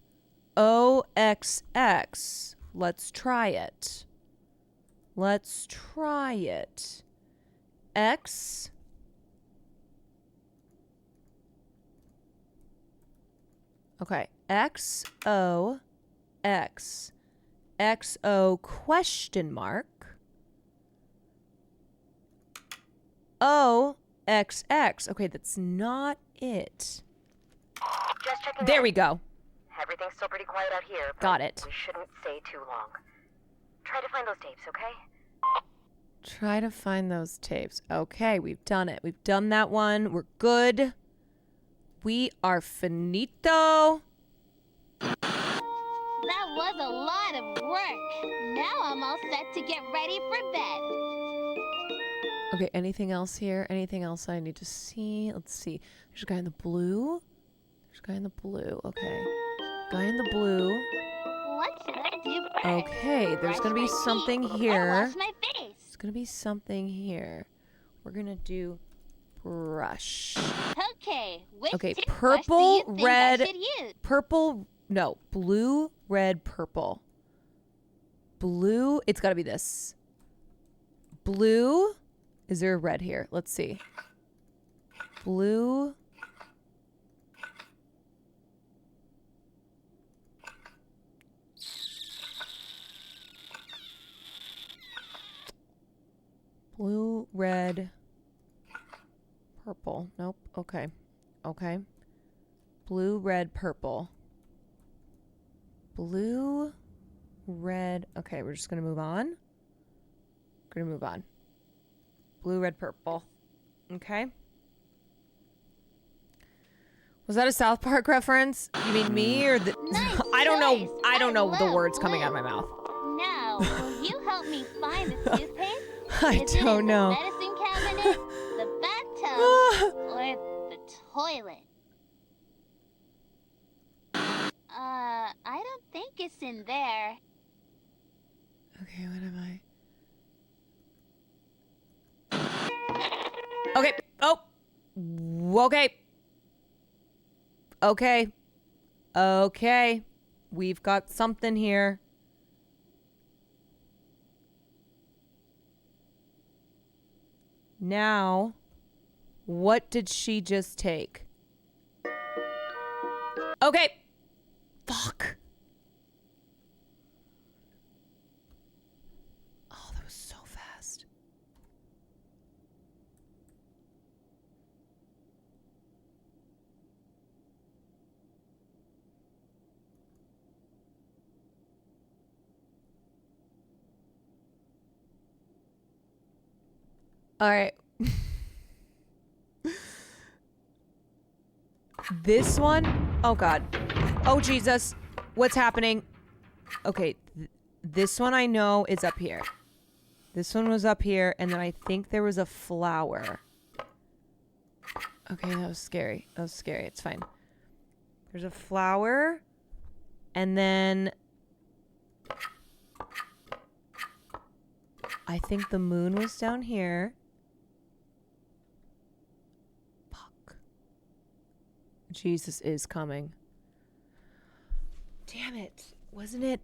Speaker 1: O, X, X. Let's try it. X. Okay. X, O, X. X, O, question mark. O, X, X. Okay, that's not it.
Speaker 13: Just checking
Speaker 1: There
Speaker 13: in.
Speaker 1: we go.
Speaker 13: Everything's still pretty quiet out here. But
Speaker 1: Got it.
Speaker 13: We shouldn't stay too long. Try to find those tapes, okay?
Speaker 1: Try to find those tapes. Okay, we've done it. We've done that one. We're good. We are finito.
Speaker 10: That was a lot of work. Now I'm all set to get ready for bed.
Speaker 1: Okay, anything else here? Anything else I need to see? Let's see. There's a guy in the blue. Okay. Guy in the blue.
Speaker 10: What should I do first?
Speaker 1: Okay, there's
Speaker 10: Brush
Speaker 1: going to be
Speaker 10: my teeth
Speaker 1: something
Speaker 10: or
Speaker 1: here.
Speaker 10: wash my face?
Speaker 1: There's going to be something here. We're going to do brush.
Speaker 10: Okay, which
Speaker 1: Okay,
Speaker 10: toothbrush do
Speaker 1: purple,
Speaker 10: you think
Speaker 1: red,
Speaker 10: I should use?
Speaker 1: blue, red, purple. Blue, it's got to be this. Blue, is there a red here? Let's see. Blue. Blue, red, purple. Nope. Okay. Blue, red, purple. Blue, red. Okay, we're just going to move on. Blue, red, purple. Okay. Was that a South Park reference? You mean me or the...
Speaker 10: Nice
Speaker 1: I don't know.
Speaker 10: choice.
Speaker 1: I don't know the
Speaker 10: love
Speaker 1: words coming
Speaker 10: blue.
Speaker 1: out of my mouth.
Speaker 10: Now, will you help me find the toothpaste?
Speaker 1: I
Speaker 10: Is it
Speaker 1: don't
Speaker 10: in
Speaker 1: know.
Speaker 10: the medicine cabinet, the bathtub, or the toilet? I don't think it's in there.
Speaker 1: Okay, what am I? Okay. Oh. Okay. Okay. We've got something here. Now, what did she just take? Okay. Fuck. Oh, that was so fast. All right. This one? Oh, God. Oh, Jesus. What's happening? Okay. This one I know is up here. This one was up here, and then I think there was a flower. Okay, that was scary. That was scary. It's fine. There's a flower, and then I think the moon was down here. Fuck. Jesus is coming. Damn it. Wasn't it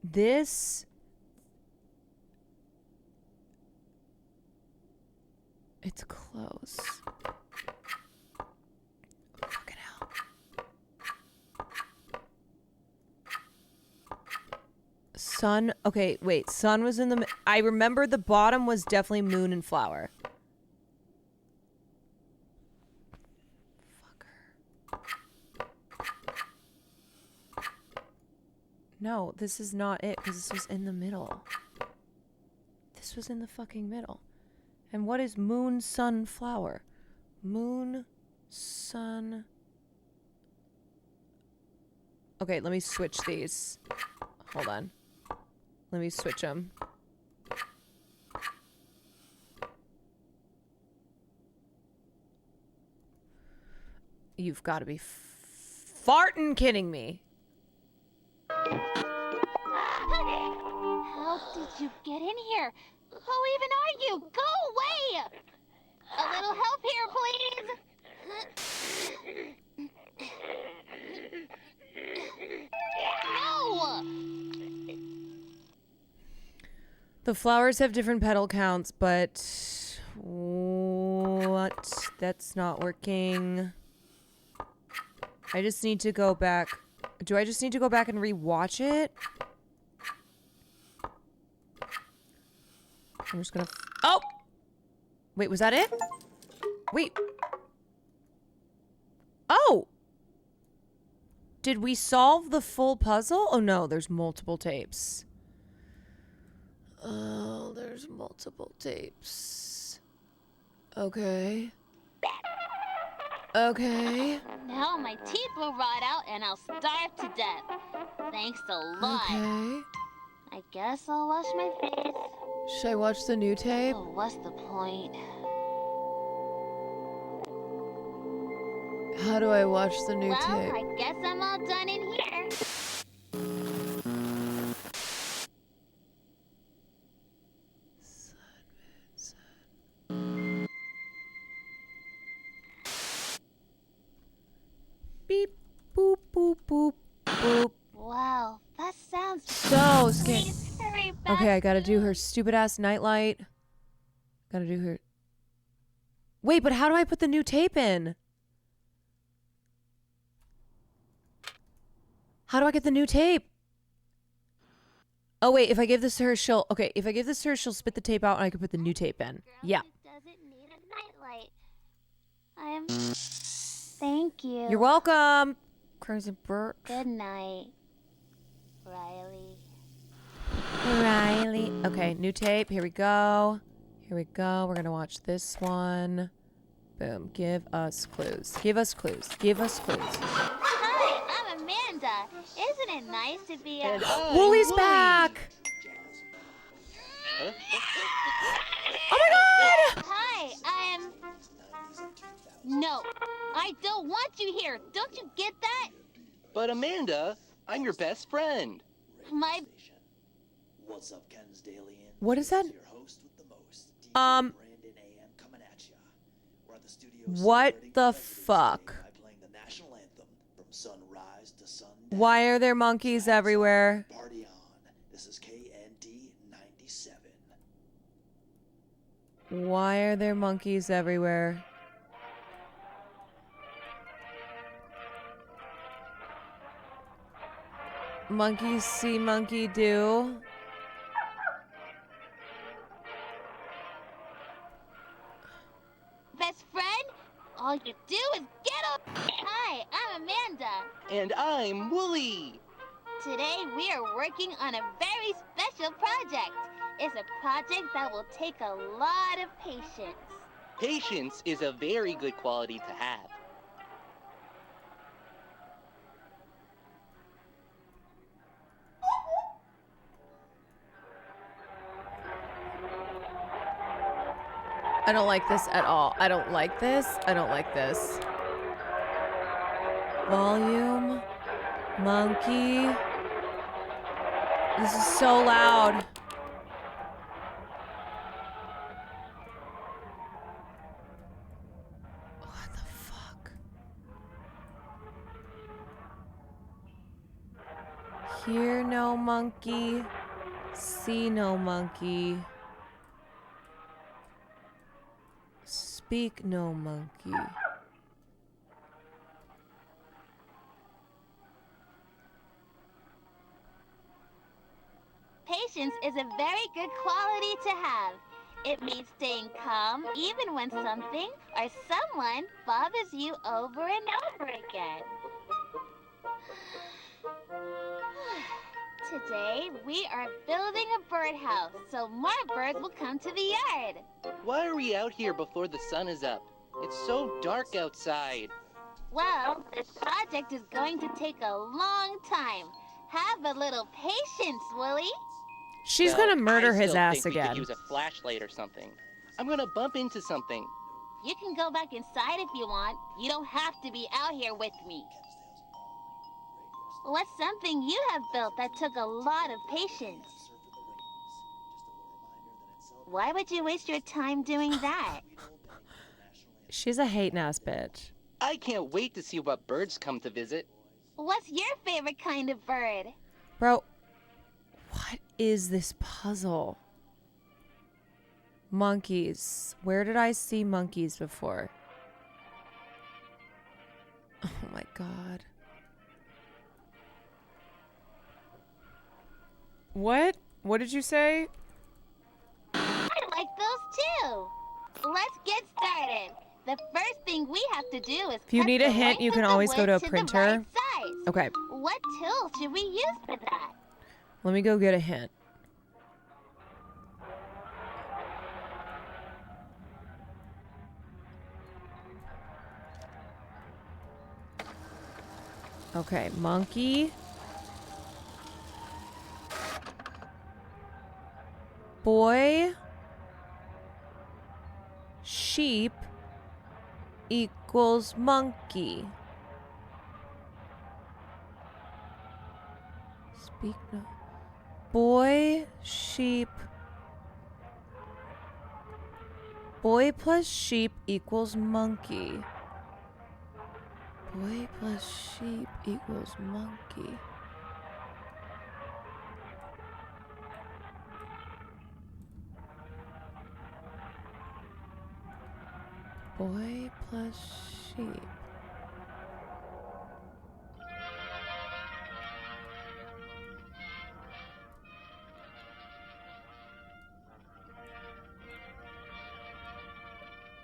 Speaker 1: this? It's close. Fucking hell. Sun. Okay, wait. Sun was in the... I remember the bottom was definitely moon and flower. No, this is not it, because this was in the middle. This was in the fucking middle. And what is moon, sun, flower? Moon, sun... Okay, let me switch these. Hold on. Let me switch them. You've got to be farting kidding me.
Speaker 10: How did you get in here? Who even are you? Go away! A little help here, please. No!
Speaker 1: The flowers have different petal counts, but what? That's not working. I just need to go back. Do I just need to go back and rewatch it? I'm just gonna... Oh! Wait, was that it? Wait. Oh! Did we solve the full puzzle? Oh no, there's multiple tapes. Oh, there's multiple tapes. Okay. Okay.
Speaker 10: Now my teeth will rot out and I'll starve to death. Thanks a lot.
Speaker 1: Okay.
Speaker 10: I guess I'll wash my face.
Speaker 1: Should I watch the new tape?
Speaker 10: Oh, what's the point?
Speaker 1: How do I watch the new
Speaker 10: Well,
Speaker 1: tape?
Speaker 10: I guess I'm all done in here.
Speaker 1: Beep, boop, boop, boop, boop.
Speaker 10: Wow, that sounds
Speaker 1: So scary.
Speaker 10: Please hurry back.
Speaker 1: Okay, I gotta do her stupid ass nightlight. Gotta do her... Wait, but how do I put the new tape in? How do I get the new tape? Oh, wait, if I give this to her, she'll... Okay, if I give this to her, she'll spit the tape out and I can put the new tape in. Yeah.
Speaker 10: Doesn't need a nightlight. Thank you.
Speaker 1: You're welcome. Crazy Bert.
Speaker 10: Good night, Riley.
Speaker 1: Riley. Okay, new tape. Here we go. Here we go. We're gonna watch this one. Boom. Give us clues. Give us clues. Give us clues.
Speaker 10: Hi, I'm Amanda. Isn't it nice to be a...
Speaker 1: Woolie's back!
Speaker 10: Oh
Speaker 1: my god!
Speaker 10: Hi, I'm... No, I don't want you here. Don't you get that?
Speaker 12: But Amanda, I'm your best friend.
Speaker 10: My...
Speaker 14: What's up, Kensdalian?
Speaker 1: What is that? What the fuck? Why are there monkeys everywhere?
Speaker 14: Party on. This is KND 97.
Speaker 1: Why are there monkeys everywhere? Monkey see, monkey do.
Speaker 10: Best friend? All you do is get up. Hi, I'm Amanda.
Speaker 12: And I'm Wooly.
Speaker 10: Today we are working on a very special project. is a project that will take a lot of patience.
Speaker 12: Patience is a very good quality to have.
Speaker 1: I don't like this at all. I don't like this. I don't like this. Volume. Monkey. This is so loud. What the fuck? Hear no monkey. See no monkey. Speak no monkey.
Speaker 10: Patience is a very good quality to have. It means staying calm even when something or someone bothers you over and over again. Today, we are building a birdhouse so more birds will come to the yard.
Speaker 12: Why are we out here before the sun is up? It's so dark outside.
Speaker 10: Well, this project is going to take a long time. Have a little patience, Willie.
Speaker 1: She's
Speaker 12: Well,
Speaker 1: gonna murder
Speaker 12: I
Speaker 1: his
Speaker 12: still
Speaker 1: ass
Speaker 12: think we could
Speaker 1: again.
Speaker 12: use a flashlight or something. I'm gonna bump into something.
Speaker 10: You can go back inside if you want. You don't have to be out here with me. What's something you have built that took a lot of patience? Why would you waste your time doing that?
Speaker 1: She's a hating ass bitch.
Speaker 12: I can't wait to see what birds come to visit.
Speaker 10: What's your favorite kind of bird?
Speaker 1: Bro, what is this puzzle? Monkeys. Where did I see monkeys before? Oh my god. What? What did you say?
Speaker 10: I like those too. Let's get started. The first thing we have to do is
Speaker 1: If you
Speaker 10: cut
Speaker 1: need
Speaker 10: the
Speaker 1: a hint,
Speaker 10: length
Speaker 1: you
Speaker 10: of
Speaker 1: can
Speaker 10: the
Speaker 1: always go
Speaker 10: wood
Speaker 1: to a
Speaker 10: the
Speaker 1: printer.
Speaker 10: right size.
Speaker 1: Okay.
Speaker 10: What tool should we use for that?
Speaker 1: Let me go get a hint. Okay, monkey. Boy. Sheep equals monkey. Speak no. Boy, sheep. Boy plus sheep equals monkey. Boy plus sheep equals monkey. Boy plus sheep.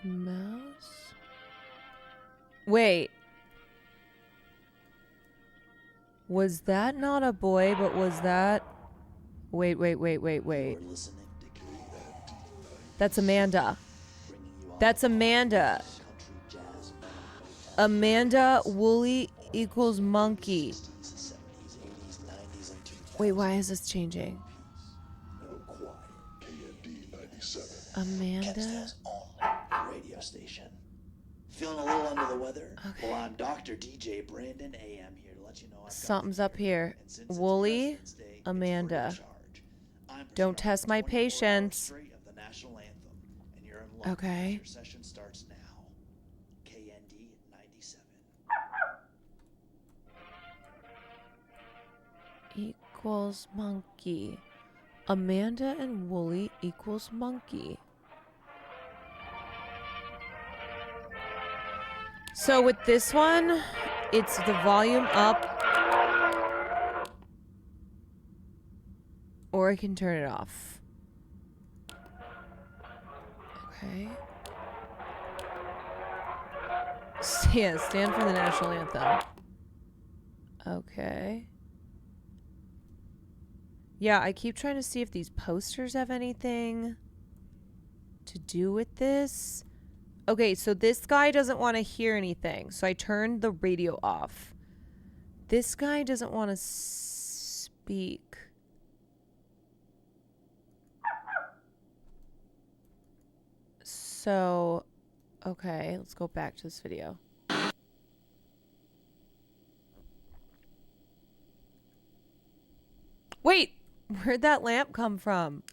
Speaker 1: Mouse? Wait. Was that not a boy, but was that... Wait. That's Amanda. That's Amanda. Amanda Wooly equals monkey. Wait, why is this changing? Amanda?
Speaker 14: Radio station. Feeling a little under the weather? Okay. Well, I'm Dr. DJ Brandon AM here to let you know I've got
Speaker 1: Something's up here. Wooly, Amanda. Don't test my patience.
Speaker 14: of the national anthem, and you're in luck.
Speaker 1: Okay.
Speaker 14: Your session starts now. KND 97.
Speaker 1: Equals monkey. Amanda and Wooly equals monkey. So with this one, it's the volume up. Or I can turn it off. Okay. Yeah, stand for the national anthem. Okay. Yeah, I keep trying to see if these posters have anything to do with this. Okay, so this guy doesn't want to hear anything. So I turned the radio off. This guy doesn't want to speak. So, okay, let's go back to this video. Wait, where'd that lamp come from?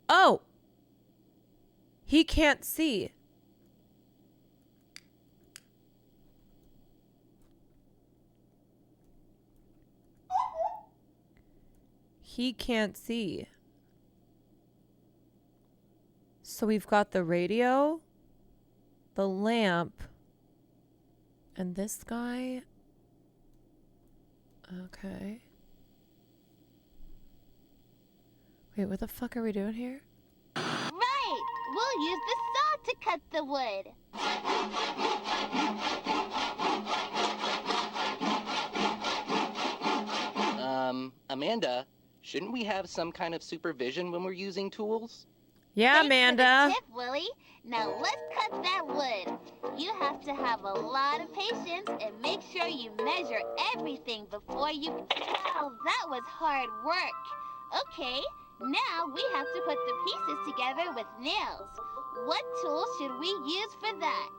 Speaker 1: Oh! He can't see. He can't see. So we've got the radio, the lamp, and this guy. Okay. Wait, what the fuck are we doing here?
Speaker 10: Right! We'll use the saw to cut the wood.
Speaker 12: Amanda, shouldn't we have some kind of supervision when we're using tools?
Speaker 1: Yeah,
Speaker 10: Thanks
Speaker 1: Amanda.
Speaker 10: for the tip, Willie. Now let's cut that wood. You have to have a lot of patience and make sure you measure everything before you... Wow, that was hard work. Okay, now we have to put the pieces together with nails. What tool should we use for that?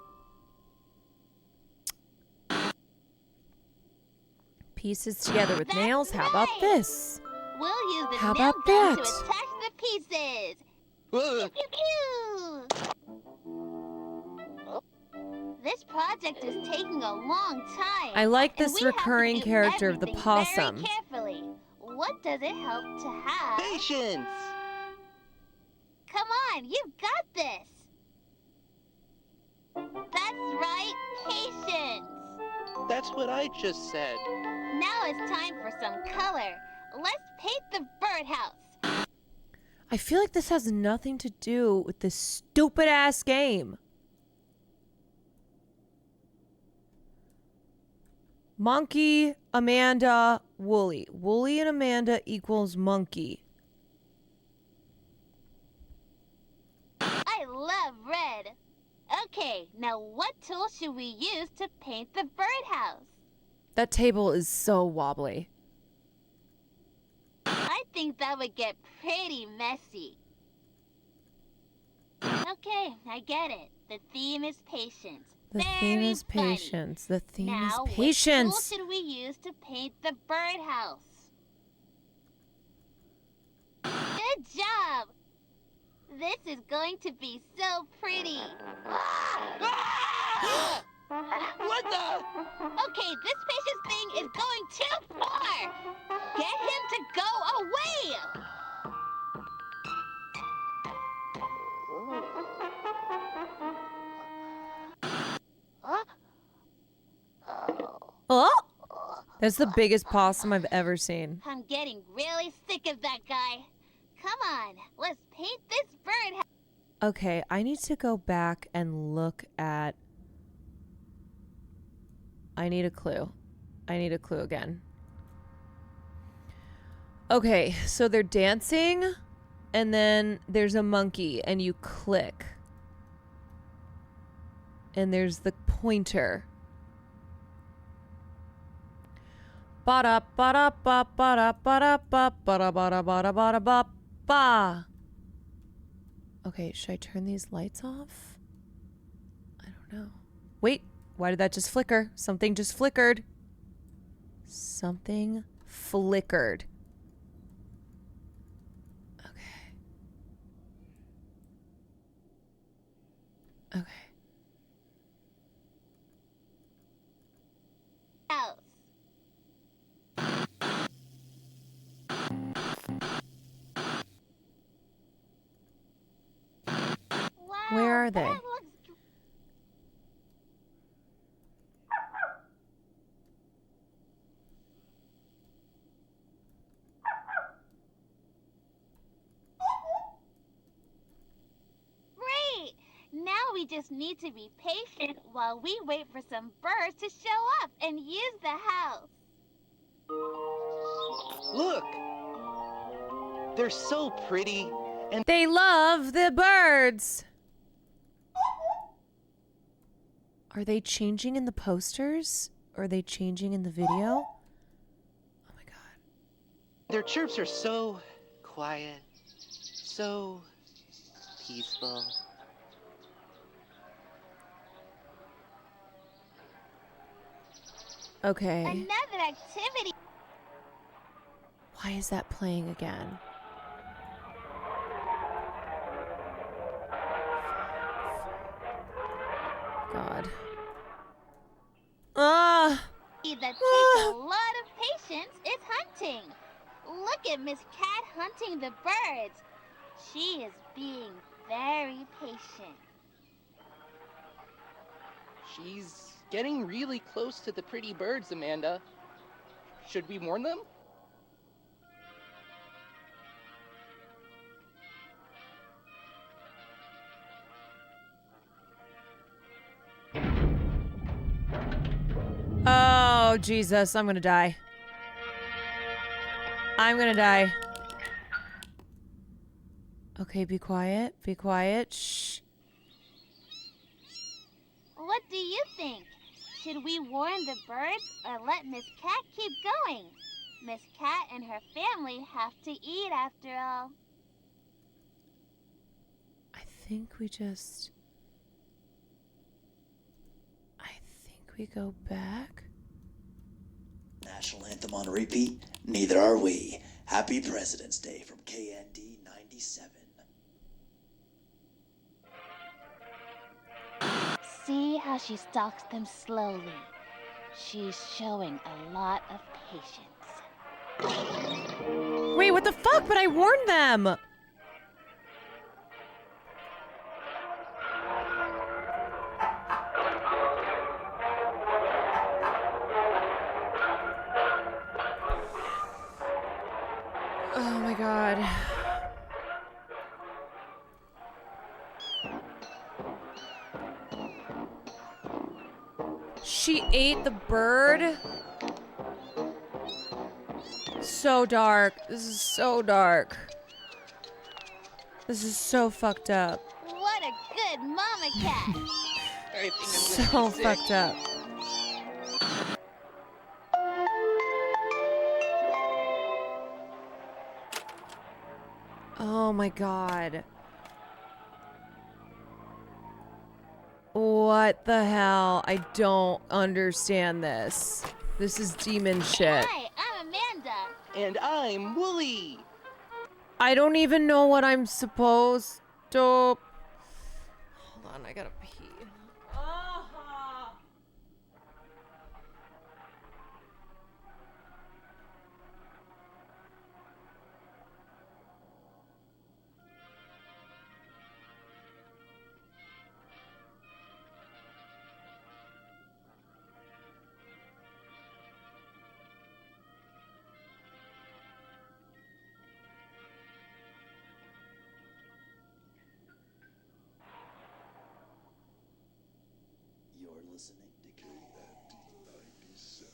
Speaker 1: Pieces together with nails. How about this?
Speaker 10: We'll use the
Speaker 1: How
Speaker 10: nail
Speaker 1: about
Speaker 10: gun to
Speaker 1: that?
Speaker 10: attach the pieces. Pew, pew, pew. This project is taking a long time.
Speaker 1: I like
Speaker 10: and
Speaker 1: this
Speaker 10: we have to
Speaker 1: recurring
Speaker 10: do
Speaker 1: character of the
Speaker 10: everything
Speaker 1: possum.
Speaker 10: Very carefully. What does it help to have?
Speaker 12: Patience!
Speaker 10: Come on, you've got this. That's right, patience.
Speaker 12: That's what I just said.
Speaker 10: Now it's time for some color. Let's paint the birdhouse.
Speaker 1: I feel like this has nothing to do with this stupid ass game. Monkey, Amanda, Wooly. Wooly and Amanda equals monkey.
Speaker 10: I love red. Okay, now what tool should we use to paint the birdhouse?
Speaker 1: That table is so wobbly.
Speaker 10: I think that would get pretty messy. Okay, I get it. The theme is patience.
Speaker 1: The theme
Speaker 10: Very
Speaker 1: is
Speaker 10: funny.
Speaker 1: patience. The theme
Speaker 10: Now,
Speaker 1: is patience.
Speaker 10: what tool should we use to paint the birdhouse? Good job! This is going to be so pretty.
Speaker 12: What the?
Speaker 10: Okay, this patience thing is going too far. Get him to go away.
Speaker 1: Oh! That's the biggest possum I've ever seen.
Speaker 10: I'm getting really sick of that guy. Come on, let's paint this birdhouse.
Speaker 1: Okay, I need to go back and look at... I need a clue. I need a clue again. Okay, so they're dancing, and then there's a monkey, and you click. And there's the pointer. Ba-da, ba-da, ba, ba-da, ba-da, ba, ba-da, ba-da, ba-da, ba-da, ba, ba. Okay, should I turn these lights off? I don't know. Wait, why did that just flicker? Something just flickered. Something flickered. Okay. Okay.
Speaker 10: House.
Speaker 1: Where are they?
Speaker 10: That looks... Great! Now we just need to be patient while we wait for some birds to show up and use the house.
Speaker 12: Look! They're so pretty, and
Speaker 1: they love the birds. Are they changing in the posters? Or are they changing in the video? Oh my god.
Speaker 12: their chirps are so quiet, so peaceful.
Speaker 1: Okay.
Speaker 10: Another activity.
Speaker 1: Why is that playing again? God. Ah!
Speaker 10: That takes a lot of patience is hunting. Look at Miss Cat hunting the birds. She is being very patient.
Speaker 12: She's getting really close to the pretty birds, Amanda. Should we warn them?
Speaker 1: Oh, Jesus. I'm gonna die. I'm gonna die. Okay, be quiet. Be quiet. Shh.
Speaker 10: What do you think? Should we warn the birds or let Miss Cat keep going? Miss Cat and her family have to eat after all.
Speaker 1: I think we just... we go back?
Speaker 14: National anthem on repeat? Neither are we. Happy President's Day from KND 97.
Speaker 10: See how she stalks them slowly. She's showing a lot of patience.
Speaker 1: Wait, what the fuck? But I warned them! Oh my god. She ate the bird? So dark. This is so dark. This is so fucked up.
Speaker 10: What a good mama cat!
Speaker 1: So fucked up. Oh my god. What the hell? I don't understand this. This is demon shit.
Speaker 10: Hi, I'm Amanda.
Speaker 12: And I'm Wooly.
Speaker 1: I don't even know what I'm supposed to... Hold on, I gotta pee.
Speaker 14: You're listening to KND 97,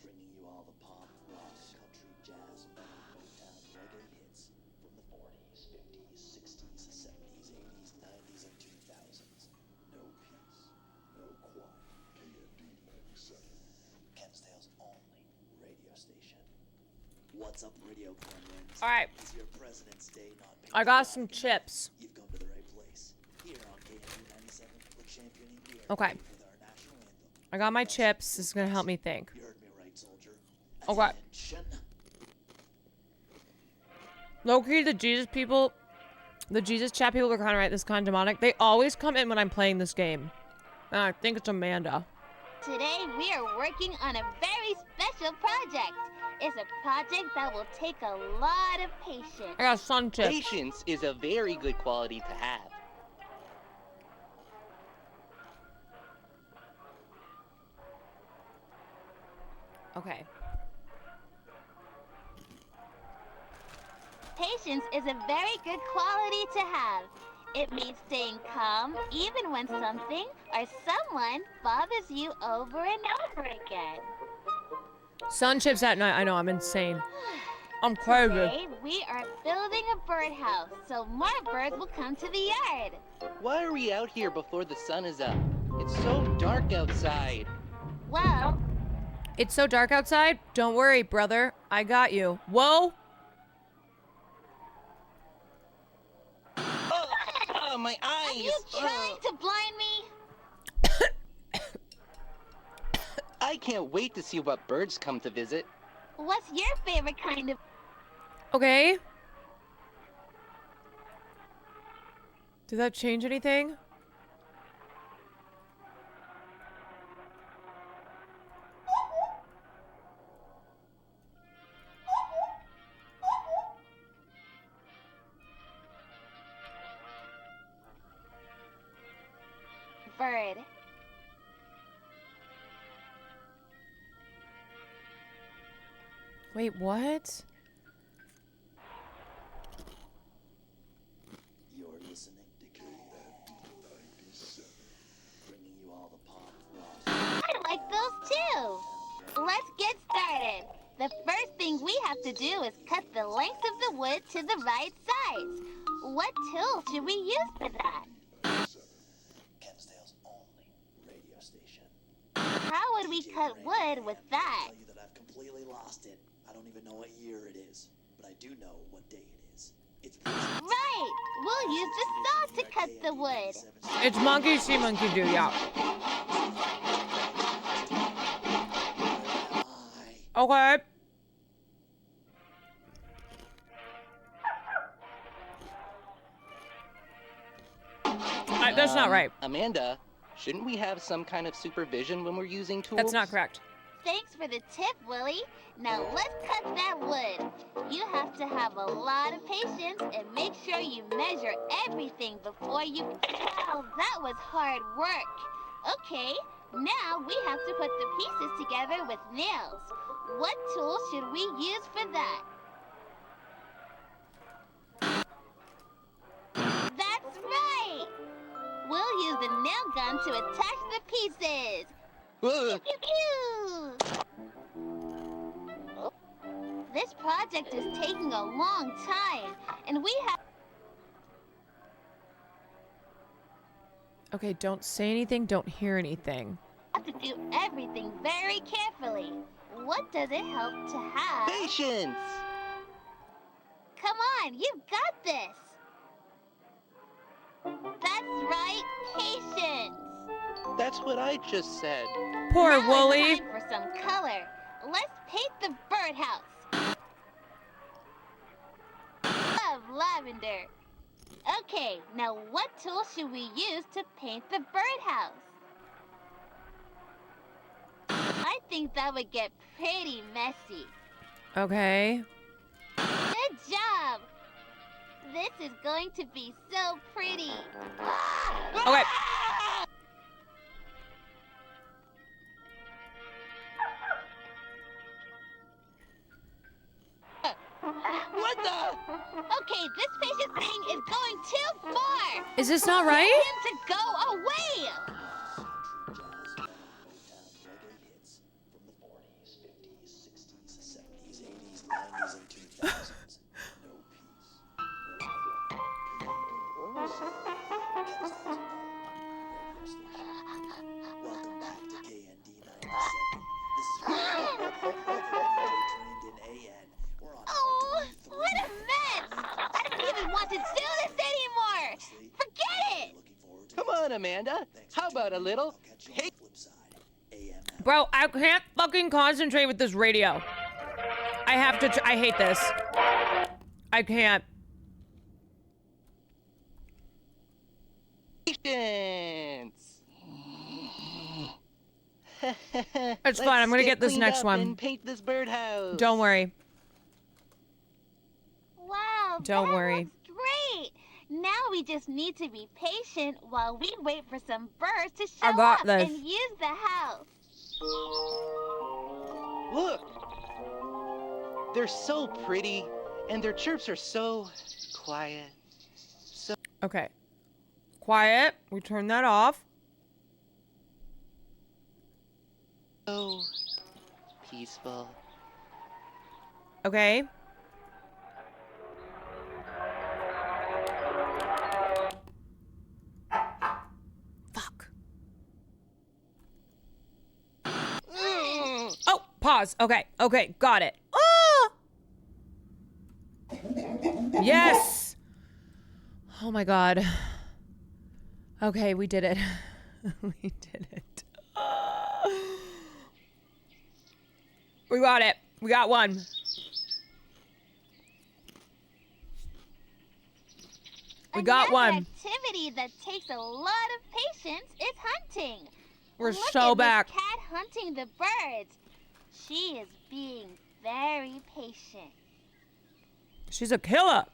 Speaker 14: bringing you all the pop, rock, country, jazz, metal, Motown, reggae hits from the 40s, 50s, 60s, 70s, 80s, 90s, and 2000s. No peace, no quiet. KND 97, Kensdale's only radio station. What's up, radio Gremlins?
Speaker 1: All right.
Speaker 14: It's your President's Day, not
Speaker 1: I got some chips.
Speaker 14: You've come to the right place. Here on KND 97, we're championing the air
Speaker 1: Okay.
Speaker 14: with our national anthem.
Speaker 1: I got my chips. This is gonna help me think.
Speaker 14: You heard me right, soldier.
Speaker 1: Okay.
Speaker 14: Attention.
Speaker 1: Low-key, the Jesus people, the Jesus chat people are kind of right. This is kind of demonic. They always come in when I'm playing this game. And I think it's Amanda.
Speaker 10: Today we are working on a very special project. It's a project that will take a lot of patience.
Speaker 1: I got sun chips.
Speaker 12: Patience is a very good quality to have.
Speaker 1: Okay.
Speaker 10: Patience is a very good quality to have. It means staying calm even when something or someone bothers you over and over again.
Speaker 1: Sun chips at night. I know, I'm insane. I'm crazy.
Speaker 10: Today, we are building a birdhouse, so more birds will come to the yard.
Speaker 12: Why are we out here before the sun is up? It's so dark outside.
Speaker 10: Well,
Speaker 1: It's so dark outside. Don't worry, brother. I got you. Whoa.
Speaker 12: Oh, my eyes!
Speaker 10: are you trying to blind me?
Speaker 12: I can't wait to see what birds come to visit.
Speaker 10: What's your favorite kind of...
Speaker 1: Okay. Did that change anything?
Speaker 10: bird?
Speaker 1: Wait, what?
Speaker 14: You're listening to KFD97, bringing you all the pop, rock.
Speaker 10: I like those too. Let's get started. The first thing we have to do is cut the length of the wood to the right size. What tool should we use for that?
Speaker 14: Kensdale's only radio station.
Speaker 10: How would we cut wood with that?
Speaker 14: Tell you that I've completely lost it. I don't even know what year it is, but I do know what day it is. It's
Speaker 10: Right! We'll use the saw to cut the wood.
Speaker 1: It's monkey see, monkey do, yeah. Okay. That's not right.
Speaker 12: Amanda, shouldn't we have some kind of supervision when we're using tools?
Speaker 1: That's not correct.
Speaker 10: Thanks for the tip, Willie. Now let's cut that wood. You have to have a lot of patience and make sure you measure everything before you... Wow, that was hard work. Okay, now we have to put the pieces together with nails. What tool should we use for that? That's right! We'll use the nail gun to attach the pieces. Pew, pew, pew. This project is taking a long time, and we
Speaker 1: Okay, don't say anything, don't hear anything.
Speaker 10: have to do everything very carefully. What does it help to have?
Speaker 12: Patience!
Speaker 10: Come on, you've got this. That's right, patience.
Speaker 12: That's what I just said.
Speaker 1: Poor
Speaker 10: Now
Speaker 1: Wooly.
Speaker 10: it's time for some color. Let's paint the birdhouse. Love lavender. Okay, now what tool should we use to paint the birdhouse? I think that would get pretty messy.
Speaker 1: Okay.
Speaker 10: Good job. This is going to be so pretty.
Speaker 1: Okay.
Speaker 10: What the? Okay, this patience thing is going too far.
Speaker 1: Is this not right?
Speaker 10: Get him to go away.
Speaker 14: Welcome back to KND97. This is trained in AN. We're on
Speaker 10: Oh, what a mess! I don't even want to do this anymore. Forget it.
Speaker 12: Come on, Amanda. How about a little? Hey,
Speaker 1: Bro, I can't fucking concentrate with this radio. I have to, I hate this. I can't.
Speaker 12: patience!
Speaker 1: It's fine, I'm gonna get this next
Speaker 12: up
Speaker 1: one.
Speaker 12: And paint this birdhouse.
Speaker 1: Don't worry.
Speaker 10: Wow,
Speaker 1: Don't
Speaker 10: that
Speaker 1: worry.
Speaker 10: looks great. Now we just need to be patient while we wait for some birds to show
Speaker 1: I got
Speaker 10: up
Speaker 1: this.
Speaker 10: and use the house.
Speaker 12: Look! They're so pretty, and their chirps are so quiet. So
Speaker 1: Okay. Quiet. We turn that off.
Speaker 12: peaceful.
Speaker 1: Okay. Pause. Okay. Okay. Got it. Oh! Yes. Oh my God. Okay, we did it. We did it. We got it. We got one. We got
Speaker 10: Another
Speaker 1: one.
Speaker 10: activity that takes a lot of patience is hunting.
Speaker 1: We're
Speaker 10: Look
Speaker 1: so
Speaker 10: at
Speaker 1: back.
Speaker 10: Miss Cat hunting the birds. She is being very patient.
Speaker 1: She's a killer.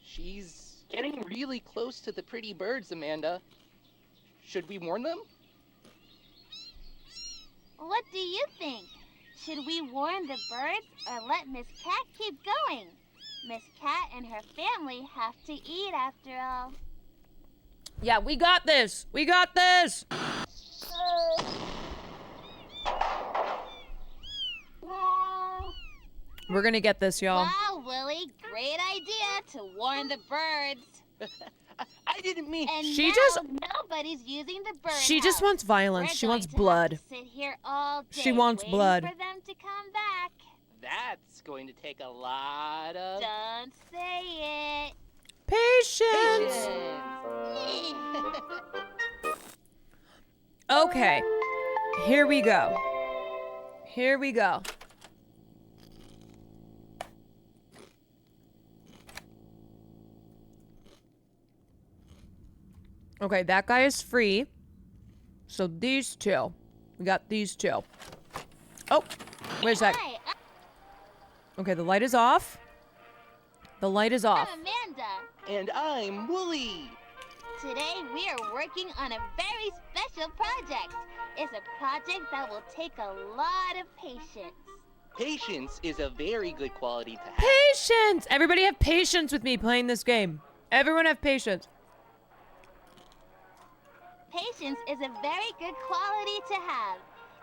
Speaker 9: She's getting really close to the pretty birds, Amanda. Should we warn them?
Speaker 10: What do you think? Should we warn the birds or let Miss Cat keep going? Miss Cat and her family have to eat after all.
Speaker 1: Yeah, we got this. We got this. We're gonna get this, y'all.
Speaker 10: Wow, Willie, great idea to warn the birds.
Speaker 9: I didn't mean.
Speaker 10: And
Speaker 1: She
Speaker 10: now
Speaker 1: just-
Speaker 10: nobody's using the bird
Speaker 1: She just
Speaker 10: house.
Speaker 1: wants violence.
Speaker 10: We're
Speaker 1: She
Speaker 10: going
Speaker 1: wants
Speaker 10: to
Speaker 1: blood.
Speaker 10: have to sit here all day
Speaker 1: She wants
Speaker 10: waiting
Speaker 1: blood.
Speaker 10: for them to come back.
Speaker 9: That's going to take a lot of
Speaker 10: Don't say it.
Speaker 1: Patience. Okay. Here we go. Here we go. Okay, that guy is free. So these two. We got these two. Oh, wait a sec. Okay, the light is off. The light is off.
Speaker 10: I'm Amanda.
Speaker 9: And I'm Wooly.
Speaker 10: Today we are working on a very special project. It's a project that will take a lot of patience.
Speaker 9: Patience is a very good quality to have.
Speaker 1: Patience! Everybody have patience with me playing this game. Everyone have patience.
Speaker 10: Patience is a very good quality to have.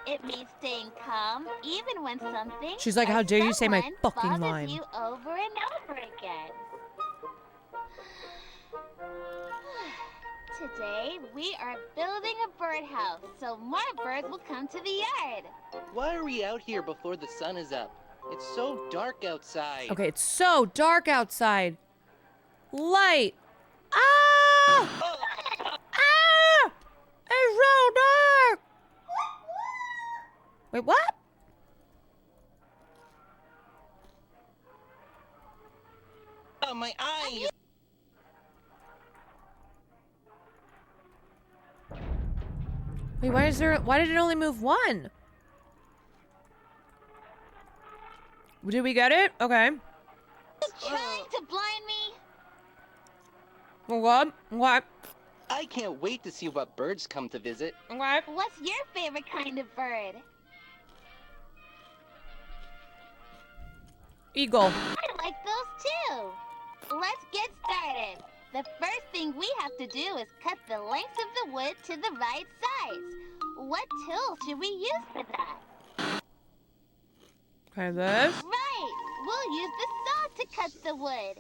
Speaker 10: It means staying calm even when something
Speaker 1: She's like,
Speaker 10: or
Speaker 1: how dare you say my
Speaker 10: someone
Speaker 1: fucking
Speaker 10: bothers
Speaker 1: line.
Speaker 10: you over and over again. Today, we are building a birdhouse so more birds will come to the yard.
Speaker 9: Why are we out here before the sun is up? It's so dark outside.
Speaker 1: Okay, it's so dark outside. Light. Ah! Ah! It's so dark! Wait, what?
Speaker 9: Oh, my eyes!
Speaker 1: Wait, why did it only move one? Did we get it? Okay.
Speaker 10: You trying to blind me?
Speaker 1: What? What?
Speaker 9: I can't wait to see what birds come to visit.
Speaker 1: What?
Speaker 10: What's your favorite kind of bird?
Speaker 1: Eagle.
Speaker 10: I like those too. Let's get started. The first thing we have to do is cut the length of the wood to the right size. What tool should we use for that?
Speaker 1: Okay, this.
Speaker 10: Right! We'll use the saw to cut the wood.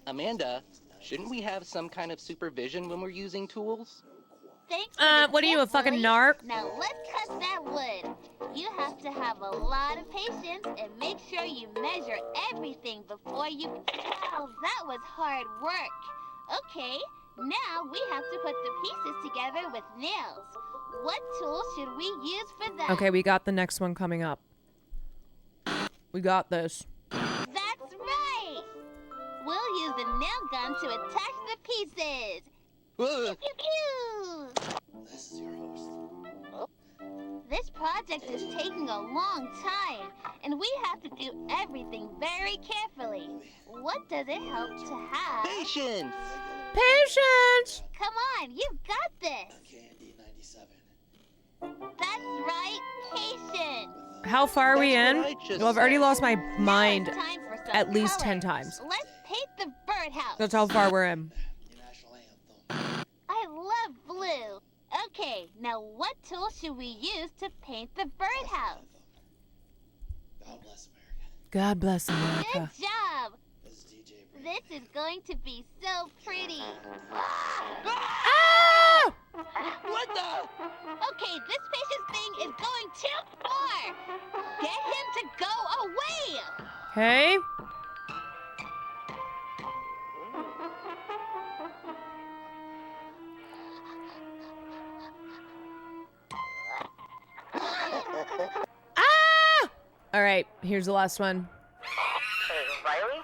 Speaker 9: Amanda, shouldn't we have some kind of supervision when we're using tools?
Speaker 10: Thanks for the
Speaker 1: what are you, a
Speaker 10: tip,
Speaker 1: fucking
Speaker 10: Willie.
Speaker 1: narc?
Speaker 10: Now let's cut that wood. You have to have a lot of patience and make sure you measure everything before you... Wow, that was hard work. Okay, now we have to put the pieces together with nails. What tool should we use for that?
Speaker 1: Okay, we got the next one coming up. We got this.
Speaker 10: That's right! We'll use the nail gun to attach the pieces. Pew, pew, pew.
Speaker 14: This is your host.
Speaker 10: This project is taking a long time, and we have to do everything very carefully. What does it help to have?
Speaker 9: Patience!
Speaker 1: Patience!
Speaker 10: Come on, you've got this.
Speaker 14: Candy 97.
Speaker 10: That's right, patience.
Speaker 1: How far are we
Speaker 9: That's
Speaker 1: in?
Speaker 9: what I just
Speaker 1: Well, I've already
Speaker 9: said.
Speaker 1: lost my mind
Speaker 10: Time for some
Speaker 1: at least
Speaker 10: colors.
Speaker 1: 10 times.
Speaker 10: Let's paint the birdhouse.
Speaker 1: That's how far we're in.
Speaker 14: Your national anthem.
Speaker 10: I love blue. Okay, now what tool should we use to paint the birdhouse?
Speaker 14: God bless America.
Speaker 1: God bless
Speaker 10: Good
Speaker 1: America.
Speaker 10: job.
Speaker 14: This is DJ
Speaker 10: This This is going to be so pretty.
Speaker 1: Ah!
Speaker 12: What the?
Speaker 10: Okay, this patient thing is going too far. Get him to go away.
Speaker 1: Hey. Ah! All right, here's the last one.
Speaker 13: Hey, Riley?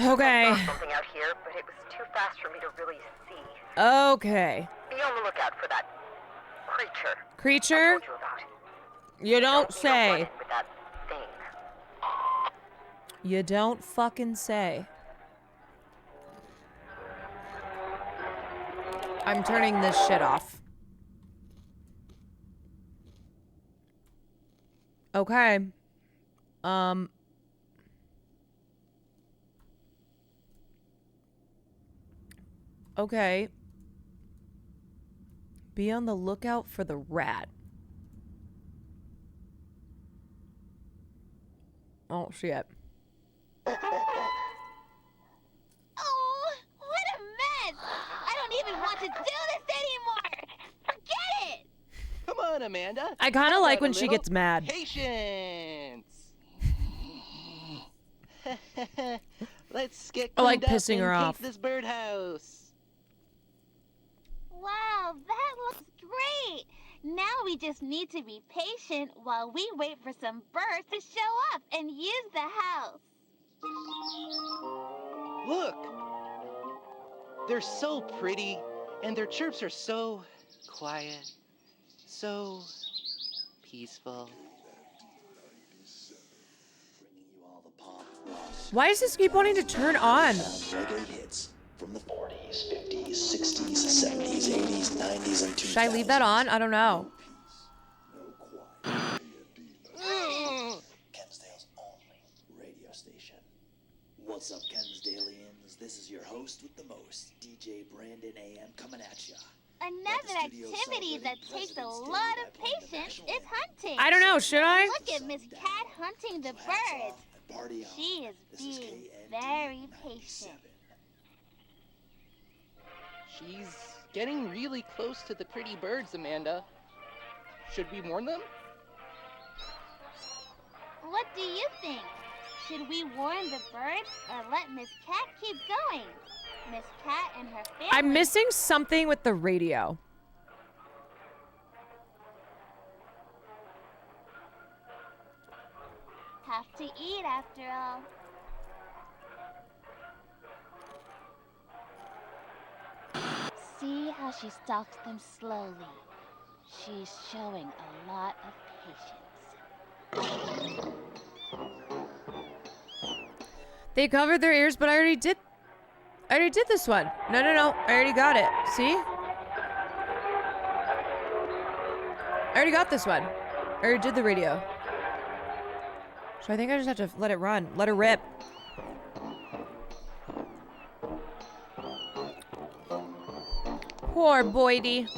Speaker 1: Okay.
Speaker 13: I saw something out here, but it was too fast for me to really see.
Speaker 1: Okay.
Speaker 13: Be on the lookout for that creature.
Speaker 1: Creature?
Speaker 13: I told you about.
Speaker 1: You don't
Speaker 13: Need to run
Speaker 1: say.
Speaker 13: in with that thing.
Speaker 1: You don't fucking say. I'm turning this shit off. Okay. Okay. Be on the lookout for the rat. Oh, shit.
Speaker 10: Oh, what a mess! I don't even want to do this anymore! Forget it!
Speaker 12: Come on, Amanda.
Speaker 1: I kind
Speaker 12: How
Speaker 1: of like
Speaker 12: about
Speaker 1: when
Speaker 12: a
Speaker 1: she
Speaker 12: little
Speaker 1: gets mad.
Speaker 12: Patience. Let's get
Speaker 1: I like
Speaker 12: cleaned up
Speaker 1: pissing
Speaker 12: and
Speaker 1: her
Speaker 12: take
Speaker 1: off.
Speaker 12: this birdhouse.
Speaker 10: Wow, that looks great! Now we just need to be patient while we wait for some birds to show up and use the house.
Speaker 12: Look. They're so pretty, and their chirps are so quiet, so peaceful.
Speaker 1: Why does this keep wanting to turn on?
Speaker 14: Reggae hits from the 40s, 50s, 60s, 70s, 80s, 90s, and 2000s.
Speaker 1: Should I leave that on? I don't know.
Speaker 14: Kensdale's only radio station. What's up, Kensdalians? This is your host with the most, DJ Brandon AM, coming at ya.
Speaker 10: Another activity that takes a lot of patience is hunting.
Speaker 1: I don't know, should I?
Speaker 10: Look at Miss Cat hunting the birds. She is being very patient.
Speaker 9: She's getting really close to the pretty birds, Amanda. Should we warn them?
Speaker 10: What do you think? Should we warn the birds or let Miss Cat keep going? Miss Cat and her family...
Speaker 1: I'm missing something with the radio.
Speaker 10: have to eat after all. See how she stalks them slowly. She's showing a lot of patience.
Speaker 1: They covered their ears, but I already did this one. No. I already got it. See? I already got this one. I already did the radio. So I think I just have to let it run. Let her rip. Poor Boydie.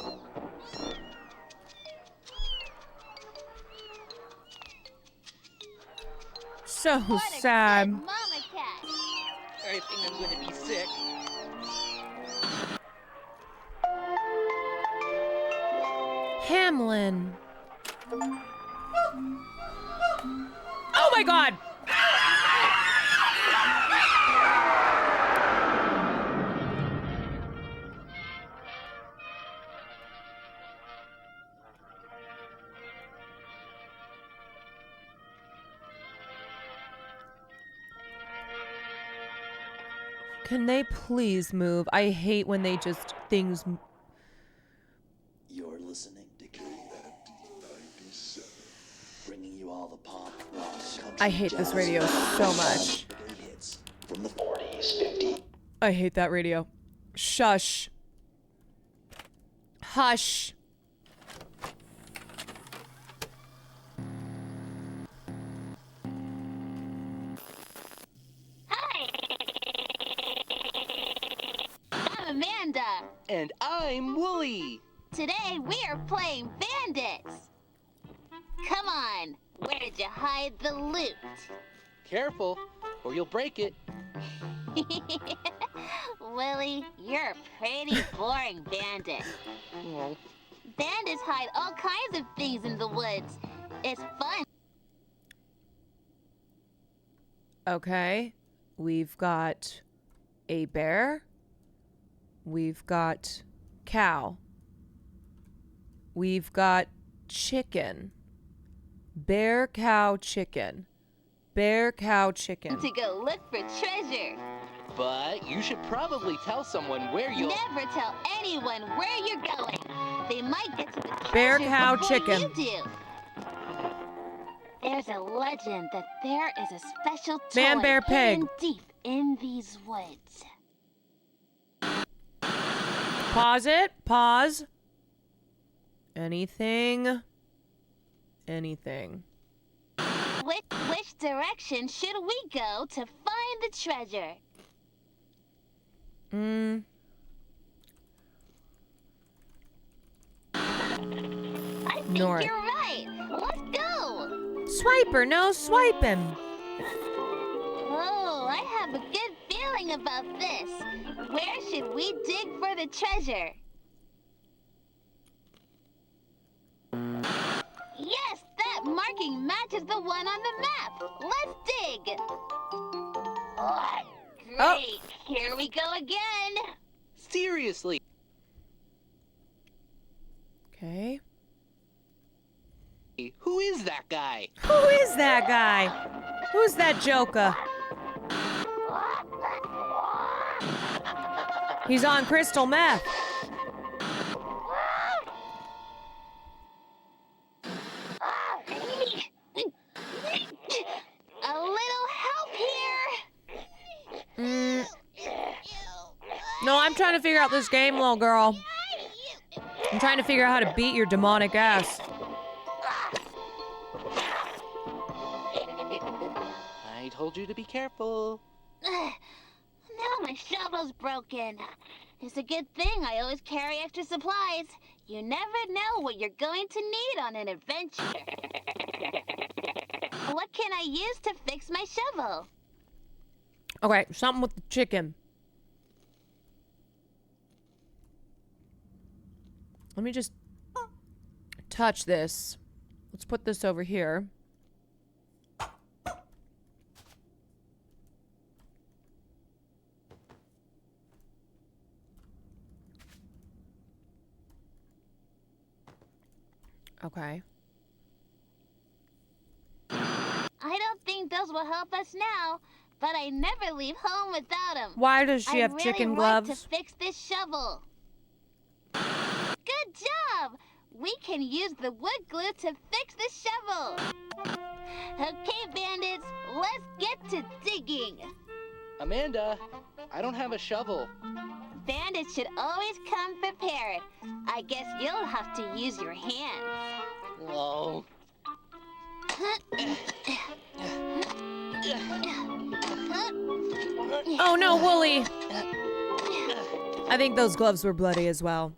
Speaker 1: So sad.
Speaker 10: Mama cat.
Speaker 9: I think I'm gonna be sick.
Speaker 1: Hamlin. Oh my God! Can they please move? I hate when they just things.
Speaker 14: You're listening to KFD97, bringing you all the pop, rock, country,
Speaker 1: I hate this
Speaker 14: jazz,
Speaker 1: radio so much.
Speaker 14: hits from the 40s, 50s.
Speaker 1: I hate that radio. Shush. Hush.
Speaker 10: I'm Amanda.
Speaker 12: And I'm Wooly.
Speaker 10: Today we are playing bandits. Come on, where'd you hide the loot?
Speaker 12: Careful, or you'll break it.
Speaker 10: Willie, you're a pretty boring bandit. Bandits hide all kinds of things in the woods. It's fun.
Speaker 1: Okay. We've got a bear. We've got cow. We've got chicken. Bear, cow, chicken. Bear, cow, chicken.
Speaker 10: To go look for treasure.
Speaker 12: But you should probably tell someone where you'll...
Speaker 10: Never tell anyone where you're going. They might get to the treasure
Speaker 1: Bear, cow,
Speaker 10: before
Speaker 1: chicken.
Speaker 10: you do. There's a legend that there is a special toy
Speaker 1: Man, bear, pig.
Speaker 10: hidden deep in these woods.
Speaker 1: Pause it. Pause. Anything. Anything.
Speaker 10: Which direction should we go to find the treasure? I think
Speaker 1: North.
Speaker 10: you're right. Let's go.
Speaker 1: Swiper, no swiping.
Speaker 10: Oh, I have a good feeling about this. Where should we dig for the treasure? Yes, that marking matches the one on the map. Let's dig. Great. Here we go again.
Speaker 12: Seriously.
Speaker 1: Okay.
Speaker 12: Who is that guy?
Speaker 1: Who is that guy? Who's that joker? He's on crystal meth.
Speaker 10: A little help here.
Speaker 1: No, I'm trying to figure out this game, little girl. I'm trying to figure out how to beat your demonic ass.
Speaker 12: I told you to be careful.
Speaker 10: Now my shovel's broken. It's a good thing I always carry extra supplies. You never know what you're going to need on an adventure. What can I use to fix my shovel?
Speaker 1: Okay, something with the chicken. Let me just touch this. Let's put this over here. Okay.
Speaker 10: I don't think those will help us now, but I never leave home without them.
Speaker 1: Why does she have
Speaker 10: really
Speaker 1: chicken
Speaker 10: want
Speaker 1: gloves?
Speaker 10: to fix this shovel. Good job! We can use the wood glue to fix the shovel. Okay, bandits, let's get to digging.
Speaker 12: Amanda, I don't have a shovel.
Speaker 10: Bandits should always come prepared. I guess you'll have to use your hands.
Speaker 12: Oh.
Speaker 1: Oh no, Wooly! I think those gloves were bloody as well.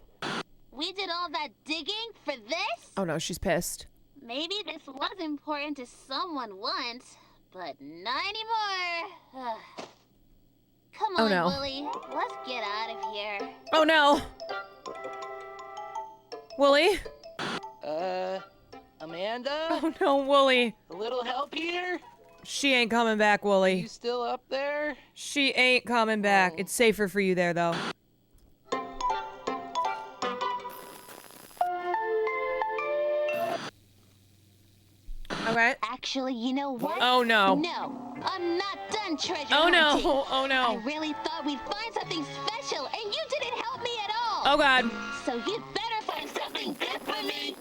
Speaker 10: We did all that digging for this?
Speaker 1: Oh no, she's pissed.
Speaker 10: Maybe this was important to someone once, but not anymore. Come
Speaker 1: Oh,
Speaker 10: on,
Speaker 1: no.
Speaker 10: Willie. Let's get out of here.
Speaker 1: Oh no! Wooly?
Speaker 12: Amanda?
Speaker 1: Oh no, Wooly.
Speaker 12: A little help here?
Speaker 1: She ain't coming back, Wooly.
Speaker 12: You still up there?
Speaker 1: She ain't coming back. It's safer for you there, though. Okay.
Speaker 10: Actually, you know what?
Speaker 1: Oh, no.
Speaker 10: No, I'm not done treasure
Speaker 1: Oh, no.
Speaker 10: hunting.
Speaker 1: Oh, no.
Speaker 10: I really thought we'd find something special, and you didn't help me at all.
Speaker 1: Oh, God.
Speaker 10: So you'd better find something good for me.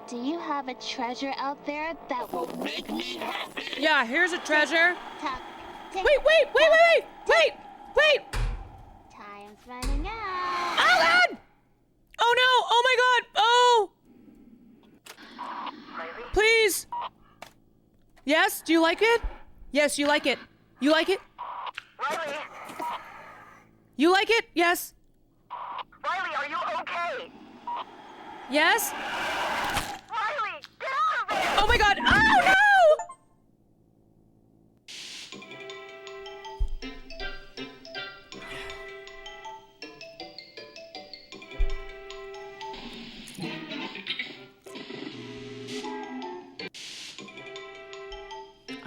Speaker 10: Do you have a treasure out there that will make me happy?
Speaker 1: Yeah, here's a treasure.
Speaker 10: Wait,
Speaker 1: Wait!
Speaker 10: Time's running out.
Speaker 1: Oh, God! Oh, no! Oh, my God! Oh! Please! Yes? Do you like it? Yes, you like it. You like it?
Speaker 13: Riley!
Speaker 1: You like it? Yes.
Speaker 13: Riley, are you okay?
Speaker 1: Yes?
Speaker 13: Riley, get out of there!
Speaker 1: Oh, my God! Oh, no!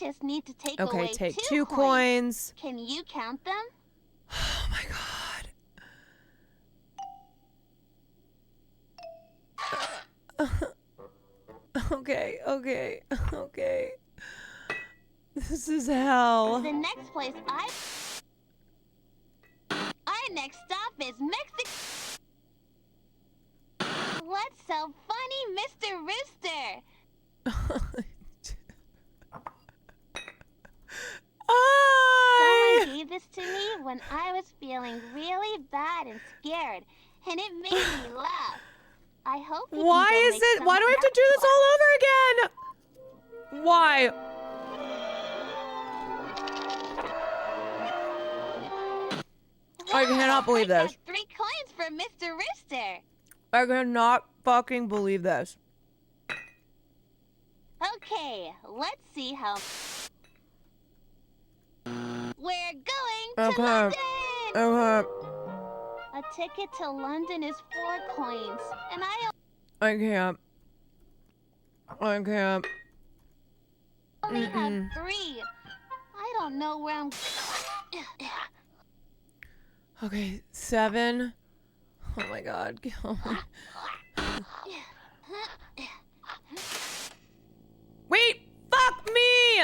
Speaker 10: just need to take
Speaker 1: Okay,
Speaker 10: away
Speaker 1: take
Speaker 10: 2
Speaker 1: 2 coins.
Speaker 10: Can you count them?
Speaker 1: Oh my god. Okay. This is hell.
Speaker 10: The next place Our next stop is Mexico. What's so funny, Mr. Rooster? Someone gave this to me when I was feeling really bad and scared, and it made me laugh. I hope you
Speaker 1: Why
Speaker 10: can go
Speaker 1: is
Speaker 10: make
Speaker 1: it?
Speaker 10: some
Speaker 1: Why do I have to do this all over again? Why? I cannot believe this.
Speaker 10: 3 coins for Mr. Rooster.
Speaker 1: I cannot fucking believe this.
Speaker 10: Okay, let's see how... We're going to
Speaker 1: Okay.
Speaker 10: London!
Speaker 1: Okay.
Speaker 10: A ticket to London is 4 coins, and I
Speaker 1: I can't.
Speaker 10: only have 3. I don't know where I'm...
Speaker 1: Okay, 7. Oh my god. Wait! Fuck me!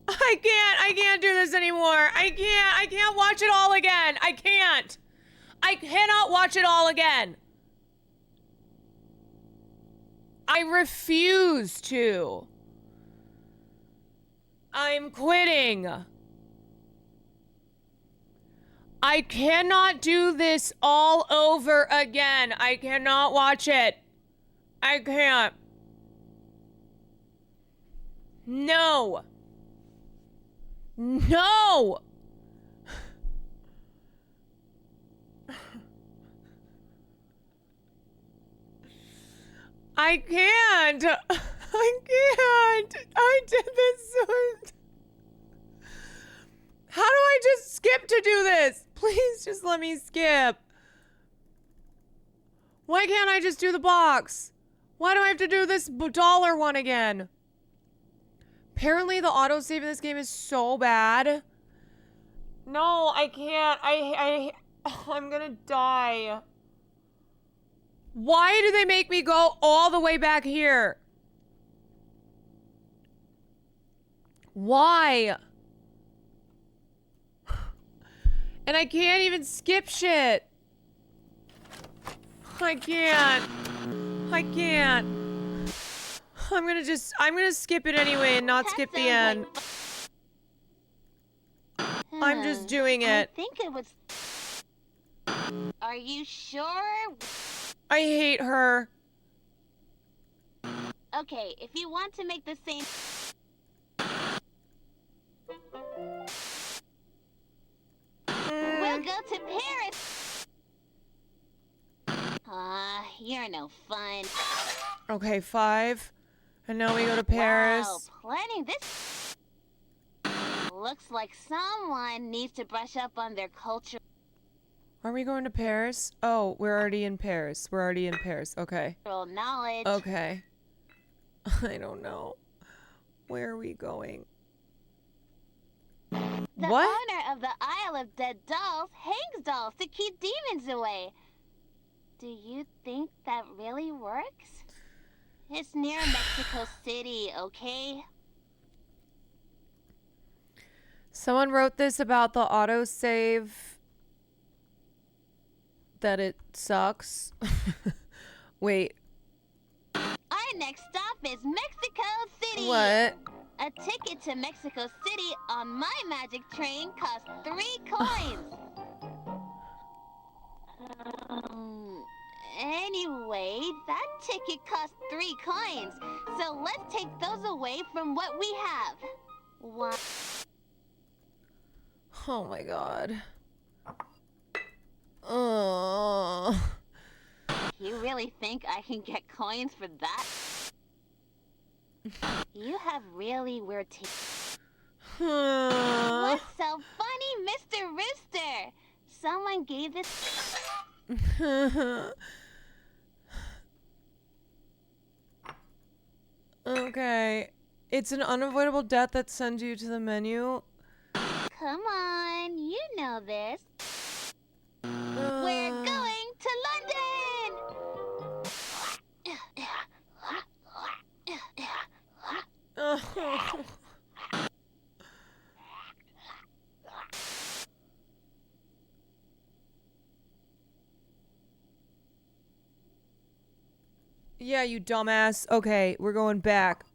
Speaker 1: I can't do this anymore. I can't watch it all again. I cannot watch it all again. I refuse to. I'm quitting. I cannot do this all over again. I cannot watch it. I can't. No. No. I can't. I can't. I did this so... How do I just skip to do this? Please just let me skip. Why can't I just do the box? Why do I have to do this dollar one again? Apparently the autosave in this game is so bad. No, I can't. I'm gonna die. Why do they make me go all the way back here? Why? And I can't even skip shit. I can't. I'm gonna skip it anyway and not skip the end. I'm just doing it.
Speaker 10: I think it was... Are you sure?
Speaker 1: I hate her.
Speaker 10: Okay, if you want to make the same... We'll go to Paris. You're no fun.
Speaker 1: Okay, 5. And now we go to Paris.
Speaker 10: Wow, planning this... Looks like someone needs to brush up on their culture.
Speaker 1: Are we going to Paris? Oh, we're already in Paris. Okay.
Speaker 10: Knowledge.
Speaker 1: Okay. I don't know. Where are we going?
Speaker 10: The
Speaker 1: What?
Speaker 10: owner of the Isle of Dead Dolls hangs dolls to keep demons away. Do you think that really works? It's near Mexico City, okay?
Speaker 1: Someone wrote this about the autosave. That it sucks. Wait.
Speaker 10: Our next stop is Mexico City.
Speaker 1: What?
Speaker 10: A ticket to Mexico City on my magic train costs 3 coins. Anyway, that ticket costs 3 coins. So let's take those away from what we have. 1.
Speaker 1: Oh my god. Oh.
Speaker 10: You really think I can get coins for that? You have really weird taste. What's so funny, Mr. Rooster? Someone gave this...
Speaker 1: Okay. It's an unavoidable death that sends you to the menu.
Speaker 10: Come on, you know this. We're going to London!
Speaker 1: Yeah, you dumbass. Okay, we're going back.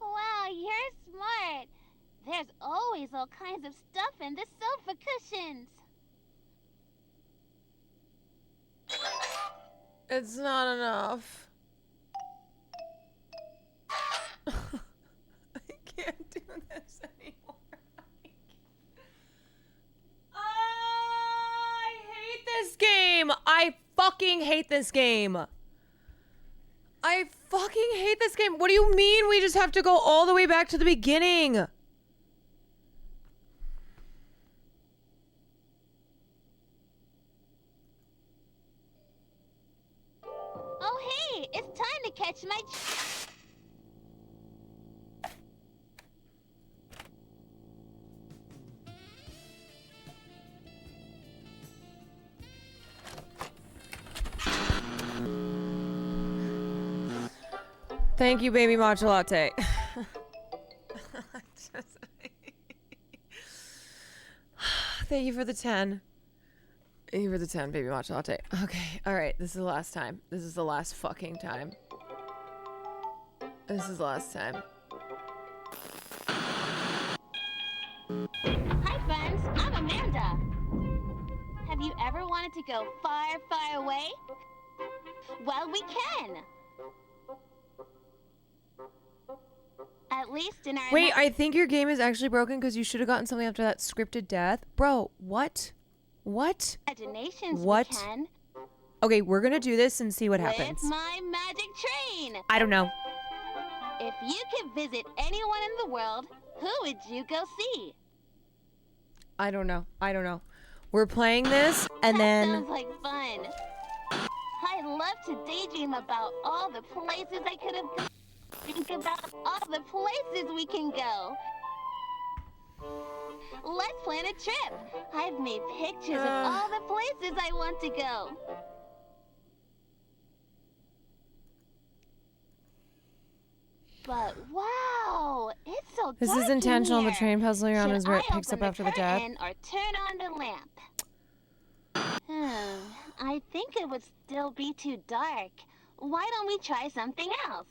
Speaker 10: Wow, you're smart. There's always all kinds of stuff in the sofa cushions.
Speaker 1: It's not enough. I can't do this anymore. I hate this game. I fucking hate this game. I fucking hate this game. What do you mean we just have to go all the way back to the beginning?
Speaker 10: Oh, hey, it's time to catch my...
Speaker 1: Thank you, baby matcha latte. Thank you for the 10. Thank you for the 10, baby matcha latte. Okay, all right. This is the last time. This is the last fucking time. This is the last time.
Speaker 10: Hi, friends. I'm Amanda. Have you ever wanted to go far, far away? Well, we can. At least in our...
Speaker 1: Wait, I think your game is actually broken because you should have gotten something after that scripted death. Bro, what? What?
Speaker 10: Imaginations
Speaker 1: What?
Speaker 10: we can.
Speaker 1: Okay, we're gonna do this and see what happens.
Speaker 10: With my magic train.
Speaker 1: I don't know.
Speaker 10: If you could visit anyone in the world, who would you go see?
Speaker 1: I don't know. I don't know. We're playing this and then...
Speaker 10: Sounds like fun. I love to daydream about all the places I could have gone. Think about all the places we can go. Let's plan a trip. I've made pictures of all the places I want to go. But wow, it's so
Speaker 1: This
Speaker 10: dark
Speaker 1: is intentional.
Speaker 10: in
Speaker 1: The
Speaker 10: here.
Speaker 1: train puzzle you're on
Speaker 10: Should
Speaker 1: is where it
Speaker 10: I
Speaker 1: picks up
Speaker 10: open
Speaker 1: after the death.
Speaker 10: curtain or turn on the lamp? I think it would still be too dark. Why don't we try something else?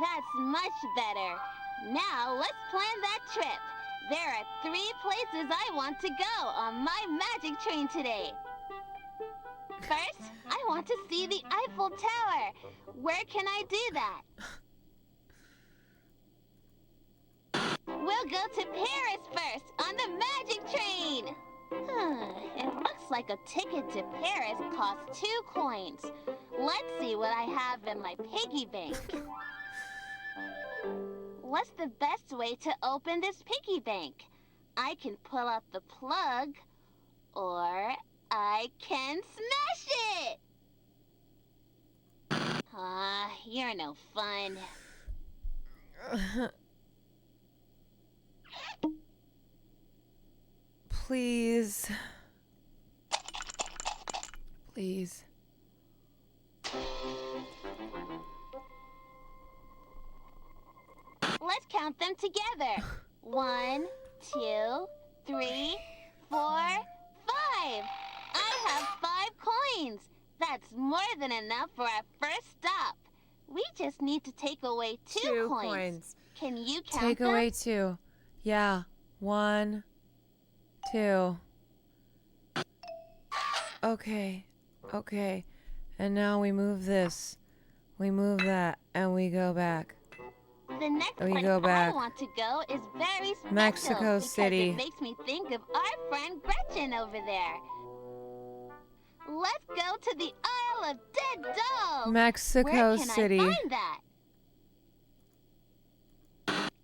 Speaker 10: That's much better. Now let's plan that trip. There are 3 places I want to go on my magic train today. First, I want to see the Eiffel Tower. Where can I do that? We'll go to Paris first on the magic train. It looks like a ticket to Paris costs 2 coins. Let's see what I have in my piggy bank. What's the best way to open this piggy bank? I can pull out the plug, or I can smash it! You're no fun.
Speaker 1: Please. Please.
Speaker 10: Let's count them together. 1, 2, 3, 4, 5. I have 5 coins. That's more than enough for our first stop. We just need to take away 2 coins. Can you count
Speaker 1: Take
Speaker 10: them?
Speaker 1: away 2. Yeah. 1, 2. Okay. Okay. And now we move this. We move that. And we go back.
Speaker 10: The next
Speaker 1: We
Speaker 10: place
Speaker 1: go
Speaker 10: I
Speaker 1: back.
Speaker 10: want to go is very special
Speaker 1: Mexico
Speaker 10: because
Speaker 1: City.
Speaker 10: it makes me think of our friend Gretchen over there. Let's go to the Isle of Dead Dolls.
Speaker 1: Mexico
Speaker 10: Where can
Speaker 1: City.
Speaker 10: I find that?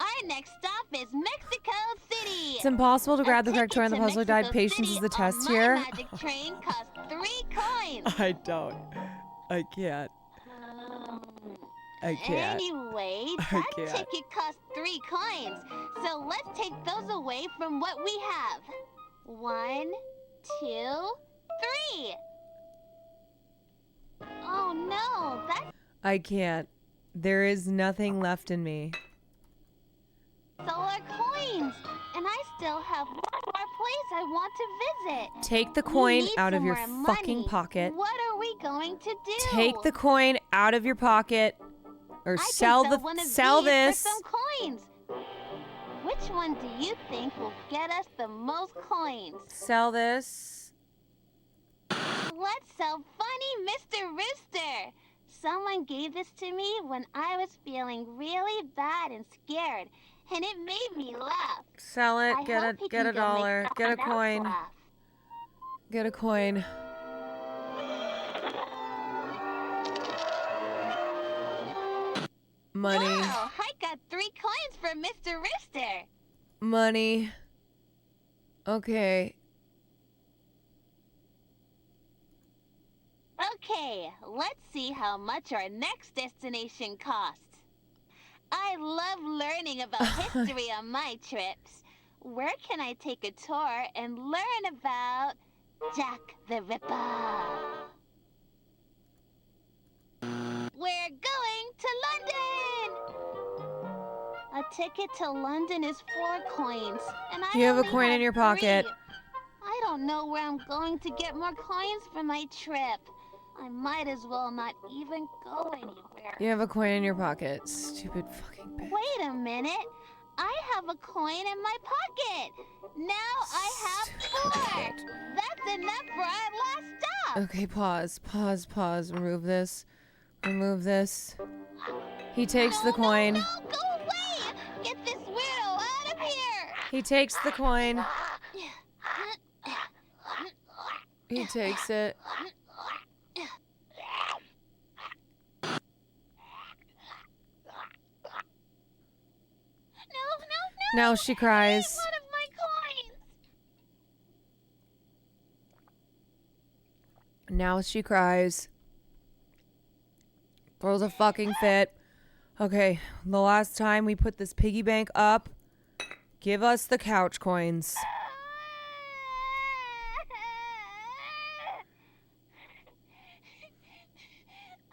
Speaker 10: I next stop is Mexico City.
Speaker 1: It's impossible to grab the correct toy on the
Speaker 10: ticket to
Speaker 1: puzzler died.
Speaker 10: Mexico
Speaker 1: Patience
Speaker 10: City
Speaker 1: is the
Speaker 10: on
Speaker 1: test
Speaker 10: my
Speaker 1: here.
Speaker 10: magic train costs 3 coins.
Speaker 1: I don't. I can't. I can't.
Speaker 10: Anyway,
Speaker 1: I
Speaker 10: that
Speaker 1: can't.
Speaker 10: ticket costs 3 coins. So let's take those away from what we have. 1, 2, 3. Oh no, that's
Speaker 1: I can't. There is nothing left in me.
Speaker 10: solar coins. And I still have one more place I want to visit.
Speaker 1: Take the
Speaker 10: We
Speaker 1: coin
Speaker 10: need
Speaker 1: out of
Speaker 10: some
Speaker 1: your
Speaker 10: more
Speaker 1: fucking
Speaker 10: money.
Speaker 1: pocket.
Speaker 10: What are we going to do?
Speaker 1: Take the coin out of your pocket, or
Speaker 10: I can
Speaker 1: sell
Speaker 10: one of
Speaker 1: this.
Speaker 10: these for some coins. Which one do you think will get us the most coins?
Speaker 1: Sell this.
Speaker 10: Let's sell Funny Mr. Rooster. Someone gave this to me when I was feeling really bad and scared, and it made me laugh.
Speaker 1: Sell it.
Speaker 10: I
Speaker 1: Get
Speaker 10: hope he
Speaker 1: a
Speaker 10: can go
Speaker 1: dollar.
Speaker 10: make
Speaker 1: Get a
Speaker 10: someone else
Speaker 1: coin.
Speaker 10: laugh.
Speaker 1: Get a coin. Money.
Speaker 10: Wow, I got 3 coins for Mr. Rooster.
Speaker 1: Money. Okay.
Speaker 10: Okay, let's see how much our next destination costs. I love learning about history on my trips. Where can I take a tour and learn about Jack the Ripper? We're going to London! A ticket to London is 4 coins, and I
Speaker 1: You have a
Speaker 10: only
Speaker 1: coin in your pocket.
Speaker 10: 3. I don't know where I'm going to get more coins for my trip. I might as well not even go anywhere.
Speaker 1: You have a coin in your pocket. Stupid fucking bitch.
Speaker 10: Wait a minute. I have a coin in my pocket. Now I have 4. That's enough for our last stop.
Speaker 1: Okay, pause. Remove this. Remove this. He takes the coin.
Speaker 10: No, go away. Get this weirdo out of here.
Speaker 1: He takes the coin. He takes it.
Speaker 10: No.
Speaker 1: Now she cries.
Speaker 10: One of my coins.
Speaker 1: Now she cries. Throws a fucking fit. Okay, the last time we put this piggy bank up, give us the couch coins.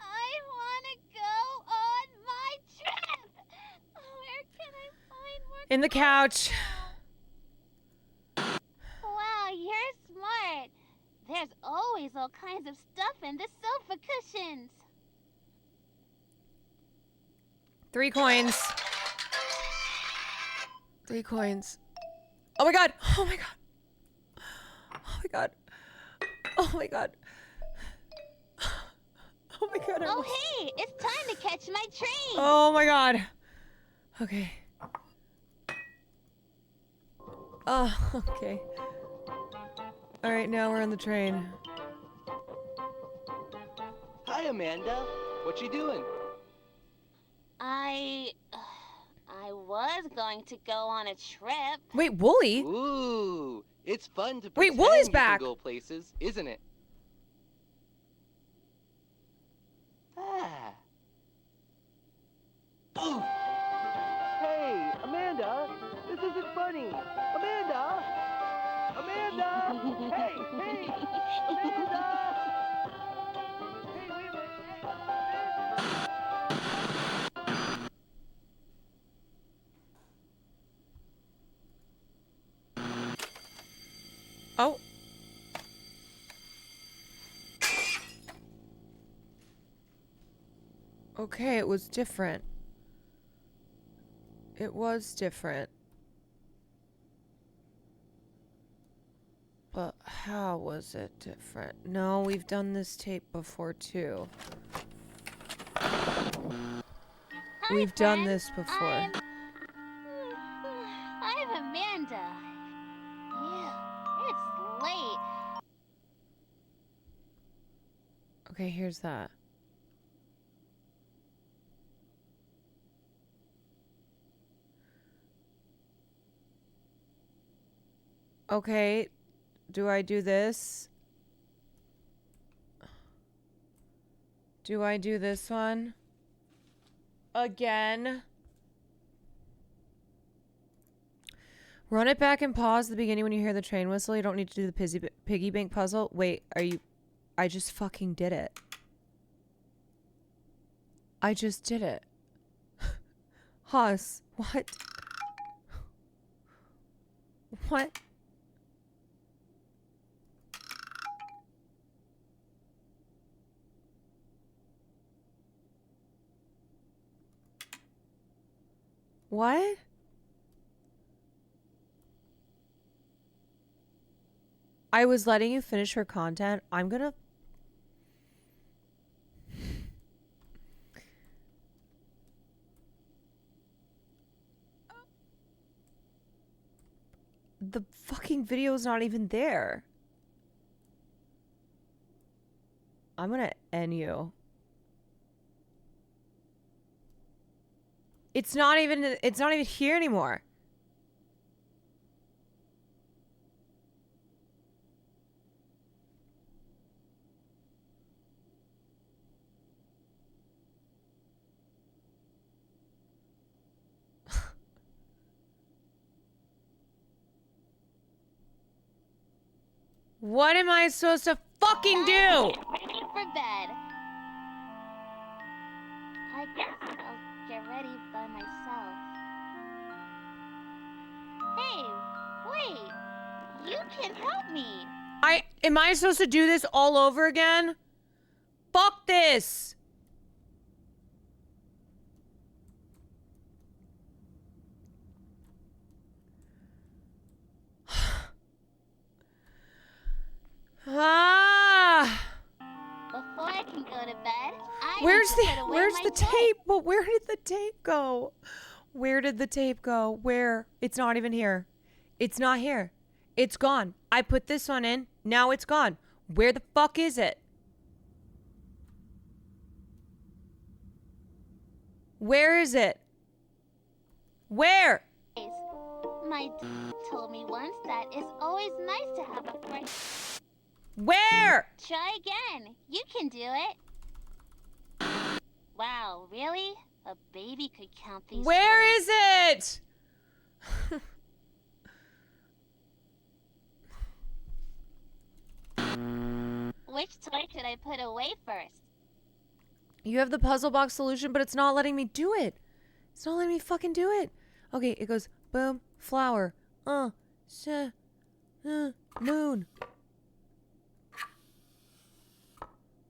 Speaker 10: I want to go on my trip. Where can I find more?
Speaker 1: In the couch.
Speaker 10: Wow, you're smart. There's always all kinds of stuff in the sofa cushions.
Speaker 1: 3 coins. 3 coins. Oh my god. Oh my god. Oh my god. Oh my god. Oh my god.
Speaker 10: Oh, hey, it's time to catch my train.
Speaker 1: Oh my god. Okay. Oh, okay. All right, now we're on the train.
Speaker 12: Hi, Amanda. What you doing?
Speaker 10: I was going to go on a trip.
Speaker 1: Wait, Wooly?
Speaker 12: Ooh, it's fun to
Speaker 1: Wait,
Speaker 12: pretend
Speaker 1: Wooly's
Speaker 12: you
Speaker 1: back.
Speaker 12: can go places, isn't it? Ah. Ooh. Hey, Amanda, this isn't funny. Amanda! Amanda! Hey, hey! Amanda! Hey, wait a minute. Hey,
Speaker 1: Oh. Okay, it was different. It was different. But how was it different? No, we've done this tape before too. We've done this before.
Speaker 10: I'm Amanda. Yeah, it's late.
Speaker 1: Okay, here's that. Okay. Do I do this? Do I do this one? Again? Run it back and pause at the beginning when you hear the train whistle. You don't need to do the piggy bank puzzle. Wait, are you... I just fucking did it. I just did it. Haas, what? What? What? I was letting you finish her content. I'm gonna... The fucking video is not even there. I'm gonna end you. It's not even here anymore. What am I supposed to fucking do?
Speaker 10: Ready for bed. I guess I'll get ready by myself. Hey, wait. You can help me.
Speaker 1: Am I supposed to do this all over again? Fuck this.
Speaker 10: Before I can go to bed,
Speaker 1: Where's
Speaker 10: need to put away
Speaker 1: the
Speaker 10: my
Speaker 1: tape? But where did the tape go? Where did the tape go? Where? It's not even here. It's not here. It's gone. I put this one in. Now it's gone. Where the fuck is it? Where is it? Where?
Speaker 10: My dad told me once that it's always nice to have a friend.
Speaker 1: Where?
Speaker 10: Try again. You can do it. Wow, really? A baby could count these.
Speaker 1: Where is it?
Speaker 10: Which toy should I put away first?
Speaker 1: You have the puzzle box solution, but it's not letting me do it. It's not letting me fucking do it. Okay, it goes boom, flower, moon.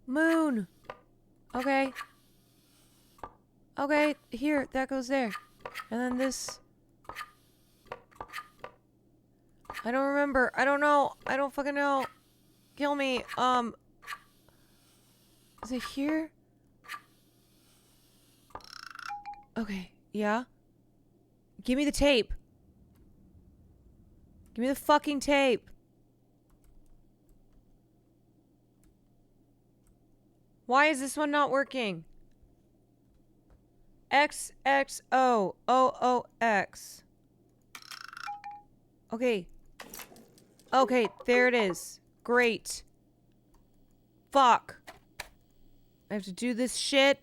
Speaker 1: Moon. Okay. Okay, here, that goes there. And then this. I don't remember. I don't know. I don't fucking know. Kill me. Is it here? Okay, yeah. Give me the tape. Give me the fucking tape. Why is this one not working? XXOOOX. Okay. Okay, there it is. Great. Fuck. I have to do this shit.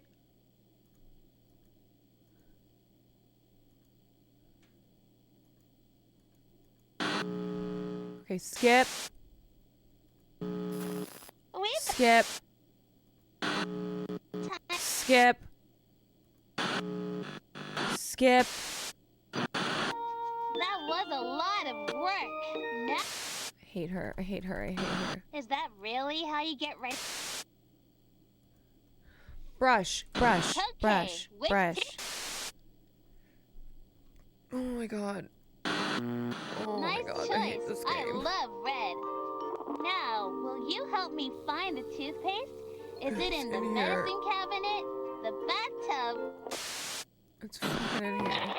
Speaker 1: Okay, skip. Skip. Skip. Skip.
Speaker 10: That was a lot of work. Now,
Speaker 1: I hate her. I hate her. I hate her.
Speaker 10: is that really how you get ready?
Speaker 1: Brush. Brush.
Speaker 10: Okay,
Speaker 1: Brush.
Speaker 10: which
Speaker 1: Brush. Oh my god. Oh my
Speaker 10: Nice
Speaker 1: god,
Speaker 10: choice.
Speaker 1: I hate this
Speaker 10: I
Speaker 1: game.
Speaker 10: love red. Now, will you help me find the toothpaste? Is it in the
Speaker 1: in here.
Speaker 10: medicine cabinet, the bathtub?
Speaker 1: It's fucking in here.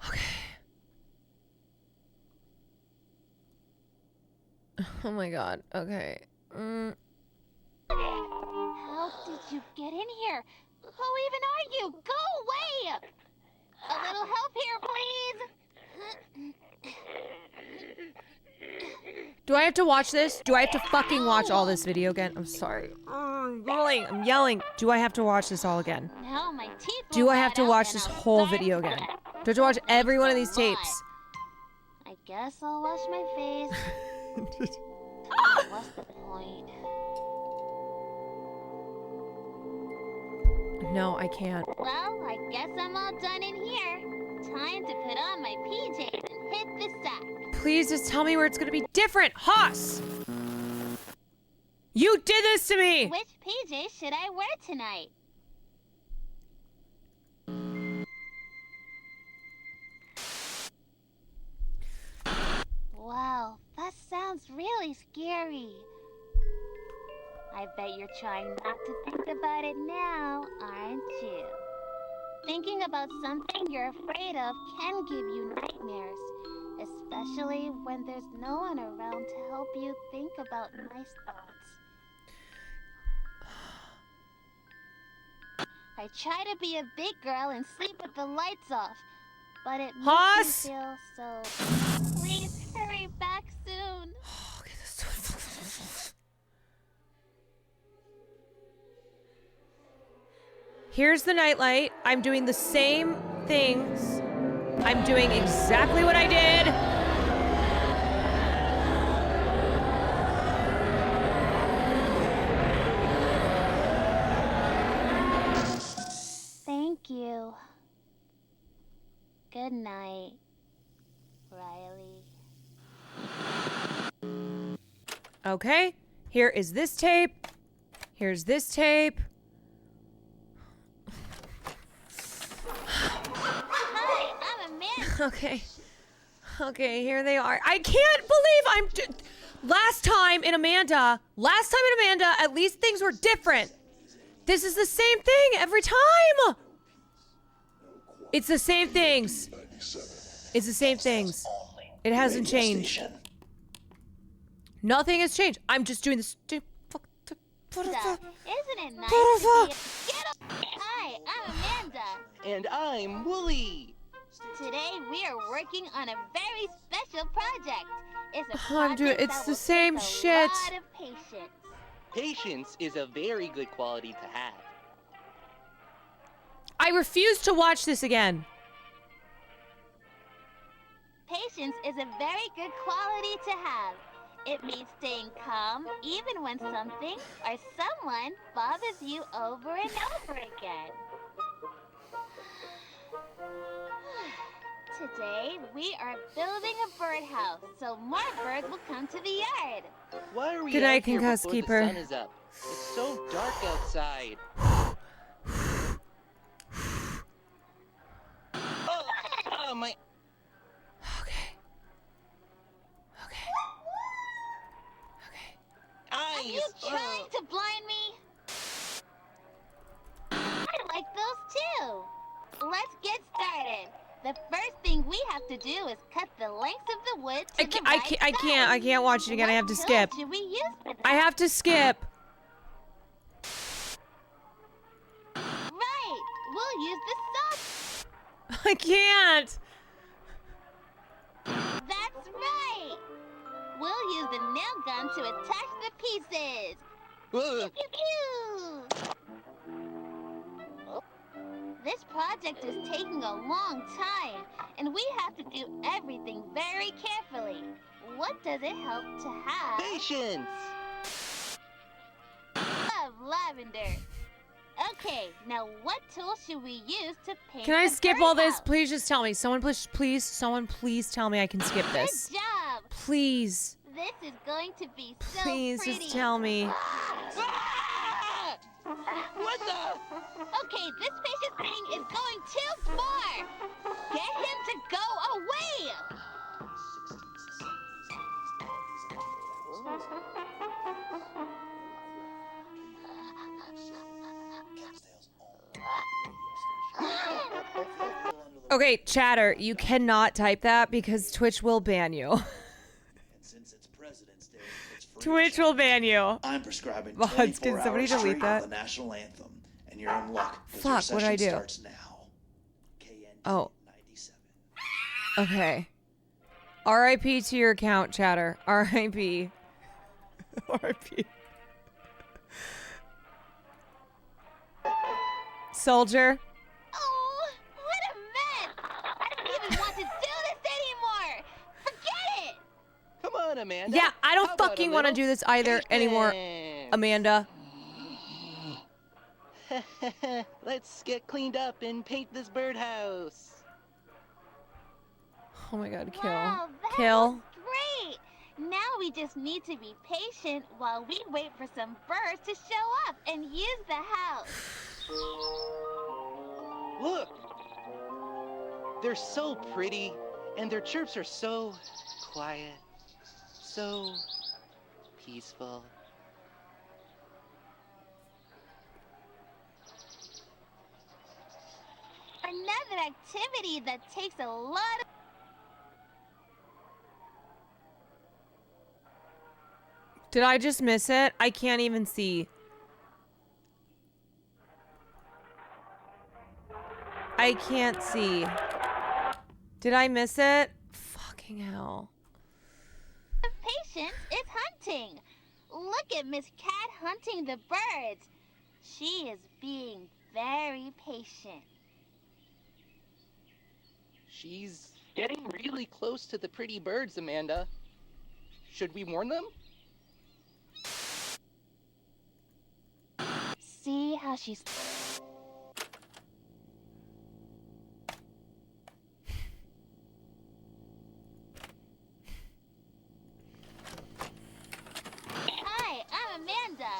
Speaker 1: Okay. Oh my god. Okay.
Speaker 10: How did you get in here? Who even are you? Go away! A little help here, please.
Speaker 1: Do I have to watch this? Do I have to fucking watch all this video again? I'm sorry. I'm yelling. Do I have to watch this all again?
Speaker 10: Now my teeth
Speaker 1: Do
Speaker 10: will
Speaker 1: I have
Speaker 10: rot
Speaker 1: to
Speaker 10: out
Speaker 1: watch
Speaker 10: and
Speaker 1: this
Speaker 10: I'll
Speaker 1: whole
Speaker 10: start
Speaker 1: video again?
Speaker 10: to
Speaker 1: Do I have to watch every one of these tapes?
Speaker 10: I guess I'll wash my face. What's the point?
Speaker 1: No, I can't.
Speaker 10: Well, I guess I'm all done in here. Time to put on my PJs and hit the sack.
Speaker 1: Please just tell me where it's gonna be different. Haas! You did this to me!
Speaker 10: Which PJs should I wear tonight? Wow, that sounds really scary. I bet you're trying not to think about it now, aren't you? Thinking about something you're afraid of can give you nightmares, especially when there's no one around to help you think about nice thoughts. I try to be a big girl and sleep with the lights off, but it makes me feel so... Please hurry back soon.
Speaker 1: Here's the nightlight. I'm doing the same things. I'm doing exactly what I did.
Speaker 10: Thank you. Good night, Riley.
Speaker 1: Okay, here is this tape. Here's this tape.
Speaker 10: Hi, I'm Amanda.
Speaker 1: Okay. Okay, here they are. I can't believe last time in Amanda, at least things were different. This is the same thing every time. It's the same things. It's the same things. It hasn't changed. Nothing has changed. I'm just doing this.
Speaker 10: Isn't it nice to be Hi, I'm Amanda.
Speaker 12: And I'm Wooly.
Speaker 10: Today we are working on a very special project. It's a
Speaker 1: I'm doing.
Speaker 10: project
Speaker 1: It's
Speaker 10: that
Speaker 1: the
Speaker 10: will
Speaker 1: same
Speaker 10: take a
Speaker 1: shit.
Speaker 10: lot of patience.
Speaker 12: Patience is a very good quality to have.
Speaker 1: I refuse to watch this again.
Speaker 10: Patience is a very good quality to have. It means staying calm even when something or someone bothers you over and over again. Today, we are building a birdhouse so more birds will come to the yard.
Speaker 12: Why are we
Speaker 1: Good night,
Speaker 12: out here
Speaker 1: Concussed
Speaker 12: before
Speaker 1: Keeper.
Speaker 12: the sun is up? It's so dark outside. Oh my.
Speaker 10: Are you trying to blind me? I like those too. Let's get started. The first thing we have to do is cut the lengths of the wood to the right
Speaker 1: I can't watch it again. I have to skip.
Speaker 10: Should we use for that?
Speaker 1: I have to skip.
Speaker 10: Right. We'll use the saw.
Speaker 1: I can't.
Speaker 10: That's right. We'll use the nail gun to attach the pieces. Pew, pew, pew. This project is taking a long time, and we have to do everything very carefully. What does it help to have?
Speaker 12: Patience!
Speaker 10: Love lavender. Okay, now what tool should we use to paint
Speaker 1: Can I
Speaker 10: the
Speaker 1: skip all this?
Speaker 10: birdhouse?
Speaker 1: Please just tell me. Someone please tell me I can skip this.
Speaker 10: Good job.
Speaker 1: Please.
Speaker 10: This is going to be so
Speaker 1: Please
Speaker 10: pretty.
Speaker 1: just tell me.
Speaker 12: What the?
Speaker 10: Okay, this patient thing is going too far. Get him to go away.
Speaker 1: Okay, chatter, you cannot type that because Twitch will ban you. Twitch will ban you.
Speaker 14: I'm prescribing
Speaker 1: Mods,
Speaker 14: 24
Speaker 1: can somebody
Speaker 14: hours
Speaker 1: delete
Speaker 14: straight
Speaker 1: that?
Speaker 14: of the national anthem, and you're in luck. 'cause
Speaker 1: Fuck,
Speaker 14: your
Speaker 1: what'd I
Speaker 14: session
Speaker 1: do?
Speaker 14: starts now. KNG
Speaker 1: Oh. Okay. R.I.P. to your account, chatter. R.I.P. R.I.P. Soldier.
Speaker 10: Oh, what a mess! I don't even want to do this anymore! Forget it!
Speaker 12: Come on, Amanda.
Speaker 1: Yeah, I
Speaker 12: How
Speaker 1: don't
Speaker 12: about a
Speaker 1: fucking want to
Speaker 12: little
Speaker 1: do this either anymore,
Speaker 12: patience?
Speaker 1: Amanda.
Speaker 12: Let's get cleaned up and paint this birdhouse.
Speaker 1: Oh my god, kill.
Speaker 10: Wow, that
Speaker 1: Kill.
Speaker 10: was great! Now we just need to be patient while we wait for some birds to show up and use the house.
Speaker 12: Look! They're so pretty, and their chirps are so quiet, so peaceful.
Speaker 10: Another activity that takes a lot of...
Speaker 1: Did I just miss it? I can't even see. I can't see. Did I miss it? Fucking hell.
Speaker 10: Patience is hunting. Look at Miss Cat hunting the birds. She is being very patient.
Speaker 12: She's getting really close to the pretty birds, Amanda. Should we warn them?
Speaker 10: See how she's... Hi, I'm Amanda.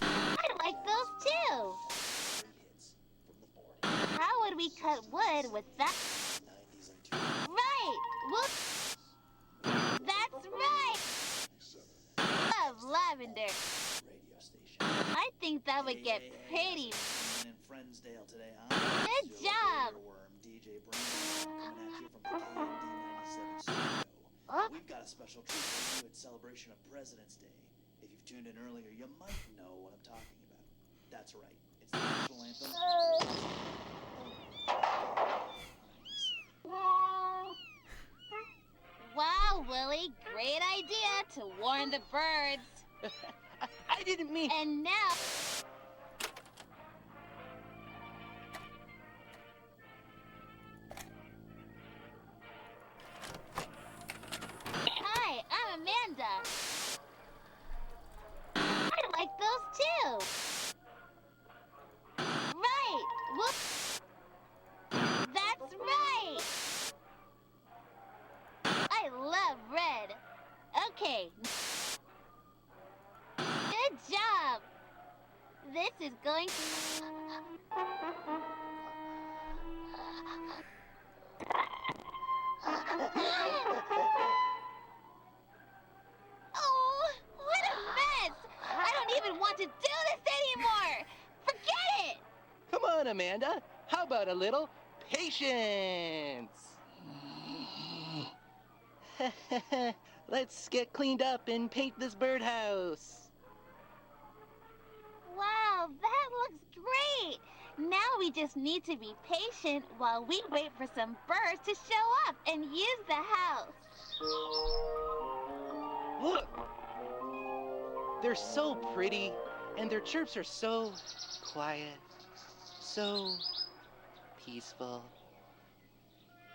Speaker 10: I like those too. How would we cut wood with that? Right. That's right. Love lavender. I think that would get pretty.
Speaker 14: In Friendsdale today, huh?
Speaker 10: Good job.
Speaker 14: DJ Brain coming at you from the KMD 97 studio. We've got a special treat for you at celebration of President's Day. If you've tuned in earlier, you might know what I'm talking about. That's right. It's the national anthem.
Speaker 10: Wow, Willie, great idea to warn the birds.
Speaker 12: I didn't mean...
Speaker 10: And now... Hi, I'm Amanda. I like those too. Right. That's right. I love red. Okay. Good job. This is going to... Oh, what a mess! I don't even want to do this anymore! Forget it!
Speaker 12: Come on, Amanda. How about a little patience? Let's get cleaned up and paint this birdhouse.
Speaker 10: Wow, that looks great! Now we just need to be patient while we wait for some birds to show up and use the house.
Speaker 12: Look! They're so pretty, and their chirps are so quiet, so peaceful.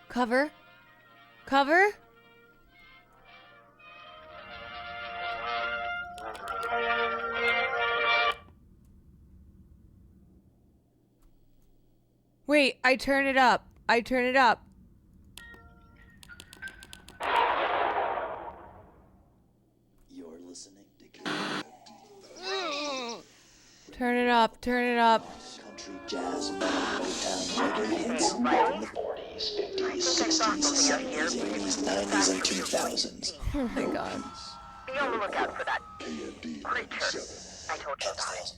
Speaker 1: Cover? Cover? Wait, I turn it up. I turn it up.
Speaker 14: You're listening to
Speaker 1: Turn it up. Turn it up.
Speaker 14: country, jazz, metal, Motown, reggae hits from the 40s, 50s, 60s, 70s, 80s, 90s, and 2000s.
Speaker 1: Oh my god.
Speaker 13: Be on the lookout for that creature. I told you about it.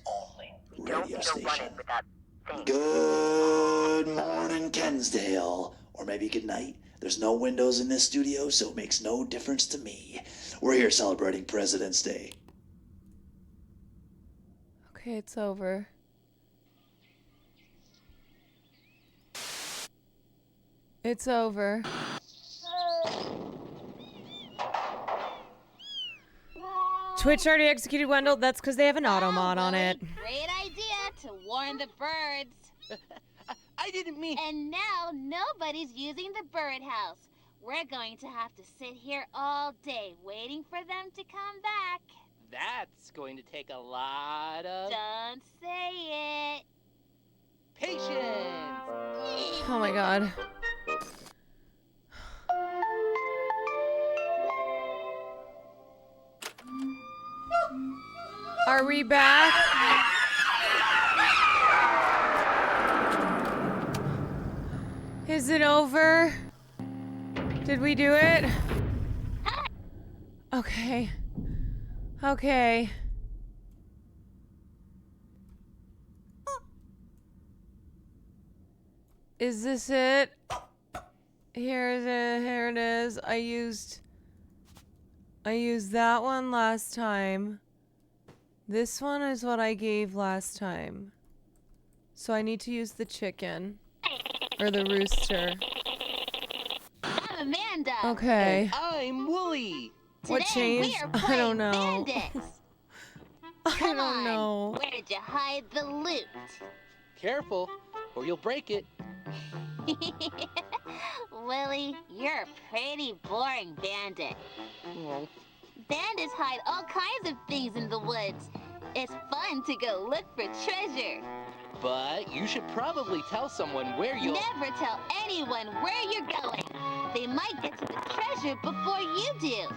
Speaker 13: Don't
Speaker 14: Radio
Speaker 13: go
Speaker 14: station.
Speaker 13: running with that thing.
Speaker 14: Good morning, Kensdale. Or maybe good night. There's no windows in this studio, so it makes no difference to me. We're here celebrating President's Day.
Speaker 1: Okay, it's over. It's over. Twitch already executed Wendell. That's because they have an auto mod on it.
Speaker 10: Great idea to warn the birds.
Speaker 12: I didn't mean...
Speaker 10: And now nobody's using the birdhouse. We're going to have to sit here all day waiting for them to come back.
Speaker 12: That's going to take a lot of...
Speaker 10: Don't say it.
Speaker 12: Patience!
Speaker 1: Oh my god. Are we back? Is it over? Did we do it? Okay. Okay. Is this it? Here it is. I used that one last time. This one is what I gave last time. So I need to use the chicken. Or the rooster.
Speaker 10: I'm Amanda.
Speaker 1: Okay.
Speaker 12: And I'm Wooly.
Speaker 1: What
Speaker 10: Today
Speaker 1: changed?
Speaker 10: we are
Speaker 1: I
Speaker 10: playing
Speaker 1: don't know.
Speaker 10: Bandits.
Speaker 1: I
Speaker 10: Come
Speaker 1: don't
Speaker 10: on.
Speaker 1: know.
Speaker 10: Where did you hide the loot?
Speaker 12: Careful, or you'll break it.
Speaker 10: Willie, you're a pretty boring bandit. Bandits hide all kinds of things in the woods. It's fun to go look for treasure.
Speaker 12: But you should probably tell someone where you'll...
Speaker 10: Never tell anyone where you're going. They might get to the treasure before you do.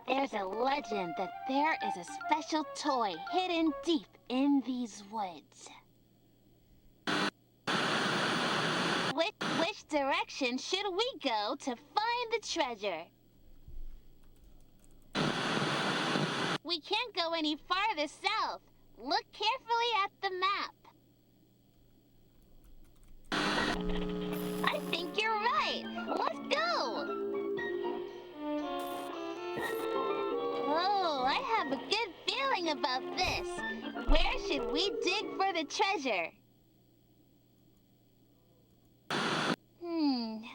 Speaker 10: There's a legend that there is a special toy hidden deep in these woods. Which direction should we go to find the treasure? We can't go any farther south. Look carefully at the map. I think you're right. Let's go. Oh, I have a good feeling about this. Where should we dig for the treasure?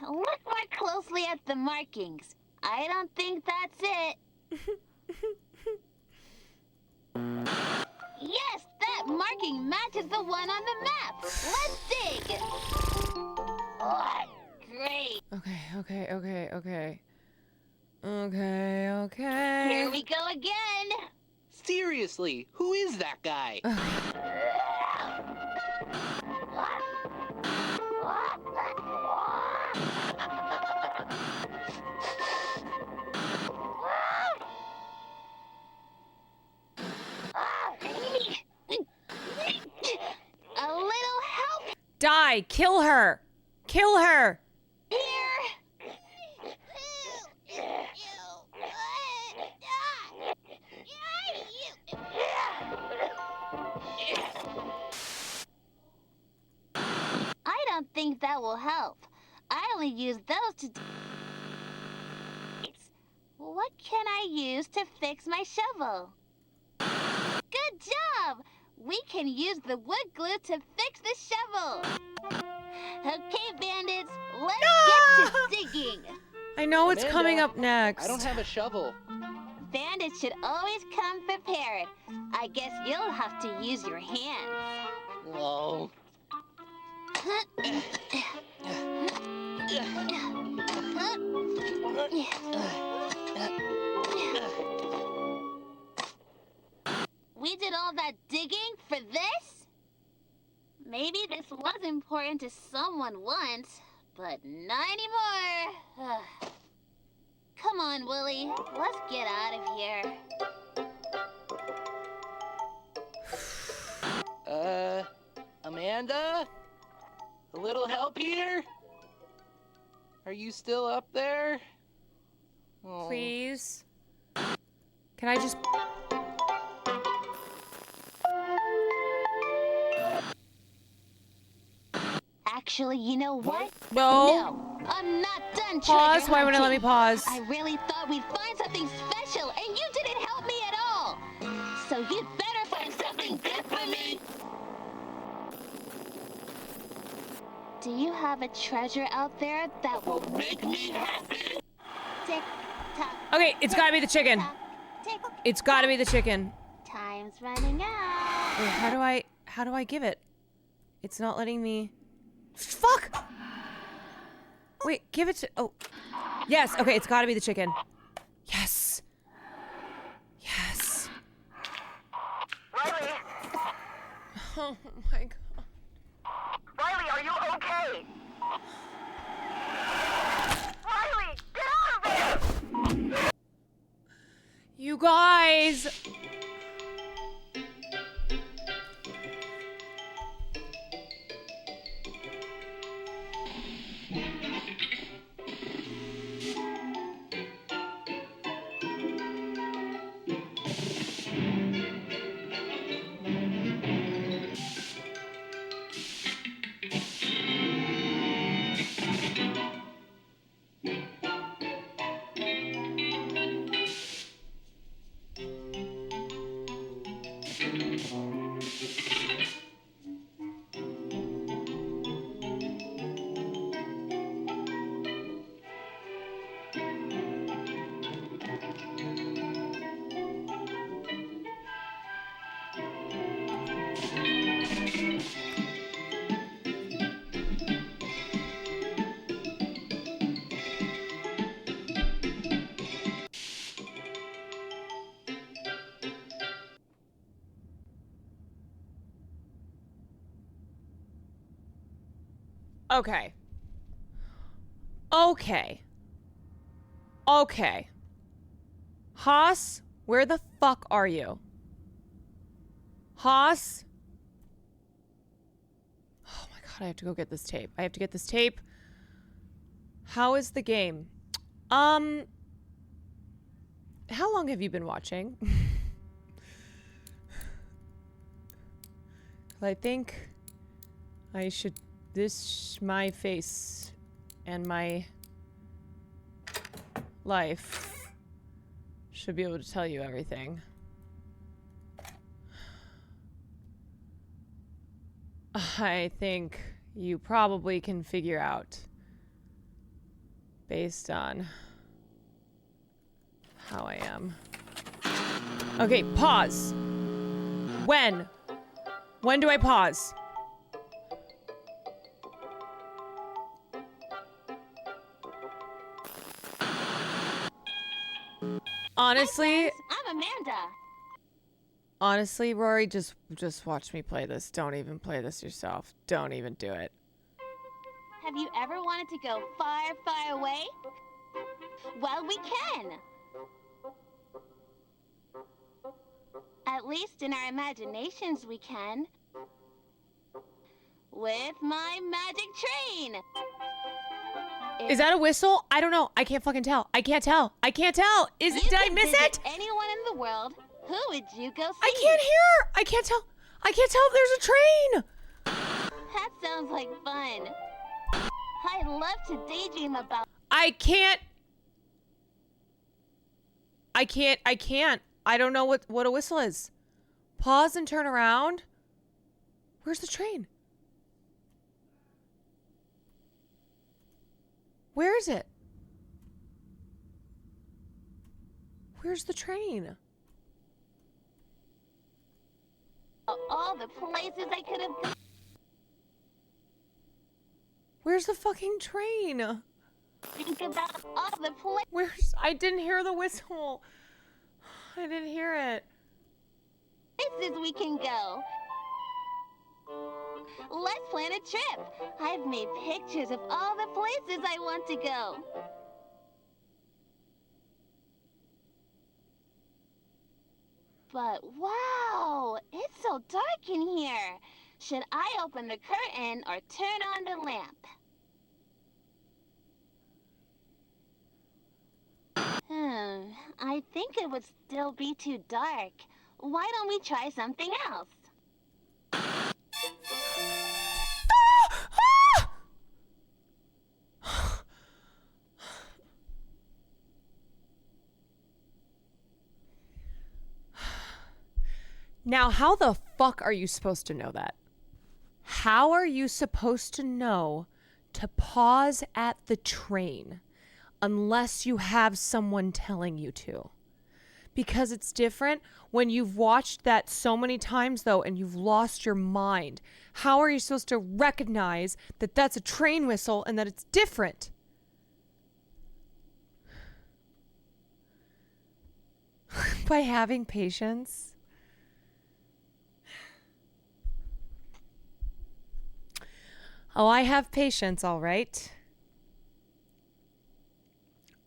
Speaker 10: Look more closely at the markings. I don't think that's it. Yes, that marking matches the one on the map. Let's dig. Oh, great.
Speaker 1: Okay.
Speaker 10: Here we go again.
Speaker 12: Seriously, who is that guy?
Speaker 10: A little help
Speaker 1: Die! Kill her! Kill her!
Speaker 10: here. I don't think that will help. I only use those to... What can I use to fix my shovel? Good job! We can use the wood glue to fix the shovel. Okay, bandits, let's get to digging.
Speaker 1: I know it's
Speaker 12: Amanda,
Speaker 1: coming up next.
Speaker 12: I don't have a shovel.
Speaker 10: Bandits should always come prepared. I guess you'll have to use your hands.
Speaker 12: Oh.
Speaker 10: We did all that digging for this? Maybe this was important to someone once, but not anymore. Come on, Willie. Let's get out of here.
Speaker 12: Amanda? A little help here? Are you still up there? Oh.
Speaker 1: Please? Can I just...
Speaker 10: Actually, you know what?
Speaker 1: No.
Speaker 10: I'm not done.
Speaker 1: Pause.
Speaker 10: treasure
Speaker 1: Why wouldn't it let me
Speaker 10: hunting.
Speaker 1: pause?
Speaker 10: I really thought we'd find something special, and you didn't help me at all. So you'd better find something good for me. Do you have a treasure out there that will make me happy? Tick tock.
Speaker 1: Okay, it's gotta be the chicken.
Speaker 10: Tick.
Speaker 1: It's gotta be the chicken.
Speaker 10: Time's running out.
Speaker 1: Wait, how do I give it? It's not letting me. Fuck! Wait, give it to. Oh. Yes, okay, it's gotta be the chicken. Yes. Yes.
Speaker 13: Riley!
Speaker 1: Oh my god.
Speaker 13: Riley, are you okay? Riley, get out of there!
Speaker 1: You guys! Okay. Okay. Okay. Haas, where the fuck are you? Haas? Oh my god, I have to go get this tape. I have to get this tape. How is the game? How long have you been watching? I think I should... my face and my life should be able to tell you everything. I think you probably can figure out based on how I am. Okay, pause. When? When do I pause? Honestly,
Speaker 10: I'm Amanda.
Speaker 1: Honestly, Rory, just watch me play this. Don't even play this yourself. Don't even do it.
Speaker 10: Have you ever wanted to go far, far away? Well, we can. At least in our imaginations we can. With my magic train.
Speaker 1: Is that a whistle? I don't know. I can't fucking tell. I can't tell. I can't tell. Did I miss it?
Speaker 10: Anyone in the world, who would you go see?
Speaker 1: I can't hear. I can't tell. I can't tell if there's a train.
Speaker 10: That sounds like fun. I'd love to daydream about.
Speaker 1: I can't. I don't know what a whistle is. Pause and turn around. Where's the train? Where is it? Where's the train?
Speaker 10: All the places I could have gone.
Speaker 1: Where's the fucking train?
Speaker 10: Think about all the places.
Speaker 1: Where's... I didn't hear the whistle. I didn't hear it.
Speaker 10: Places we can go. Let's plan a trip. I've made pictures of all the places I want to go. But wow, it's so dark in here. Should I open the curtain or turn on the lamp? I think it would still be too dark. Why don't we try something else?
Speaker 1: Now, how the fuck are you supposed to know that? How are you supposed to know to pause at the train unless you have someone telling you to. Because it's different when you've watched that so many times, though, and you've lost your mind. How are you supposed to recognize that that's a train whistle and that it's different? By having patience. Oh, I have patience, all right.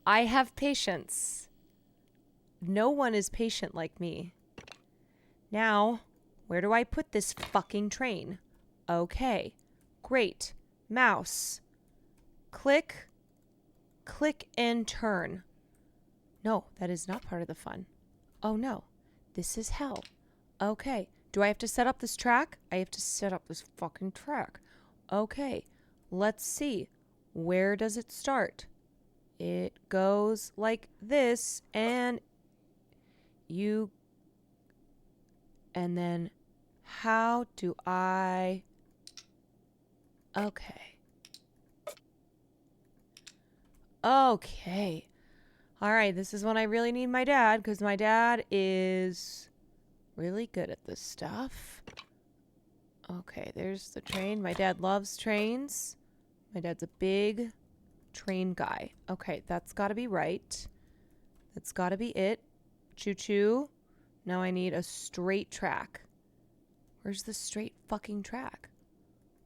Speaker 1: I have patience. No one is patient like me. Now, where do I put this fucking train? Okay, great. Mouse. Click, click and turn. No, that is not part of the fun. Oh no, this is hell. Okay, do I have to set up this track? I have to set up this fucking track. Okay, let's see. Where does it start? It goes like this, and then how do I... Okay. Okay. All right, this is when I really need my dad, because my dad is really good at this stuff. Okay, there's the train. My dad loves trains. My dad's a big train guy. Okay, that's got to be right. That's got to be it. Choo-choo. Now I need a straight track. Where's the straight fucking track?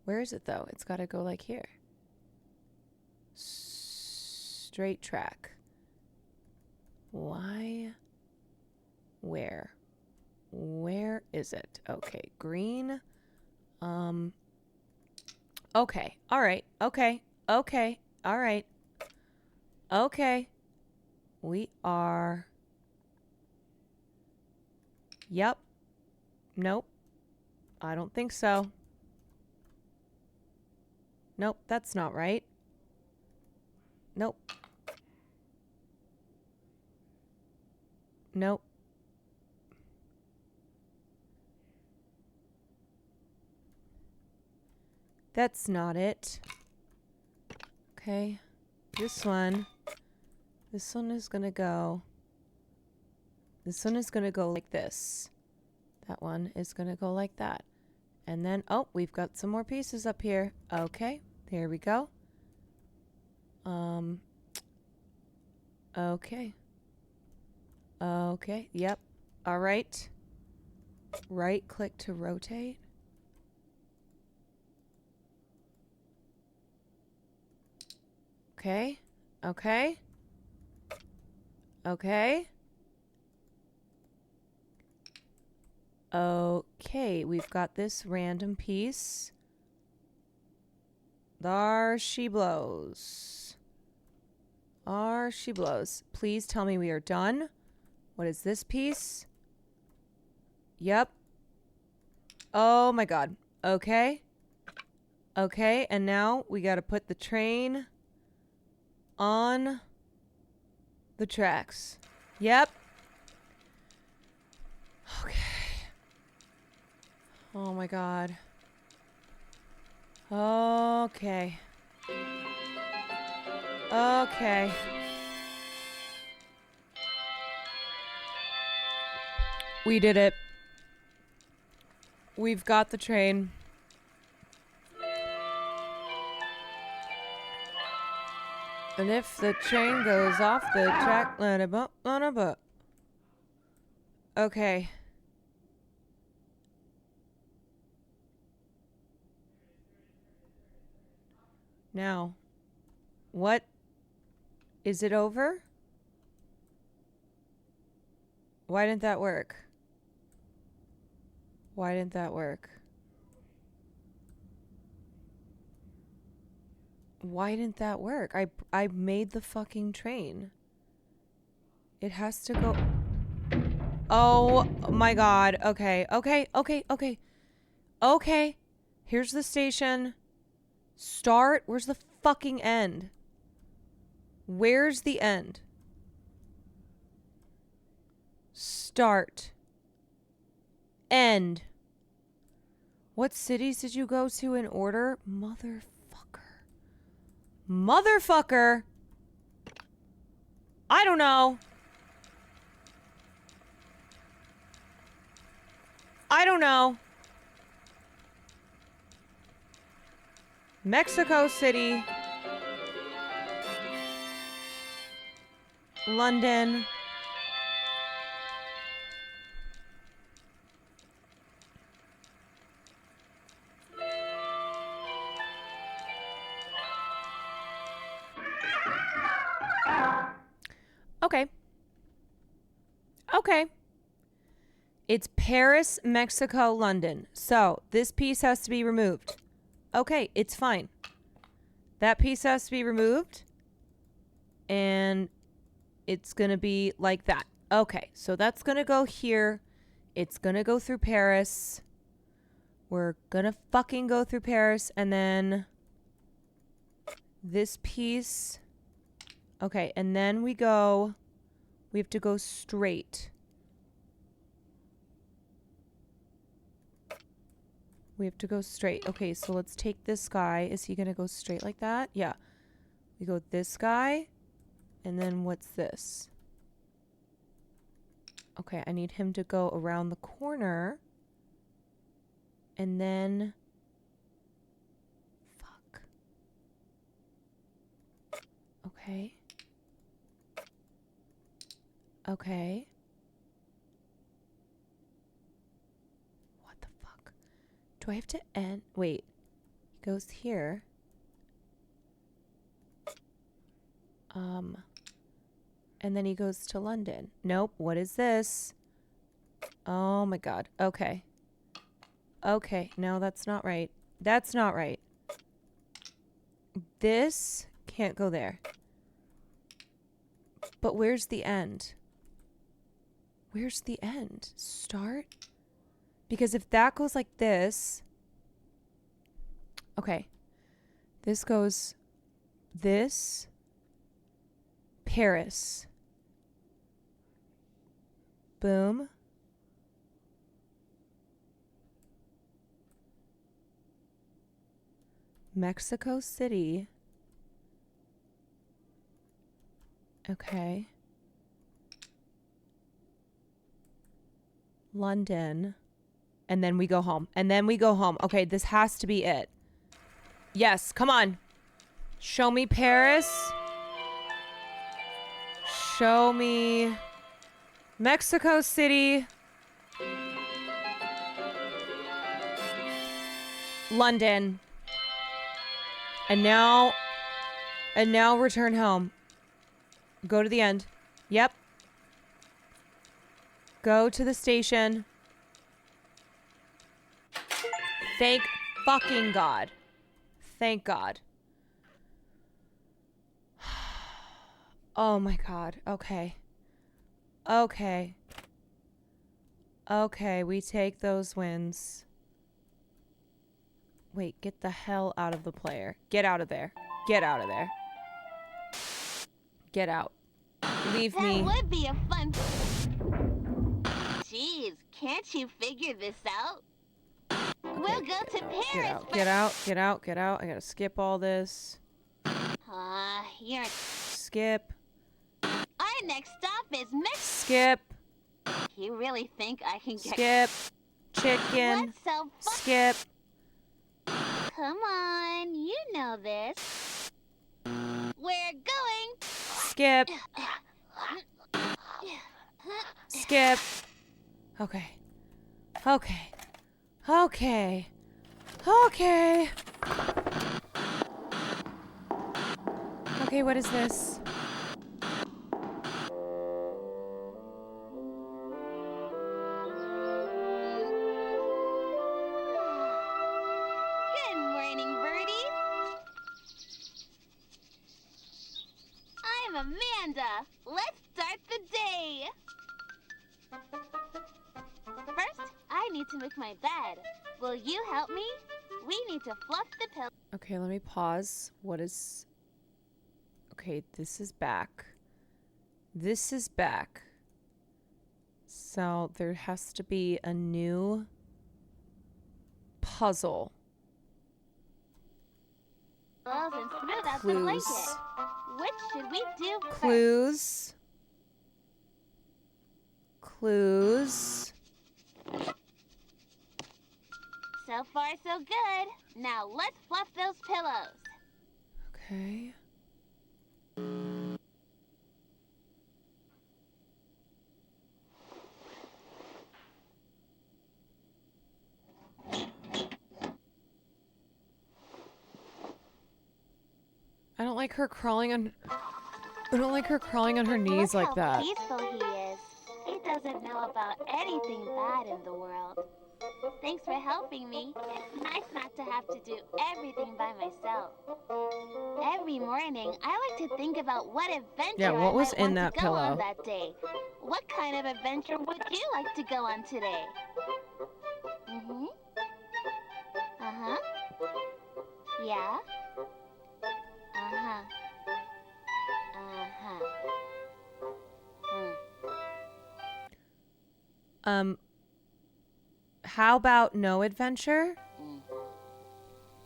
Speaker 1: Where is it, though? It's got to go like here. Straight track. Why? Where? Where is it? Okay, green. Okay. All right. Okay. Okay. All right. Okay. We are... Yep. Nope. I don't think so. Nope, that's not right. Nope. Nope. That's not it. Okay. This one is gonna go. This one is gonna go like this. That one is gonna go like that. And then, oh, we've got some more pieces up here. Okay, there we go. Okay. Okay, yep. All right. Right click to rotate. Okay. Okay. Okay. Okay, we've got this random piece. There she blows. There she blows. Please tell me we are done. What is this piece? Yep. Oh my god. Okay. Okay, and now we gotta put the train on the tracks. Yep. Okay. Oh my god. Okay. Okay. We did it. We've got the train. And if the train goes off the track, let it bump on a butt. Okay. Now, what? Is it over? Why didn't that work? Why didn't that work? Why didn't that work? I made the fucking train. It has to go... Oh my god. Okay. Okay. Okay. Okay. Okay. Here's the station. Start. Where's the fucking end? Where's the end? Start. End. What cities did you go to in order? Motherfucker. Motherfucker. I don't know. I don't know. Mexico City. London. Okay. Okay. It's Paris, Mexico, London. So this piece has to be removed. Okay, it's fine. That piece has to be removed. And it's going to be like that. Okay, so that's going to go here. It's going to go through Paris. We're going to fucking go through Paris. And then this piece. Okay, and then we have to go straight. We have to go straight. Okay, so let's take this guy. Is he going to go straight like that? Yeah. We go this guy. And then what's this? Okay, I need him to go around the corner. And then... Fuck. Okay. Okay. What the fuck? Do I have to end? Wait. He goes here. And then he goes to London. Nope. What is this? Oh my god. Okay. Okay. No, that's not right. That's not right. This can't go there. But where's the end? Where's the end? Start? Because if that goes like this... Okay. This goes... This... Paris. Boom. Mexico City. Okay. London. And then we go home. And then we go home. Okay, this has to be it. Yes, come on. Show me Paris. Show me Mexico City. London. And now return home. Go to the end. Yep. Go to the station. Thank fucking God. Thank God. Oh my God. Okay. Okay. Okay, we take those wins. Wait, get the hell out of the player. Get out of there. Get out of there. Get out. Leave me.
Speaker 10: That would be a fun... Jeez, can't you figure this out? We'll go to Paris.
Speaker 1: Get out. Get out. Get out. Get out. I gotta skip all this.
Speaker 10: You're...
Speaker 1: Skip.
Speaker 10: Our next stop is Mexico.
Speaker 1: Skip.
Speaker 10: You really think I can get...
Speaker 1: Skip. Chicken.
Speaker 10: What's so fun?
Speaker 1: Skip.
Speaker 10: Come on, you know this. We're going.
Speaker 1: Skip. Skip. Okay. Okay. Okay. Okay. Okay, what is this?
Speaker 10: Good morning, birdies. I'm Amanda. Let's start the day. First, I need to make my bed. Will you help me? We need to fluff the pillow.
Speaker 1: Okay, let me pause. What is... Okay, this is back. This is back. So there has to be a new puzzle.
Speaker 10: And smooth out gonna like
Speaker 1: clues.
Speaker 10: it. Which should we do first?
Speaker 1: Clues. Clues.
Speaker 10: So far, so good. Now let's fluff those pillows.
Speaker 1: Okay. I don't like her crawling on. I don't like her crawling on her knees
Speaker 10: Look
Speaker 1: like that.
Speaker 10: how peaceful he is. He doesn't know about anything bad in the world. Thanks for helping me. It's nice not to have to do everything by myself. Every morning, I like to think about what adventure
Speaker 1: Yeah, what
Speaker 10: I
Speaker 1: was
Speaker 10: might
Speaker 1: in
Speaker 10: want
Speaker 1: that
Speaker 10: to go on
Speaker 1: pillow?
Speaker 10: that day. What kind of adventure would you like to go on today? Mm-hmm. Uh-huh. Yeah. Uh-huh. Uh-huh.
Speaker 1: How about no adventure?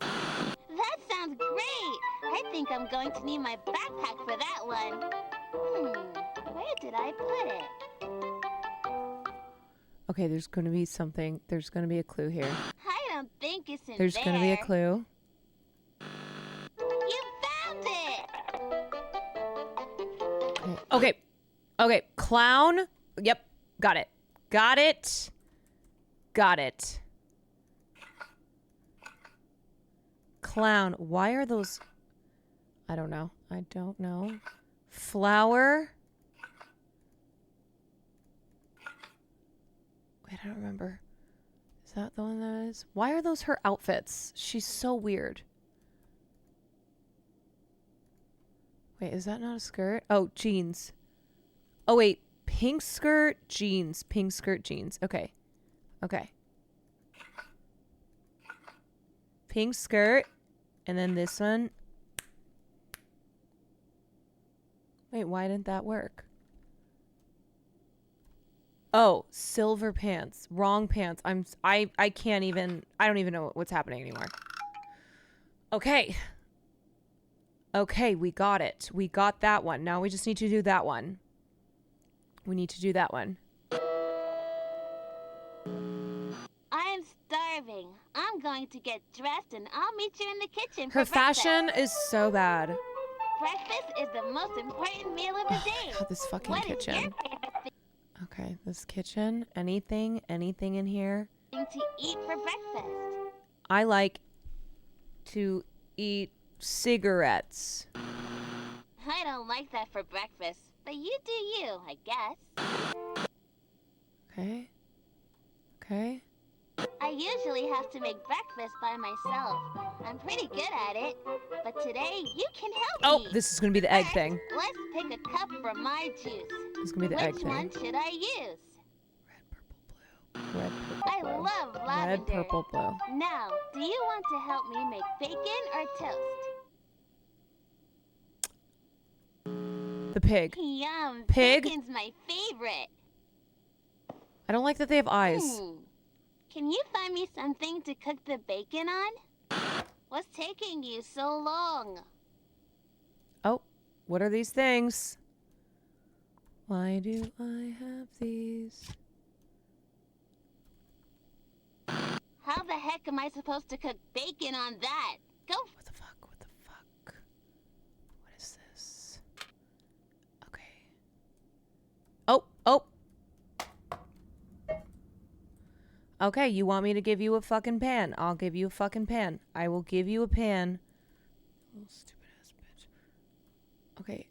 Speaker 10: That sounds great! I think I'm going to need my backpack for that one. Where did I put it?
Speaker 1: Okay, there's going to be something. There's going to be a clue here.
Speaker 10: I don't think it's in
Speaker 1: There's
Speaker 10: there.
Speaker 1: going to be a clue.
Speaker 10: You found it!
Speaker 1: Okay. Okay. Clown. Yep. Got it. Got it. Got it. Clown. Why are those? I don't know. I don't know. Flower. Wait, I don't remember. Is that the one that is? Why are those her outfits? She's so weird. Wait, is that not a skirt? Oh, jeans. Oh, wait. Pink skirt, jeans. Pink skirt, jeans. Okay. Okay. Pink skirt. And then this one. Wait, why didn't that work? Oh, silver pants. Wrong pants. I can't even. I don't even know what's happening anymore. Okay. Okay, we got it. We got that one. Now we just need to do that one. We need to do that one.
Speaker 10: I'm starving. I'm going to get dressed and I'll meet you in the kitchen
Speaker 1: Her
Speaker 10: for
Speaker 1: fashion
Speaker 10: breakfast.
Speaker 1: is so bad.
Speaker 10: Breakfast is the most important meal of the day.
Speaker 1: God, this fucking
Speaker 10: What is
Speaker 1: kitchen.
Speaker 10: your favorite
Speaker 1: Okay, this kitchen. Anything in here.
Speaker 10: thing to eat for breakfast?
Speaker 1: I like to eat cigarettes.
Speaker 10: I don't like that for breakfast, but you do you, I guess.
Speaker 1: Okay. Okay.
Speaker 10: I usually have to make breakfast by myself. I'm pretty good at it, but today you can help me.
Speaker 1: Oh, this is gonna be the egg thing.
Speaker 10: Let's pick a cup for my juice.
Speaker 1: This is gonna be the egg
Speaker 10: Which
Speaker 1: thing.
Speaker 10: one should I use?
Speaker 1: Red,
Speaker 10: I love lavender.
Speaker 1: red, purple, blue.
Speaker 10: Now, do you want to help me make bacon or toast?
Speaker 1: The pig.
Speaker 10: Yum.
Speaker 1: Pig?
Speaker 10: Bacon's my favorite.
Speaker 1: I don't like that they have eyes.
Speaker 10: Can you find me something to cook the bacon on? What's taking you so long?
Speaker 1: Oh, what are these things? Why do I have these?
Speaker 10: How the heck am I supposed to cook bacon on that? Go.
Speaker 1: What the fuck? What the fuck? What is this? Okay. Oh, oh. Okay, you want me to give you a fucking pan? I'll give you a fucking pan. I will give you a pan. Little stupid ass bitch. Okay.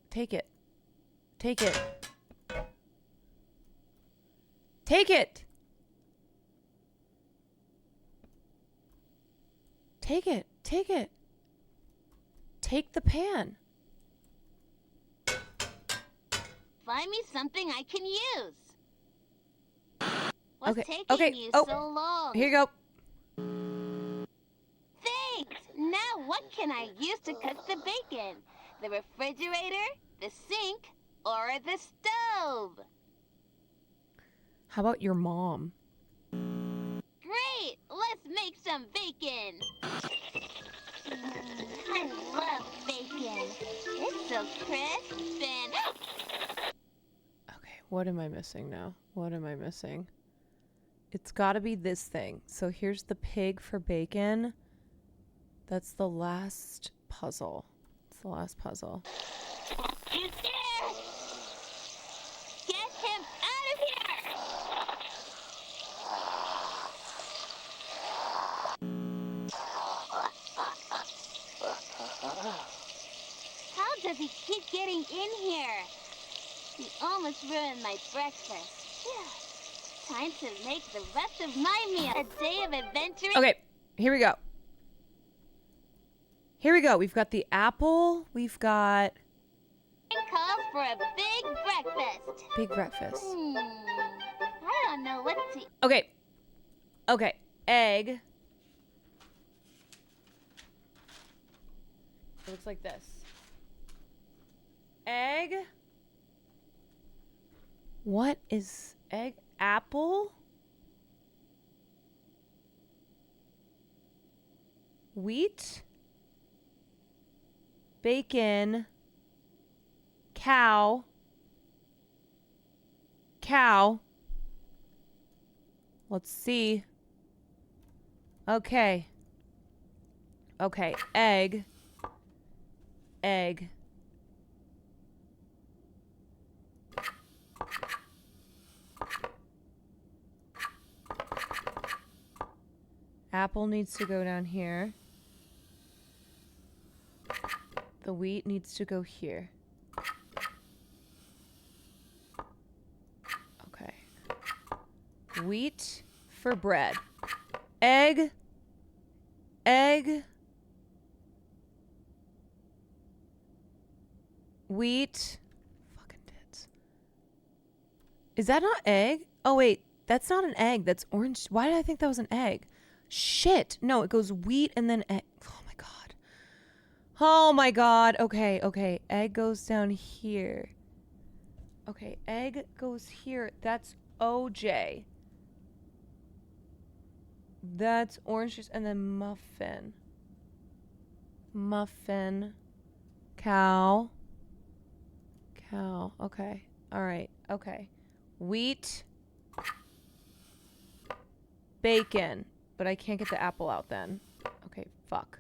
Speaker 1: Take it. Take it. Take it. Take it. Take it. Take the pan.
Speaker 10: Find me something I can use. What's
Speaker 1: Okay,
Speaker 10: taking
Speaker 1: okay,
Speaker 10: you
Speaker 1: oh,
Speaker 10: so long?
Speaker 1: Here you go.
Speaker 10: Thanks! Now what can I use to cook the bacon? The refrigerator, the sink, or the stove?
Speaker 1: How about your mom?
Speaker 10: Great! Let's make some bacon! so crisp and...
Speaker 1: Okay, what am I missing now? What am I missing? It's got to be this thing. So here's the pig for bacon. That's the last puzzle. It's the last puzzle.
Speaker 10: He's there! Get him out of here! How does he keep getting in here? He almost ruined my breakfast. Phew. Time to make the rest of my meal a day of adventure.
Speaker 1: Okay, here we go. Here we go. We've got the apple. We've got...
Speaker 10: Calls for a big breakfast.
Speaker 1: Big breakfast.
Speaker 10: I don't know what to...
Speaker 1: Okay. Okay. Egg. It looks like this. Egg. What is egg? Apple? Wheat? Bacon? Cow? Cow? Let's see. Okay. Okay. Egg. Egg. Apple needs to go down here. The wheat needs to go here. Okay. Wheat for bread. Egg. Egg. Wheat. Fucking tits. Is that not egg? Oh, wait. That's not an egg. That's orange. Why did I think that was an egg? Shit. No, it goes wheat and then egg. Oh, my God. Oh, my God. Okay, okay. Egg goes down here. Okay, egg goes here. That's OJ. That's orange juice and then muffin. Muffin. Cow. Cow. Okay. All right. Okay. Wheat. Bacon. But I can't get the apple out then. Okay, fuck.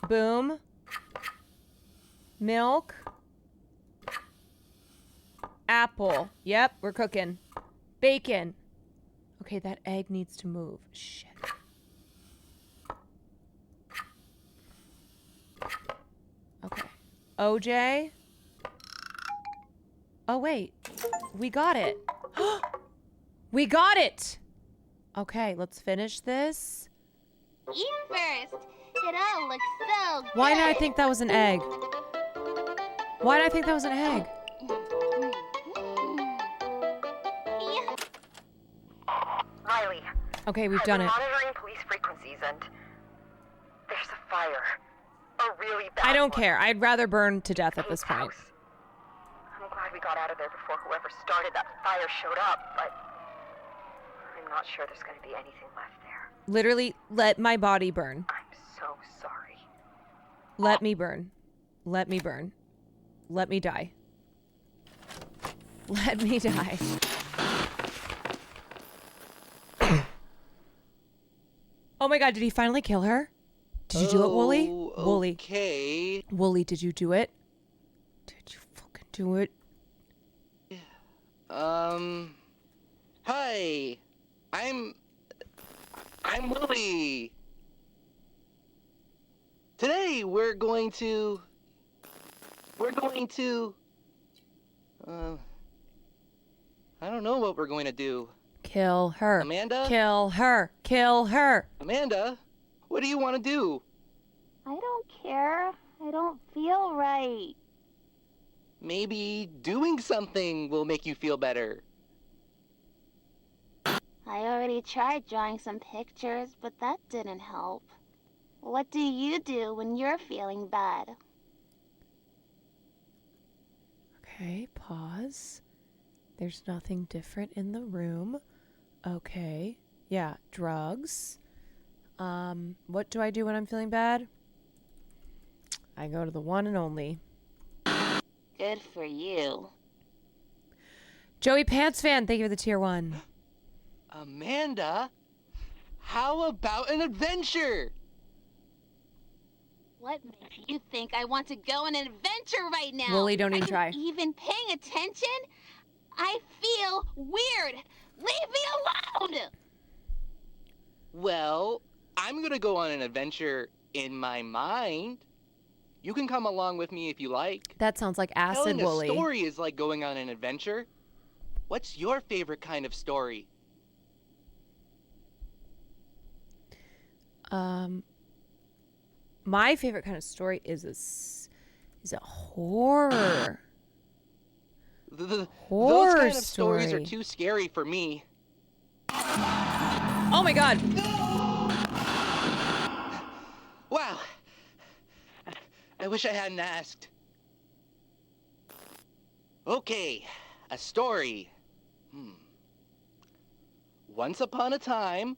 Speaker 1: Boom. Milk. Apple. Yep, we're cooking. Bacon. Okay, that egg needs to move. Shit. Okay. OJ. Oh, wait. We got it. We got it! Okay, let's finish this.
Speaker 10: Eat first. It all looks so good.
Speaker 1: Why did I think that was an egg? Why did I think that was an egg?
Speaker 13: Riley.
Speaker 1: Okay, we've done
Speaker 13: I've
Speaker 1: it.
Speaker 13: been monitoring police frequencies and there's a fire. A really bad
Speaker 1: I don't
Speaker 13: one.
Speaker 1: care. I'd rather burn to death at this point.
Speaker 13: I'm glad we got out of there before whoever started that fire showed up, but I'm not sure there's going to be anything left there.
Speaker 1: Literally, let my body burn.
Speaker 13: I'm so sorry.
Speaker 1: Let me burn. Let me burn. Let me die. Let me die. Oh my God, did he finally kill her? Did you do it, Wooly? Wooly.
Speaker 12: Okay.
Speaker 1: Wooly, did you do it? Did you fucking do it?
Speaker 12: Hi. I'm Willie. Today we're going to I don't know what we're going to do.
Speaker 1: Kill her.
Speaker 12: Amanda?
Speaker 1: Kill her. Kill her.
Speaker 12: Amanda, what do you want to do?
Speaker 10: I don't care. I don't feel right.
Speaker 12: Maybe doing something will make you feel better.
Speaker 10: I already tried drawing some pictures, but that didn't help. What do you do when you're feeling bad?
Speaker 1: Okay, pause. There's nothing different in the room. Okay. Yeah, drugs. What do I do when I'm feeling bad? I go to the one and only.
Speaker 10: Good for you.
Speaker 1: Joey Pants Fan, thank you for the tier 1.
Speaker 12: Amanda, how about an adventure?
Speaker 10: What makes you think I want to go on an adventure right now?
Speaker 1: Wooly, don't even
Speaker 10: Are
Speaker 1: try.
Speaker 10: you even paying attention? I feel weird. Leave me alone!
Speaker 12: Well, I'm gonna go on an adventure in my mind. You can come along with me if you like.
Speaker 1: That sounds like acid,
Speaker 12: Telling
Speaker 1: Wooly.
Speaker 12: a story is like going on an adventure. What's your favorite kind of story?
Speaker 1: My favorite kind of story is a horror.
Speaker 12: Those
Speaker 1: Horror
Speaker 12: kind of stories are
Speaker 1: story.
Speaker 12: too scary for me.
Speaker 1: Oh my god.
Speaker 12: Wow. I wish I hadn't asked. Okay, a story. Once upon a time.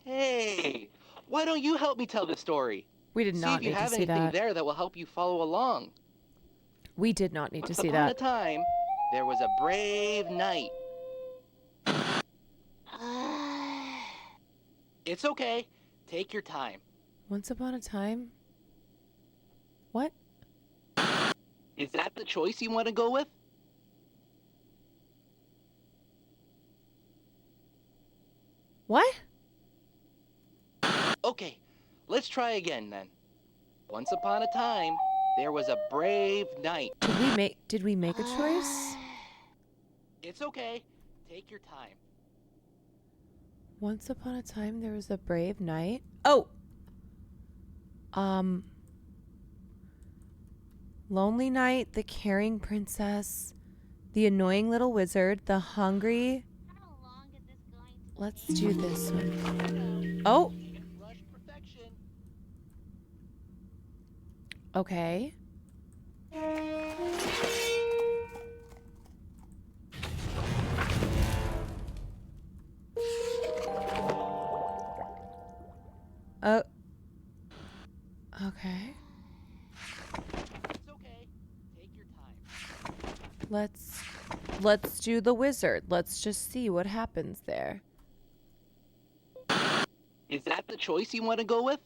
Speaker 12: Hey, why don't you help me tell the story?
Speaker 1: We did not
Speaker 12: See if you
Speaker 1: need to
Speaker 12: have
Speaker 1: see
Speaker 12: anything
Speaker 1: that.
Speaker 12: there that will help you follow along.
Speaker 1: We did not need to
Speaker 12: Once
Speaker 1: see
Speaker 12: upon a
Speaker 1: that.
Speaker 12: time, there was a brave knight. It's okay. Take your time.
Speaker 1: Once upon a time? What?
Speaker 12: Is that the choice you want to go with?
Speaker 1: What?
Speaker 12: Okay, let's try again then. Once upon a time, there was a brave knight.
Speaker 1: Did we make a choice?
Speaker 12: It's okay. Take your time.
Speaker 1: Once upon a time there was a brave knight. Oh. Lonely Knight, the Caring Princess, the Annoying Little Wizard, the Hungry. Let's do this one. Oh. Okay. Okay.
Speaker 12: It's okay. Take your time.
Speaker 1: Let's do the wizard. Let's just see what happens there.
Speaker 12: Is that the choice you want to go with?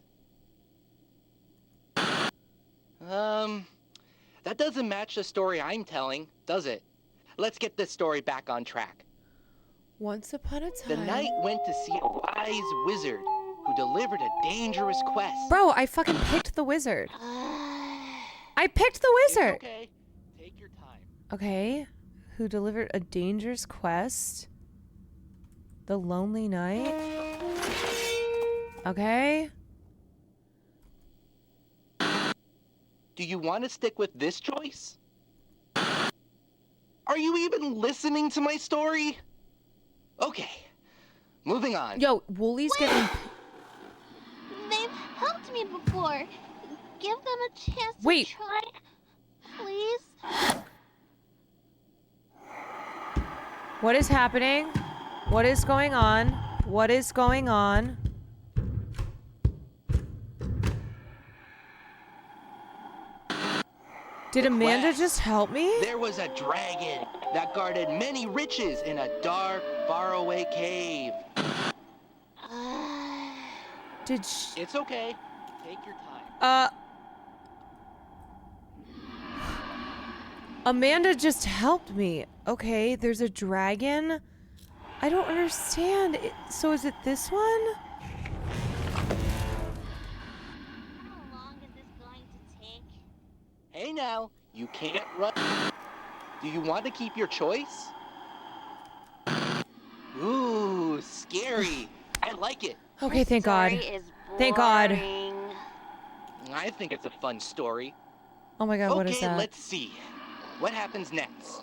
Speaker 12: That doesn't match the story I'm telling, does it? Let's get this story back on track.
Speaker 1: Once upon a time.
Speaker 12: The knight went to see a wise wizard who delivered a dangerous quest.
Speaker 1: Bro, I fucking picked the wizard. I picked the wizard.
Speaker 12: It's okay. Take your time.
Speaker 1: Okay. Who delivered a dangerous quest? The Lonely Knight. Okay.
Speaker 12: Do you want to stick with this choice? Are you even listening to my story? Okay, moving on.
Speaker 1: Yo, Wooly's getting...
Speaker 10: They've helped me before. Give them a chance
Speaker 1: Wait.
Speaker 10: to try. Please?
Speaker 1: What is happening? What is going on? What is going on? Did Amanda just help me?
Speaker 12: There was a dragon that guarded many riches in a dark, faraway cave.
Speaker 1: Did she...
Speaker 12: It's okay. Take your time.
Speaker 1: Amanda just helped me. Okay, there's a dragon. I don't understand. So is it this one?
Speaker 12: Hey now, you can't run. Do you want to keep your choice? Ooh, scary. I like it.
Speaker 1: Okay, thank God. Thank God.
Speaker 12: I think it's a fun story.
Speaker 1: Oh my God, what is
Speaker 12: Okay,
Speaker 1: that?
Speaker 12: let's see. What happens next?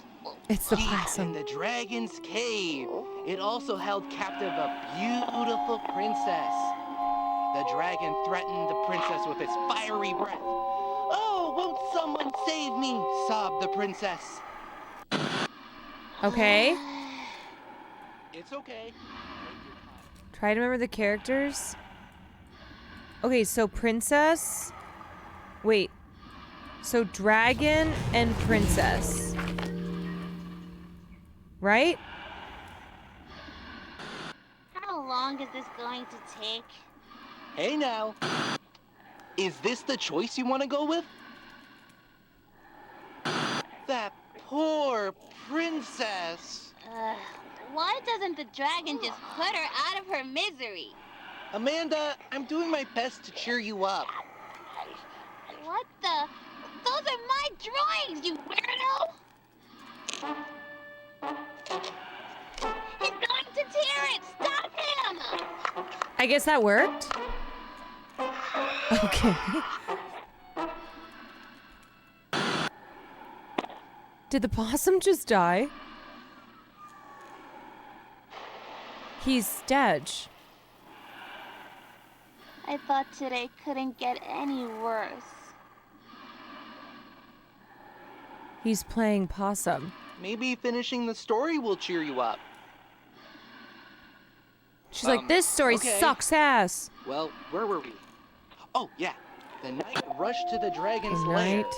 Speaker 1: It's the
Speaker 12: Deep
Speaker 1: possum.
Speaker 12: in the dragon's cave, it also held captive a beautiful princess. The dragon threatened the princess with its fiery breath. Oh, won't someone save me? Sobbed the princess.
Speaker 1: Okay.
Speaker 12: It's okay.
Speaker 1: Try to remember the characters. Okay, so princess. Wait. So dragon and princess. Right?
Speaker 10: How long is this going to take?
Speaker 12: Hey now. Is this the choice you want to go with? That poor princess.
Speaker 10: Why doesn't the dragon just put her out of her misery?
Speaker 12: Amanda, I'm doing my best to cheer you up.
Speaker 10: What the? Those are my drawings, you weirdo! He's going to tear it! Stop him!
Speaker 1: I guess that worked. Okay. Did the possum just die? He's dead.
Speaker 10: I thought today couldn't get any worse.
Speaker 1: He's playing possum.
Speaker 12: Maybe finishing the story will cheer you up.
Speaker 1: She's like, this story
Speaker 12: okay.
Speaker 1: sucks ass.
Speaker 12: Well, where were we? Oh, yeah. The knight rushed to the dragon's
Speaker 1: The
Speaker 12: lair.
Speaker 1: knight.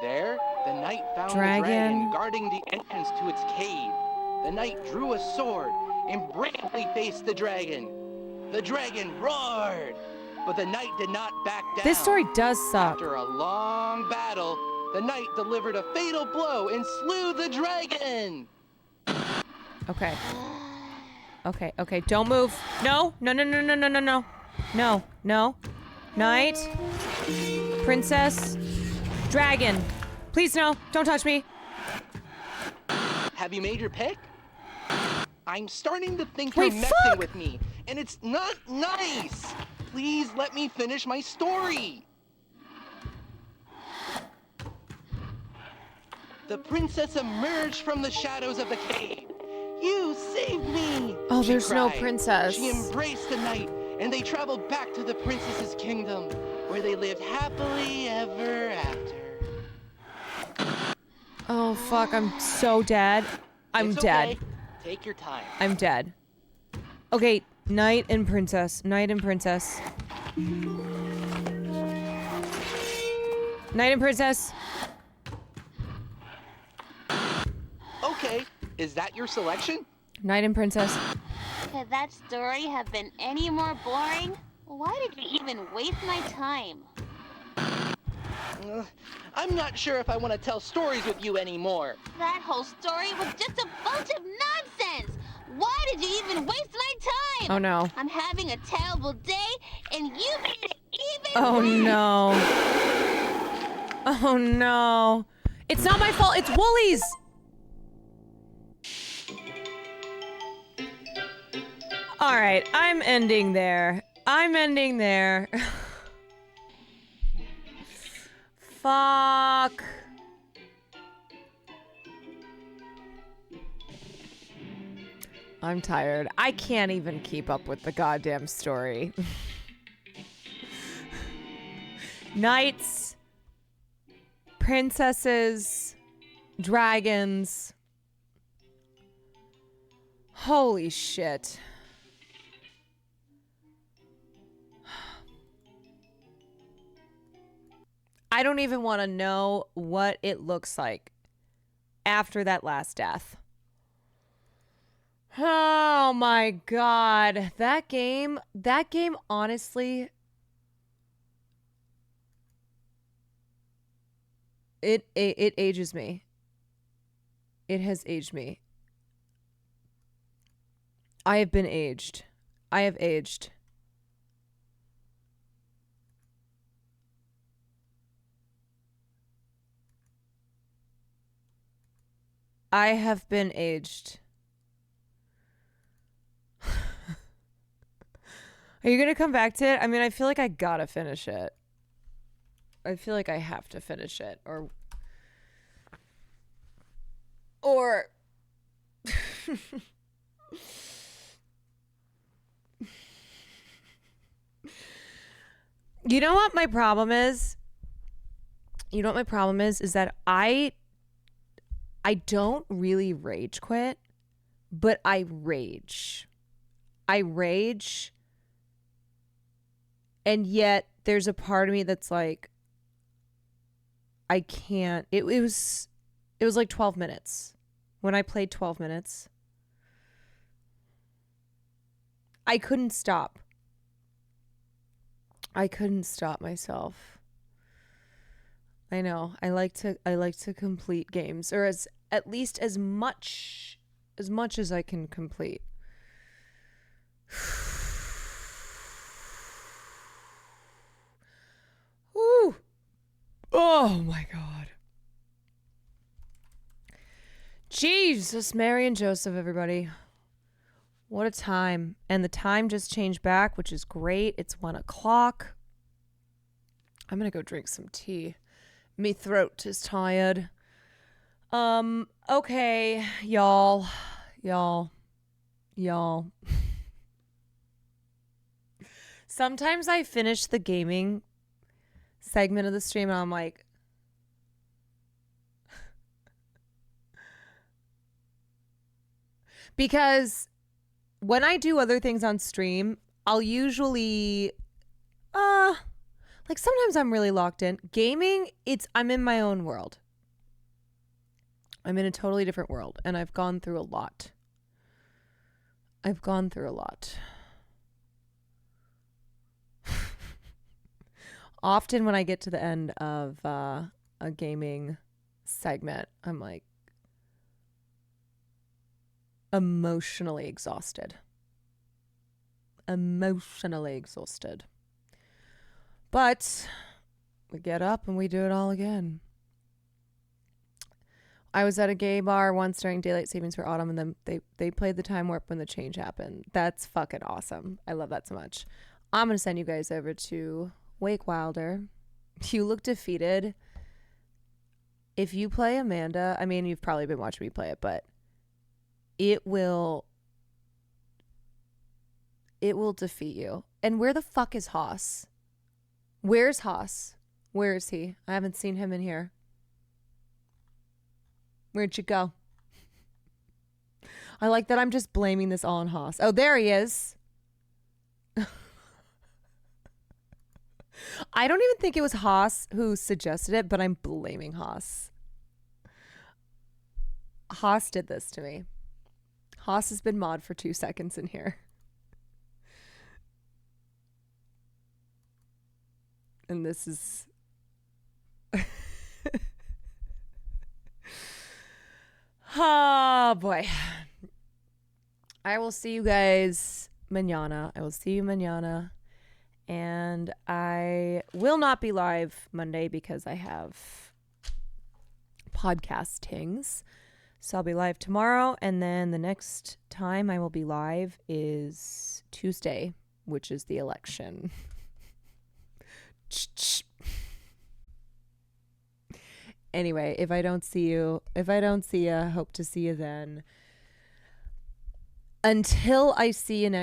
Speaker 12: There, the knight found
Speaker 1: Dragon.
Speaker 12: the dragon guarding the entrance to its cave. The knight drew a sword and bravely faced the dragon. The dragon roared, but the knight did not back down.
Speaker 1: This story does suck.
Speaker 12: After a long battle, the knight delivered a fatal blow and slew the dragon.
Speaker 1: Okay. Okay, okay, don't move. No, no, no, no, no, no, no, no. No, no. Knight. Princess. Dragon. Please no, don't touch me.
Speaker 12: Have you made your pick? I'm starting to think
Speaker 1: Wait,
Speaker 12: you're messing
Speaker 1: fuck!
Speaker 12: with me, and it's not nice. Please let me finish my story. The princess emerged from the shadows of the cave. You saved me!
Speaker 1: Oh,
Speaker 12: she
Speaker 1: there's no
Speaker 12: cried.
Speaker 1: princess.
Speaker 12: She embraced the knight, and they traveled back to the princess's kingdom, where they lived happily ever after.
Speaker 1: Oh, fuck, I'm so dead. I'm
Speaker 12: It's
Speaker 1: dead.
Speaker 12: okay. Take your time.
Speaker 1: I'm dead. Okay, knight and princess. Knight and princess. Knight and princess.
Speaker 12: Okay, is that your selection?
Speaker 1: Knight and princess.
Speaker 10: Could that story have been any more boring? Why did you even waste my time?
Speaker 12: I'm not sure if I want to tell stories with you anymore.
Speaker 10: That whole story was just a bunch of nonsense! Why did you even waste my time?
Speaker 1: Oh, no.
Speaker 10: I'm having a terrible day, and you made it even
Speaker 1: Oh,
Speaker 10: worse!
Speaker 1: no. Oh, no. It's not my fault. It's Woolies. All right, I'm ending there. I'm ending there. Fuck. I'm tired. I can't even keep up with the goddamn story. Knights, princesses, dragons. Holy shit. I don't even want to know what it looks like after that last death. Oh my god. That game honestly, it ages me. It has aged me. I have been aged. I have aged. I have been aged. Are you gonna come back to it? I mean, I feel like I gotta finish it. I feel like I have to finish it, or you know what my problem is? You know what my problem is that I don't really rage quit, but I rage. I rage. And yet there's a part of me that's like, I can't. It was like 12 minutes. When I played 12 minutes, I couldn't stop. I couldn't stop myself. I know. I like to complete games, or at least as much as I can complete. Woo. Oh my God. Jesus, Mary and Joseph, everybody. What a time. And the time just changed back, which is great. It's 1 o'clock. I'm going to go drink some tea. Me throat is tired. Okay, y'all. Sometimes I finish the gaming segment of the stream and I'm like, because when I do other things on stream, I'll usually, like sometimes I'm really locked in. Gaming, I'm in my own world. I'm in a totally different world, and I've gone through a lot. Often when I get to the end of a gaming segment, I'm like emotionally exhausted. But we get up and we do it all again. I was at a gay bar once during daylight savings for autumn, and then they played the time warp when the change happened. That's fucking awesome. I love that so much. I'm going to send you guys over to Wake Wilder. You look defeated. If you play Amanda, I mean, you've probably been watching me play it, but it will defeat you. And where the fuck is Haas? Where's Haas? Where is he? I haven't seen him in here. Where'd you go? I like that I'm just blaming this all on Haas. Oh, there he is. I don't even think it was Haas who suggested it, but I'm blaming Haas. Haas did this to me. Haas has been mod for 2 seconds in here. And this is... Oh, boy. I will see you guys mañana. And I will not be live Monday because I have podcastings. So I'll be live tomorrow. And then the next time I will be live is Tuesday, which is the election. Anyway, if I don't see you, hope to see you then. Until I see you next